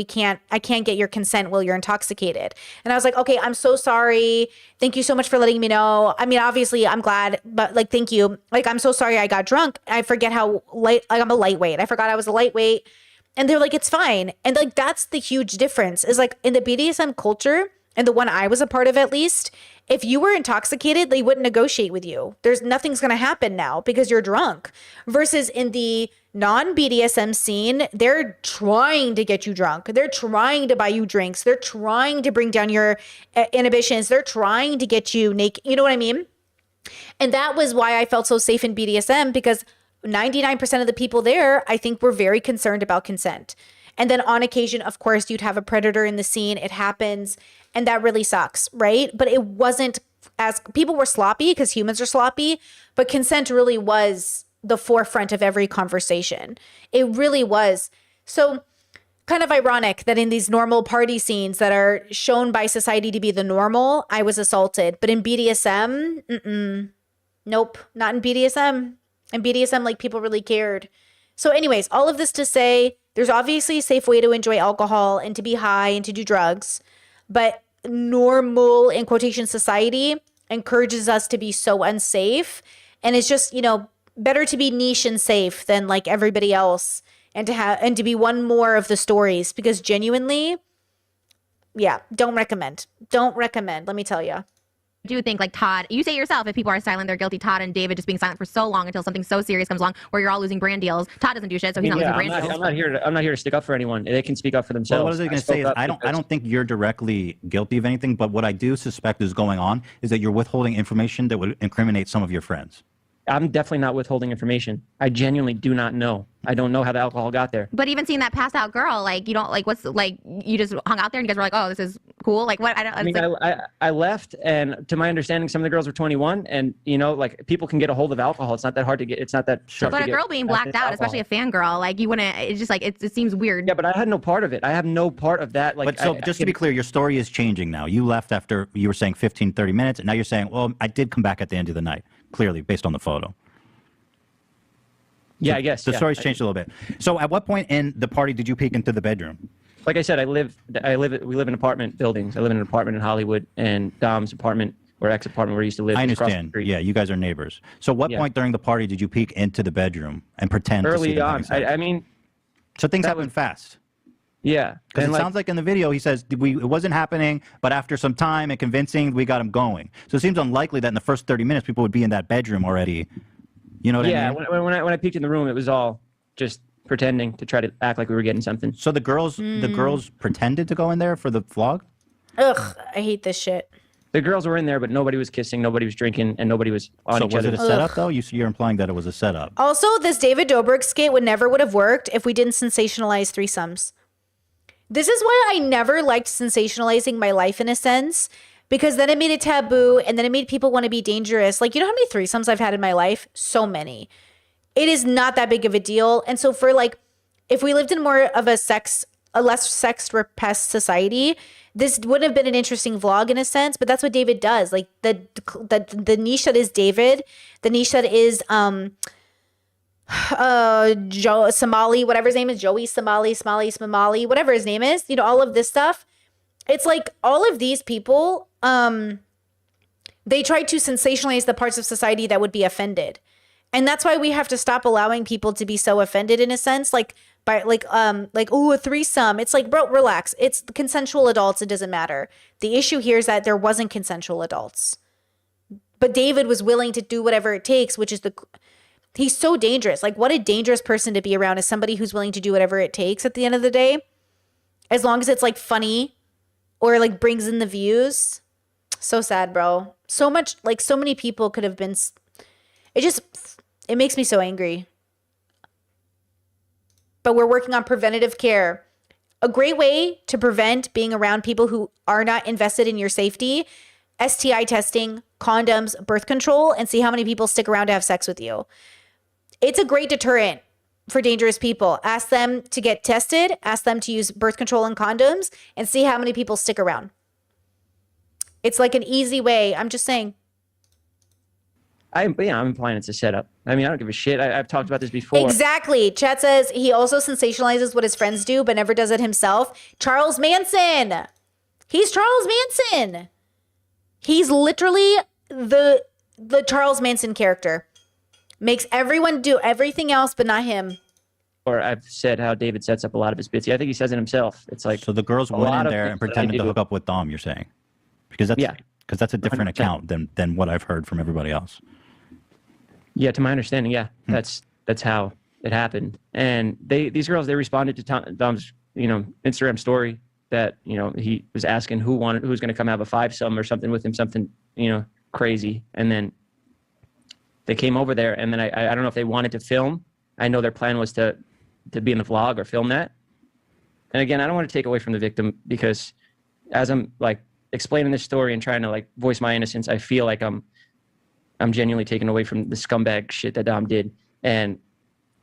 I can't get your consent while you're intoxicated." And I was like, "Okay, I'm so sorry. Thank you so much for letting me know. I mean, obviously I'm glad, but like, thank you. Like, I'm so sorry I got drunk. I forget how light, like I'm a lightweight. I forgot I was a lightweight." And they're like, "It's fine." And like, that's the huge difference is like in the BDSM culture, and the one I was a part of at least, if you were intoxicated, they wouldn't negotiate with you. Nothing's going to happen now because you're drunk. Versus in the non-BDSM scene, they're trying to get you drunk. They're trying to buy you drinks. They're trying to bring down your inhibitions. They're trying to get you naked. You know what I mean? And that was why I felt so safe in BDSM, because 99% of the people there, I think, were very concerned about consent. And then on occasion, of course, you'd have a predator in the scene. It happens. And that really sucks, right? But it wasn't as people were sloppy because humans are sloppy, but consent really was the forefront of every conversation. It really was. So kind of ironic that in these normal party scenes that are shown by society to be the normal, I was assaulted. But in BDSM, nope, not in BDSM. In BDSM, like, people really cared. So anyways, all of this to say, there's obviously a safe way to enjoy alcohol and to be high and to do drugs, but normal, in quotation, society encourages us to be so unsafe. And it's just, you know, better to be niche and safe than like everybody else, and to be one more of the stories, because genuinely, yeah, don't recommend, let me tell you. I do think, like, Todd, you say yourself, if people are silent, they're guilty. Todd and David just being silent for so long until something so serious comes along where you're all losing brand deals. Todd doesn't do shit, so he's not losing brand deals. I'm not here to stick up for anyone. They can speak up for themselves. Well, what I was going to say is I don't think you're directly guilty of anything, but what I do suspect is going on is that you're withholding information that would incriminate some of your friends. I'm definitely not withholding information. I genuinely do not know. I don't know how the alcohol got there. But even seeing that passed out girl, like, you don't, like, what's, like, you just hung out there and you guys were like, oh, this is cool? Like what? I don't. I mean, like, I left, and to my understanding, some of the girls were 21, and like people can get a hold of alcohol. It's not that hard to get. It's not that. tough but to a get girl being blacked access to out, especially a alcohol. fangirl, like you wouldn't. It's just like it seems weird. Yeah, but I had no part of it. I have no part of that. Like, But so just to be clear, your story is changing now. You left after you were saying 15, 30 minutes, and now you're saying, well, I did come back at the end of the night, clearly, based on the photo. Yeah, I guess. The yeah. story's changed a little bit. So at what point in the party did you peek into the bedroom? Like I said, we live in apartment buildings. I live in an apartment in Hollywood, and Dom's apartment or ex-apartment where he used to live. I is across the understand. street. Yeah, you guys are neighbors. So what Yeah. point during the party did you peek into the bedroom and pretend to see Early them on, having sex? I mean, so things that happen fast. yeah. Because it And, like, sounds like in the video he says it wasn't happening, but after some time and convincing, we got him going. So it seems unlikely that in the first 30 minutes people would be in that bedroom already. You know what yeah. I mean? When I peeked in the room, it was all just pretending to try to act like we were getting something. So the girls pretended to go in there for the vlog? Ugh, I hate this shit. The girls were in there, but nobody was kissing, nobody was drinking, and nobody was on So each was other. it a setup though? You're implying that it was a setup. Also, this David Dobrik skit would have worked if we didn't sensationalize threesomes. This is why I never liked sensationalizing my life in a sense, because then it made it taboo and then it made people want to be dangerous. Like, you know how many threesomes I've had in my life? So many. It is not that big of a deal. And so for like, if we lived in more of a less sex repressed society, this wouldn't have been an interesting vlog in a sense, but that's what David does. Like the niche that is David, the niche that is Joe Somali, whatever his name is, Joey Somali, whatever his name is, you know, all of this stuff. It's like all of these people, they try to sensationalize the parts of society that would be offended. And that's why we have to stop allowing people to be so offended in a sense, like oh, a threesome. It's like, bro, relax. It's consensual adults. It doesn't matter. The issue here is that there wasn't consensual adults, but David was willing to do whatever it takes, which is he's so dangerous. Like, what a dangerous person to be around is somebody who's willing to do whatever it takes at the end of the day, as long as it's like funny or like brings in the views. So sad, bro. So much, like so many people could have been, it makes me so angry. But we're working on preventative care. A great way to prevent being around people who are not invested in your safety: STI testing, condoms, birth control, and see how many people stick around to have sex with you. It's a great deterrent for dangerous people. Ask them to get tested, ask them to use birth control and condoms, and see how many people stick around. It's like an easy way. I'm just saying. I'm implying it's a setup. I mean, I don't give a shit. I've talked about this before. Exactly. Chat says he also sensationalizes what his friends do, but never does it himself. Charles Manson. He's Charles Manson. He's literally the Charles Manson character. Makes everyone do everything else, but not him. Or I've said how David sets up a lot of his bits. I think he says it himself. It's like So the girls a went lot in of there things and that I pretended to do. hook up with Dom, you're saying? Because that's a different 100%. account than what I've heard from everybody else. Yeah, to my understanding, yeah, that's how it happened. And these girls, they responded to Dom's Instagram story that he was asking who was going to come have a fivesome or something with him, something crazy. And then they came over there, and then I don't know if they wanted to film. I know their plan was to be in the vlog or film that. And again, I don't want to take away from the victim, because as I'm like explaining this story and trying to like voice my innocence, I feel like I'm genuinely taken away from the scumbag shit that Dom did. And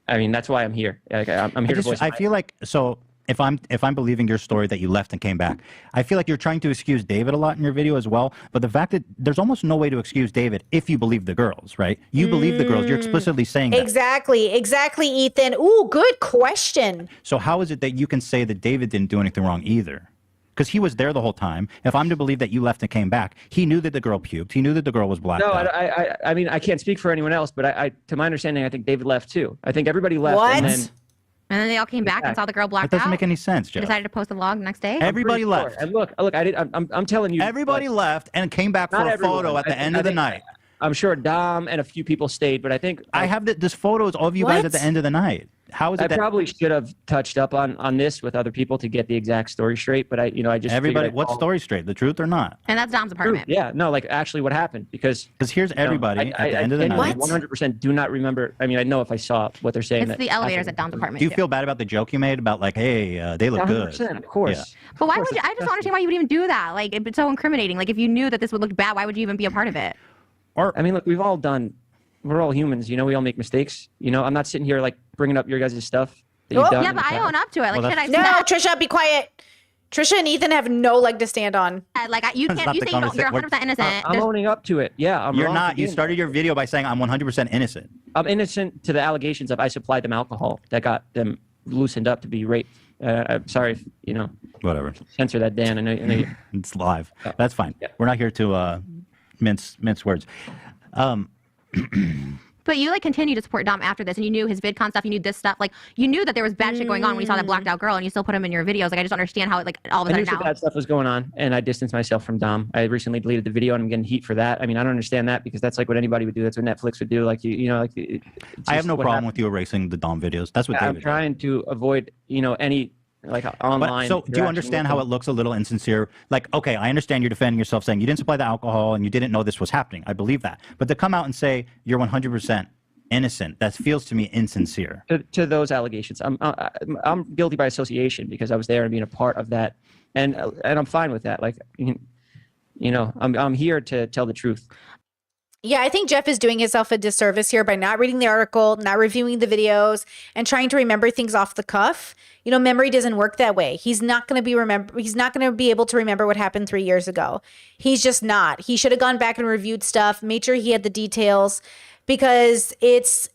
I mean, that's why I'm here. Like, I'm here to voice I feel like, so if I'm believing your story that you left and came back, I feel like you're trying to excuse David a lot in your video as well. But the fact that there's almost no way to excuse David if you believe the girls, right? You believe the girls. You're explicitly saying that. Exactly, Ethan. Ooh, good question. So how is it that you can say that David didn't do anything wrong either? Because he was there the whole time. If I'm to believe that you left and came back, he knew that the girl puked. He knew that the girl was blacked No, out. I mean, I can't speak for anyone else, but I to my understanding, I think David left too. I think everybody left. What? And then they all came back and saw the girl blacked That doesn't out. make any sense, They Jeff. decided to post the vlog the next day. Everybody I'm pretty left. sure. And look, I'm telling you. Everybody left and came back for Not a everyone. photo at the I end of the think- night. I'm sure Dom and a few people stayed, but I think I have this photo of you guys at the What? end of the night. how is it I that probably should have touched up on this with other people to get the exact story straight, but I just everybody? figured I'd What call- story straight? The truth or not? And that's Dom's apartment. Yeah, no, like actually what happened because here's everybody at the end of the night. 100% do not remember. I mean, I know if I saw what they're saying. It's that the elevators happened. at Dom's apartment. Do you too. feel bad about the joke you made about like, hey, they look good? 100%, of course. Yeah. But why would you? I just don't understand why you would even do that. Like, it's so incriminating. Like, if you knew that this would look bad, why would you even be a part of it? Or I mean, look, we're all humans, we all make mistakes. I'm not sitting here like bringing up your guys' stuff that you've done. Yeah, in but the I past. own up to it. Like, Well, shit, I No, said. Trisha, be quiet. Trisha and Ethan have no leg to stand on. Like, you That's can't. not You the say you're conversation. 100% innocent. I'm There's- owning up to it. Yeah, I'm You're wrong not. for You doing started your video by saying I'm 100% innocent. that. I'm innocent to the allegations of I supplied them alcohol that got them loosened up to be raped. I'm sorry if, Whatever. censor that, Dan. I know you. It's live. That's fine. We're not here to mince words. But you continue to support Dom after this, and you knew his VidCon stuff, you knew this stuff, you knew that there was bad shit going on when you saw that blacked out girl, and you still put him in your videos. Like, I just don't understand how it all of a I sudden knew some now. bad stuff was going on, and I distanced myself from Dom. I recently deleted the video, and I'm getting heat for that. I mean, I don't understand that because that's like what anybody would do. That's what Netflix would do. I have no problem with you erasing the Dom videos. That's what I'm David did. trying to avoid, any online. But, so do you understand how it looks a little insincere? Like, okay, I understand you're defending yourself, saying you didn't supply the alcohol and you didn't know this was happening. I believe that. But to come out and say you're 100% innocent, that feels to me insincere. To those allegations, I'm guilty by association because I was there and being a part of that, and I'm fine with that. Like, I'm here to tell the truth. Yeah, I think Jeff is doing himself a disservice here by not reading the article, not reviewing the videos, and trying to remember things off the cuff. Memory doesn't work that way. He's not going to He's not going to be able to remember what happened 3 years ago. He's just not. He should have gone back and reviewed stuff, made sure he had the details, because it's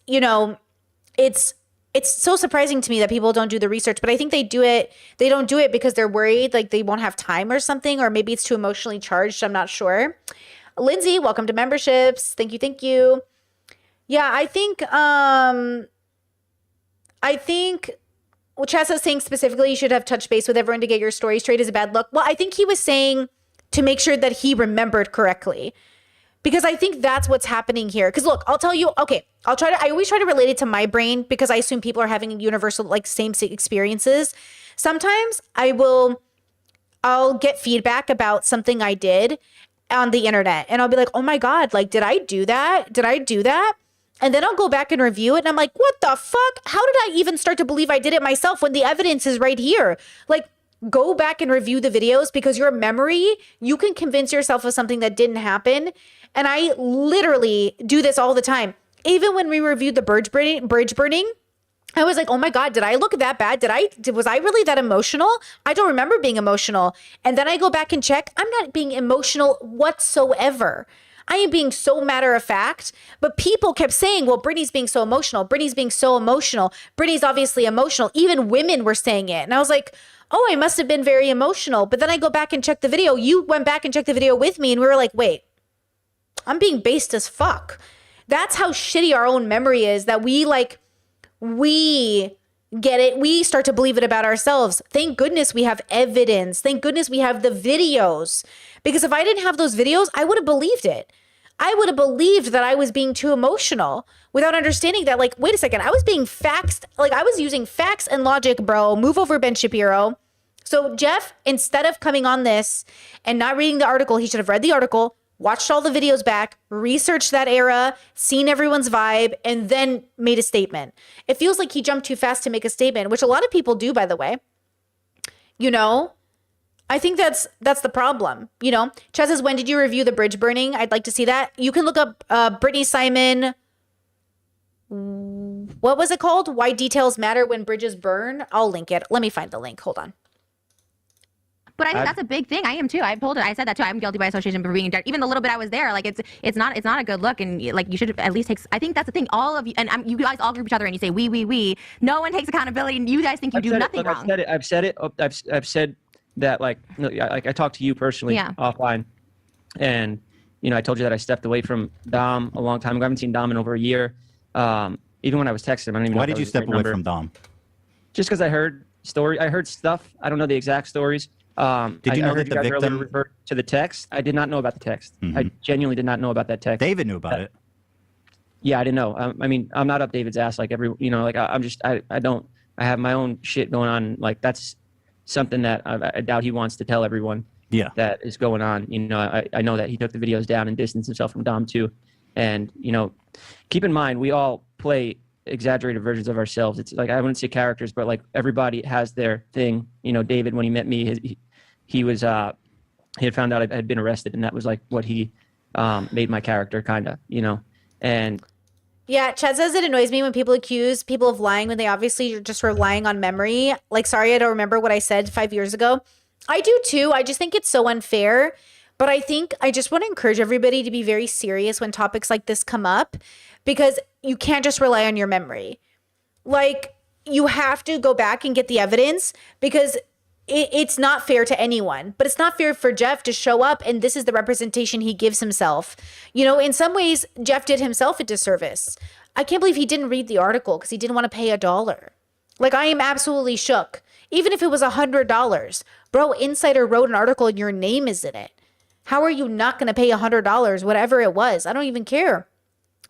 so surprising to me that people don't do the research. But I think they do it. They don't do it because they're worried like they won't have time or something, or maybe it's too emotionally charged. I'm not sure. Lindsay, welcome to memberships. Thank you. Yeah, I think what Chaz is saying specifically, you should have touched base with everyone to get your story straight is a bad look. Well, I think he was saying to make sure that he remembered correctly, because I think that's what's happening here. Because look, I'll tell you, okay, I always try to relate it to my brain because I assume people are having universal, same experiences. Sometimes I'll get feedback about something I did on the internet, and I'll be like, oh my God, did I do that? And then I'll go back and review it, and I'm like, what the fuck? How did I even start to believe I did it myself when the evidence is right here? Go back and review the videos, because your memory, you can convince yourself of something that didn't happen. And I literally do this all the time. Even when we reviewed the bridge burning, I was like, oh my God, did I look that bad? Was I really that emotional? I don't remember being emotional. And then I go back and check. I'm not being emotional whatsoever. I am being so matter of fact. But people kept saying, well, Brittany's being so emotional. Brittany's being so emotional. Brittany's obviously emotional. Even women were saying it. And I was like, oh, I must have been very emotional. But then I go back and check the video. You went back and checked the video with me, and we were like, wait, I'm being based as fuck. That's how shitty our own memory is, that we get it. We start to believe it about ourselves. Thank goodness we have evidence. Thank goodness we have the videos. Because if I didn't have those videos, I would have believed it. I would have believed that I was being too emotional without understanding that, wait a second, I was being faxed. I was using facts and logic, bro. Move over, Ben Shapiro. So Jeff, instead of coming on this and not reading the article, he should have read the article, watched all the videos back, researched that era, seen everyone's vibe, and then made a statement. It feels like he jumped too fast to make a statement, which a lot of people do, by the way. I think that's the problem. Chaz says, when did you review the bridge burning? I'd like to see that. You can look up Brittany Simon. What was it called? Why Details Matter When Bridges Burn? I'll link it. Let me find the link. Hold on. But I think that's a big thing. I am too. I said that too. I'm guilty by association for being even the little bit I was there. It's not a good look, and you should at least take. I think that's the thing. All of you and you guys all group each other and you say we. No one takes accountability, and you guys think you do nothing wrong. I've said that I talked to you personally offline, and I told you that I stepped away from Dom a long time ago. I haven't seen Dom in over a year. Even when I was texting him, I don't even know. Why did you step away from Dom? Just because I heard stuff. I don't know the exact stories. Did you know that the victim referred to the text? I did not know about the text. I genuinely did not know about that text. David knew about it. Yeah, I didn't know. I mean, I'm not up David's ass like every, you know, like I'm just, I have my own shit going on. Like that's something that I doubt he wants to tell everyone. Yeah. That is going on. You know, I know that he took the videos down and distanced himself from Dom too. And, you know, keep in mind, we all play exaggerated versions of ourselves. It's like, I wouldn't say characters, but like everybody has their thing. You know, David, when he met me, he was, he had found out I had been arrested, and that was like what he made my character kind of, you know, and yeah, Chad says it annoys me when people accuse people of lying when they obviously are just relying on memory. Like, sorry, I don't remember what I said 5 years ago. I do too. I just think it's so unfair. But I think I just want to encourage everybody to be very serious when topics like this come up, because you can't just rely on your memory. Like, you have to go back and get the evidence, because it's not fair to anyone. But it's not fair for Jeff to show up and this is the representation he gives himself. You know, in some ways, Jeff did himself a disservice. I can't believe he didn't read the article because he didn't want to pay $1. Like, I am absolutely shook. Even if it was $100. Bro, Insider wrote an article and your name is in it. How are you not going to pay $100, whatever it was? I don't even care.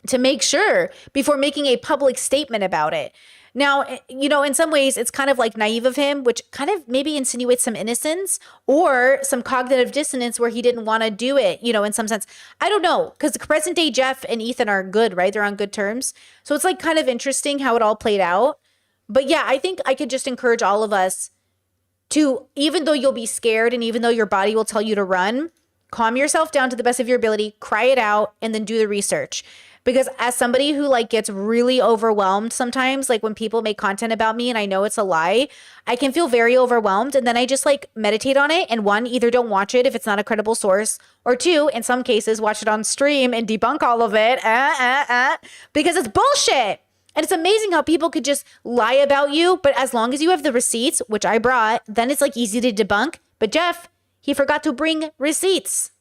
To make sure before making a public statement about it. Now, you know, in some ways, it's kind of like naive of him, which kind of maybe insinuates some innocence or some cognitive dissonance where he didn't want to do it, you know, in some sense. I don't know, because present day Jeff and Ethan are good, right? They're on good terms. So it's like kind of interesting how it all played out. But yeah, I think I could just encourage all of us to, even though you'll be scared and even though your body will tell you to run, calm yourself down to the best of your ability, cry it out, and then do the research. Because as somebody who like gets really overwhelmed sometimes, like when people make content about me and I know it's a lie, I can feel very overwhelmed. And then I just like meditate on it. And one, either don't watch it if it's not a credible source, or two, in some cases, watch it on stream and debunk all of it because it's bullshit. And it's amazing how people could just lie about you. But as long as you have the receipts, which I brought, then it's like easy to debunk. But Jeff, he forgot to bring receipts.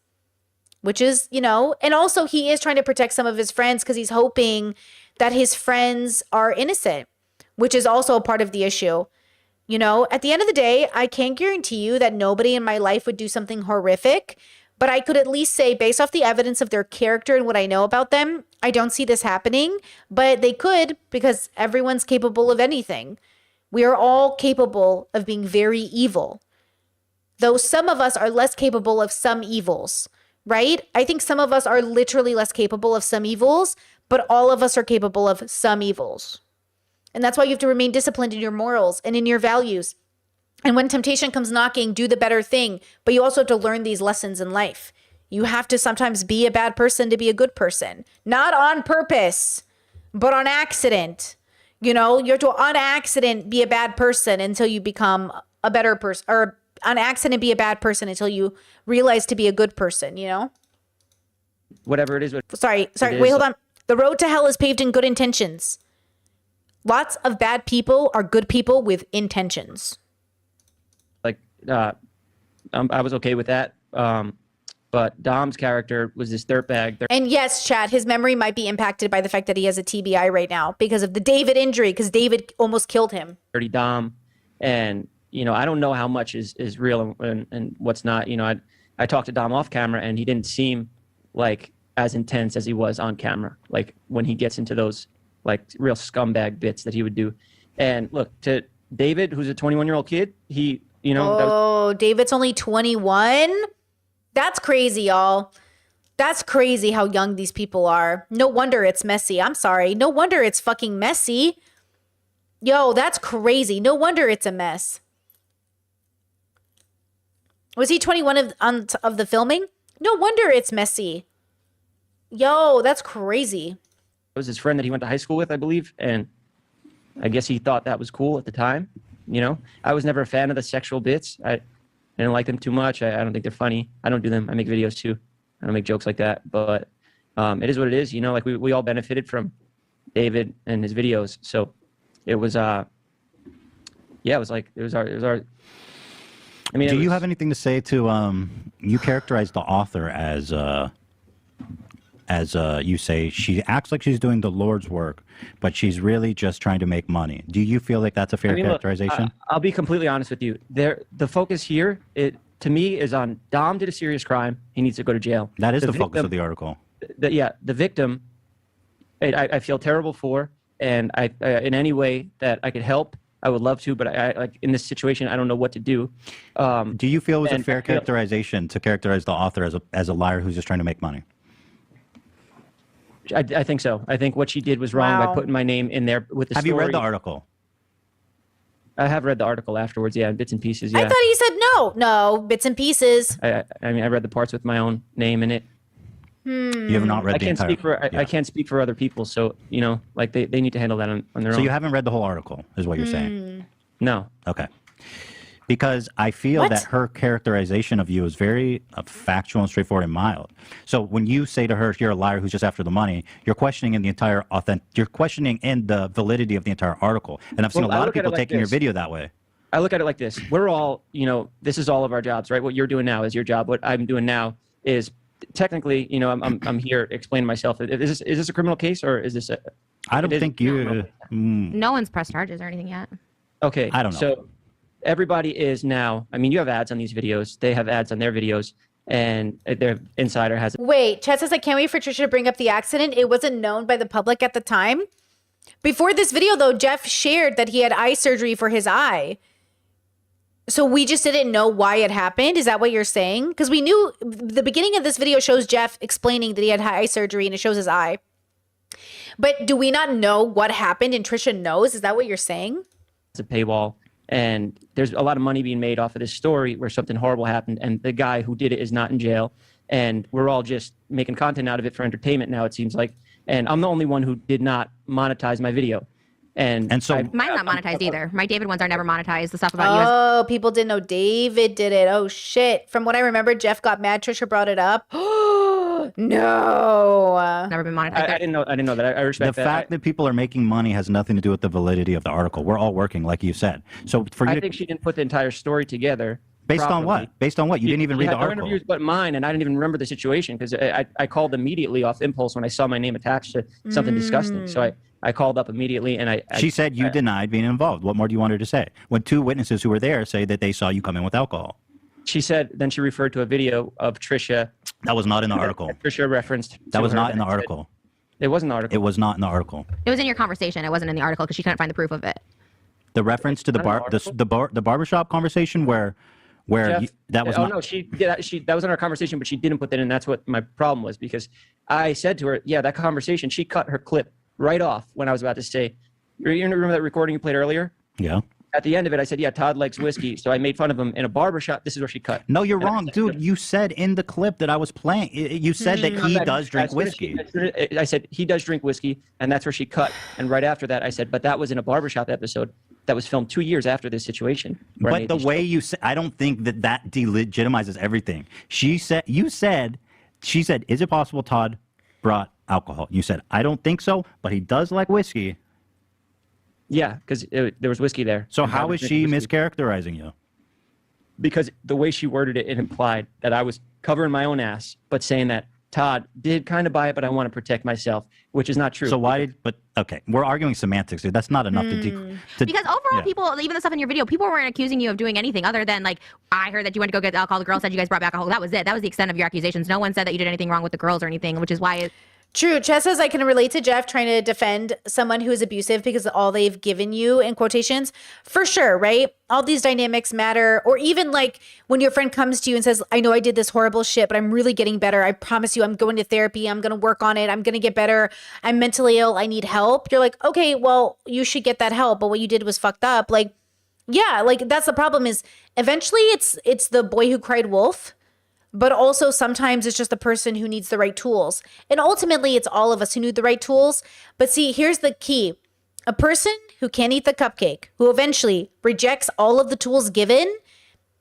Which is, you know, and also he is trying to protect some of his friends because he's hoping that his friends are innocent, which is also a part of the issue. You know, at the end of the day, I can't guarantee you that nobody in my life would do something horrific, but I could at least say, based off the evidence of their character and what I know about them, I don't see this happening, but they could, because everyone's capable of anything. We are all capable of being very evil, though some of us are less capable of some evils. Right? I think some of us are literally less capable of some evils, but all of us are capable of some evils. And that's why you have to remain disciplined in your morals and in your values. And when temptation comes knocking, do the better thing. But you also have to learn these lessons in life. You have to sometimes be a bad person to be a good person. Not on purpose, but on accident. You know, you have to on accident be a bad person until you become a better person, or on accident be a bad person until you realize to be a good person, you know? Whatever it is. Sorry. Wait, hold on. The road to hell is paved in good intentions. Lots of bad people are good people with intentions. Like, I was okay with that. But Dom's character was this dirtbag. And yes, Chad, his memory might be impacted by the fact that he has a TBI right now because of the David injury, because David almost killed him. Dirty Dom. And you know, I don't know how much is real and what's not. You know, I talked to Dom off camera, and he didn't seem like as intense as he was on camera. Like when he gets into those like real scumbag bits that he would do. And look, to David, who's a 21-year-old kid, he, you know. David's only 21? That's crazy, y'all. That's crazy how young these people are. No wonder it's messy. I'm sorry. No wonder it's fucking messy. Yo, that's crazy. No wonder it's a mess. Was he 21 of the filming? No wonder it's messy. Yo, that's crazy. It was his friend that he went to high school with, I believe. And I guess he thought that was cool at the time. You know, I was never a fan of the sexual bits. I didn't like them too much. I don't think they're funny. I don't do them. I make videos too. I don't make jokes like that. But it is what it is. You know, like we all benefited from David and his videos. So it was, it was our. I mean, do you have anything to say to you characterize the author as you say she acts like she's doing the Lord's work, but she's really just trying to make money. Do you feel like that's a fair characterization? Look, I'll be completely honest with you. The focus here, to me, is on Dom did a serious crime. He needs to go to jail. That is the focus of the article. The victim, I feel terrible for, and I in any way that I could help, I would love to, but I like in this situation, I don't know what to do. Do you feel it was a and fair I feel- characterization to characterize the author as a liar who's just trying to make money? I think so. I think what she did was wrong by Wow. putting my name in there with the Have story. you read the article? I have read the article afterwards, yeah, in bits and pieces, I yeah. thought he said no, bits and pieces. I mean, I read the parts with my own name in it. You have not read I the can't entire. speak for I can't speak for other people, so like they need to handle that on their So own. you haven't read the whole article, is what you're saying? No. Okay. Because I feel What? that her characterization of you is very factual and straightforward and mild. So when you say to her, "You're a liar who's just after the money," you're questioning in the entire You're questioning in the validity of the entire article. And I've seen Well, a I lot of look at it people like taking your this. video that way. I look at it like this. We're all, this is all of our jobs, right? What you're doing now is your job. What I'm doing now is technically, I'm here explaining myself. Is this a criminal case or is this I don't think you. No one's pressed charges or anything yet. Okay. I don't know. So everybody is now, I mean, you have ads on these videos. They have ads on their videos, and their insider has. Wait, Chad says I can't wait for Trisha to bring up the accident. It wasn't known by the public at the time. Before this video, though, Jeff shared that he had eye surgery for his eye. So we just didn't know why it happened. Is that what you're saying? Because we knew the beginning of this video shows Jeff explaining that he had eye surgery and it shows his eye. But do we not know what happened and Trisha knows? Is that what you're saying? a paywall, and there's a lot of money being made off of this story where something horrible happened, and the guy who did it is not in jail, and we're all just making content out of it for entertainment now, it seems like. And I'm the only one who did not monetize my video. And so Mine's not monetized either. My David ones are never monetized. The stuff about you. Oh, people didn't know David did it. Oh, shit. From what I remember, Jeff got mad. Trisha brought it up. No. Never been monetized. I didn't know that. I respect The that. fact that people are making money has nothing to do with the validity of the article. We're all working, like you said. So for you I to, think she didn't put the entire story together. based on properly. what? Based on what? You didn't even She read had the no article. interviews but mine, and I didn't even remember the situation because I called immediately off impulse when I saw my name attached to something disgusting. So I called up immediately, and She said you denied being involved. What more do you want her to say? When two witnesses who were there say that they saw you come in with alcohol. She said, then she referred to a video of Trisha. That was not in the article. Trisha referenced. That to was her not in the and said- article. It was in the article. It was not in the article. It was in your conversation. It wasn't in the article because she couldn't find the proof of it. The reference to the the barbershop conversation where Jeff, that was oh not. no, that was in our conversation, but she didn't put that in. That's what my problem was, because I said to her, yeah, that conversation, she cut her clip right off when I was about to say, you remember that recording you played earlier? Yeah. At the end of it, I said, yeah, Todd likes whiskey. So I made fun of him in a barbershop. This is where she cut. No, you're And I wrong, said, dude. You said in the clip that I was playing, you said that he does drink whiskey. I said, he does drink whiskey, and that's where she cut. And right after that, I said, but that was in a barbershop episode that was filmed 2 years after this situation. where I But made the these way you said, I don't think that delegitimizes everything. She said, she said, is it possible Todd brought alcohol? You said, I don't think so, but he does like whiskey. Yeah, because there was whiskey there. So And how Todd is was she drinking whiskey. mischaracterizing you? Because the way she worded it, it implied that I was covering my own ass, but saying that Todd did kind of buy it, but I want to protect myself, which is not true. So why did, but okay, we're arguing semantics, dude. That's not enough to Because overall, yeah. people, even the stuff in your video, people weren't accusing you of doing anything other than like, I heard that you went to go get the alcohol. The girl said you guys brought back alcohol. That was it. That was the extent of your accusations. No one said that you did anything wrong with the girls or anything, which is why it. True. Chess says I can relate to Jeff trying to defend someone who is abusive because of all they've given you, in quotations. For sure, right? All these dynamics matter. Or even like when your friend comes to you and says, I know I did this horrible shit, but I'm really getting better. I promise you I'm going to therapy. I'm going to work on it. I'm going to get better. I'm mentally ill. I need help. You're like, okay, well, you should get that help. But what you did was fucked up. Like, yeah, like that's the problem is eventually it's the boy who cried wolf. But also sometimes it's just the person who needs the right tools. And ultimately, it's all of us who need the right tools. But see, here's the key. A person who can't eat the cupcake, who eventually rejects all of the tools given,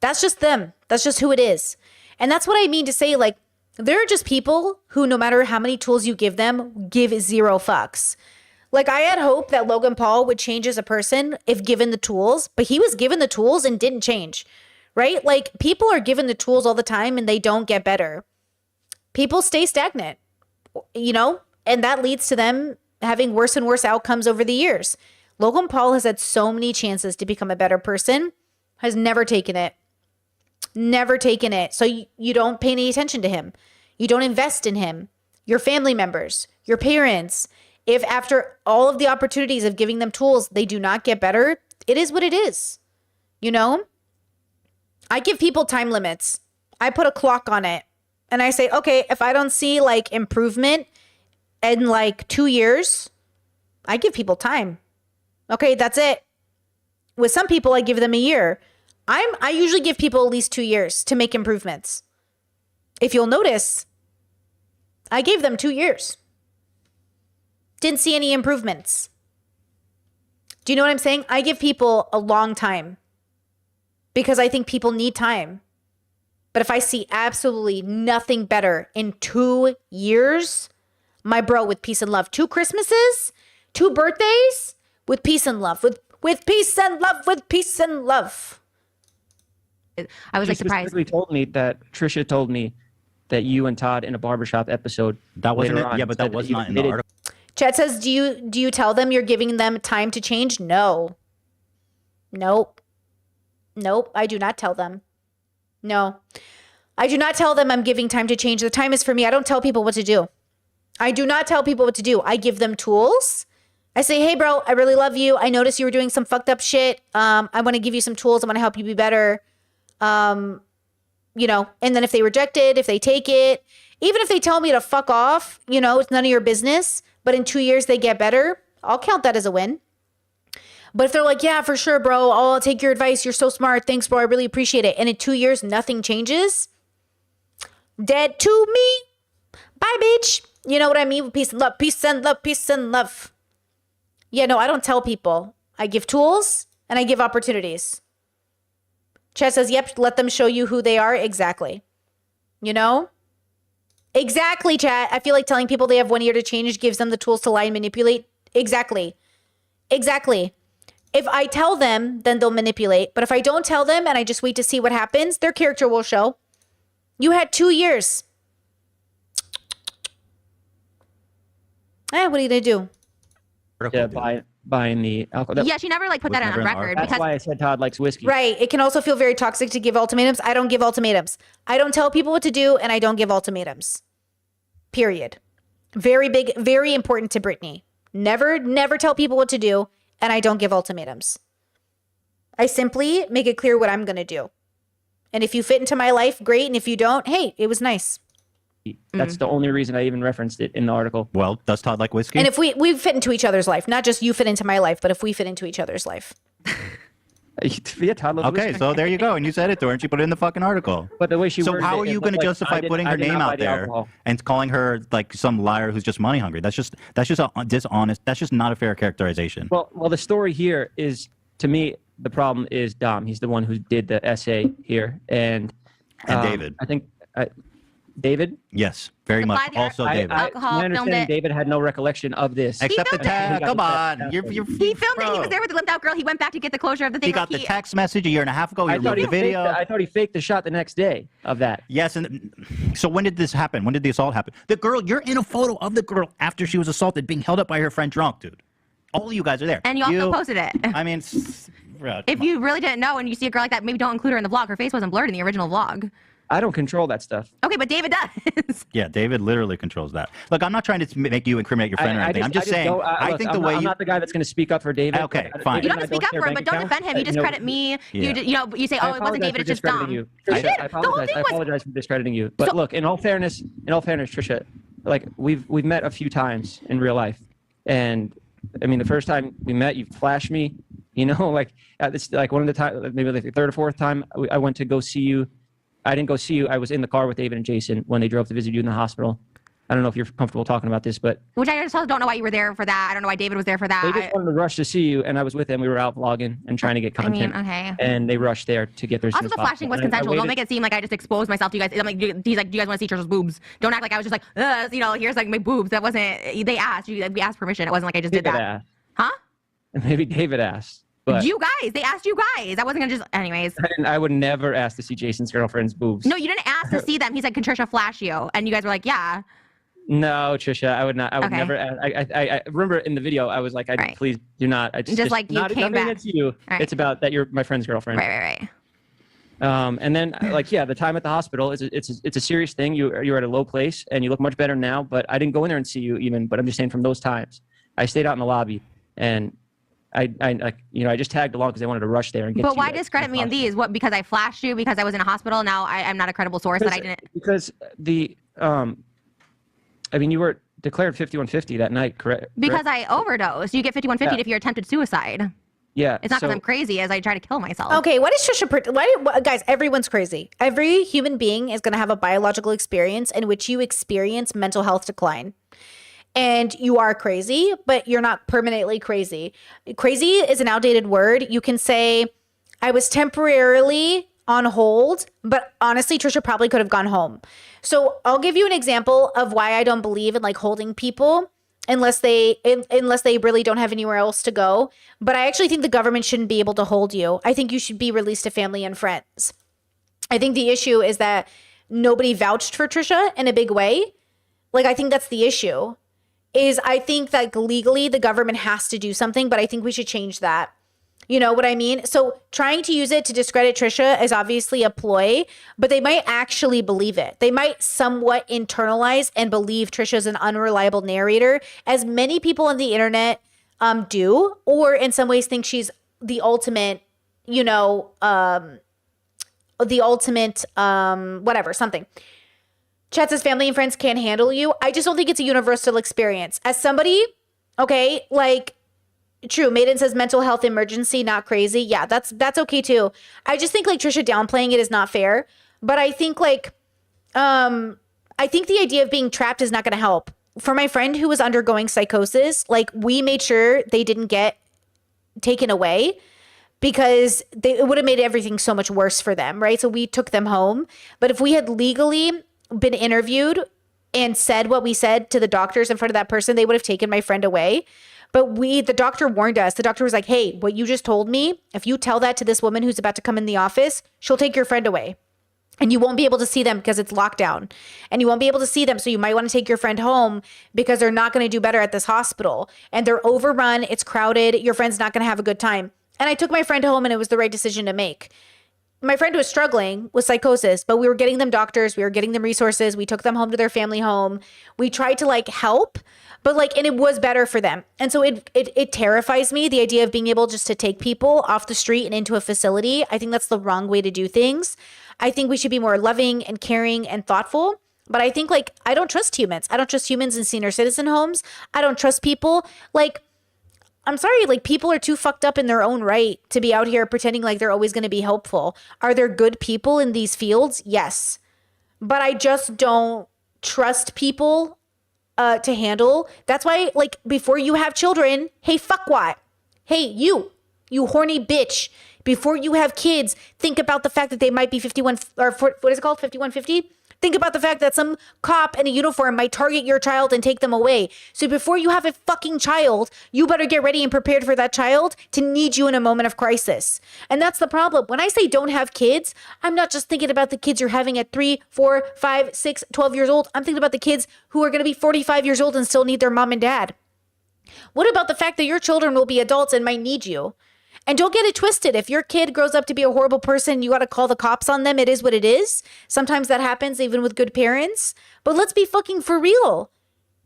that's just them. That's just who it is. And that's what I mean to say, like, there are just people who, no matter how many tools you give them, give zero fucks. Like, I had hope that Logan Paul would change as a person if given the tools, but he was given the tools and didn't change. Right? Like people are given the tools all the time and they don't get better. People stay stagnant, you know, and that leads to them having worse and worse outcomes over the years. Logan Paul has had so many chances to become a better person, has never taken it. Never taken it. So you don't pay any attention to him. You don't invest in him, your family members, your parents. If after all of the opportunities of giving them tools, they do not get better, it is what it is. You know? I give people time limits. I put a clock on it. And I say, okay, if I don't see like improvement in like 2 years, I give people time. Okay, that's it. With some people, I give them a year. I usually give people at least 2 years to make improvements. If you'll notice, I gave them 2 years. Didn't see any improvements. Do you know what I'm saying? I give people a long time because I think people need time. But if I see absolutely nothing better in 2 years, my bro, with peace and love. 2 Christmases, 2 birthdays, with peace and love. With peace and love, with peace and love. I was She like surprised. specifically told me that Trisha told me that you and Todd in a barbershop episode. That wasn't later it? on Yeah, but that said was you not in the admitted- article. Chat says, do you tell them you're giving them time to change? No. Nope. Nope, I do not tell them. No. I do not tell them I'm giving time to change. The time is for me. I don't tell people what to do. I do not tell people what to do. I give them tools. I say, hey, bro, I really love you. I noticed you were doing some fucked up shit. I want to give you some tools. I want to help you be better. You know, and then if they reject it, if they take it, even if they tell me to fuck off, you know, it's none of your business. But in 2 years, they get better. I'll count that as a win. But if they're like, yeah, for sure, bro, I'll take your advice. You're so smart. Thanks, bro. I really appreciate it. And in 2 years, nothing changes. Dead to me. Bye, bitch. You know what I mean? Peace and love. Peace and love. Peace and love. Yeah, no, I don't tell people. I give tools and I give opportunities. Chet says, yep, let them show you who they are. Exactly. You know? Exactly, chat. I feel like telling people they have 1 year to change gives them the tools to lie and manipulate. Exactly. Exactly. If I tell them, then they'll manipulate. But if I don't tell them and I just wait to see what happens, their character will show. You had 2 years. What are you going to do? Yeah, buying the alcohol. Yeah, she never like put that on record That's because why I said Todd likes whiskey. Right. It can also feel very toxic to give ultimatums. I don't give ultimatums. I don't tell people what to do and I don't give ultimatums. Period. Very big, very important to Brittany. Never tell people what to do and I don't give ultimatums. I simply make it clear what I'm going to do. And if you fit into my life, great. And if you don't, hey, it was nice. That's the only reason I even referenced it in the article. Well, does Todd like whiskey? And if we fit into each other's life, not just you fit into my life, but if we fit into each other's life. Yeah, Todd loves Okay, whiskey. so there you go. And you said it to her and she put it in the fucking article. But the way she So worded how it, are it you looked going to like justify I did- putting I her did name not buy out the there alcohol. and calling her like some liar who's just money hungry? That's just a dishonest. That's just not a fair characterization. Well, the story here is, to me, the problem is Dom. He's the one who did the essay here, and David. I think David. Yes, very much. Also, David. My understanding, David had no recollection of this. Except the tag. Come on, He filmed it. He was there with the limped out girl. He went back to get the closure of the thing. He got the text message a year and a half ago. He I thought removed the video. I thought he faked the shot the next day of that. Yes, and so when did this happen? When did the assault happen? The girl, you're in a photo of the girl after she was assaulted, being held up by her friend drunk, dude. All of you guys are there. And you also posted it. I mean, bro, If you really didn't know and you see a girl like that, maybe don't include her in the vlog. Her face wasn't blurred in the original vlog. I don't control that stuff. Okay, but David does. yeah, David literally controls that. Look, I'm not trying to make you incriminate your friend or anything. I'm just saying. don't- I look, think I'm the not, way I'm you. not the guy that's going to speak up for David. Okay, but fine. You don't have David to and I speak up share for him, bank but don't accounts. defend him. You just credit me. Yeah. You say, oh, it wasn't David, it's just Dom. You. You Trisha, did. I The whole apologize. thing I was. apologize for discrediting you. But look, in all fairness, Trisha, like we've met a few times in real life, and I mean the first time we met, you flashed me. You know, like this, like one of the time, maybe like the third or fourth time, I went to go see you. I didn't go see you. I was in the car with David and Jason when they drove to visit you in the hospital. I don't know if you're comfortable talking about this, but Which I just don't know why you were there for that. I don't know why David was there for that. they just wanted to rush to see you, and I was with them. We were out vlogging and trying to get I mean, content. okay. And they rushed there to get their. Also, the flashing was consensual. Don't make it seem like I just exposed myself to you guys. I'm like, he's like, do you guys want to see Trisha's boobs? Don't act like I was just like, you know, here's like my boobs. That wasn't. They asked. We asked permission. It wasn't like I just did that. Huh? Maybe David asked. But You guys. They asked you guys. I wasn't gonna just. Anyways. I would never ask to see Jason's girlfriend's boobs. No, you didn't ask to see them. He said, "Can Trisha flash you?" And you guys were like, "Yeah." No, Trisha, I would not. I would Okay. never. I remember in the video, I was like, please do not. I Just like you not, came nothing back. against you. Right. It's about that you're my friend's girlfriend. Right. And then like the time at the hospital it's a serious thing. You're at a low place and you look much better now. But I didn't go in there and see you even. But I'm just saying from those times. I stayed out in the lobby, and I just tagged along because I wanted to rush there and get. But to why you discredit me in these? What? Because I flashed you? Because I was in a hospital? Now I'm not a credible source that I didn't. Because you were declared 5150 that night, correct? Because I overdosed. You get 5150 if you're attempted suicide. Yeah. It's not because I'm crazy as I try to kill myself. Okay, what is Trisha? Guys, everyone's crazy. Every human being is going to have a biological experience in which you experience mental health decline. And you are crazy, but you're not permanently crazy. Crazy is an outdated word. You can say, I was temporarily on hold, but honestly, Trisha probably could have gone home. So I'll give you an example of why I don't believe in like holding people unless they really don't have anywhere else to go. But I actually think the government shouldn't be able to hold you. I think you should be released to family and friends. I think the issue is that nobody vouched for Trisha in a big way. Like, I think that's the issue. Is I think like legally the government has to do something, but I think we should change that. You know what I mean? So trying to use it to discredit Trisha is obviously a ploy, but they might actually believe it. They might somewhat internalize and believe Trisha's an unreliable narrator, as many people on the internet do, or in some ways think she's the ultimate, whatever, something. Chat says family and friends can't handle you. I just don't think it's a universal experience. As somebody, okay, like, true, Maiden says mental health emergency, not crazy. Yeah, that's okay too. I just think like Trisha downplaying it is not fair. But I think like, I think the idea of being trapped is not going to help. For my friend who was undergoing psychosis, like we made sure they didn't get taken away because it would have made everything so much worse for them, right? So we took them home. But if we had legally been interviewed and said what we said to the doctors in front of that person, they would have taken my friend away. But the doctor warned us. The doctor was like, hey, what you just told me, if you tell that to this woman who's about to come in the office, she'll take your friend away. And you won't be able to see them because it's lockdown. And you won't be able to see them. So you might want to take your friend home because they're not going to do better at this hospital. And they're overrun. It's crowded. Your friend's not going to have a good time. And I took my friend home and it was the right decision to make. My friend was struggling with psychosis, but we were getting them doctors. We were getting them resources. We took them home to their family home. We tried to like help, but like, and it was better for them. And so it terrifies me, the idea of being able just to take people off the street and into a facility. I think that's the wrong way to do things. I think we should be more loving and caring and thoughtful. But I think like, I don't trust humans. I don't trust humans in senior citizen homes. I don't trust people. Like, I'm sorry, like people are too fucked up in their own right to be out here pretending like they're always going to be helpful. Are there good people in these fields? Yes. But I just don't trust people to handle. That's why, like, before you have children, hey, fuckwat. Hey, you horny bitch. Before you have kids, think about the fact that they might be 5150? Think about the fact that some cop in a uniform might target your child and take them away. So before you have a fucking child, you better get ready and prepared for that child to need you in a moment of crisis. And that's the problem. When I say don't have kids, I'm not just thinking about the kids you're having at 3, 4, 5, 6, 12 years old. I'm thinking about the kids who are going to be 45 years old and still need their mom and dad. What about the fact that your children will be adults and might need you? And don't get it twisted. If your kid grows up to be a horrible person, you got to call the cops on them. It is what it is. Sometimes that happens even with good parents. But let's be fucking for real.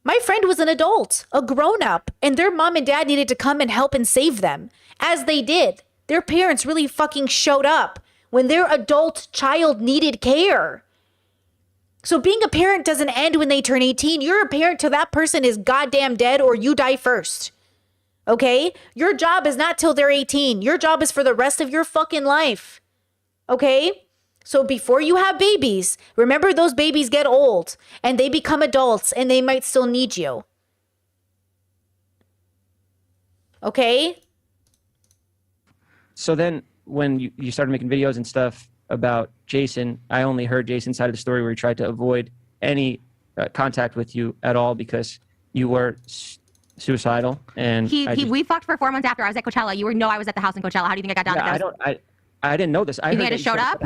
My friend was an adult, a grown-up, and their mom and dad needed to come and help and save them. As they did. Their parents really fucking showed up when their adult child needed care. So being a parent doesn't end when they turn 18. You're a parent till that person is goddamn dead or you die first. Okay? Your job is not till they're 18. Your job is for the rest of your fucking life. Okay? So before you have babies, remember those babies get old and they become adults and they might still need you. Okay? So then when you started making videos and stuff about Jason, I only heard Jason's side of the story where he tried to avoid any contact with you at all because you were suicidal, and we fucked for 4 months after I was at Coachella. You know I was at the house in Coachella. How do you think I got down? I didn't know this. I heard that showed up.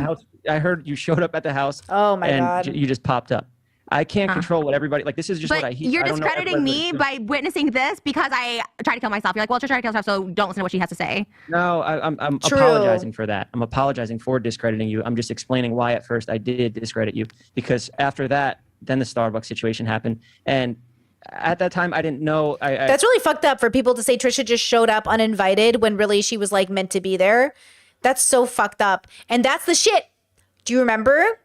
I heard you showed up at the house. Oh my god! You just popped up. I can't control what everybody like. This is just what I hear. You're discrediting me by witnessing this because I tried to kill myself. You're like, well, she's trying to kill herself, so don't listen to what she has to say. No, I'm apologizing for that. I'm apologizing for discrediting you. I'm just explaining why at first I did discredit you because after that, then the Starbucks situation happened, and at that time, I didn't know. That's really fucked up for people to say Trisha just showed up uninvited when really she was like meant to be there. That's so fucked up. And that's the shit. Do you remember?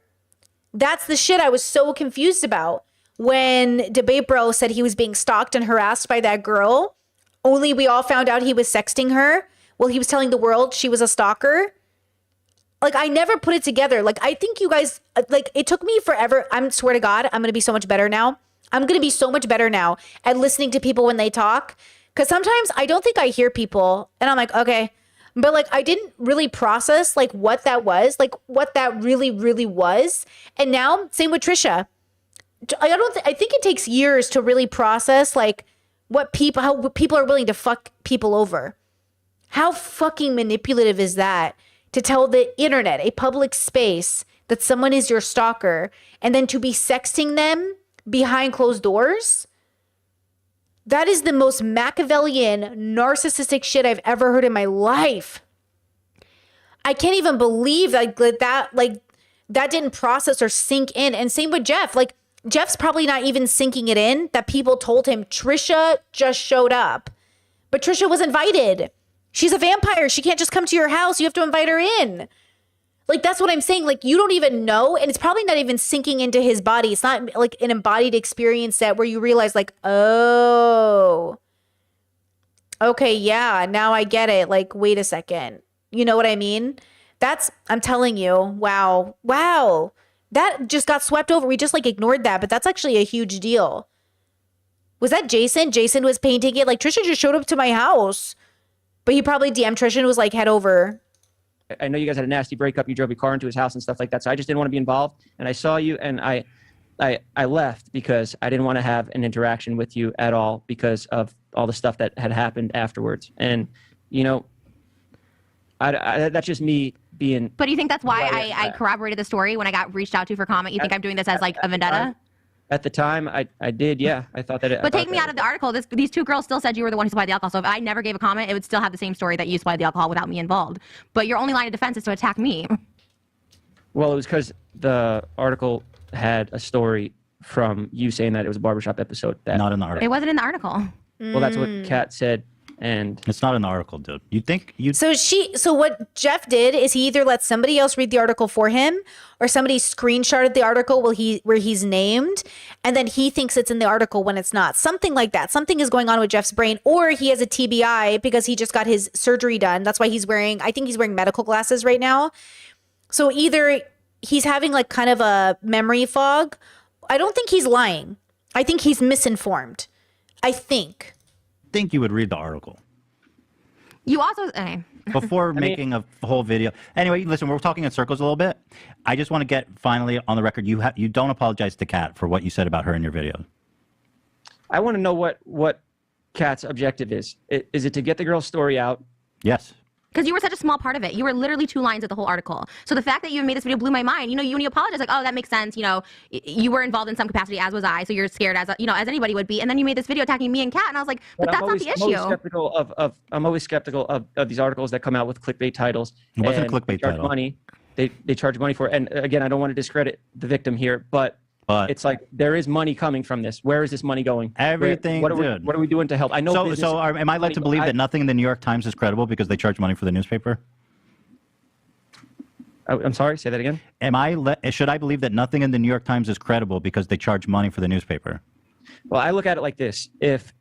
That's the shit I was so confused about when Debate Bro said he was being stalked and harassed by that girl. Only we all found out he was sexting her. Well, he was telling the world she was a stalker. Like, I never put it together. Like, I think you guys, like, it took me forever. I swear to God, I'm going to be so much better now. I'm going to be so much better now at listening to people when they talk. Because sometimes I don't think I hear people and I'm like, okay. But like, I didn't really process like what that was, like what that really, really was. And now, same with Trisha. I think it takes years to really process like how people are willing to fuck people over. How fucking manipulative is that? To tell the internet, a public space, that someone is your stalker and then to be sexting them behind closed doors? That is the most Machiavellian, narcissistic shit I've ever heard in my life. I can't even believe that didn't process or sink in. And same with Jeff. Like, Jeff's probably not even sinking it in that people told him Trisha just showed up. But Trisha was invited. She's a vampire. She can't just come to your house. You have to invite her in. Like, that's what I'm saying. Like, you don't even know. And it's probably not even sinking into his body. It's not like an embodied experience that where you realize like, oh, okay, yeah, now I get it. Like, wait a second. You know what I mean? I'm telling you, wow. That just got swept over. We just like ignored that, but that's actually a huge deal. Was that Jason? Jason was painting it like Trisha just showed up to my house. But he probably DM'd Trisha and was like, head over. I know you guys had a nasty breakup. You drove your car into his house and stuff like that. So I just didn't want to be involved. And I saw you and I left because I didn't want to have an interaction with you at all because of all the stuff that had happened afterwards. And, you know, that's just me being. But do you think that's why I corroborated the story when I got reached out to for comment? You think I'm doing this as like a vendetta? At the time, I did, yeah. I thought that. But take me out of the article. These two girls still said you were the one who supplied the alcohol. So if I never gave a comment, it would still have the same story that you supplied the alcohol without me involved. But your only line of defense is to attack me. Well, it was because the article had a story from you saying that it was a barbershop episode. Not in the article. It wasn't in the article. Well, that's what Kat said. And it's not in the article, dude. You think you? So what Jeff did is he either let somebody else read the article for him, or somebody screenshotted the article where he's named, and then he thinks it's in the article when it's not. Something like that. Something is going on with Jeff's brain, or he has a TBI because he just got his surgery done. That's why I think he's wearing medical glasses right now. So either he's having like kind of a memory fog. I don't think he's lying. I think he's misinformed. I think you would read the article. You also okay. Before making a whole video. Anyway, listen, we're talking in circles a little bit. I just want to get finally on the record. You don't apologize to Kat for what you said about her in your video. I want to know what Kat's objective is. Is it to get the girl's story out? Yes. Because you were such a small part of it. You were literally 2 lines of the whole article. So the fact that you made this video blew my mind. You know, when you apologize, like, oh, that makes sense. You know, you were involved in some capacity, as was I. So you're scared as anybody would be. And then you made this video attacking me and Kat, and I was like, but that's not the issue. I'm always skeptical of these articles that come out with clickbait titles. It wasn't a clickbait charge title. Money. They charge money for it. And again, I don't want to discredit the victim here, but it's like there is money coming from this. Where is this money going? Everything. What are we doing to help? I know. So am I led to believe that nothing in the New York Times is credible because they charge money for the newspaper? I'm sorry. Say that again. Should I believe that nothing in the New York Times is credible because they charge money for the newspaper? Well, I look at it like this: if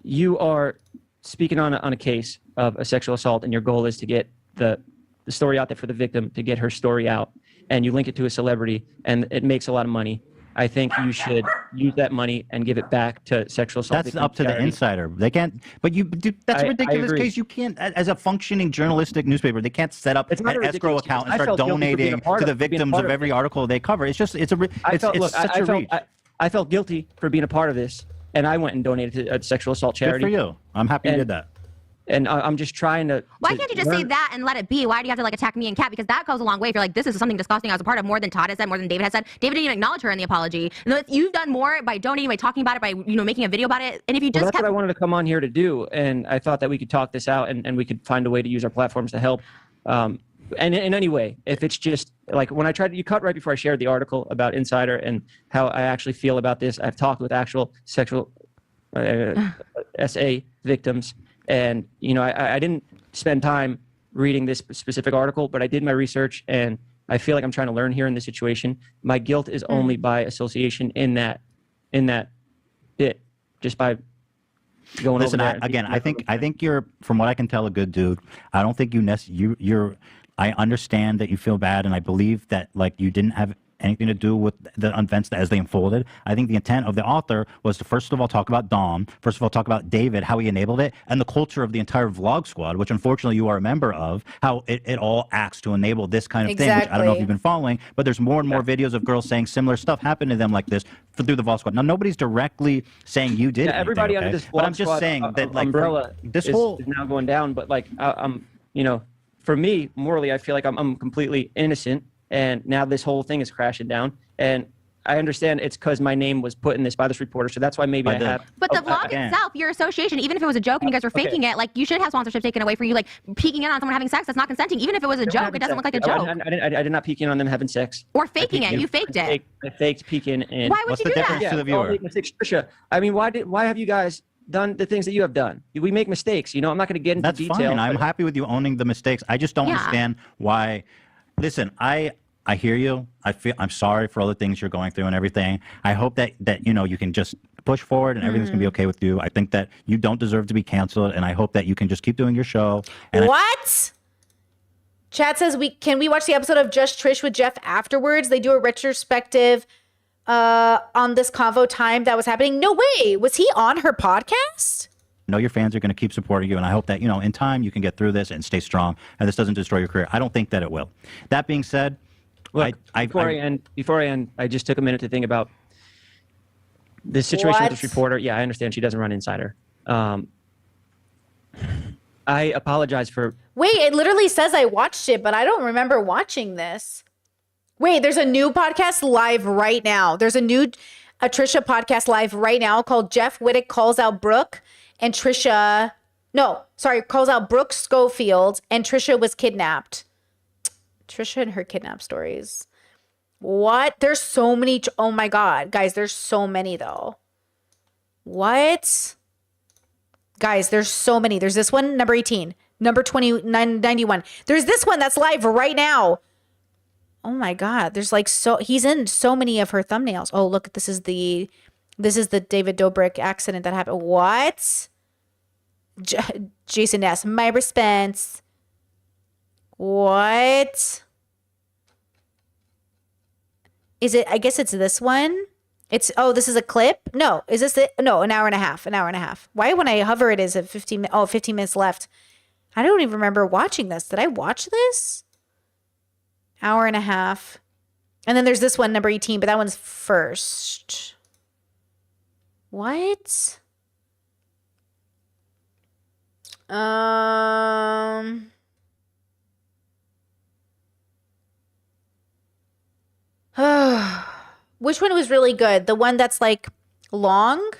you are speaking on a case of a sexual assault and your goal is to get the story out there for the victim, to get her story out, and you link it to a celebrity and it makes a lot of money, I think you should use that money and give it back to sexual assault. That's up to the insider. They can't. But that's a ridiculous case. You can't, as a functioning journalistic newspaper, they can't set up an escrow account and start donating to the victims of every article they cover. It's just such a reach. I felt guilty for being a part of this, and I went and donated to a sexual assault charity. Good for you. I'm happy you did that. And I'm just trying to. Why can't you just say that and let it be? Why do you have to like attack me and Kat? Because that goes a long way. If you're like, this is something disgusting I was a part of, more than Todd has said, more than David has said. David didn't even acknowledge her in the apology. You've done more by donating, by talking about it, by making a video about it. And if you just that's what I wanted to come on here to do, and I thought that we could talk this out and we could find a way to use our platforms to help. And in any way, if it's just like when I tried, you cut right before I shared the article about Insider and how I actually feel about this. I've talked with actual sexual SA victims. And, you know, I didn't spend time reading this specific article, but I did my research, and I feel like I'm trying to learn here in this situation. My guilt is only by association in that bit, just by going Listen, over there. I think you're, from what I can tell, a good dude. I don't think you're. I understand that you feel bad, and I believe that like you didn't have anything to do with the events as they unfolded. I think the intent of the author was to first of all talk about Dom, first of all talk about David, how he enabled it, and the culture of the entire Vlog Squad, which unfortunately you are a member of, how it all acts to enable this kind of thing, which I don't know if you've been following, but there's more and more videos of girls saying similar stuff happened to them like this through the Vlog Squad. Now, nobody's directly saying you did anything, everybody okay? under this But I'm Vlog just Squad, saying that like umbrella this is whole now going down, but like I'm, you know, for me, morally, I feel like I'm completely innocent, and now this whole thing is crashing down. And I understand it's because my name was put in this by this reporter, so that's why maybe I have. But the vlog itself, your association, even if it was a joke and you guys were faking it, like you should have sponsorship taken away for you, like peeking in on someone having sex. That's not consenting. Even if it was a joke, it doesn't look like a joke. I did not peek in on them having sex. Or faking it. You faked it. I faked peeking in. Why would you do that? to the viewer? Trisha, I mean, why have you guys done the things that you have done? We make mistakes. You know, I'm not going to get into That's detail. fine. I'm happy with you owning the mistakes. I just don't understand why. Listen, I hear you. I'm sorry for all the things you're going through and everything. I hope that you know you can just push forward and everything's gonna be okay with you. I think that you don't deserve to be canceled, and I hope that you can just keep doing your show. And What? Chat says can we watch the episode of Just Trish with Jeff afterwards? They do a retrospective on this convo time that was happening. No way. Was he on her podcast? I know your fans are going to keep supporting you, and I hope that, you know, in time you can get through this and stay strong, and this doesn't destroy your career. I don't think that it will. That being said, look, before I end, I just took a minute to think about this situation with this reporter. Yeah, I understand she doesn't run Insider. I apologize for. Wait, it literally says I watched it, but I don't remember watching this. Wait, there's a new podcast live right now. There's a Trisha podcast live right now called Jeff Wittek Calls Out Brooke and Trisha. No, sorry, calls out Brooke Schofield and Trisha was kidnapped. Trisha and her kidnap stories. What? There's so many. Oh my God. Guys, there's so many though. What? Guys, there's so many. There's this one, number 18, number 2991. There's this one that's live right now. Oh my God. There's like he's in so many of her thumbnails. Oh, look, this is the David Dobrik accident that happened. What? Jason S. My response. What? Is it? I guess it's this one. This is a clip? No. Is this it? No, an hour and a half. Why when I hover it is at 15 minutes left. I don't even remember watching this. Did I watch this? Hour and a half. And then there's this one, number 18, but that one's first. What? Which one was really good? The one that's like long?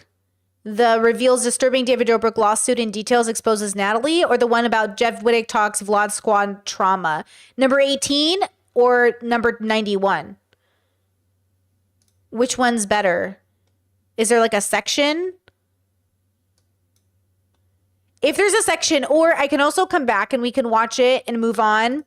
The reveals disturbing David Dobrik lawsuit in details exposes Natalie, or the one about Jeff Wittek talks Vlog Squad trauma? Number 18 or number 91? Which one's better? Is there like a section? If there's a section, or I can also come back and we can watch it and move on,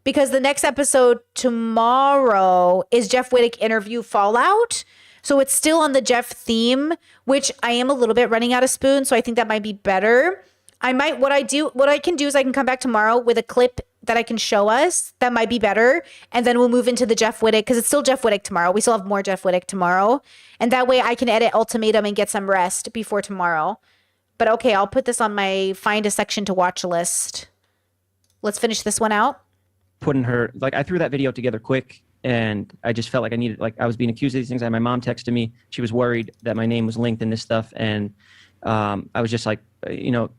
because the next episode tomorrow is Jeff Wittek interview Fallout. So it's still on the Jeff theme, which I am a little bit running out of spoon. So I think that might be better. What I can do is I can come back tomorrow with a clip that I can show us that might be better. And then we'll move into the Jeff Wittek, because it's still Jeff Wittek tomorrow. We still have more Jeff Wittek tomorrow. And that way I can edit Ultimatum and get some rest before tomorrow. But okay, I'll put this on my find a section to watch list. Let's finish this one out. Putting her, like, I threw that video together quick, and I just felt like I was being accused of these things. My mom texted me. She was worried that my name was linked in this stuff. And I was just like, you know,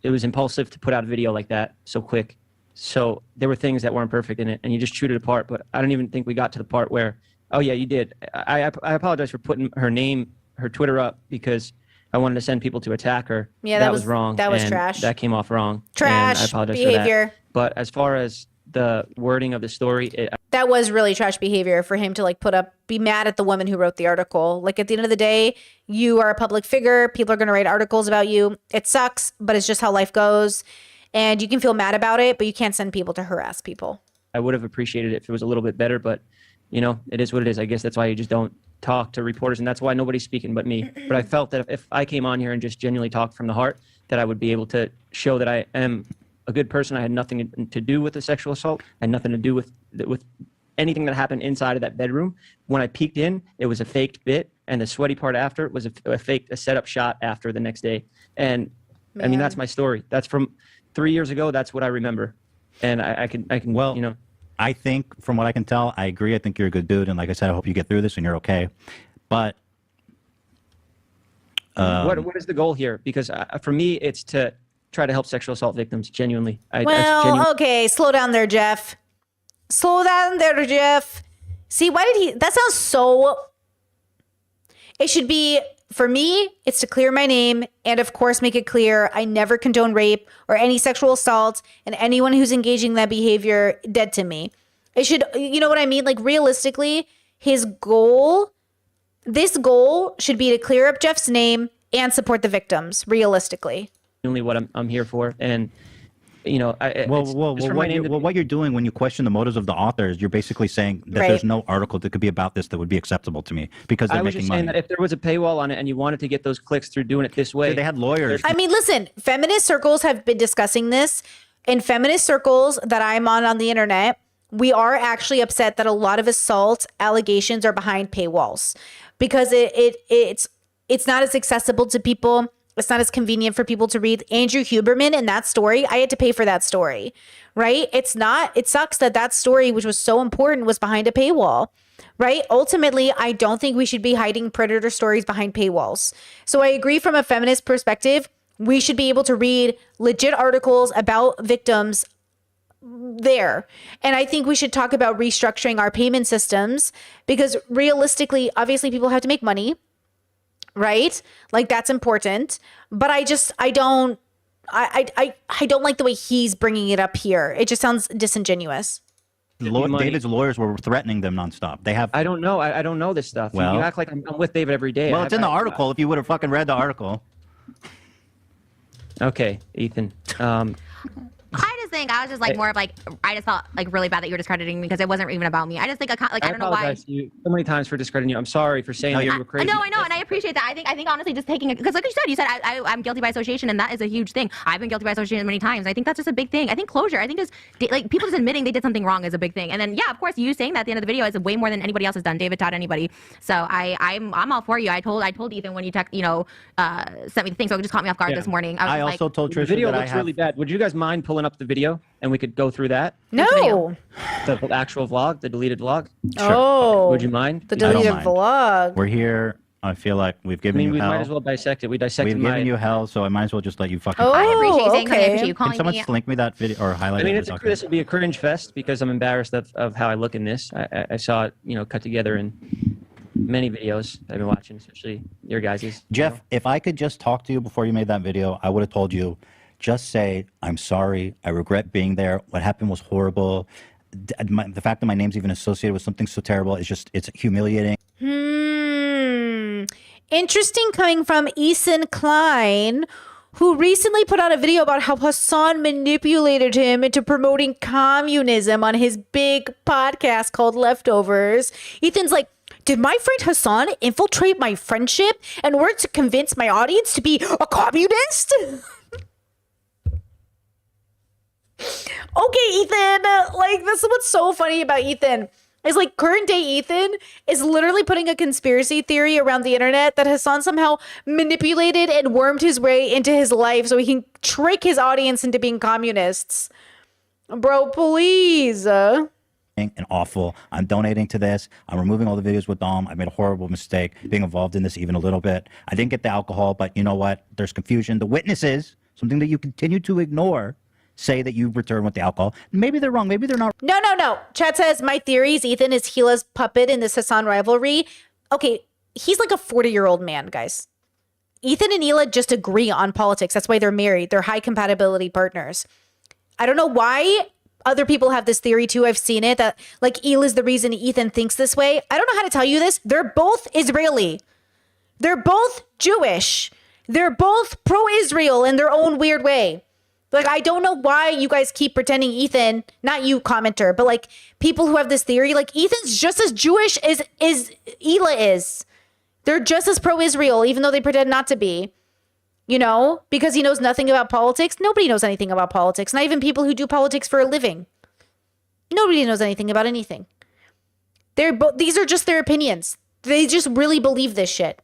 it was impulsive to put out a video like that so quick. So there were things that weren't perfect in it, and you just chewed it apart. But I don't even think we got to the part where, oh yeah, you did. I apologize for putting her name, her Twitter up, because I wanted to send people to attack her. Yeah, that was wrong. That was and trash. That came off wrong. Trash and I apologize behavior. for that. But as far as the wording of the story. That was really trash behavior for him to like be mad at the woman who wrote the article. Like at the end of the day, you are a public figure. People are going to write articles about you. It sucks, but it's just how life goes. And you can feel mad about it, but you can't send people to harass people. I would have appreciated it if it was a little bit better, but you know, it is what it is. I guess that's why you just don't talk to reporters, and that's why nobody's speaking but me. But I felt that if I came on here and just genuinely talked from the heart, that I would be able to show that I am a good person. I had nothing to do with the sexual assault. I had nothing to do with anything that happened inside of that bedroom. When I peeked in, it was a faked bit, and the sweaty part after was a setup shot after the next day. And I mean, that's my story. That's from 3 years ago. That's what I remember, and I can well, you know. I think from what I can tell, I agree. I think you're a good dude, and like I said, I hope you get through this and you're okay. But what is the goal here? Because for me, it's to try to help sexual assault victims genuinely. Okay, slow down there, Jeff. Slow down there, Jeff. See, why did he? That sounds so. It should be, for me, it's to clear my name and, of course, make it clear I never condone rape or any sexual assault, and anyone who's engaging in that behavior, dead to me. It should, you know what I mean? Like, realistically, this goal should be to clear up Jeff's name and support the victims, realistically. Only what I'm here for. And, you know, what you're doing when you question the motives of the authors, you're basically saying that there's no article that could be about this that would be acceptable to me because they're I was making just money. saying that if there was a paywall on it and you wanted to get those clicks through doing it this way, they had lawyers. I mean, listen, feminist circles have been discussing this. In feminist circles that I'm on the internet, we are actually upset that a lot of assault allegations are behind paywalls because it's not as accessible to people. It's not as convenient for people to read. Andrew Huberman in that story, I had to pay for that story, right? It sucks that story, which was so important, was behind a paywall, right? Ultimately, I don't think we should be hiding predator stories behind paywalls. So I agree from a feminist perspective, we should be able to read legit articles about victims there. And I think we should talk about restructuring our payment systems because realistically, obviously people have to make money. Right? Like that's important. But I don't like the way he's bringing it up here. It just sounds disingenuous. David's lawyers were threatening them nonstop. They have. I don't know. I don't know this stuff. Well, you act like I'm with David every day. Well, it's in the article. If you would have fucking read the article. Okay, Ethan. I just think I was just like more of like I just felt like really bad that you were discrediting me because it wasn't even about me. I just think I don't know why. I apologize to you so many times for discrediting you. I'm sorry for saying that you were crazy. No, I know, and I appreciate that. I think honestly, just taking it because like you said I'm guilty by association, and that is a huge thing. I've been guilty by association many times. I think that's just a big thing. I think closure. I think just like people just admitting they did something wrong is a big thing. And then of course, you saying that at the end of the video is way more than anybody else has done. David taught anybody. So I'm all for you. I told Ethan when you sent me the thing, so it just caught me off guard this morning. I also told Trisha the video that looks really bad. Would you guys mind pulling up the video and we could go through that? No. The actual vlog, the deleted vlog. Sure. Oh. Would you mind? The deleted vlog. We're here. I feel like we've given you we hell. might as well dissect it. We dissected We've given you hell, so I might as well just let you fucking. I appreciate you saying that. I appreciate you Can calling someone me. link me that video or highlight I mean, it? this will be a cringe fest because I'm embarrassed of how I look in this. I saw it, cut together in many videos I've been watching, especially your guys's. Jeff, if I could just talk to you before you made that video, I would have told you, just say, I'm sorry. I regret being there. What happened was horrible. The fact that my name's even associated with something so terrible is it's humiliating. Interesting coming from Eason Klein, who recently put out a video about how Hassan manipulated him into promoting communism on his big podcast called Leftovers. Ethan's like, did my friend Hassan infiltrate my friendship in order to convince my audience to be a communist? Okay, Ethan, like this is what's so funny about Ethan. Is like current day Ethan is literally putting a conspiracy theory around the internet that Hassan somehow manipulated and wormed his way into his life so he can trick his audience into being communists. Bro, please. And awful. I'm donating to this. I'm removing all the videos with Dom. I made a horrible mistake being involved in this even a little bit. I didn't get the alcohol, but you know what? There's confusion. The witnesses, something that you continue to ignore, say that you returned with the alcohol. Maybe they're wrong. Maybe they're not. No. Chad says, my theory is Ethan is Gila's puppet in this Hassan rivalry. Okay, he's like a 40-year-old man, guys. Ethan and Hila just agree on politics. That's why they're married. They're high compatibility partners. I don't know why other people have this theory too. I've seen it that like Hila's the reason Ethan thinks this way. I don't know how to tell you this. They're both Israeli. They're both Jewish. They're both pro-Israel in their own weird way. Like, I don't know why you guys keep pretending Ethan, not you commenter, but like people who have this theory, like Ethan's just as Jewish as Hila is. They're just as pro-Israel, even though they pretend not to be, you know, because he knows nothing about politics. Nobody knows anything about politics. Not even people who do politics for a living. Nobody knows anything about anything. These are just their opinions. They just really believe this shit.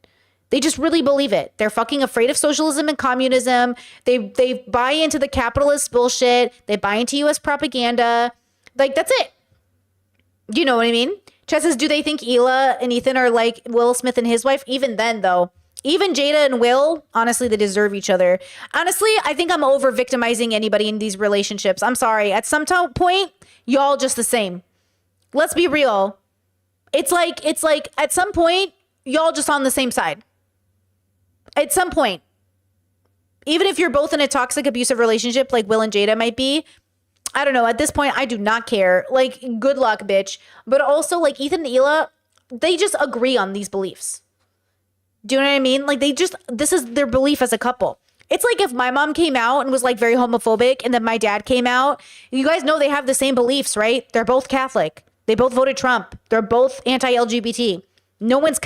They just really believe it. They're fucking afraid of socialism and communism. They buy into the capitalist bullshit. They buy into US propaganda. Like, that's it. You know what I mean? Chess says, do they think Hila and Ethan are like Will Smith and his wife? Even then, though. Even Jada and Will, honestly, they deserve each other. Honestly, I think I'm over victimizing anybody in these relationships. I'm sorry. At some point, y'all just the same. Let's be real. It's like at some point, y'all just on the same side. At some point, even if you're both in a toxic, abusive relationship like Will and Jada might be, I don't know. At this point, I do not care. Like, good luck, bitch. But also, like, Ethan and Hila, they just agree on these beliefs. Do you know what I mean? Like, this is their belief as a couple. It's like if my mom came out and was like very homophobic and then my dad came out. You guys know they have the same beliefs, right? They're both Catholic. They both voted Trump. They're both anti-LGBT. No one's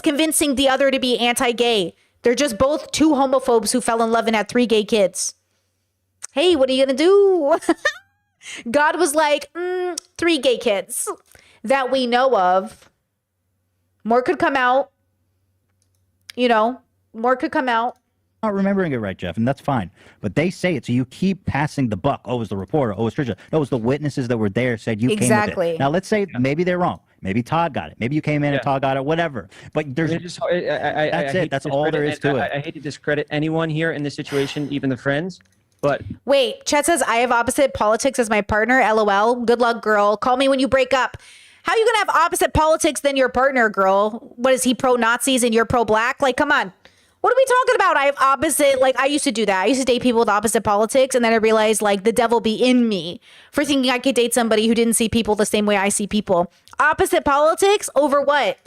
convincing the other to be anti-gay. They're just both two homophobes who fell in love and had 3 gay kids. Hey, what are you going to do? God was like, 3 gay kids that we know of. More could come out. You know, more could come out. Not remembering it right, Jeff, and that's fine. But they say it, so you keep passing the buck. Oh, it was the reporter. Oh, it was Trisha. No, it was the witnesses that were there said you came with it. Now, let's say maybe they're wrong. Maybe Todd got it. Maybe you came in and Todd got it, whatever. But there's that's it. That's all there is to it. I hate to discredit anyone here in this situation, even the friends. But wait, Chet says, I have opposite politics as my partner. LOL. Good luck, girl. Call me when you break up. How are you going to have opposite politics than your partner, girl? What is he, pro-Nazis and you're pro-black? Like, come on. What are we talking about? I have opposite, like, I used to do that. I used to date people with opposite politics, and then I realized, like, the devil be in me for thinking I could date somebody who didn't see people the same way I see people. Opposite politics over what?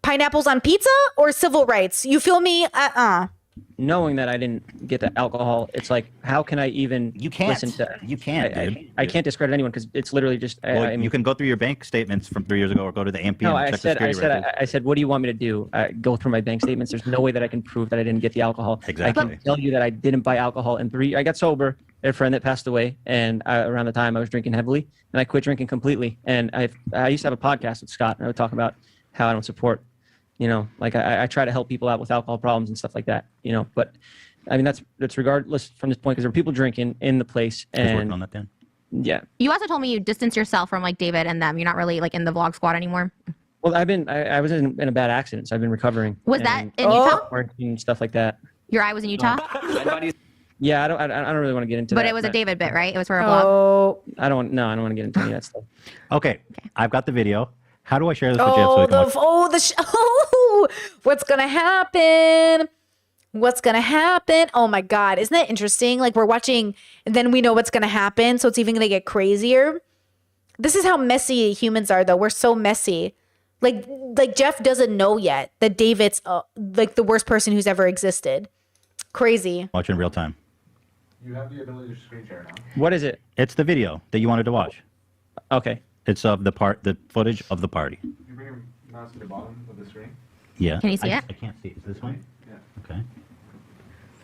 Pineapples on pizza or civil rights? You feel me? Knowing that I didn't get the alcohol, it's like, how can I even listen to? You can't, dude. I can't discredit anyone because it's literally just. Well, you can go through your bank statements from 3 years ago, or go to the AMP No, and I check said, the security records. I said, what do you want me to do? Go through my bank statements. There's no way that I can prove that I didn't get the alcohol. Exactly. I can tell you that I didn't buy alcohol I got sober. I had a friend that passed away, and around the time I was drinking heavily, and I quit drinking completely. And I used to have a podcast with Scott, and I would talk about how I don't support, like I try to help people out with alcohol problems and stuff like that, but. I mean, that's regardless from this point because there were people drinking in the place. And working on that then. Yeah. You also told me you distanced yourself from like David and them. You're not really like in the vlog squad anymore. Well, I was in a bad accident, so I've been recovering. Was that in Utah? Quarantine, stuff like that. Your eye was in Utah? Yeah, I don't really want to get into that. But it was a David bit, right? It was for a vlog. I don't want to get into any of that stuff. Okay, I've got the video. How do I share this with Jeff? What's gonna happen? What's going to happen? Oh my God. Isn't that interesting? Like we're watching and then we know what's going to happen. So it's even going to get crazier. This is how messy humans are though. We're so messy. Like Jeff doesn't know yet that David's like the worst person who's ever existed. Crazy. Watch in real time. You have the ability to screen share now. What is it? It's the video that you wanted to watch. Okay. It's of the footage of the party. You bring your mouse to the bottom of the screen? Yeah. Can you see it? I can't see it. Is this one? Yeah. Okay.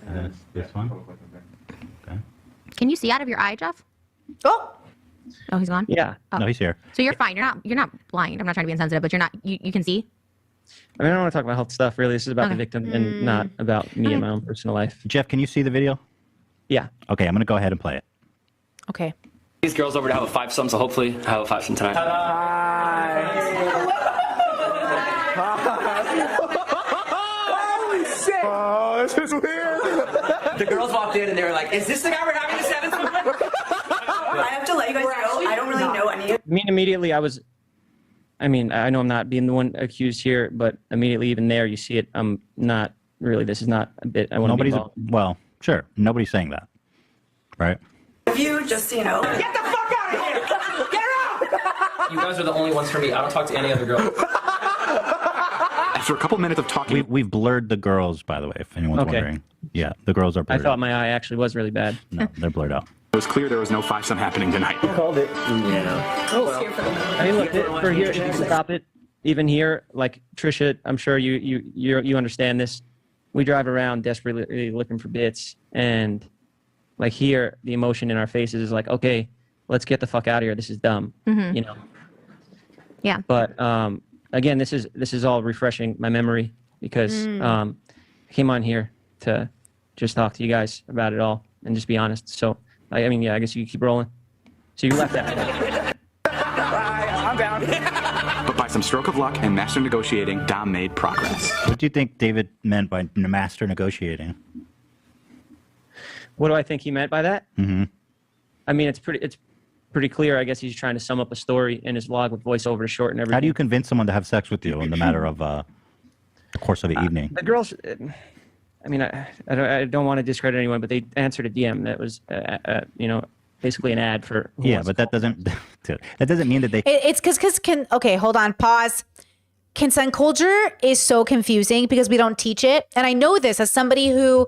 And then it's this one. Okay. Can you see out of your eye, Jeff? Oh, he's gone? Yeah. Oh. No, he's here. So you're fine. You're not blind. I'm not trying to be insensitive, but you can see? I mean, I don't want to talk about health stuff, really. This is about the victim and not about me and my own personal life. Jeff, can you see the video? Yeah. Okay, I'm going to go ahead and play it. Okay. These girls over to have a 5-some, so hopefully I have a 5-some tonight. Holy shit! Oh, this is weird. The girls walked in and they were like, "Is this the guy we're having the 7-some with?" I have to let you guys know, I don't really know any of I mean, immediately I know I'm not being the one accused here, but immediately even there, you see it. I'm not really, this is not a bit, I want to be involved. Well, sure. Nobody's saying that. Right? you, just so you know. Get the fuck out! out of here! Get her out! You guys are the only ones for me. I don't talk to any other girl. After a couple minutes of talking, We've blurred the girls, by the way, if anyone's Okay. wondering. Yeah, the girls are I blurred thought out. my eye actually was really bad. No, they're blurred out. it was clear there was no fivesome happening tonight. Called it. Yeah. Oh, well. I mean, look, for here, stop it. Even here, like Trisha, I'm sure you understand this. We drive around desperately looking for bits, and like here, the emotion in our faces is like, okay, let's get the fuck out of here. This is dumb, Mhm. you know. Yeah. But again, this is all refreshing my memory because I came on here to just talk to you guys about it all and just be honest. So I mean, yeah, I guess you keep rolling. So you left that. I'm down. But by some stroke of luck and master negotiating, Dom made progress. What do you think David meant by master negotiating? What do I think he meant by that? Mm-hmm. I mean, it's pretty clear. I guess he's trying to sum up a story in his vlog with voiceover to shorten everything. How do you convince someone to have sex with you in the matter of the course of the evening? The girls, I mean, I don't want to discredit anyone, but they answered a DM that was, you know, basically an ad for. Yeah, but that doesn't mean that they. It's because okay, hold on, pause. Consent culture is so confusing because we don't teach it. And I know this as somebody who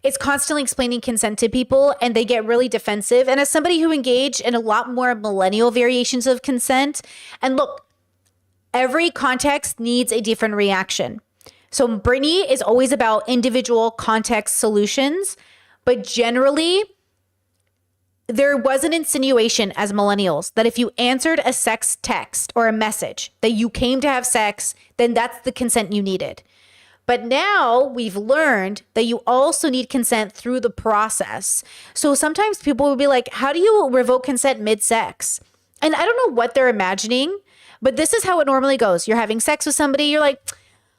is constantly explaining consent to people and they get really defensive. And as somebody who engaged in a lot more millennial variations of consent, and look, every context needs a different reaction. So Brittany is always about individual context solutions, but generally, there was an insinuation as millennials that if you answered a sex text or a message that you came to have sex, then that's the consent you needed. But now we've learned that you also need consent through the process. So sometimes people will be like, how do you revoke consent mid-sex? And I don't know what they're imagining, but this is how it normally goes. You're having sex with somebody, you're like,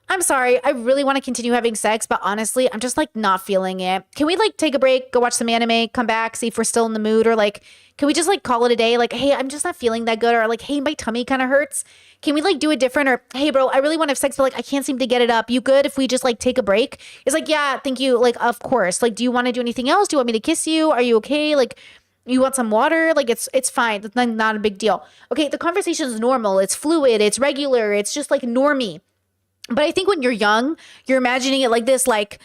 I'm sorry, I really want to continue having sex, but honestly, I'm just like not feeling it. Can we like take a break, go watch some anime, come back, see if we're still in the mood? Or like, can we just like call it a day? Like, hey, I'm just not feeling that good. Or like, hey, my tummy kind of hurts. Can we like do it different? Or hey, bro, I really want to have sex, but like, I can't seem to get it up. You good if we just like take a break? It's like, yeah, thank you. Like, of course. Like, do you want to do anything else? Do you want me to kiss you? Are you okay? Like, you want some water? Like, it's fine. It's not a big deal. Okay, the conversation is normal. It's fluid. It's regular. It's just like normie. But I think when you're young, you're imagining it like this, like,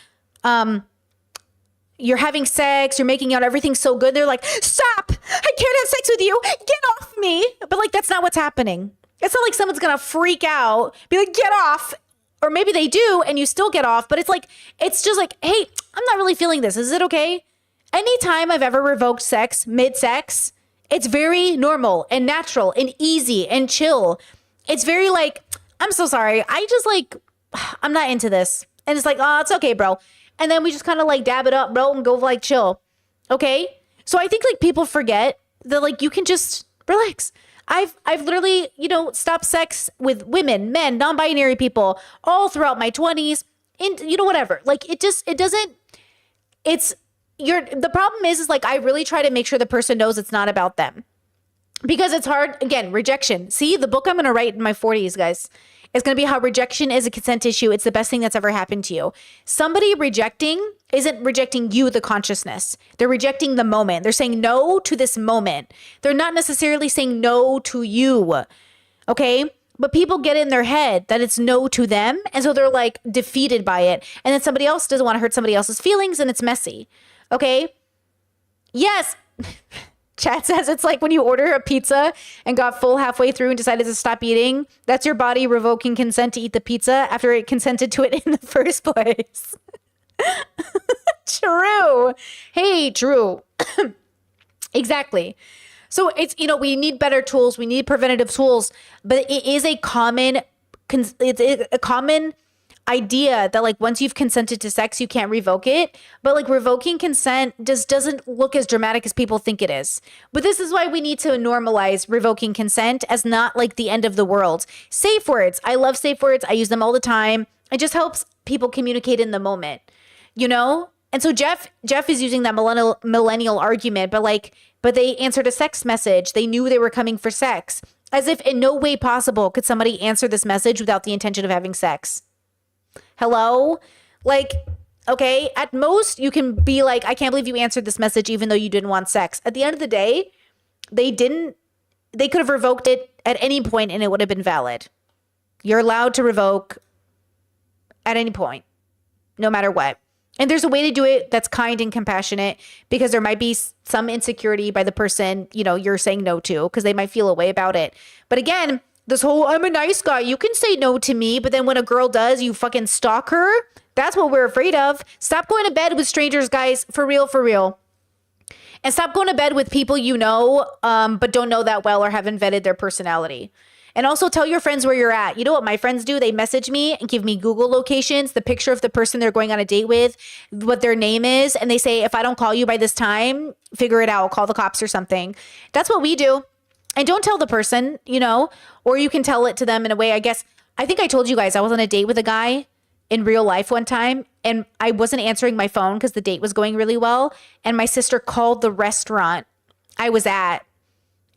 you're having sex, you're making out, everything's so good. They're like, stop, I can't have sex with you. Get off me. But like, that's not what's happening. It's not like someone's going to freak out, be like, get off. Or maybe they do and you still get off. But it's like, it's just like, hey, I'm not really feeling this. Is it okay? Anytime I've ever revoked sex, mid-sex, it's very normal and natural and easy and chill. It's very like, I'm so sorry. I just like, I'm not into this. And it's like, oh, it's okay, bro. And then we just kind of like dab it up, bro, and go like chill. Okay. So I think like people forget that like you can just relax. I've literally, you know, stopped sex with women, men, non-binary people all throughout my 20s and you know, whatever. Like the problem is like, I really try to make sure the person knows it's not about them. Because it's hard, again, rejection. See, the book I'm going to write in my 40s, guys, is going to be how rejection is a consent issue. It's the best thing that's ever happened to you. Somebody rejecting isn't rejecting you, the consciousness. They're rejecting the moment. They're saying no to this moment. They're not necessarily saying no to you, okay? But people get in their head that it's no to them, and so they're like defeated by it. And then somebody else doesn't want to hurt somebody else's feelings, and it's messy, okay? Yes. Chat says it's like when you order a pizza and got full halfway through and decided to stop eating. That's your body revoking consent to eat the pizza after it consented to it in the first place. True. Hey, true. Exactly. So it's, you know, we need better tools. We need preventative tools, but it is a common idea that like once you've consented to sex, you can't revoke it. But like revoking consent just doesn't look as dramatic as people think it is. But this is why we need to normalize revoking consent as not like the end of the world. Safe words. I love safe words. I use them all the time. It just helps people communicate in the moment, you know? And so Jeff is using that millennial argument, but they answered a sex message. They knew they were coming for sex, as if in no way possible could somebody answer this message without the intention of having sex. Hello? Like, okay, at most you can be like, I can't believe you answered this message even though you didn't want sex. At the end of the day, they could have revoked it at any point and it would have been valid. You're allowed to revoke at any point, no matter what. And there's a way to do it that's kind and compassionate, because there might be some insecurity by the person, you know, you're saying no to, because they might feel a way about it. But again, this whole, I'm a nice guy, you can say no to me, but then when a girl does, you fucking stalk her. That's what we're afraid of. Stop going to bed with strangers, guys. For real, for real. And stop going to bed with people you know, but don't know that well or haven't vetted their personality. And also tell your friends where you're at. You know what my friends do? They message me and give me Google locations, the picture of the person they're going on a date with, what their name is. And they say, if I don't call you by this time, figure it out. Call the cops or something. That's what we do. And don't tell the person, you know, or you can tell it to them in a way, I guess. I think I told you guys I was on a date with a guy in real life one time, and I wasn't answering my phone because the date was going really well. And my sister called the restaurant I was at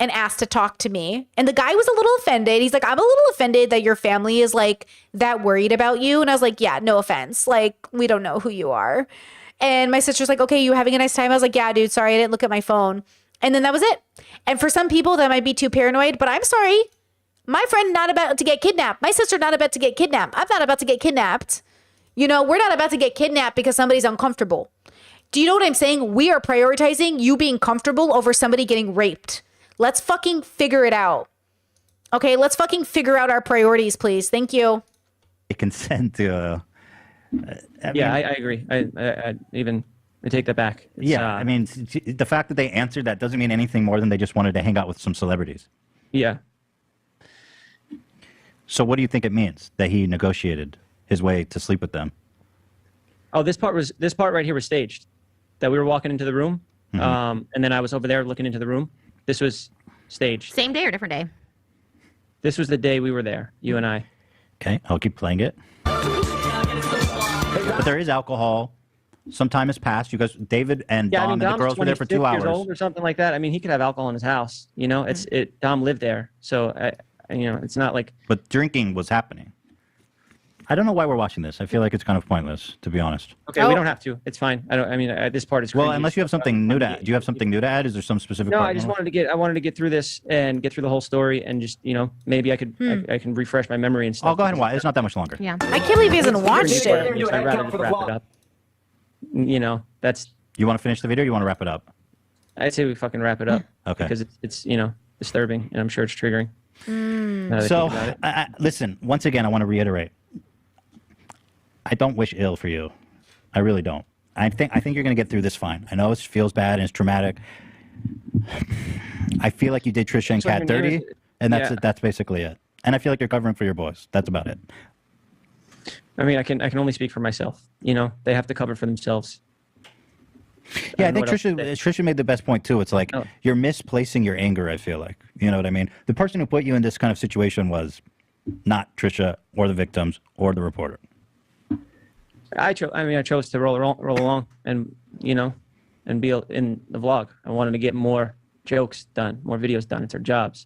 and asked to talk to me. And the guy was a little offended. He's like, I'm a little offended that your family is like that worried about you. And I was like, yeah, no offense. Like, we don't know who you are. And my sister's like, okay, you having a nice time? I was like, yeah, dude, sorry, I didn't look at my phone. And then that was it. And for some people that might be too paranoid, but I'm sorry. My friend not about to get kidnapped. My sister not about to get kidnapped. I'm not about to get kidnapped. You know, we're not about to get kidnapped because somebody's uncomfortable. Do you know what I'm saying? We are prioritizing you being comfortable over somebody getting raped. Let's fucking figure it out. Okay, let's fucking figure out our priorities, please. Thank you. Consent to. I agree. I take that back. I mean, the fact that they answered that doesn't mean anything more than they just wanted to hang out with some celebrities. Yeah. So what do you think it means that he negotiated his way to sleep with them? Oh, this part right here was staged. That we were walking into the room, and then I was over there looking into the room. This was staged. Same day or different day? This was the day we were there, you and I. Okay, I'll keep playing it. But there is alcohol. Some time has passed. You guys, David and Dom and the girls were there for 2 hours. Years old or something like that. I mean, he could have alcohol in his house. You know, Dom lived there, so it's not like. But drinking was happening. I don't know why we're watching this. I feel like it's kind of pointless, to be honest. Okay, we don't have to. It's fine. This part is. Well, unless you have something new to add. Do you have something new to add? Is there some specific? No, part I just wanted to get through this and get through the whole story, and just maybe I could I can refresh my memory and stuff. I'll go ahead and watch. It's not that much longer. Yeah. I can't believe he hasn't watched it. I'd rather just wrap it up. You know, that's. You want to finish the video? Or you want to wrap it up? I'd say we fucking wrap it up. Okay. Because it's disturbing, and I'm sure it's triggering. So listen. Once again, I want to reiterate. I don't wish ill for you. I really don't. I think you're going to get through this fine. I know it feels bad and it's traumatic. I feel like you did Trisha and Kat dirty, and that's basically it. And I feel like you're covering for your boys. That's about it. I mean, I can only speak for myself. You know, they have to cover for themselves. Yeah, I think Trisha made the best point too. It's like you're misplacing your anger. I feel like, you know what I mean. The person who put you in this kind of situation was not Trisha or the victims or the reporter. I chose to roll along and and be in the vlog. I wanted to get more jokes done, more videos done. It's our jobs.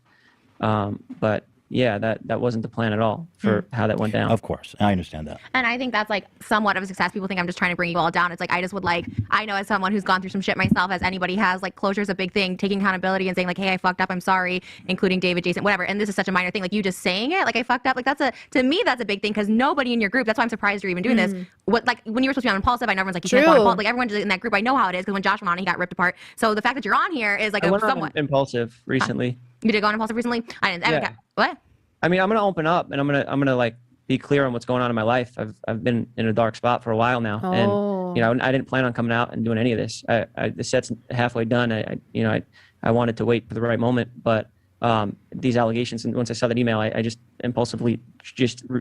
But yeah, that wasn't the plan at all for how that went down. Of course, I understand that. And I think that's like somewhat of a success. People think I'm just trying to bring you all down. It's like I just would I know as someone who's gone through some shit myself, as anybody has, like closure is a big thing. Taking accountability and saying like, hey, I fucked up, I'm sorry, including David, Jason, whatever. And this is such a minor thing. Like you just saying it, like I fucked up. Like to me, that's a big thing because nobody in your group. That's why I'm surprised you're even doing this. What like when you were supposed to be on Impulsive, I know everyone's like, you can't go on Impulsive. Like everyone in that group, I know how it is because when Josh went on, he got ripped apart. So the fact that you're on here is like I went somewhat on Impulsive recently. You did go on Impulsive recently? I didn't. What? I mean, I'm gonna open up and I'm gonna like be clear on what's going on in my life. I've been in a dark spot for a while now, and I didn't plan on coming out and doing any of this. The set's halfway done. I wanted to wait for the right moment, but these allegations, and once I saw that email, I just impulsively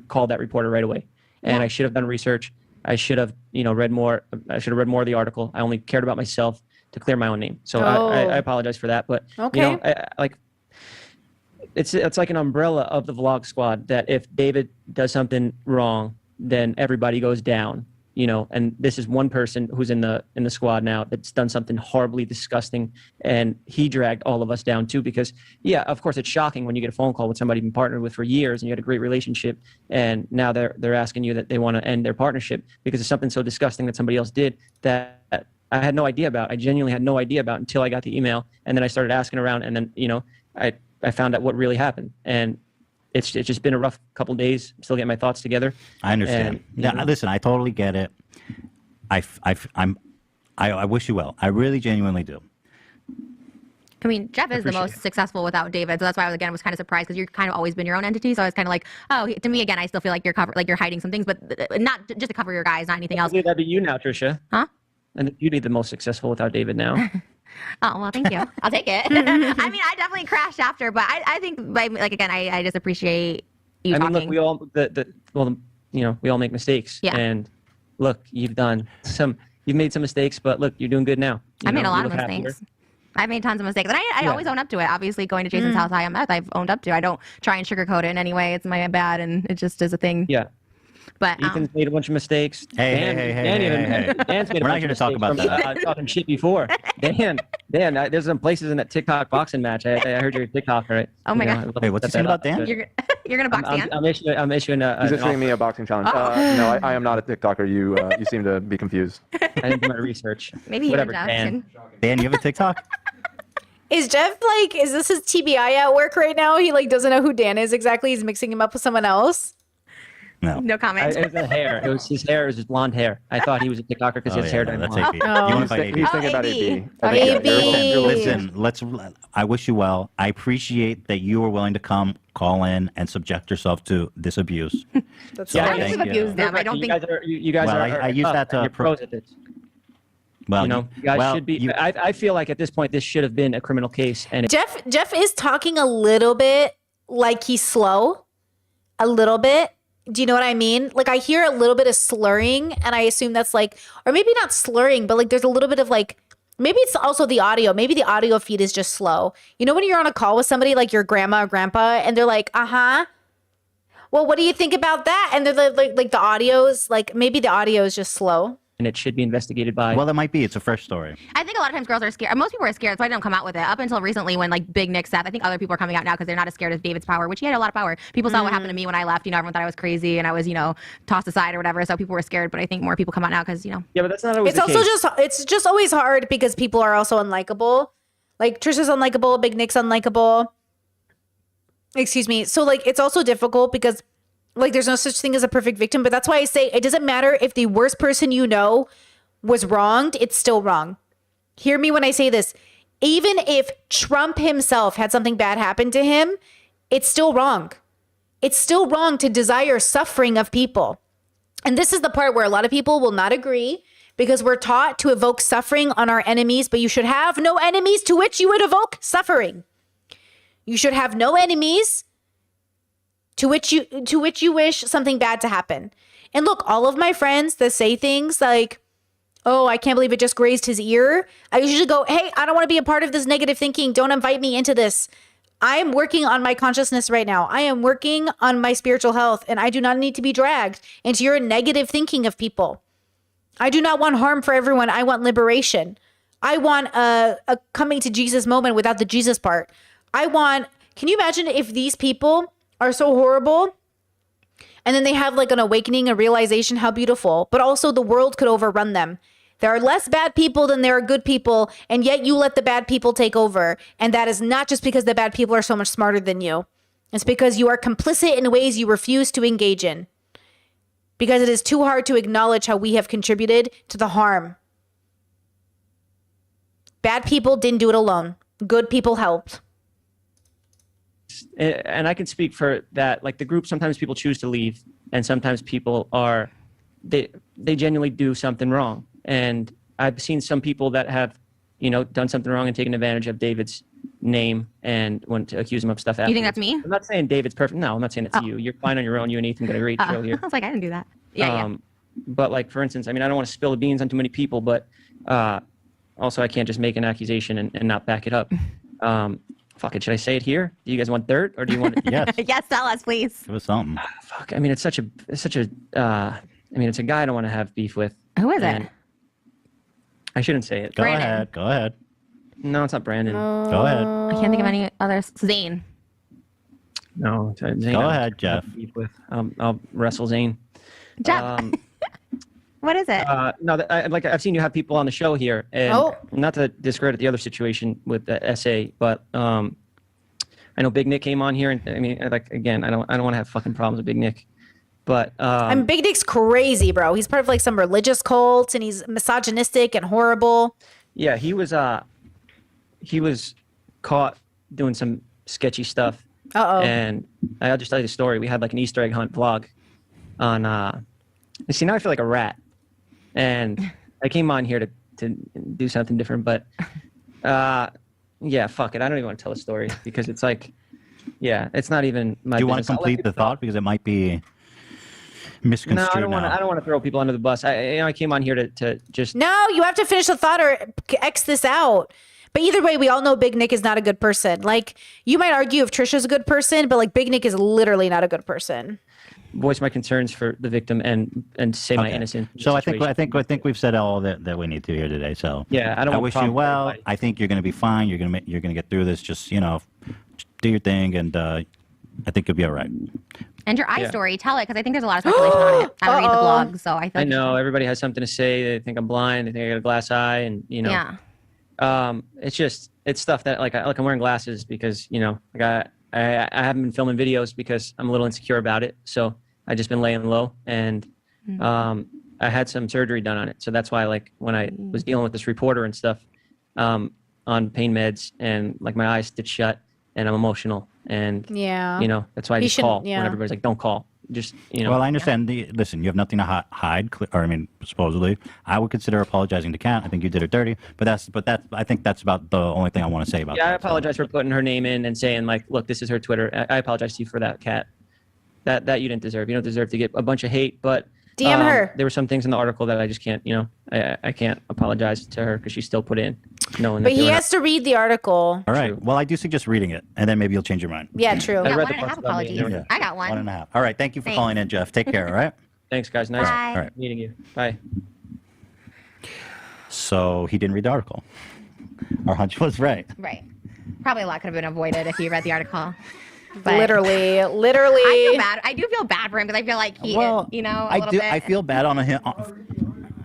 called that reporter right away, and I should have done research. I should have read more. I should have read more of the article. I only cared about myself to clear my own name. So I apologize for that, but it's like an umbrella of the vlog squad that if David does something wrong, then everybody goes down, and this is one person who's in the squad now that's done something horribly disgusting, and he dragged all of us down too because of course it's shocking when you get a phone call with somebody you've been partnered with for years and you had a great relationship and now they're asking you that they want to end their partnership because of something so disgusting that somebody else did that I had no idea about. I genuinely had no idea about until I got the email, and then I started asking around, and then I found out what really happened, and it's just been a rough couple days. I'm still getting my thoughts together. I understand. Listen, I totally get it. I wish you well. I really genuinely do. I mean, Jeff is the most successful without David, so that's why I was kind of surprised because you're kind of always been your own entity. So I was kind of like, to me again, I still feel like you're hiding some things, but not just to cover your guys, not anything else. That'd be you now, Trisha. Huh? And you'd be the most successful without David now. Oh, well, thank you. I'll take it. I mean, I definitely crashed after, but I think, again, I just appreciate you talking. Look, we all, we all make mistakes. Yeah. And look, you've made some mistakes, but look, you're doing good now. I made a lot of mistakes. I've made tons of mistakes, and I always own up to it. Obviously, going to Jason's house, I am meth. I've owned up to. I don't try and sugarcoat it in any way. It's my bad, and it just is a thing. Yeah. But Ethan's made a bunch of mistakes. Hey. Dan's made We're not here to talk about that. Talking shit before. Dan, there's some places in that TikTok boxing match. I heard your TikTok, right? Oh my God. Wait, what's he saying about Dan? You're gonna box Dan? I'm issuing a. He's issuing me a boxing challenge. No, I am not a TikToker. You seem to be confused. I didn't do my research. Maybe whatever. Dan, you have a TikTok? Is Jeff is this his TBI at work right now? He doesn't know who Dan is exactly. He's mixing him up with someone else. No comment. It was the hair. It was his hair. It was his blonde hair. I thought he was a TikToker because his hair dyed that's blonde. AB. You want to fight AB? He's thinking about AB. Listen, I wish you well. I appreciate that you were willing to call in and subject yourself to this abuse. I don't abuse them. I don't think you guys are. I use that to. You're pros at this. Well, you guys should be. I feel like at this point this should have been a criminal case. And Jeff is talking a little bit like he's slow, a little bit. Do you know what I mean? I hear a little bit of slurring, and I assume that's or maybe not slurring, but there's a little bit of maybe it's also the audio. Maybe the audio feed is just slow. You know when you're on a call with somebody like your grandma or grandpa, and they're like, well, what do you think about that? And they're like the audio's maybe the audio is just slow. And it should be investigated by. Well, it might be. It's a fresh story. I think a lot of times girls are scared. Most people are scared, so I don't come out with it. Up until recently, when Big Nick Seth, I think other people are coming out now because they're not as scared of David's power, which he had a lot of power. People saw what happened to me when I left. Everyone thought I was crazy and I was, tossed aside or whatever. So people were scared. But I think more people come out now because, Yeah, but that's not always. It's also it's just always hard because people are also unlikable. Trisha's unlikable, Big Nick's unlikable. Excuse me. So it's also difficult because there's no such thing as a perfect victim. But that's why I say it doesn't matter if the worst person was wronged, it's still wrong. Hear me when I say this. Even if Trump himself had something bad happen to him, it's still wrong. It's still wrong to desire suffering of people. And this is the part where a lot of people will not agree because we're taught to evoke suffering on our enemies, but you should have no enemies to which you would evoke suffering. You should have no enemies to which you wish something bad to happen. And look, all of my friends that say things like, oh, I can't believe it just grazed his ear. I usually go, hey, I don't want to be a part of this negative thinking. Don't invite me into this. I am working on my consciousness right now. I am working on my spiritual health, and I do not need to be dragged into your negative thinking of people. I do not want harm for everyone. I want liberation. I want a coming to Jesus moment without the Jesus part. Can you imagine if these people are so horrible and then they have an awakening, a realization, how beautiful, but also the world could overrun them. There are less bad people than there are good people, and yet you let the bad people take over. And that is not just because the bad people are so much smarter than you. It's because you are complicit in ways you refuse to engage in. Because it is too hard to acknowledge how we have contributed to the harm. Bad people didn't do it alone. Good people helped. And I can speak for that. The group, sometimes people choose to leave, and sometimes people they genuinely do something wrong. And I've seen some people that have, done something wrong and taken advantage of David's name and went to accuse him of stuff. You think that's me? I'm not saying David's perfect. No, I'm not saying it's you. You're fine on your own. You and Ethan got a great show here. I was like, I didn't do that. Yeah. But for instance, I don't want to spill the beans on too many people, but also I can't just make an accusation and not back it up. Fuck it. Should I say it here? Do you guys want dirt, or do you want it? Yes. Yes, tell us, please. Give us something. Fuck. It's such a. It's a guy I don't want to have beef with. Who is it? I shouldn't say it. Go ahead. No, it's not Brandon. Go ahead. I can't think of any others. Zane. No, Zane. Go ahead, Jeff. I'll wrestle Zane. Jeff. What is it? No, like I've seen you have people on the show here, and Oh. not to discredit the other situation with the SA, but I know Big Nick came on here, and I mean, like again, I don't want to have fucking problems with Big Nick, but I'm Big Nick's crazy, bro. He's part of like some religious cult, and he's misogynistic and horrible. yeah, he was caught doing some sketchy stuff. And I'll just tell you the story. We had like an Easter egg hunt vlog on. See, now I feel like a rat, and I came on here to do something different, but yeah, fuck it. I don't even want to tell a story because it's like, yeah, it's not even my. Do you want business. to complete the thought because it might be misconstrued? No, I don't want to. now. I don't want to throw people under the bus. I came on here to just. No, you have to finish the thought or X this out. But either way, we all know Big Nick is not a good person. Like, you might argue if Trisha's a good person, but like Big Nick is literally not a good person. Voice my concerns for the victim and say my innocent. So I situation. think we've said all that we need to here today. So Yeah, I don't want wish you problem for well. everybody. I think you're going to be fine. You're going to get through this. Just do your thing, and I think you'll be all right. And your eye Yeah. story, tell it, because I think there's a lot of speculation on it. I don't read the blog, so I I think. know everybody has something to say. They think I'm blind. They think I got a glass eye, and Yeah. It's stuff that like I'm wearing glasses because like I haven't been filming videos because I'm a little insecure about it. So I just been laying low, and I had some surgery done on it. So that's why like when I was dealing with this reporter and stuff on pain meds, and like my eyes stitched shut, and I'm emotional, and Yeah. that's why I He just shouldn't- call yeah. when everybody's like, don't call. Just Well, I understand. Listen, you have nothing to hide. Or I mean, supposedly, I would consider apologizing to Kat. I think you did her dirty, but I think that's about the only thing I want to say about Yeah, I that. apologize for putting her name in and saying like, look, this is her Twitter. I apologize to you for that, Kat. That you didn't deserve. You don't deserve to get a bunch of hate, but DM her. There were some things in the article that I just can't. I can't apologize to her because she still put in, knowing But that. he has to read the article. All right. Well, I do suggest reading it, and then maybe you'll change your mind. Yeah, true. I Yeah, read one the and a parts half about me, apologies. Yeah. I got one. 1.5. All right. Thank you for Thanks. calling in, Jeff. Take care. All right. Thanks, guys. Nice Bye. All right. meeting you. Bye. So he didn't read the article. Our hunch was right. Right. Probably a lot could have been avoided if you read the article. But Literally. I feel bad. I do feel bad for him because I feel like he, Well, a I little do. bit. I feel bad on a.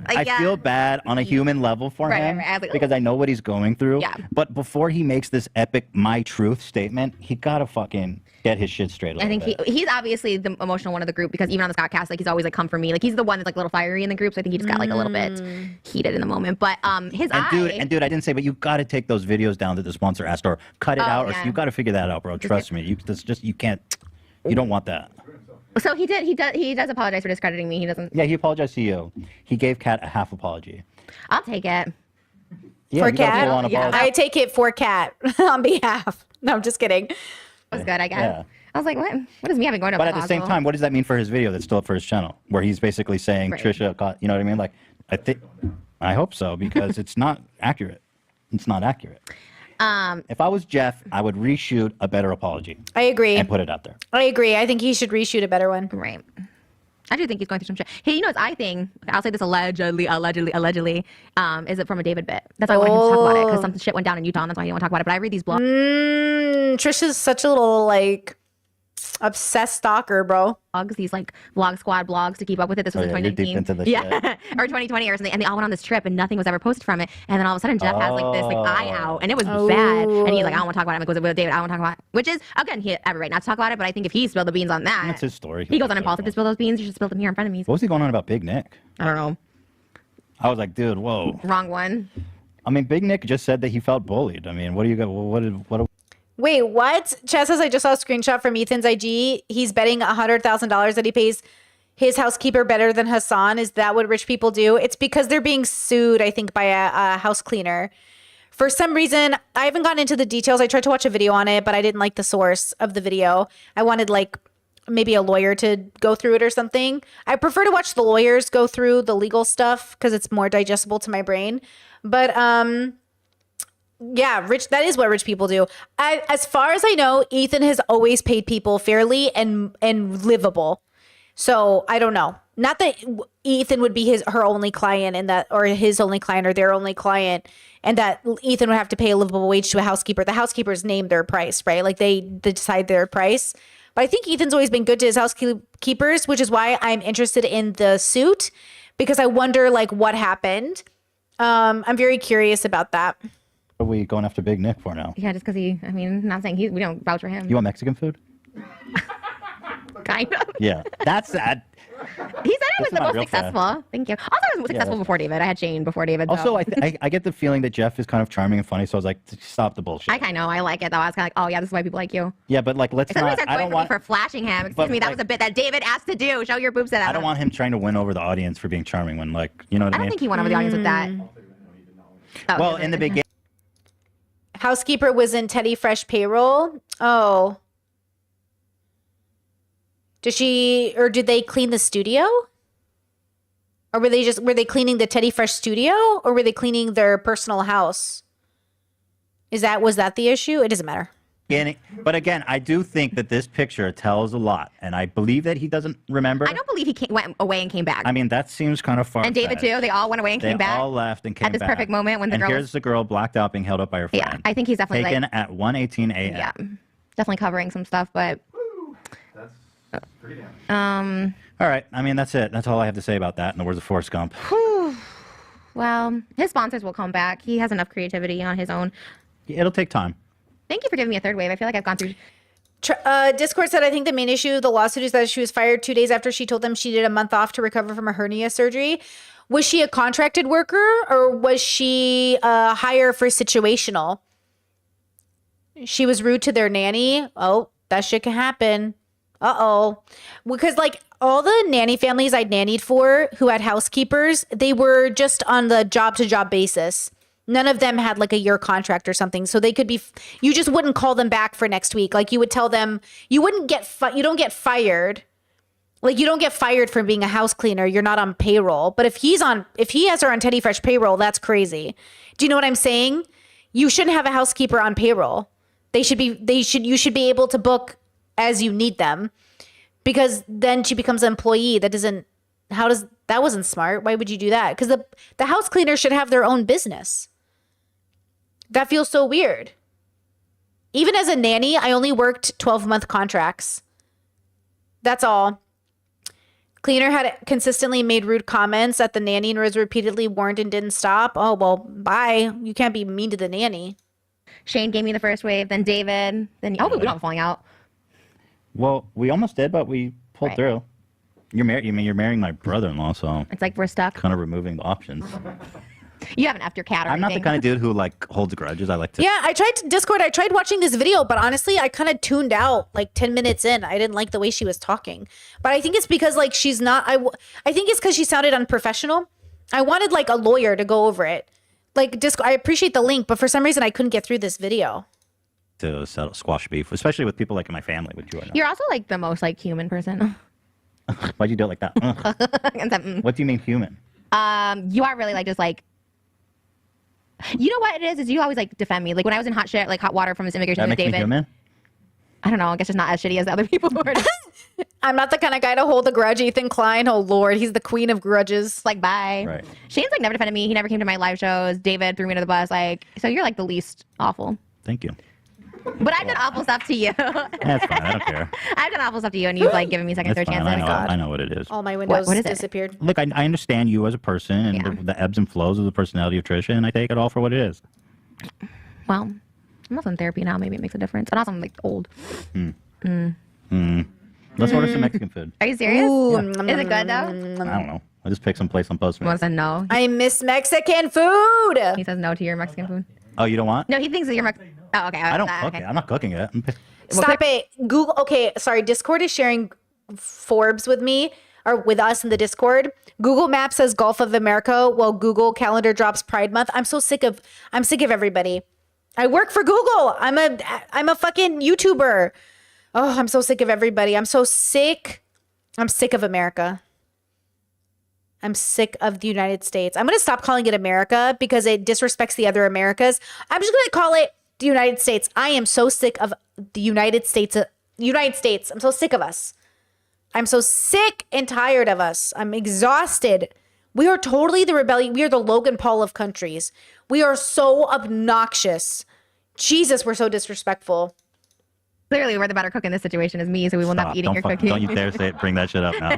I yeah. feel bad on a human level for Right, him right. I was like, because I know what he's going through. Yeah. But before he makes this epic "my truth" statement, he gotta fucking get his shit straight. A I little think bit. he's obviously the emotional one of the group because even on the Scottcast, like he's always like come for me. Like he's the one that's like a little fiery in the group. So I think he just got like a little bit heated in the moment. But his And eye. dude, I didn't say, but you got to take those videos down that the sponsor asked, or cut it Oh, out, yeah. or you got to figure that out, bro. Trust me, you can't. You don't want that. So he does apologize for discrediting me. He doesn't. Yeah, he apologized to you. He gave Kat a half apology. I'll take it. Yeah, For you got a Kat? full-on Yeah. apology. I take it for Kat on behalf. No, I'm just kidding. That was good, I guess. Yeah. I was like, what? What does me having going to But the at the same hospital? time, what does that mean for his video that's still up for his channel, where he's basically saying Right. Trisha got, you know what I mean? Like, I hope so because it's not accurate. It's not accurate. If I was Jeff, I would reshoot a better apology I agree. and put it out there. I agree. I think he should reshoot a better one. Right. I do think he's going through some shit. Hey, you know his eye thing? I'll say this allegedly, is it from a David bit? That's why I wanted him to talk about it because some shit went down in Utah and that's why he didn't want to talk about it. But I read these blogs. Trisha's such a little like obsessed stalker, bro. These like Vlog Squad blogs to keep up with it. This was in Oh, yeah, you're deep 2019. into this or 2020 or something. And they all went on this trip and nothing was ever posted from it. And then all of a sudden Jeff has like this like eye out and it was bad. And he's like, I don't want to talk about it. I'm like, goes with David, I don't want to talk about it. Which is, again, he had every right not to talk about it. But I think if he spilled the beans on that, That's his story. he goes on impulsive to spill those beans. You should spill them here in front of me. What was he going on about Big Nick? I don't know. I was like, dude, whoa. Wrong one. I mean, Big Nick just said that he felt bullied. I mean, what do you got? What? Wait, what? Chad says I just saw a screenshot from Ethan's IG. He's betting $100,000 that he pays his housekeeper better than Hassan. Is that what rich people do? It's because they're being sued, I think, by a house cleaner. For some reason, I haven't gotten into the details. I tried to watch a video on it, but I didn't like the source of the video. I wanted like maybe a lawyer to go through it or something. I prefer to watch the lawyers go through the legal stuff because it's more digestible to my brain. But yeah, that is what rich people do. As far as I know, Ethan has always paid people fairly and livable. So I don't know. Not that Ethan would be her only client and that, or his only client or their only client, and that Ethan would have to pay a livable wage to a housekeeper. The housekeepers name their price, right? Like they decide their price. But I think Ethan's always been good to his housekeepers, which is why I'm interested in the suit, because I wonder like what happened. I'm very curious about that. What are we going after Big Nick for now? Yeah, just because not saying we don't vouch for him. You want Mexican food? Kind of. Yeah, that's that. He said I was the most successful. Thank you. Also, I was successful before David. I had Shane before David. Also, I get the feeling that Jeff is kind of charming and funny, so I was like, stop the bullshit. I know. I like it though. I was kind of like, oh yeah, this is why people like you. Yeah, but like, let's not. I don't want for flashing him. Excuse me, that was a bit that David asked to do. Show your boobs. I don't want him trying to win over the audience for being charming when, like, you know what I mean? I don't think he won over the audience with that. Well, in the beginning. Housekeeper was in Teddy Fresh payroll. Oh. Did they clean the studio? Or were they cleaning the Teddy Fresh studio, or were they cleaning their personal house? Was that the issue? It doesn't matter. But again, I do think that this picture tells a lot, and I believe that he doesn't remember. I don't believe he went away and came back. I mean, that seems kind of far. And David too. They all went away and came back. They all left and came back at this perfect moment when the girl. Here's the girl blacked out, being held up by her friend. Yeah, I think he's definitely taken at 1:18 a.m. Yeah, definitely covering some stuff, but. That's pretty damn. All right. I mean, that's it. That's all I have to say about that in the words of Forrest Gump. Well, his sponsors will come back. He has enough creativity on his own. It'll take time. Thank you for giving me a third wave. I feel like I've gone through. Discord said, I think the main issue, the lawsuit, is that she was fired 2 days after she told them she did a month off to recover from a hernia surgery. Was she a contracted worker, or was she a hire for situational? She was rude to their nanny. Oh, that shit can happen. Uh-oh. Because like all the nanny families I'd nannied for who had housekeepers, they were just on the job to job basis. None of them had like a year contract or something. So they could be, you just wouldn't call them back for next week. Like you would tell them, you wouldn't get, you don't get fired. Like you don't get fired for being a house cleaner. You're not on payroll. But if he has her on Teddy Fresh payroll, that's crazy. Do you know what I'm saying? You shouldn't have a housekeeper on payroll. You should be able to book as you need them, because then she becomes an employee. That wasn't smart. Why would you do that? Because the house cleaner should have their own business. That feels so weird. Even as a nanny, I only worked 12-month contracts. That's all. Cleaner had consistently made rude comments at the nanny and was repeatedly warned and didn't stop. Oh, well, bye. You can't be mean to the nanny. Shane gave me the first wave, then David, then we don't have falling out. Well, we almost did, but we pulled through. You're marrying my brother-in-law, so it's like we're stuck. Kind of removing the options. You haven't effed your cat or I'm not the kind of dude who like holds grudges. I like to. Yeah, I tried watching this video, but honestly, I kind of tuned out like 10 minutes in. I didn't like the way she was talking. But I think it's because like she's not. I think it's because she sounded unprofessional. I wanted like a lawyer to go over it. Like I appreciate the link, but for some reason I couldn't get through this video. To settle squash beef, especially with people like in my family, which you are not. You're also like the most like human person. Why'd you do it like that? What do you mean human? You are really like just like. You know what it is you always like defend me. Like when I was in hot water from this immigration with David. Me human? I don't know. I guess it's not as shitty as the other people who are. I'm not the kind of guy to hold a grudge. Ethan Klein, oh Lord, he's the queen of grudges. Like bye. Right. Shane's like never defended me. He never came to my live shows. David threw me under the bus. Like so, you're like the least awful. Thank you. But I've done awful stuff to you. That's fine. I don't care. I've done awful stuff to you, and you've like given me second, third chances. I know what it is. All my windows what is disappeared. Look, I understand you as a person and the ebbs and flows of the personality of Trisha, and I take it all for what it is. Well, I'm also in therapy now. Maybe it makes a difference. And also, I'm like old. Let's order some Mexican food. Are you serious? Ooh, is it good though? I don't know. I just picked some place on Postmates. Wants to no. I miss Mexican food. He says no to your Mexican food. Oh, you don't want? No, he thinks that you're Mexican. Oh, okay. I don't cook it. I'm not cooking it. Stop it. Google. Okay, sorry. Discord is sharing Forbes with me or with us in the Discord. Google Maps says Gulf of America, while Google Calendar drops Pride Month. I'm sick of everybody. I work for Google. I'm a fucking YouTuber. Oh, I'm so sick of everybody. I'm so sick. I'm sick of America. I'm sick of the United States. I'm going to stop calling it America because it disrespects the other Americas. I'm just going to call it the United States. I am so sick of the United States. I'm so sick of us. I'm so sick and tired of us. I'm exhausted. We are totally the rebellion. We are the Logan Paul of countries. We are so obnoxious. Jesus, we're so disrespectful. Clearly, we're the better cook in this situation is me, so we will not Stop. be eating Don't your fuck- cooking. Don't you dare say it. Bring that shit up now.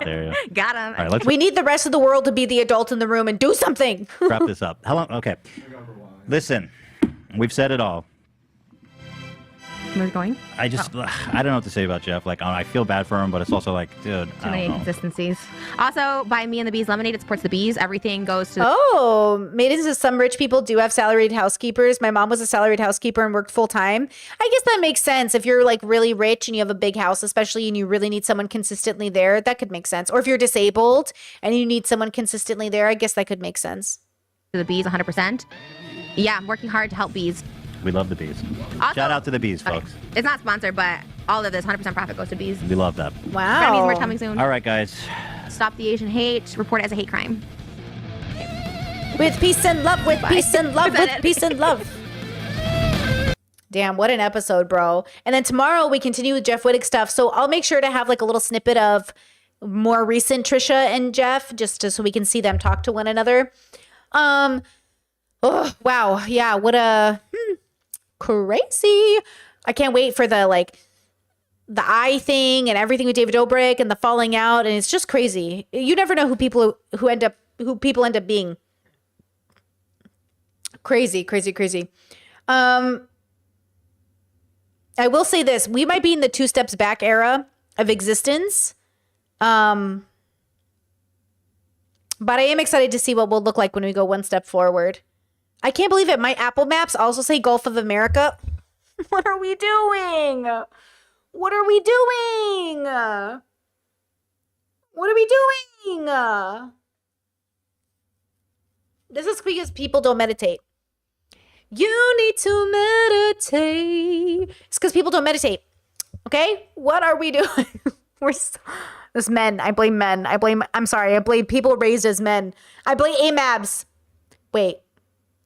There you go. Got him. All right, let's We need the rest of the world to be the adult in the room and do something. wrap this up. How long? Okay. Listen, we've said it all. We're going. I just, I don't know what to say about Jeff. Like, I feel bad for him, but it's also like, dude, Too I many don't know. inconsistencies. Also, buy Me and the Bees lemonade. It supports the bees. Everything goes to. Oh, maybe some rich people do have salaried housekeepers. My mom was a salaried housekeeper and worked full time. I guess that makes sense. If you're like really rich and you have a big house, especially, and you really need someone consistently there, that could make sense. Or if you're disabled and you need someone consistently there, I guess that could make sense. To the bees, 100%. Yeah, I'm working hard to help bees. We love the bees. Also- Shout out to the bees, Okay. folks. It's not sponsored, but all of this 100% profit goes to bees. We love that. Gonna be more coming soon. All right, guys. Stop the Asian hate. Report it as a hate crime. With peace and love, with Bye. peace and love, Is that with it? peace and love. Damn, what an episode, bro. And then tomorrow we continue with Jeff Wittick stuff. So I'll make sure to have like a little snippet of more recent Trisha and Jeff, just so we can see them talk to one another. Oh, wow. Yeah, what a crazy. I can't wait for the eye thing and everything with David Dobrik and the falling out, and it's just crazy. You never know who people end up being. Crazy. I will say this. We might be in the 2 steps back era of existence. But I am excited to see what we'll look like when we go 1 step forward. I can't believe it. My Apple Maps also say Gulf of America. What are we doing? What are we doing? What are we doing? This is because people don't meditate. You need to meditate. It's because people don't meditate. Okay? What are we doing? This men. I blame men. I blame people raised as men. I blame AMABs. Wait.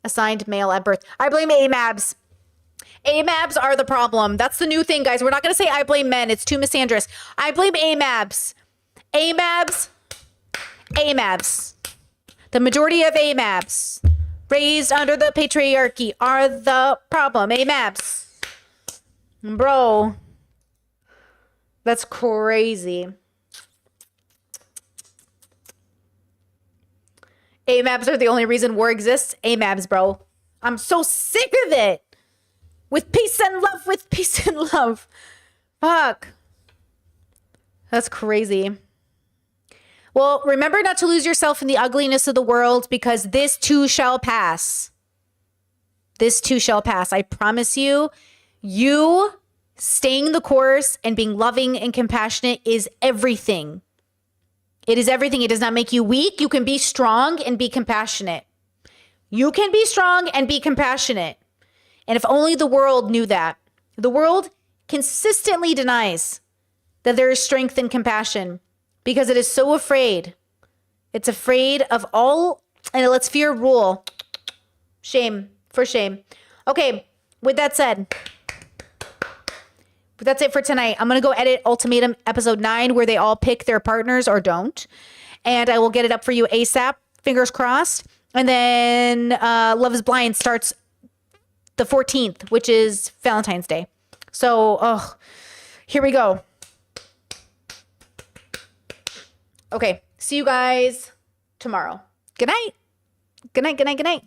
Assigned male at birth. I blame AMABs. AMABs are the problem. That's the new thing, guys. We're not going to say I blame men. It's too misandrous. I blame AMABs. AMABs. The majority of AMABs raised under the patriarchy are the problem. AMABs. Bro. That's crazy. AMABs are the only reason war exists. AMABs, bro. I'm so sick of it. With peace and love. Fuck. That's crazy. Well, remember not to lose yourself in the ugliness of the world, because this too shall pass. This too shall pass. I promise you, you staying the course and being loving and compassionate is everything. It is everything. It does not make you weak. You can be strong and be compassionate. You can be strong and be compassionate. And if only the world knew that. The world consistently denies that there is strength and compassion because it is so afraid. It's afraid of all, and it lets fear rule. Shame, for shame. Okay, with that said, that's it for tonight. I'm going to go edit Ultimatum episode 9 where they all pick their partners or don't. And I will get it up for you ASAP. Fingers crossed. And then Love is Blind starts the 14th, which is Valentine's Day. So, here we go. Okay, see you guys tomorrow. Good night. Good night.